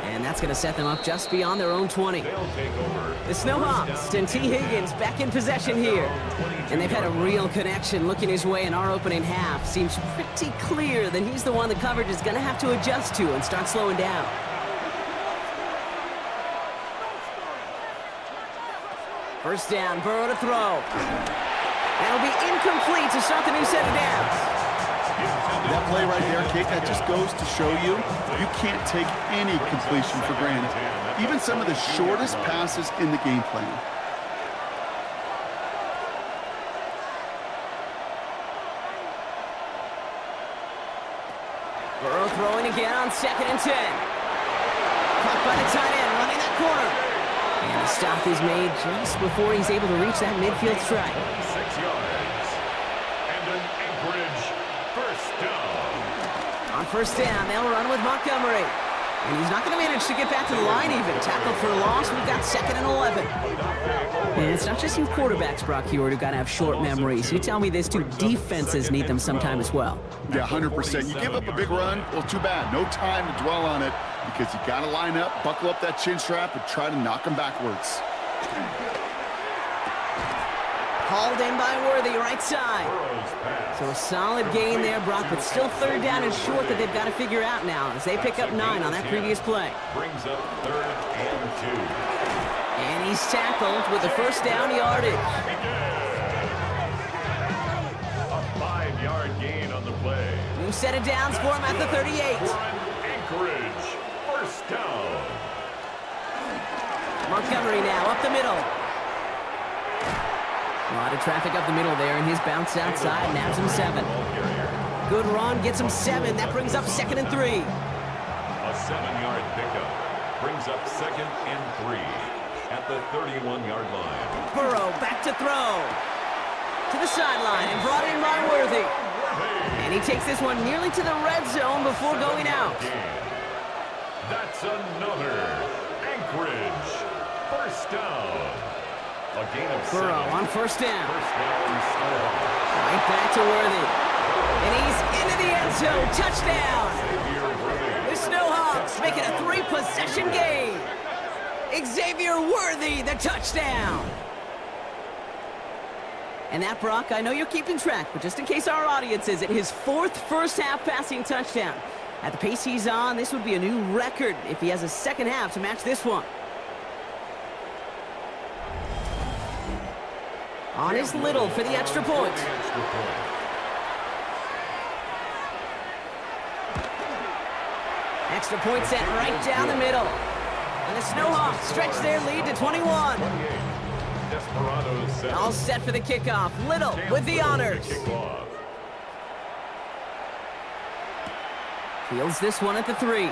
And that's going to set them up just beyond their own 20. The Snowhawks and T. Higgins back in possession here. And they've had a real connection looking his way in our opening half. Seems pretty clear that he's the one the coverage is going to have to adjust to and start slowing down. First down, Burrow to throw. That'll be incomplete to start the new set of downs. That play right there, Kate, that just goes to show you, you can't take any completion for granted. Even some of the shortest passes in the game plan. Burrow throwing again on 2nd and 10. Caught by the tight end, running that corner. And the stop is made just before he's able to reach that midfield strike. 6 yards. And an Anchorage first down. On 1st down, they'll run with Montgomery. And he's not going to manage to get back to the line even. Tackled for a loss, we've got 2nd and 11. And it's not just you quarterbacks, Brock Hewitt, who've got to have short memories. You tell me this too, defenses need them sometime as well. Yeah, 100%. You give up a big run, well, too bad. No time to dwell on it because you got to line up, buckle up that chin strap, and try to knock them backwards. Hauled in by Worthy, right side. So a solid gain there, Brock, but still 3rd down and short that they've got to figure out now as they pick up 9 on that previous play. Brings up 3rd and 2. And he's tackled with the first down yardage. A 5-yard gain on the play. New set of downs for him at the 38. Anchorage, first down. Montgomery now up the middle. A lot of traffic up the middle there, and his bounce outside nabs him 7. Good run, gets him 7. That brings up 2nd and 3. A 7-yard pickup brings up 2nd and 3 at the 31-yard line. Burrow back to throw. To the sideline and brought in by Worthy. And he takes this one nearly to the red zone before going out. That's another Anchorage first down. A gain of 7. Burrow on 1st down. Right Right back to Worthy. And he's into the end zone. Touchdown. The Snowhawks make it a 3-possession game. Xavier Worthy, the touchdown. And that, Brock, I know you're keeping track, but just in case our audience isn't, his 4th first-half passing touchdown. At the pace he's on, this would be a new record if he has a second half to match this one. On is Little for the extra point. Extra point set right down the middle. And the Snowhawks stretch their lead to 21. All set for the kickoff. Little with the honors. Fields this one at the 3.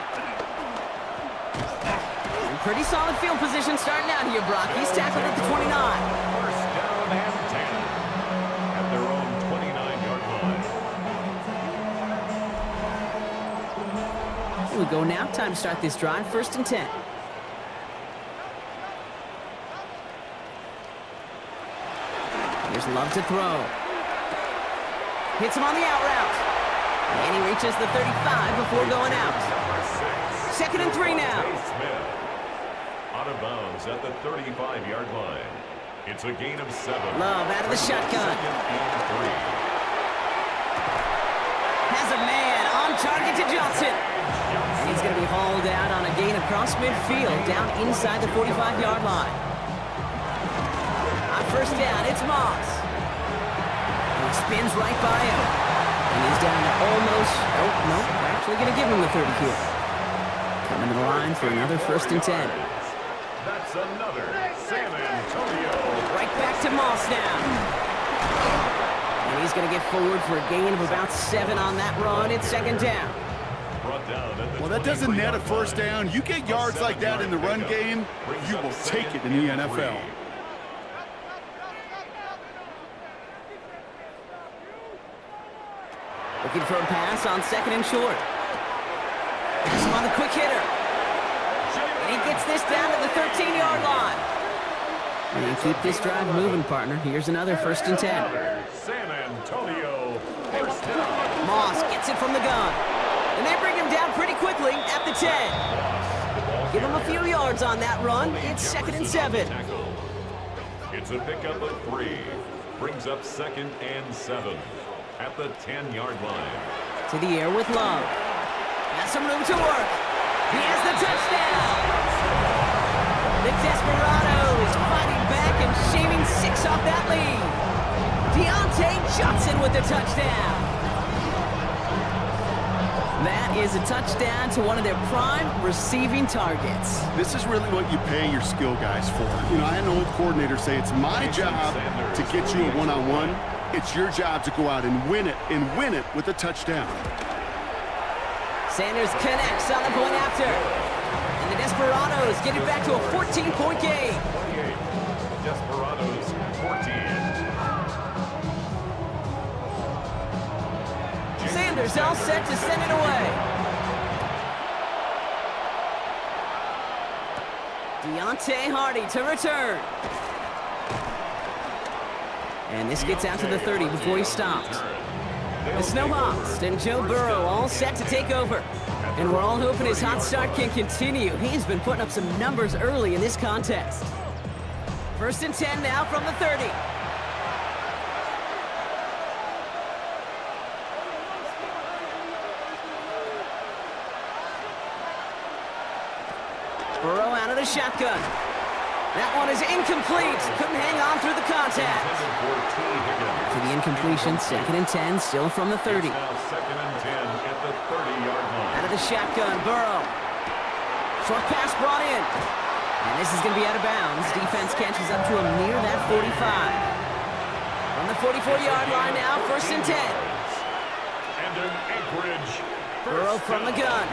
And pretty solid field position starting out here, Brock. He's tackled at the 29. We go now. Time to start this drive. 1st and 10. Here's Love to throw. Hits him on the out route. And he reaches the 35 before going out. 2nd and 3 now. Smith. Out of bounds at the 35-yard line. It's a gain of 7. Love out of the shotgun. Has a man on target to Johnson. And he's going to be hauled out on a gain across midfield down inside the 45-yard line. On 1st down, it's Moss. And he spins right by him. And he's down to almost, oh, no, they're actually going to give him the 30 here. Coming to the line for another 1st and 10. That's another San Antonio. Right back to Moss now. And he's going to get forward for a gain of about 7 on that run. It's 2nd down. Well, that doesn't net a 1st down. You get yards like that in the run game, you will take it in the NFL. Looking for a pass on 2nd and short. Pass him on the quick hitter. And he gets this down to the 13-yard line. And keep this drive moving, partner. Here's another 1st and 10. San Antonio. 1st down. Moss gets it from the gun. And they bring him down pretty quickly at the 10. Give him a few yards on that run. It's 2nd and 7. It's a pickup of 3. Brings up 2nd and 7 at the 10-yard line. To the air with Love. Has some room to work. He has the touchdown. The Desperados fighting back and shaving 6 off that lead. Deontay Johnson with the touchdown. That is a touchdown to one of their prime receiving targets. This is really what you pay your skill guys for. You know, I had an old coordinator say it's my job to get you a one-on-one. It's your job to go out and win it with a touchdown. Sanders connects on the point after. And the Desperados get it back to a 14-point game. Desperados 14. Sanders all set to send it away. Deontay Hardy to return. And this gets out to the 30 before he stops. The Snowhawks and Joe Burrow all set to take over. And we're all hoping his hot start can continue. He's been putting up some numbers early in this contest. 1st and 10 now from the 30. Burrow out of the shotgun. That one is incomplete. Couldn't hang on through the contact. For the incompletion, 2nd and 10, still from the 30. 2nd and 10 at the 30-yard line. Out of the shotgun, Burrow. Short pass brought in. And this is going to be out of bounds. Defense catches up to him near that 45. On the 44-yard line now, 1st and 10. And an Anchorage. Burrow from the gun.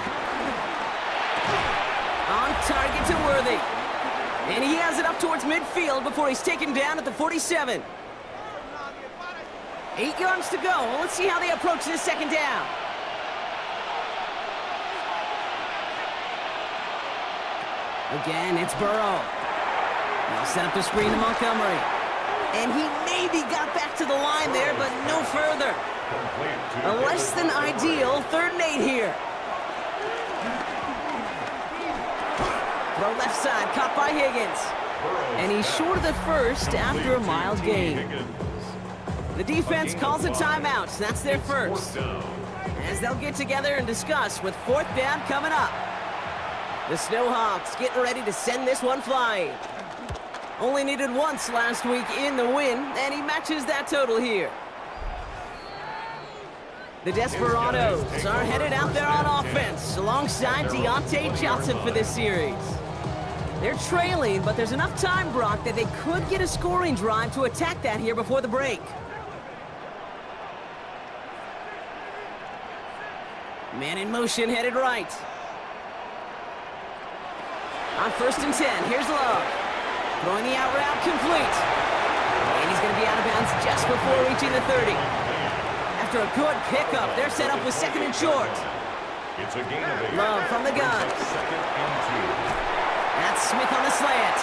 On target to Worthy. And he has it up towards midfield before he's taken down at the 47. 8 yards to go. Well, let's see how they approach this 2nd down. Again, it's Burrow. He'll set up the screen to Montgomery. And he maybe got back to the line there, but no further. A less than ideal 3rd and 8 here. Throw left side, caught by Higgins. And he's short of the 1st after a mild gain. The defense calls a timeout. That's their 1st. As they'll get together and discuss with 4th down coming up. The Snowhawks getting ready to send this one flying. Only needed once last week in the win, and he matches that total here. The Desperados are headed out there on offense alongside Deontay Johnson for this series. They're trailing, but there's enough time, Brock, that they could get a scoring drive to attack that here before the break. Man in motion, headed right. On 1st and 10, here's Love. Throwing the out route, complete. And he's going to be out of bounds just before reaching the 30. After a good pickup, they're set up with 2nd and short. It's a gain of 8. Love from the gun. 2nd and 2. That's Smith on the slant.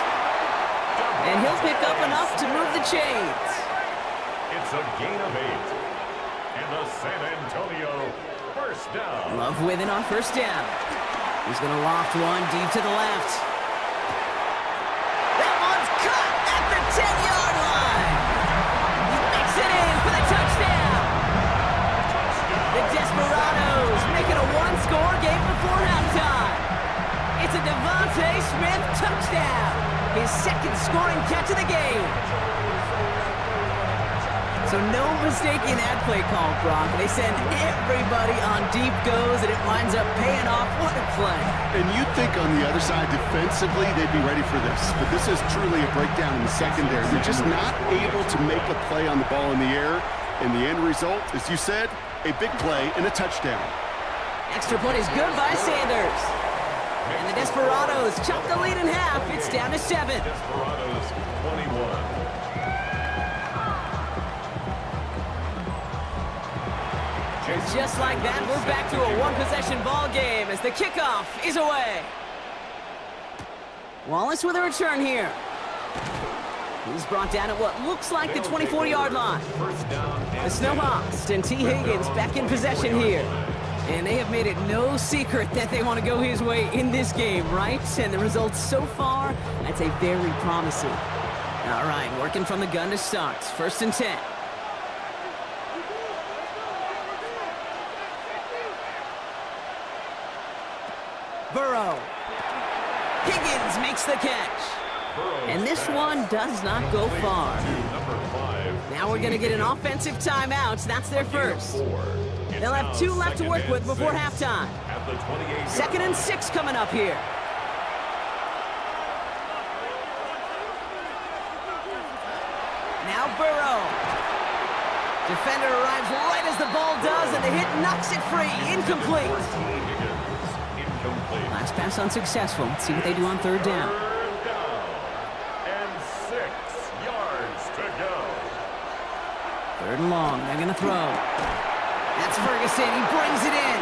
And he'll pick up enough to move the chains. It's a gain of 8. And the San Antonio first down. Love with it on first down. He's going to loft one deep to the left. That one's caught at the 10-yard line. He makes it in for the touchdown. The Desperados make it a one-score game before halftime. It's a Devontae Smith touchdown. His second scoring catch of the game. So no mistaking that play call, Brock. They send everybody on deep goes, and it winds up paying off. What a play. And you'd think on the other side, defensively, they'd be ready for this. But this is truly a breakdown in the secondary. They're just not able to make a play on the ball in the air. And the end result, as you said, a big play and a touchdown. Extra point is good by Sanders. And the Desperados chop the lead in half. It's down to 7. Desperados 21. Just like that, we're back to a one-possession ball game as the kickoff is away. Wallace with a return here. He's brought down at what looks like the 24-yard line. The Snowhawks and T. Higgins back in possession here. And they have made it no secret that they want to go his way in this game, right? And the results so far, I'd say very promising. All right, working from the gun to start. 1st and 10. Burrow. Higgins makes the catch. And this one does not go far. Now we're going to get an offensive timeout. That's their first. They'll have 2 left to work with before halftime. 2nd and 6 coming up here. Now Burrow. Defender arrives right as the ball does, and the hit knocks it free. Incomplete. Last pass unsuccessful. Let's see what they do on 3rd down. And 6 yards to go. 3rd and long. They're going to throw. That's Ferguson. He brings it in.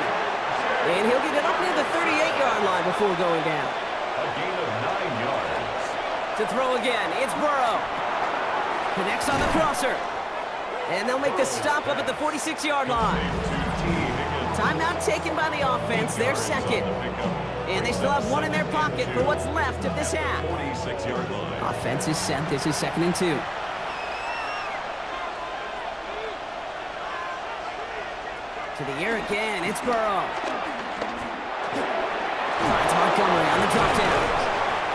And he'll get it up near the 38-yard line before going down. A gain of 9 yards. To throw again. It's Burrow. Connects on the crosser. And they'll make the stop up at the 46-yard line. Timeout taken by the offense. Their second. And they still have 1 in their pocket for what's left of this half. 46-yard line. Offense is set. This is 2nd and 2. To the air again. It's Burrow. Finds Montgomery on the drop down.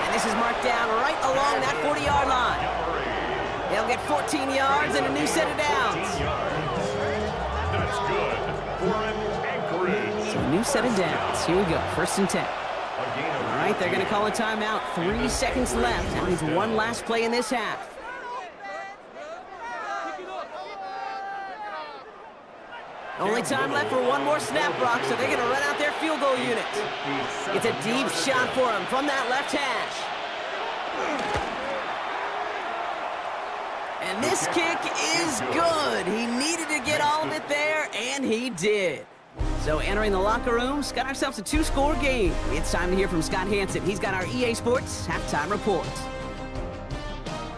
And this is marked down right along that 40-yard line. They'll get 14 yards and a new set of downs. That's good for an Anchorage. So a new set of downs. Here we go. 1st and 10. All right, they're going to call a timeout. 3 seconds left. That means one last play in this half. Only time left for one more snap, Brock, so they're going to run out their field goal unit. It's a deep shot for him from that left hash. And this kick is good. He needed to get all of it there, and he did. So entering the locker room, got ourselves a 2-score game. It's time to hear from Scott Hansen. He's got our EA Sports halftime report.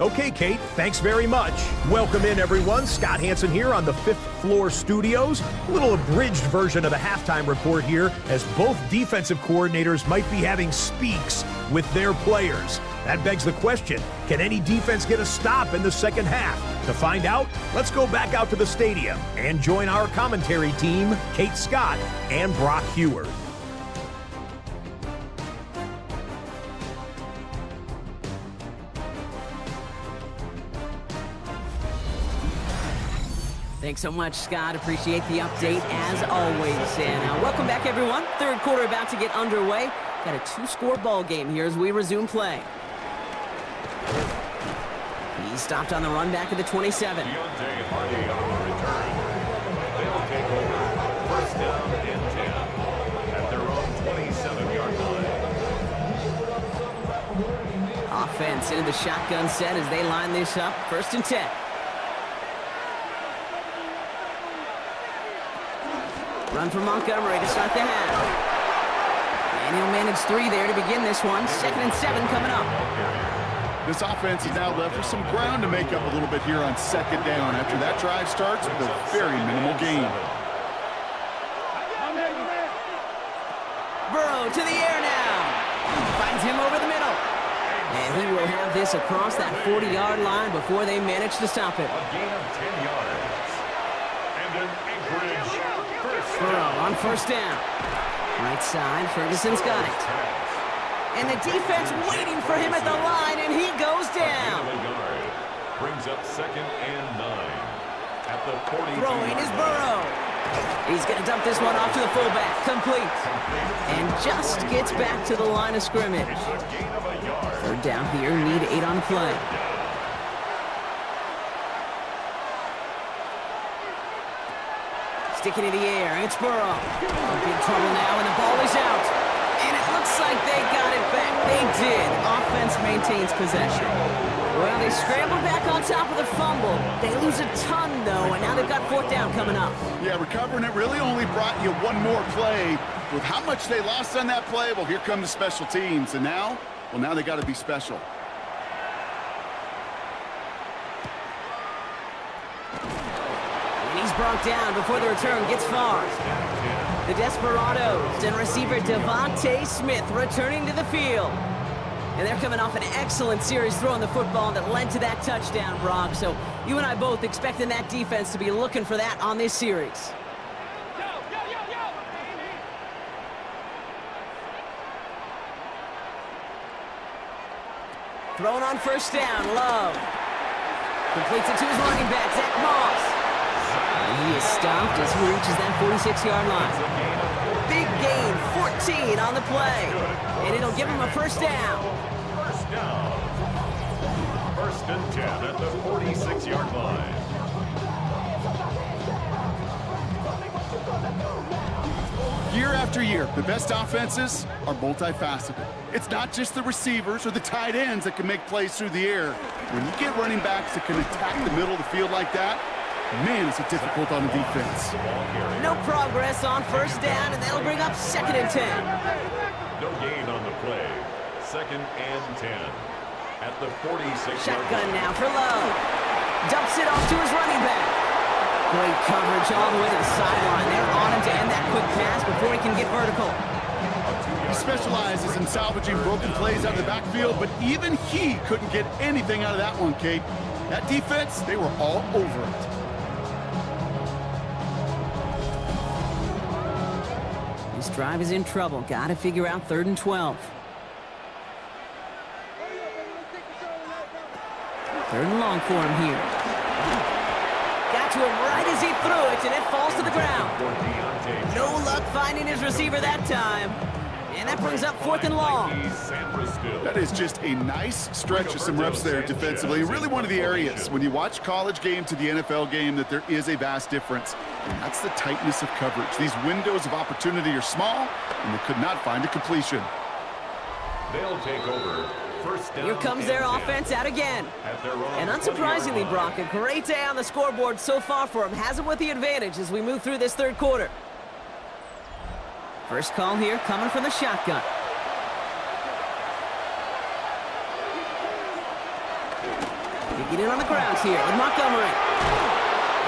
Okay, Kate, thanks very much. Welcome in, everyone. Scott Hansen here on the 5th floor studios. A little abridged version of the halftime report here, as both defensive coordinators might be having speaks with their players. That begs the question, can any defense get a stop in the second half? To find out, let's go back out to the stadium and join our commentary team, Kate Scott and Brock Heward. Thanks so much, Scott. Appreciate the update as always. And welcome back, everyone. 3rd quarter about to get underway. Got a 2-score ball game here as we resume play. He stopped on the run back at the 27. Deontay Hardy on the return. They'll take over 1st down and 10 at their own 27-yard line. Offense into the shotgun set as they line this up. 1st and 10. Run for Montgomery to start the half. And he'll manage 3 there to begin this one. 2nd and 7 coming up. This offense is now left with some ground to make up a little bit here on second down after that drive starts with a very minimal gain. Burrow to the air now. Finds him over the middle. And he will have this across that 40-yard line before they manage to stop it. A gain of 10 yards. And an Anchorage first Burrow down. on first down. Right side, Ferguson's got it. And the defense waiting for him at the line, and he goes down. A yard. Brings up 2nd and 9. At the 40. Throwing is Burrow. He's going to dump this one off to the fullback. Complete. And just gets back to the line of scrimmage. It's a gain of a yard. Third down here, need 8 on the play. Sticking in the air, it's Burrow. Big trouble now, and the ball is out. And it looks like they got it back. They did. Offense maintains possession. Well, they scrambled back on top of the fumble. They lose a ton, though, and now they've got 4th down coming up. Yeah, recovering it really only brought you one more play. With how much they lost on that play, well, here come the special teams. And now, well, now they got to be special. And he's brought down before the return gets far. The Desperados and receiver Devontae Smith returning to the field. And they're coming off an excellent series throwing the football that led to that touchdown, Brock. So you and I both expecting that defense to be looking for that on this series. Thrown on first down, Love. Completes it to his running back, Zach Moss. And he is stopped as he reaches that 46-yard line. Big gain, 14 on the play. And it'll give him a first down. First down. 1st and 10 at the 46-yard line. Year after year, the best offenses are multifaceted. It's not just the receivers or the tight ends that can make plays through the air. When you get running backs that can attack the middle of the field like that, man, it's difficult on the defense. No progress on first down, and that'll bring up 2nd and 10. No gain on the play. 2nd and 10 at the 46-yard Shotgun line. now for Love. Dumps it off to his running back. Great coverage all the way to the sideline. They're on him to end that quick pass before he can get vertical. He specializes in salvaging broken plays out of the backfield, but even he couldn't get anything out of that one, Kate. That defense, they were all over it. This drive is in trouble. Got to figure out 3rd and 12. 3rd and long for him here. Got to him right as he threw it, and it falls to the ground. No luck finding his receiver that time. And that brings up 4th and long. That is just a nice stretch of some reps there defensively. Really one of the areas when you watch college game to the NFL game that there is a vast difference. And that's the tightness of coverage. These windows of opportunity are small, and they could not find a completion. They'll take over. First down. Here comes their offense out again. And unsurprisingly, Brock, a great day on the scoreboard so far for him. Has him with the advantage as we move through this 3rd quarter. First call here coming from the shotgun. Digging in on the ground here with Montgomery.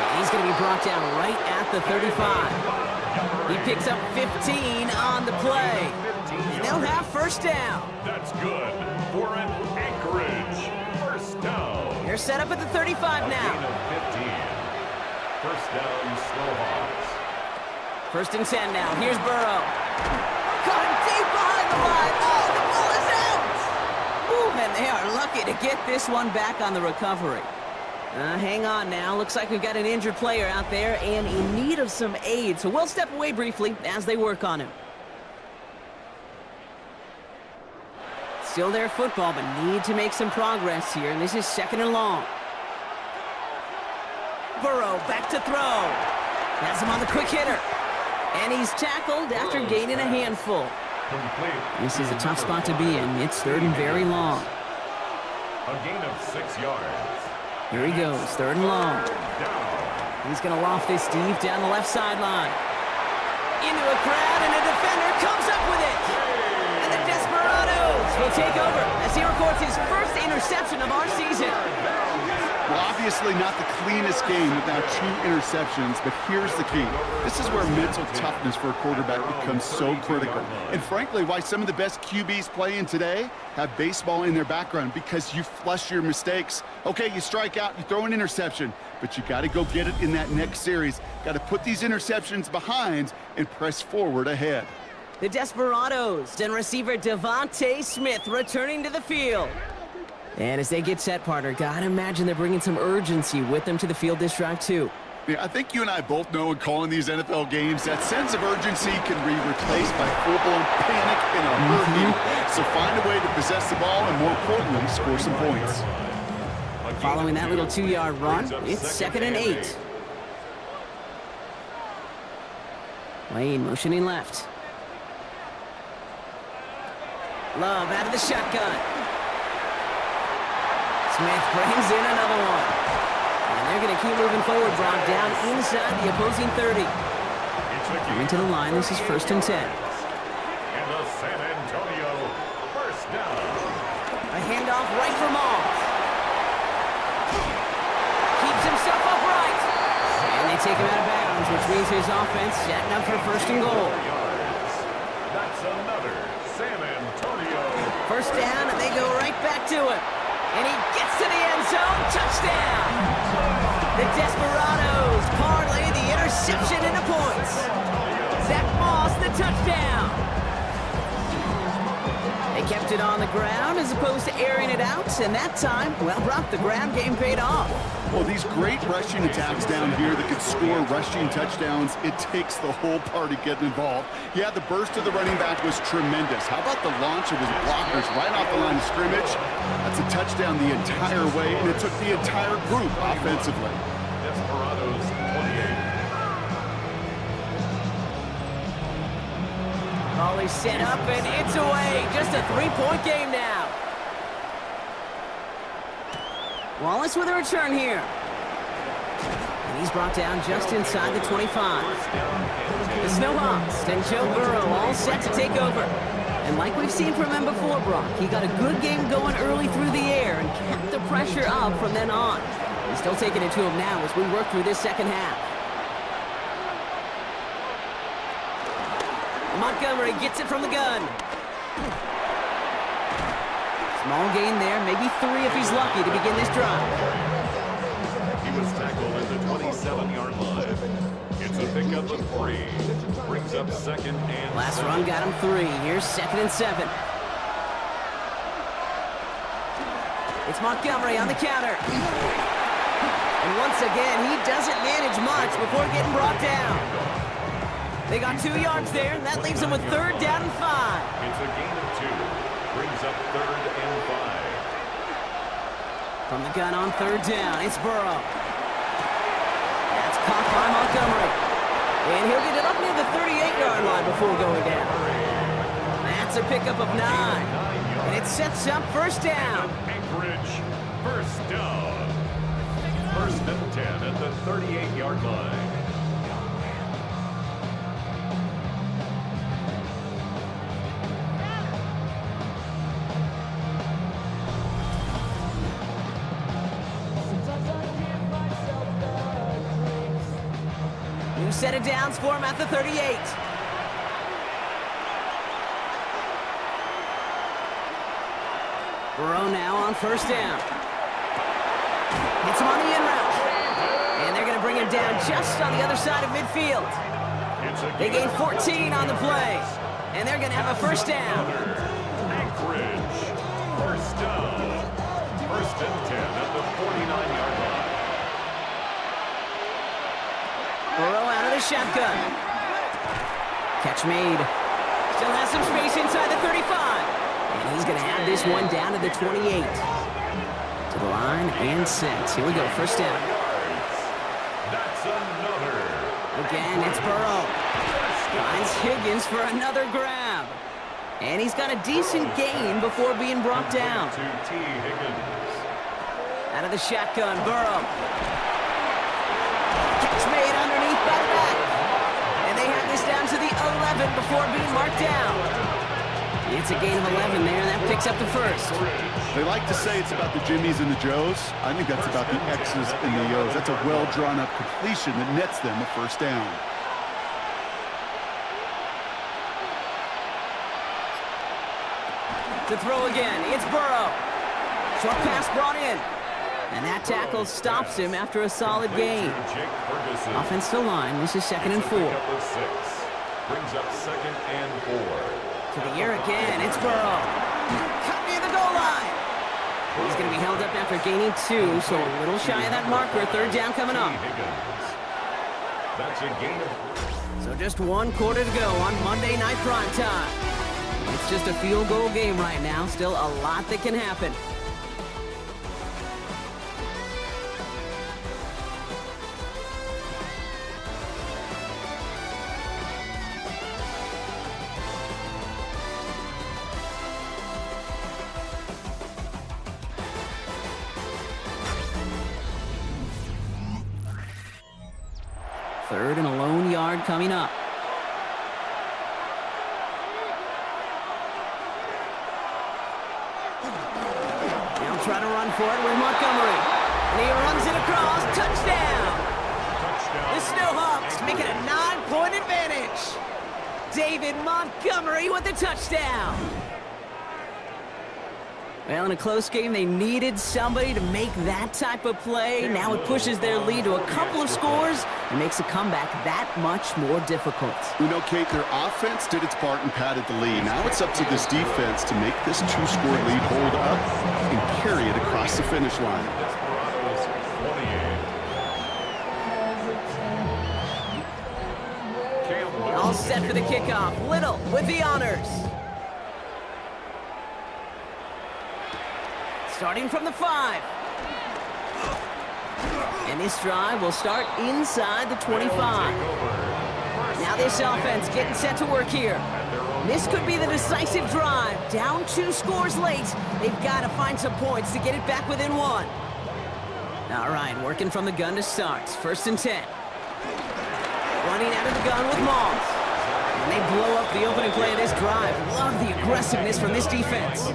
And he's going to be brought down right at the 35. He picks up 15 on the play. And they'll have first down. That's good for an Anchorage. First down. They're set up at the 35 now. Gain of 15. First down, Snowhawks. 1st and 10 now. Here's Burrow. Caught him deep behind the line. Oh, the ball is out. Ooh, and they are lucky to get this one back on the recovery. Hang on now. Looks like we've got an injured player out there and in need of some aid. So we'll step away briefly as they work on him. Still their football, but need to make some progress here. And this is 2nd and long. Burrow back to throw. Has him on the quick hitter. And he's tackled after gaining a handful. This is a tough spot to be in. It's 3rd and very long. A gain of 6 yards. Here he goes, 3rd and long. He's going to loft this deep down the left sideline. Into a crowd, and a defender comes up with it. And the Desperados will take over as he records his first interception of our season. Well, obviously not the cleanest game with now 2 interceptions, but here's the key. This is where mental toughness for a quarterback becomes so critical. And frankly, why some of the best QBs playing today have baseball in their background, because you flush your mistakes. Okay, you strike out, you throw an interception, but you got to go get it in that next series. Got to put these interceptions behind and press forward ahead. The Desperados and receiver Devontae Smith returning to the field. And as they get set, partner, gotta imagine they're bringing some urgency with them to the field this drive, too. Yeah, I think you and I both know in calling these NFL games that sense of urgency can be replaced by full-blown panic in a heartbeat. So find a way to possess the ball and, more importantly, score some points. Following that little 2-yard run, it's 2nd and 8. Wayne motioning left. Love out of the shotgun. Smith brings in another one. And they're going to keep moving forward, Brock, down inside the opposing 30. Coming to the line, this is 1st and 10. In the San Antonio, first down. A handoff right for Moss. Keeps himself upright. And they take him out of bounds, which means his offense setting up for 1st and goal. That's another San Antonio. First down, and they go right back to it. And he gets to the end zone. Touchdown! The Desperados parlay the interception into points. Zach Moss, the touchdown. They kept it on the ground as opposed to airing it out. And that time, well, Brock, the ground game paid off. Well, these great rushing attacks down here that could score rushing touchdowns, it takes the whole party getting involved. Yeah, the burst of the running back was tremendous. How about the launch of his blockers right off the line of scrimmage? That's a touchdown the entire way, and it took the entire group offensively. Desperados 28. Volley set up, and it's away. Just a 3-point game now. Wallace with a return here. And he's brought down just inside the 25. The Snowhawks and Joe Burrow all set to take over. And like we've seen from him before, Brock, he got a good game going early through the air and kept the pressure up from then on. He's still taking it to him now as we work through this second half. Montgomery gets it from the gun. Small gain there, maybe 3 if he's lucky to begin this drive. He was tackled at the 27-yard line. It's a pickup of 3. Brings up 2nd and Last 7. run got him 3. Here's 2nd and 7. It's Montgomery on the counter. And once again, he doesn't manage much before getting brought down. They got 2 yards there, and that leaves them with 3rd down and 5. It's a gain of 2. Brings up 3rd and 5. From the gun on 3rd down, it's Burrow. That's caught by Montgomery. And he'll get it up near the 38-yard line before going down. That's a pickup of 9. And it sets up 1st down. Anchorage, first down. 1st and 10 at the 38-yard line. New set of downs for him at the 38. Burrow now on 1st down. Hits him on the in route. And they're going to bring him down just on the other side of midfield. They gain 14 on the play. And they're going to have a 1st down. Anchorage, first down. 1st and 10 at the 49-yard line. Burrow out of the shotgun. Catch made. Still has some space inside the 35. And he's going to have this one down to the 28. To the line and set. Here we go, 1st down. That's another. Again, it's Burrow. Finds Higgins for another grab. And he's got a decent gain before being brought down. To T. Higgins. Out of the shotgun, Burrow. Catch made underneath by the back. And they have this down to the 11 before being marked down. It's a gain of 11 there, and that picks up the first. They like to say it's about the Jimmies and the Joes. I think that's about the X's and the O's. That's a well-drawn-up completion that nets them a first down. To throw again, it's Burrow. Short pass brought in. And that tackle stops him after a solid gain. Offensive line, this is 2nd and 4. Brings up 2nd and 4. To the air again, it's Burrow. Cut near the goal line. He's going to be held up after gaining 2, so a little shy of that marker. 3rd down coming up. That's a gain of... So just 1 quarter to go on Monday Night Primetime. It's just a field goal game right now. Still a lot that can happen. Third and a lone yard coming up. Now try to run for it with Montgomery. And he runs it across. Touchdown! The Snowhawks make it a 9-point advantage. David Montgomery with the touchdown. Well, in a close game, they needed somebody to make that type of play. Now it pushes their lead to a couple of scores and makes a comeback that much more difficult. You know, Kate, their offense did its part and padded the lead. Now it's up to this defense to make this 2-score lead hold up and carry it across the finish line. All set for the kickoff. Little with the honors. Starting from the 5. And this drive will start inside the 25. Now this offense getting set to work here. This could be the decisive drive. Down 2 scores late. They've got to find some points to get it back within 1. All right, working from the gun to start. 1st and 10. Running out of the gun with Moss. And they blow up the opening play of this drive. Love the aggressiveness from this defense.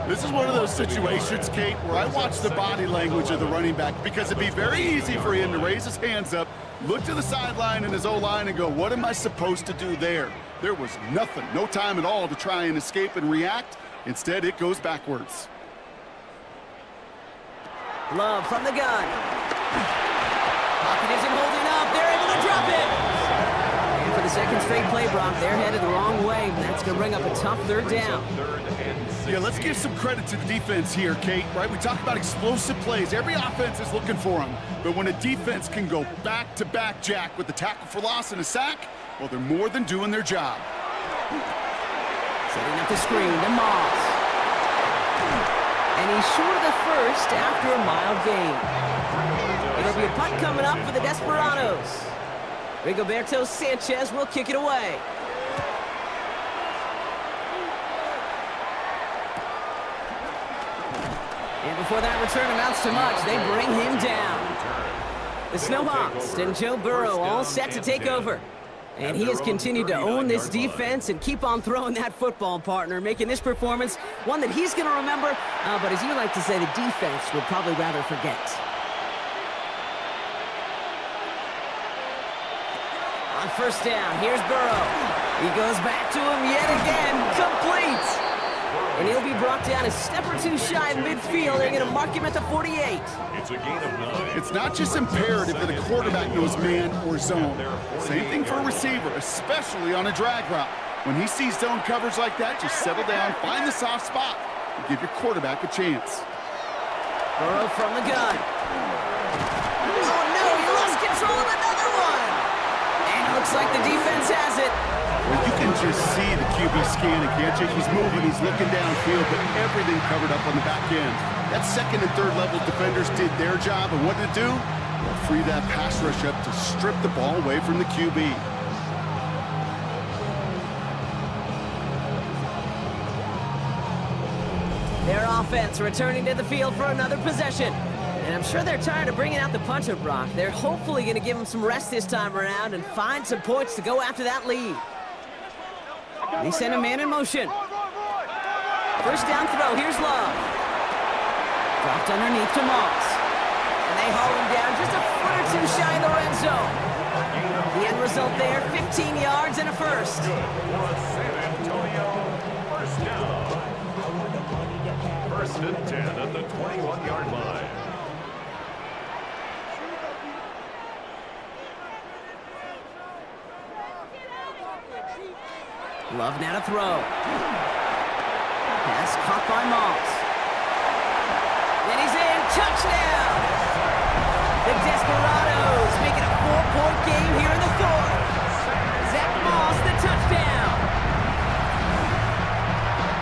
This is one of those situations, Kate, where I watch the body language of the running back because it'd be very easy for him to raise his hands up, look to the sideline and his O-line and go, what am I supposed to do there? There was nothing, no time at all to try and escape and react. Instead, it goes backwards. Love from the gun. Pocket isn't holding up. They're able to drop it. And for the 2nd straight play, Brock, they're headed the wrong way. And that's going to bring up a tough 3rd down. Yeah, let's give some credit to the defense here, Kate, right? We talk about explosive plays. Every offense is looking for them. But when a defense can go back-to-back, Jack, with a tackle for loss and a sack, well, they're more than doing their job. Setting up the screen to Moss. And he's short of the first after a mild gain. It'll be a punt coming up for the Desperados. Rigoberto Sanchez will kick it away. And before that return amounts to much, they bring him down. The Snowhawks and Joe Burrow all set to take over. And he has continued to own this defense and keep on throwing that football, partner, making this performance one that he's going to remember, but as you like to say, the defense would probably rather forget. On 1st down, here's Burrow. He goes back to him yet again, complete. And he'll be brought down a step or 2 shy of midfield. They're going to mark him at the 48. It's a gain of 9. It's not just imperative that a quarterback knows man or zone. Same thing for a receiver, especially on a drag route. When he sees zone coverage like that, just settle down, find the soft spot, and give your quarterback a chance. Burrow from the gun. Oh, no, he lost control of another one. And it looks like the defense has it. Well, you can just see the QB scanning, can't you? He's moving, he's looking downfield, but everything covered up on the back end. That 2nd and 3rd level defenders did their job, and what did it do? Well, free that pass rush up to strip the ball away from the QB. Their offense returning to the field for another possession. And I'm sure they're tired of bringing out the punter, Brock. They're hopefully going to give him some rest this time around and find some points to go after that lead. They send a man in motion. First down throw. Here's Love. Dropped underneath to Moss. And they haul him down just a foot or two shy of the red zone. The end result there, 15 yards and a first. Good for a San Antonio first down. First and 10 at the 21-yard line. Love now to throw. Pass caught by Moss. And he's in. Touchdown! The Desperados make it a 4-point game here in the fourth. Zach Moss, the touchdown.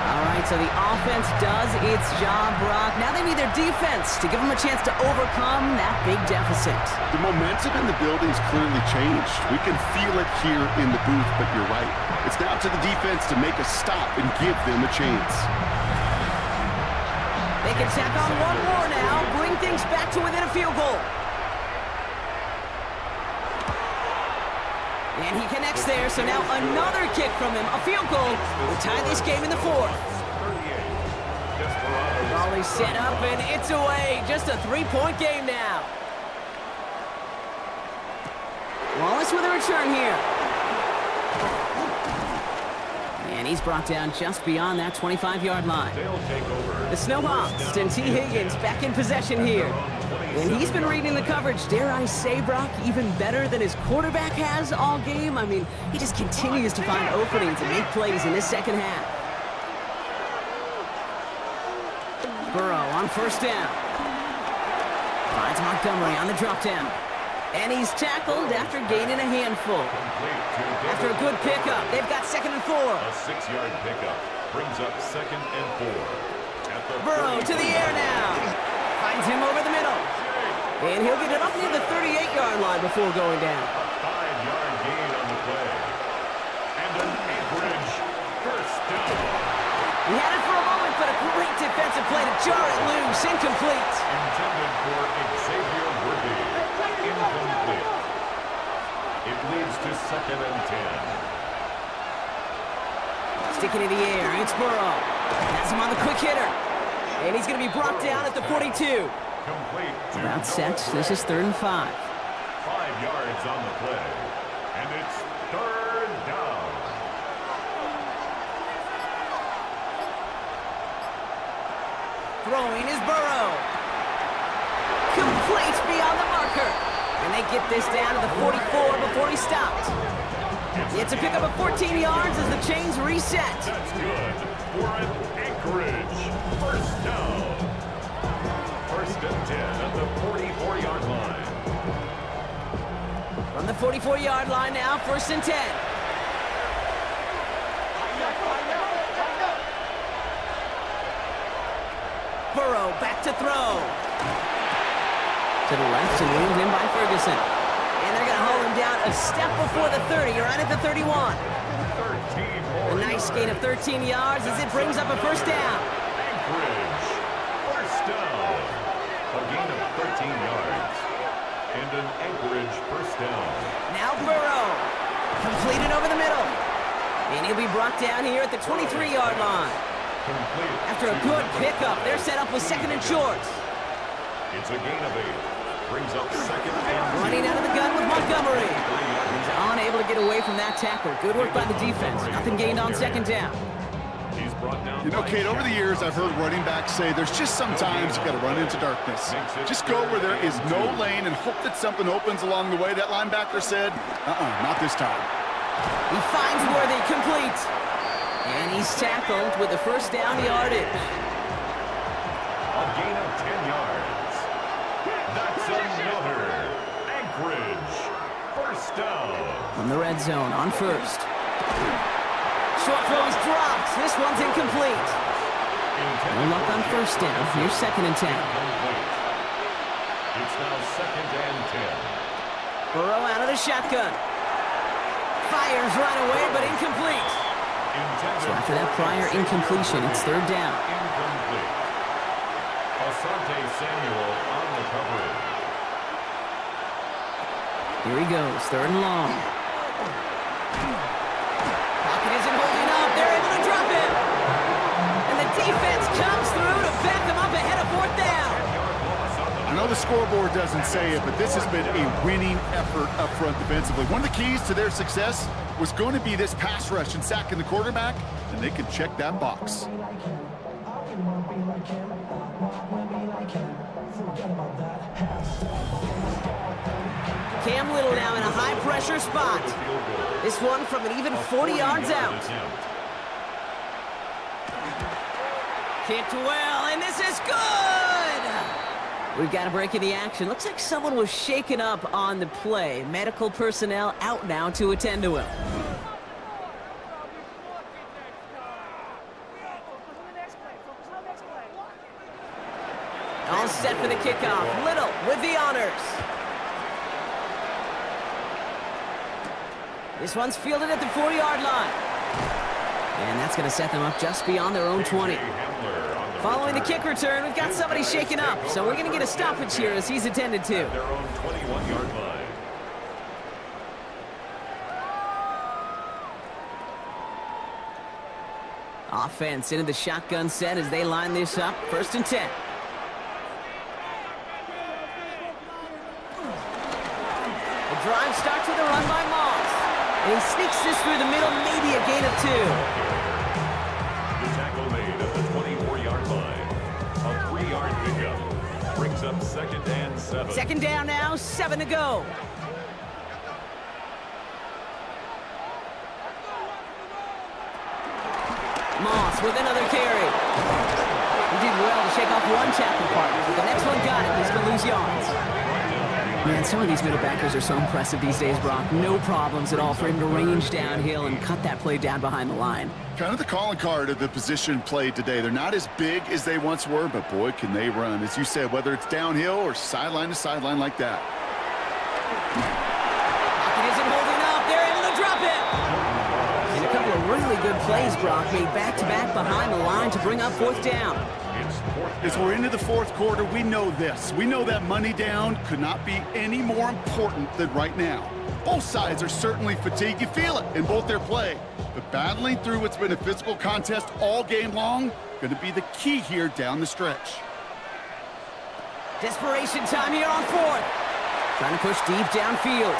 All right, so the offense does its job, Brock. Now they need their defense to give them a chance to overcome that big deficit. The momentum in the building's clearly changed. We can feel it here in the booth, but you're right. It's now to the defense to make a stop and give them a chance. They can tack on one more now, bring things back to within a field goal. And he connects there, so now another kick from him. A field goal will tie this game in the fourth. Ball is set up, and it's away. Just a 3-point game now. Wallace with a return here. And he's brought down just beyond that 25-yard line. The Snowhawks and T. Higgins back in possession here. And he's been reading the coverage, dare I say, Brock, even better than his quarterback has all game. I mean, he just continues to find openings and make plays in this second half. Burrow on first down. Finds Montgomery on the drop down. And he's tackled after gaining a handful. After a good pickup, they've got 2nd and 4. A 6-yard pickup brings up 2nd and 4. Burrow to the air now. Finds him over the middle. And he'll get it up near the 38-yard line before going down. A 5-yard gain on the play. And an Anchorage first down. He had it for a moment, but a great defensive play to jar it loose. Incomplete. Intended for Xavier Worthy. Incomplete. It leads to 2nd and 10. Sticking in the air, it's Burrow. Has him on the quick hitter. And he's going to be brought down at the 42. Complete to About set. This is 3rd and 5. 5 yards on the play. And it's 3rd down. Throwing is Burrow. Complete beyond the marker. And they get this down to the 44 before he stopped. It's a pickup of 14 yards as the chains reset. That's good for an Anchorage first down. First and 10 at the 44-yard line. From the 44-yard line now, 1st and 10. Burrow back to throw. To the left and wheeled in by Ferguson. And they're going to haul him down a step before the 30, right at the 31. A nice gain of 13 yards as it brings up a first down. Anchorage first down. A gain of 13 yards. And an Anchorage first down. Now Burrow. Completed over the middle. And he'll be brought down here at the 23-yard line. Complete. After a good pickup, they're set up with 2nd and short. It's a gain of 8. Brings up 2nd and 2. Running out of the gun with Montgomery. He's unable to get away from that tackle. Good work by the defense. Nothing gained on 2nd down. He's brought down. You know, Kate, over the years, I've heard running backs say there's just sometimes you got to run into darkness. Just go where there is no lane and hope that something opens along the way. That linebacker said, not this time. He finds Worthy complete. And he's tackled with the first down yardage. A gain of 10 yards. That's another Anchorage first down. From the red zone on first. Short throw is dropped. This one's incomplete. No luck on first down. Here's 2nd and 10. It's now 2nd and 10. Burrow out of the shotgun. Fires right away, but incomplete. So after that prior incompletion, it's 3rd down. Incomplete. Asante Samuel on the coverage. Here he goes, 3rd and long. Pocket isn't holding up, know the scoreboard doesn't say it, but this has been a winning effort up front defensively. One of the keys to their success was going to be this pass rush and sacking the quarterback, and they can check that box. Cam Little now in a high-pressure spot. This one from an even 40 yards out. Kicked well, and this is good! We've got a break in the action. Looks like someone was shaken up on the play. Medical personnel out now to attend to him. All set for the kickoff. Little with the honors. This one's fielded at the 40-yard line. And that's going to set them up just beyond their own 20. Following the kick return, we've got somebody shaken up. So we're going to get a stoppage here as he's attended to. Their own 21-yard line. Offense into the shotgun set as they line this up. 1st and 10. The drive starts with a run by Moss. And he sneaks this through the middle, maybe a gain of 2. The tackle made at the 24-yard line. A 3-yard pickup. Brings up 2nd and 7. 2nd down now, 7 to go. Moss with another carry. He did well to shake off one tackle partner, but the next one got it. He's going to lose yards. Man, some of these middle backers are so impressive these days, Brock. No problems at all for him to range downhill and cut that play down behind the line. Kind of the calling card of the position played today. They're not as big as they once were, but boy, can they run. As you said, whether it's downhill or sideline to sideline like that. It isn't holding up. They're able to drop it. And a couple of really good plays, Brock, made back-to-back behind the line to bring up 4th down. As we're into the 4th quarter, we know this. We know that money down could not be any more important than right now. Both sides are certainly fatigued. You feel it in both their play. But battling through what's been a physical contest all game long, going to be the key here down the stretch. Desperation time here on 4th. Trying to push deep downfield.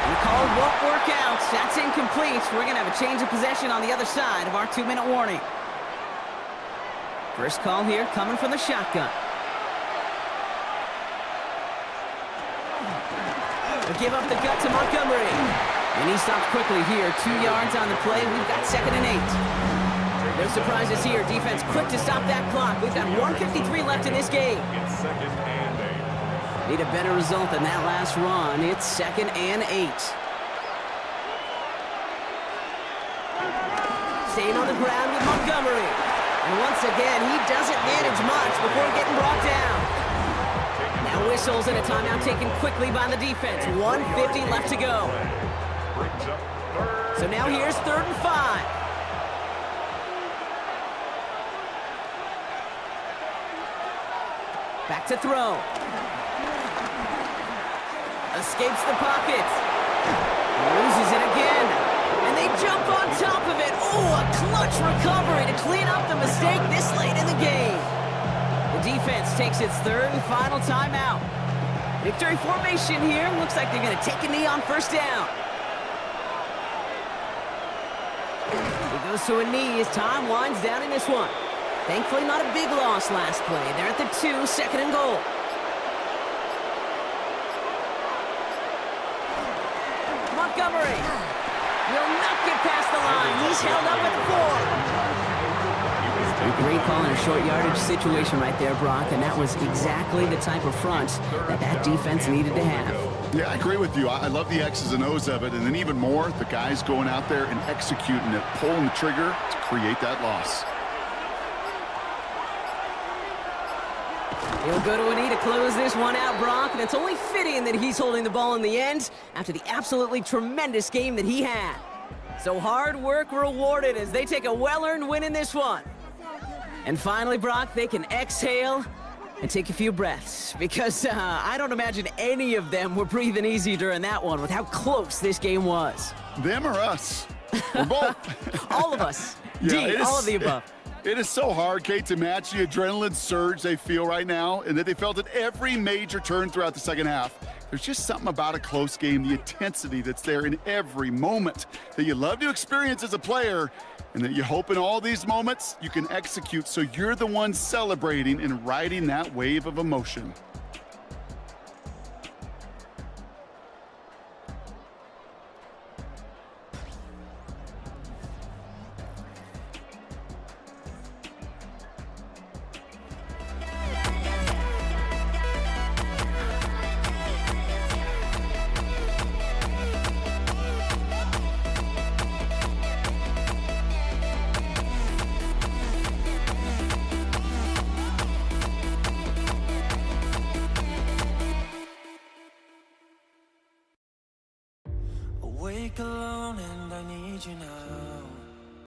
And the call won't work out. That's incomplete. We're going to have a change of possession on the other side of our 2-minute warning. First call here coming from the shotgun. We'll give up the gut to Montgomery. And he stops quickly here. 2 yards on the play. We've got 2nd and 8. No surprises here. Defense quick to stop that clock. We've got 1:53 left in this game. It's 2nd and 8. Need a better result than that last run. It's 2nd and 8. Staying on the ground with Montgomery. And once again, he doesn't manage much before getting brought down. Now whistles and a timeout taken quickly by the defense. 1:50 left to go. So now here's 3rd and 5. Back to throw. Escapes the pocket. Loses it again. And they jump on top of it. Oh, a clutch recovery to clean up the mistake this late in the game. The defense takes its 3rd and final timeout. Victory formation here. Looks like they're going to take a knee on 1st down. He goes to a knee as time winds down in this one. Thankfully, not a big loss last play. They're at the 2, 2nd and goal. Montgomery will not get past the line. He's held up at 4. A great call in a short yardage situation right there, Brock, and that was exactly the type of front that defense needed to have. Yeah, I agree with you. I love the X's and O's of it, and then even more, the guys going out there and executing it, pulling the trigger to create that loss. He'll go to a knee to close this one out, Brock, and it's only fitting that he's holding the ball in the end after the absolutely tremendous game that he had. So hard work rewarded as they take a well-earned win in this one. And finally, Brock, they can exhale and take a few breaths because I don't imagine any of them were breathing easy during that one with how close this game was. Them or us? We're both. All of us. Yeah, D, all of the above. It is so hard, Kate, to match the adrenaline surge they feel right now and that they felt at every major turn throughout the second half. There's just something about a close game, the intensity that's there in every moment that you love to experience as a player, and that you hope in all these moments you can execute so you're the one celebrating and riding that wave of emotion. Awake alone and I need you now.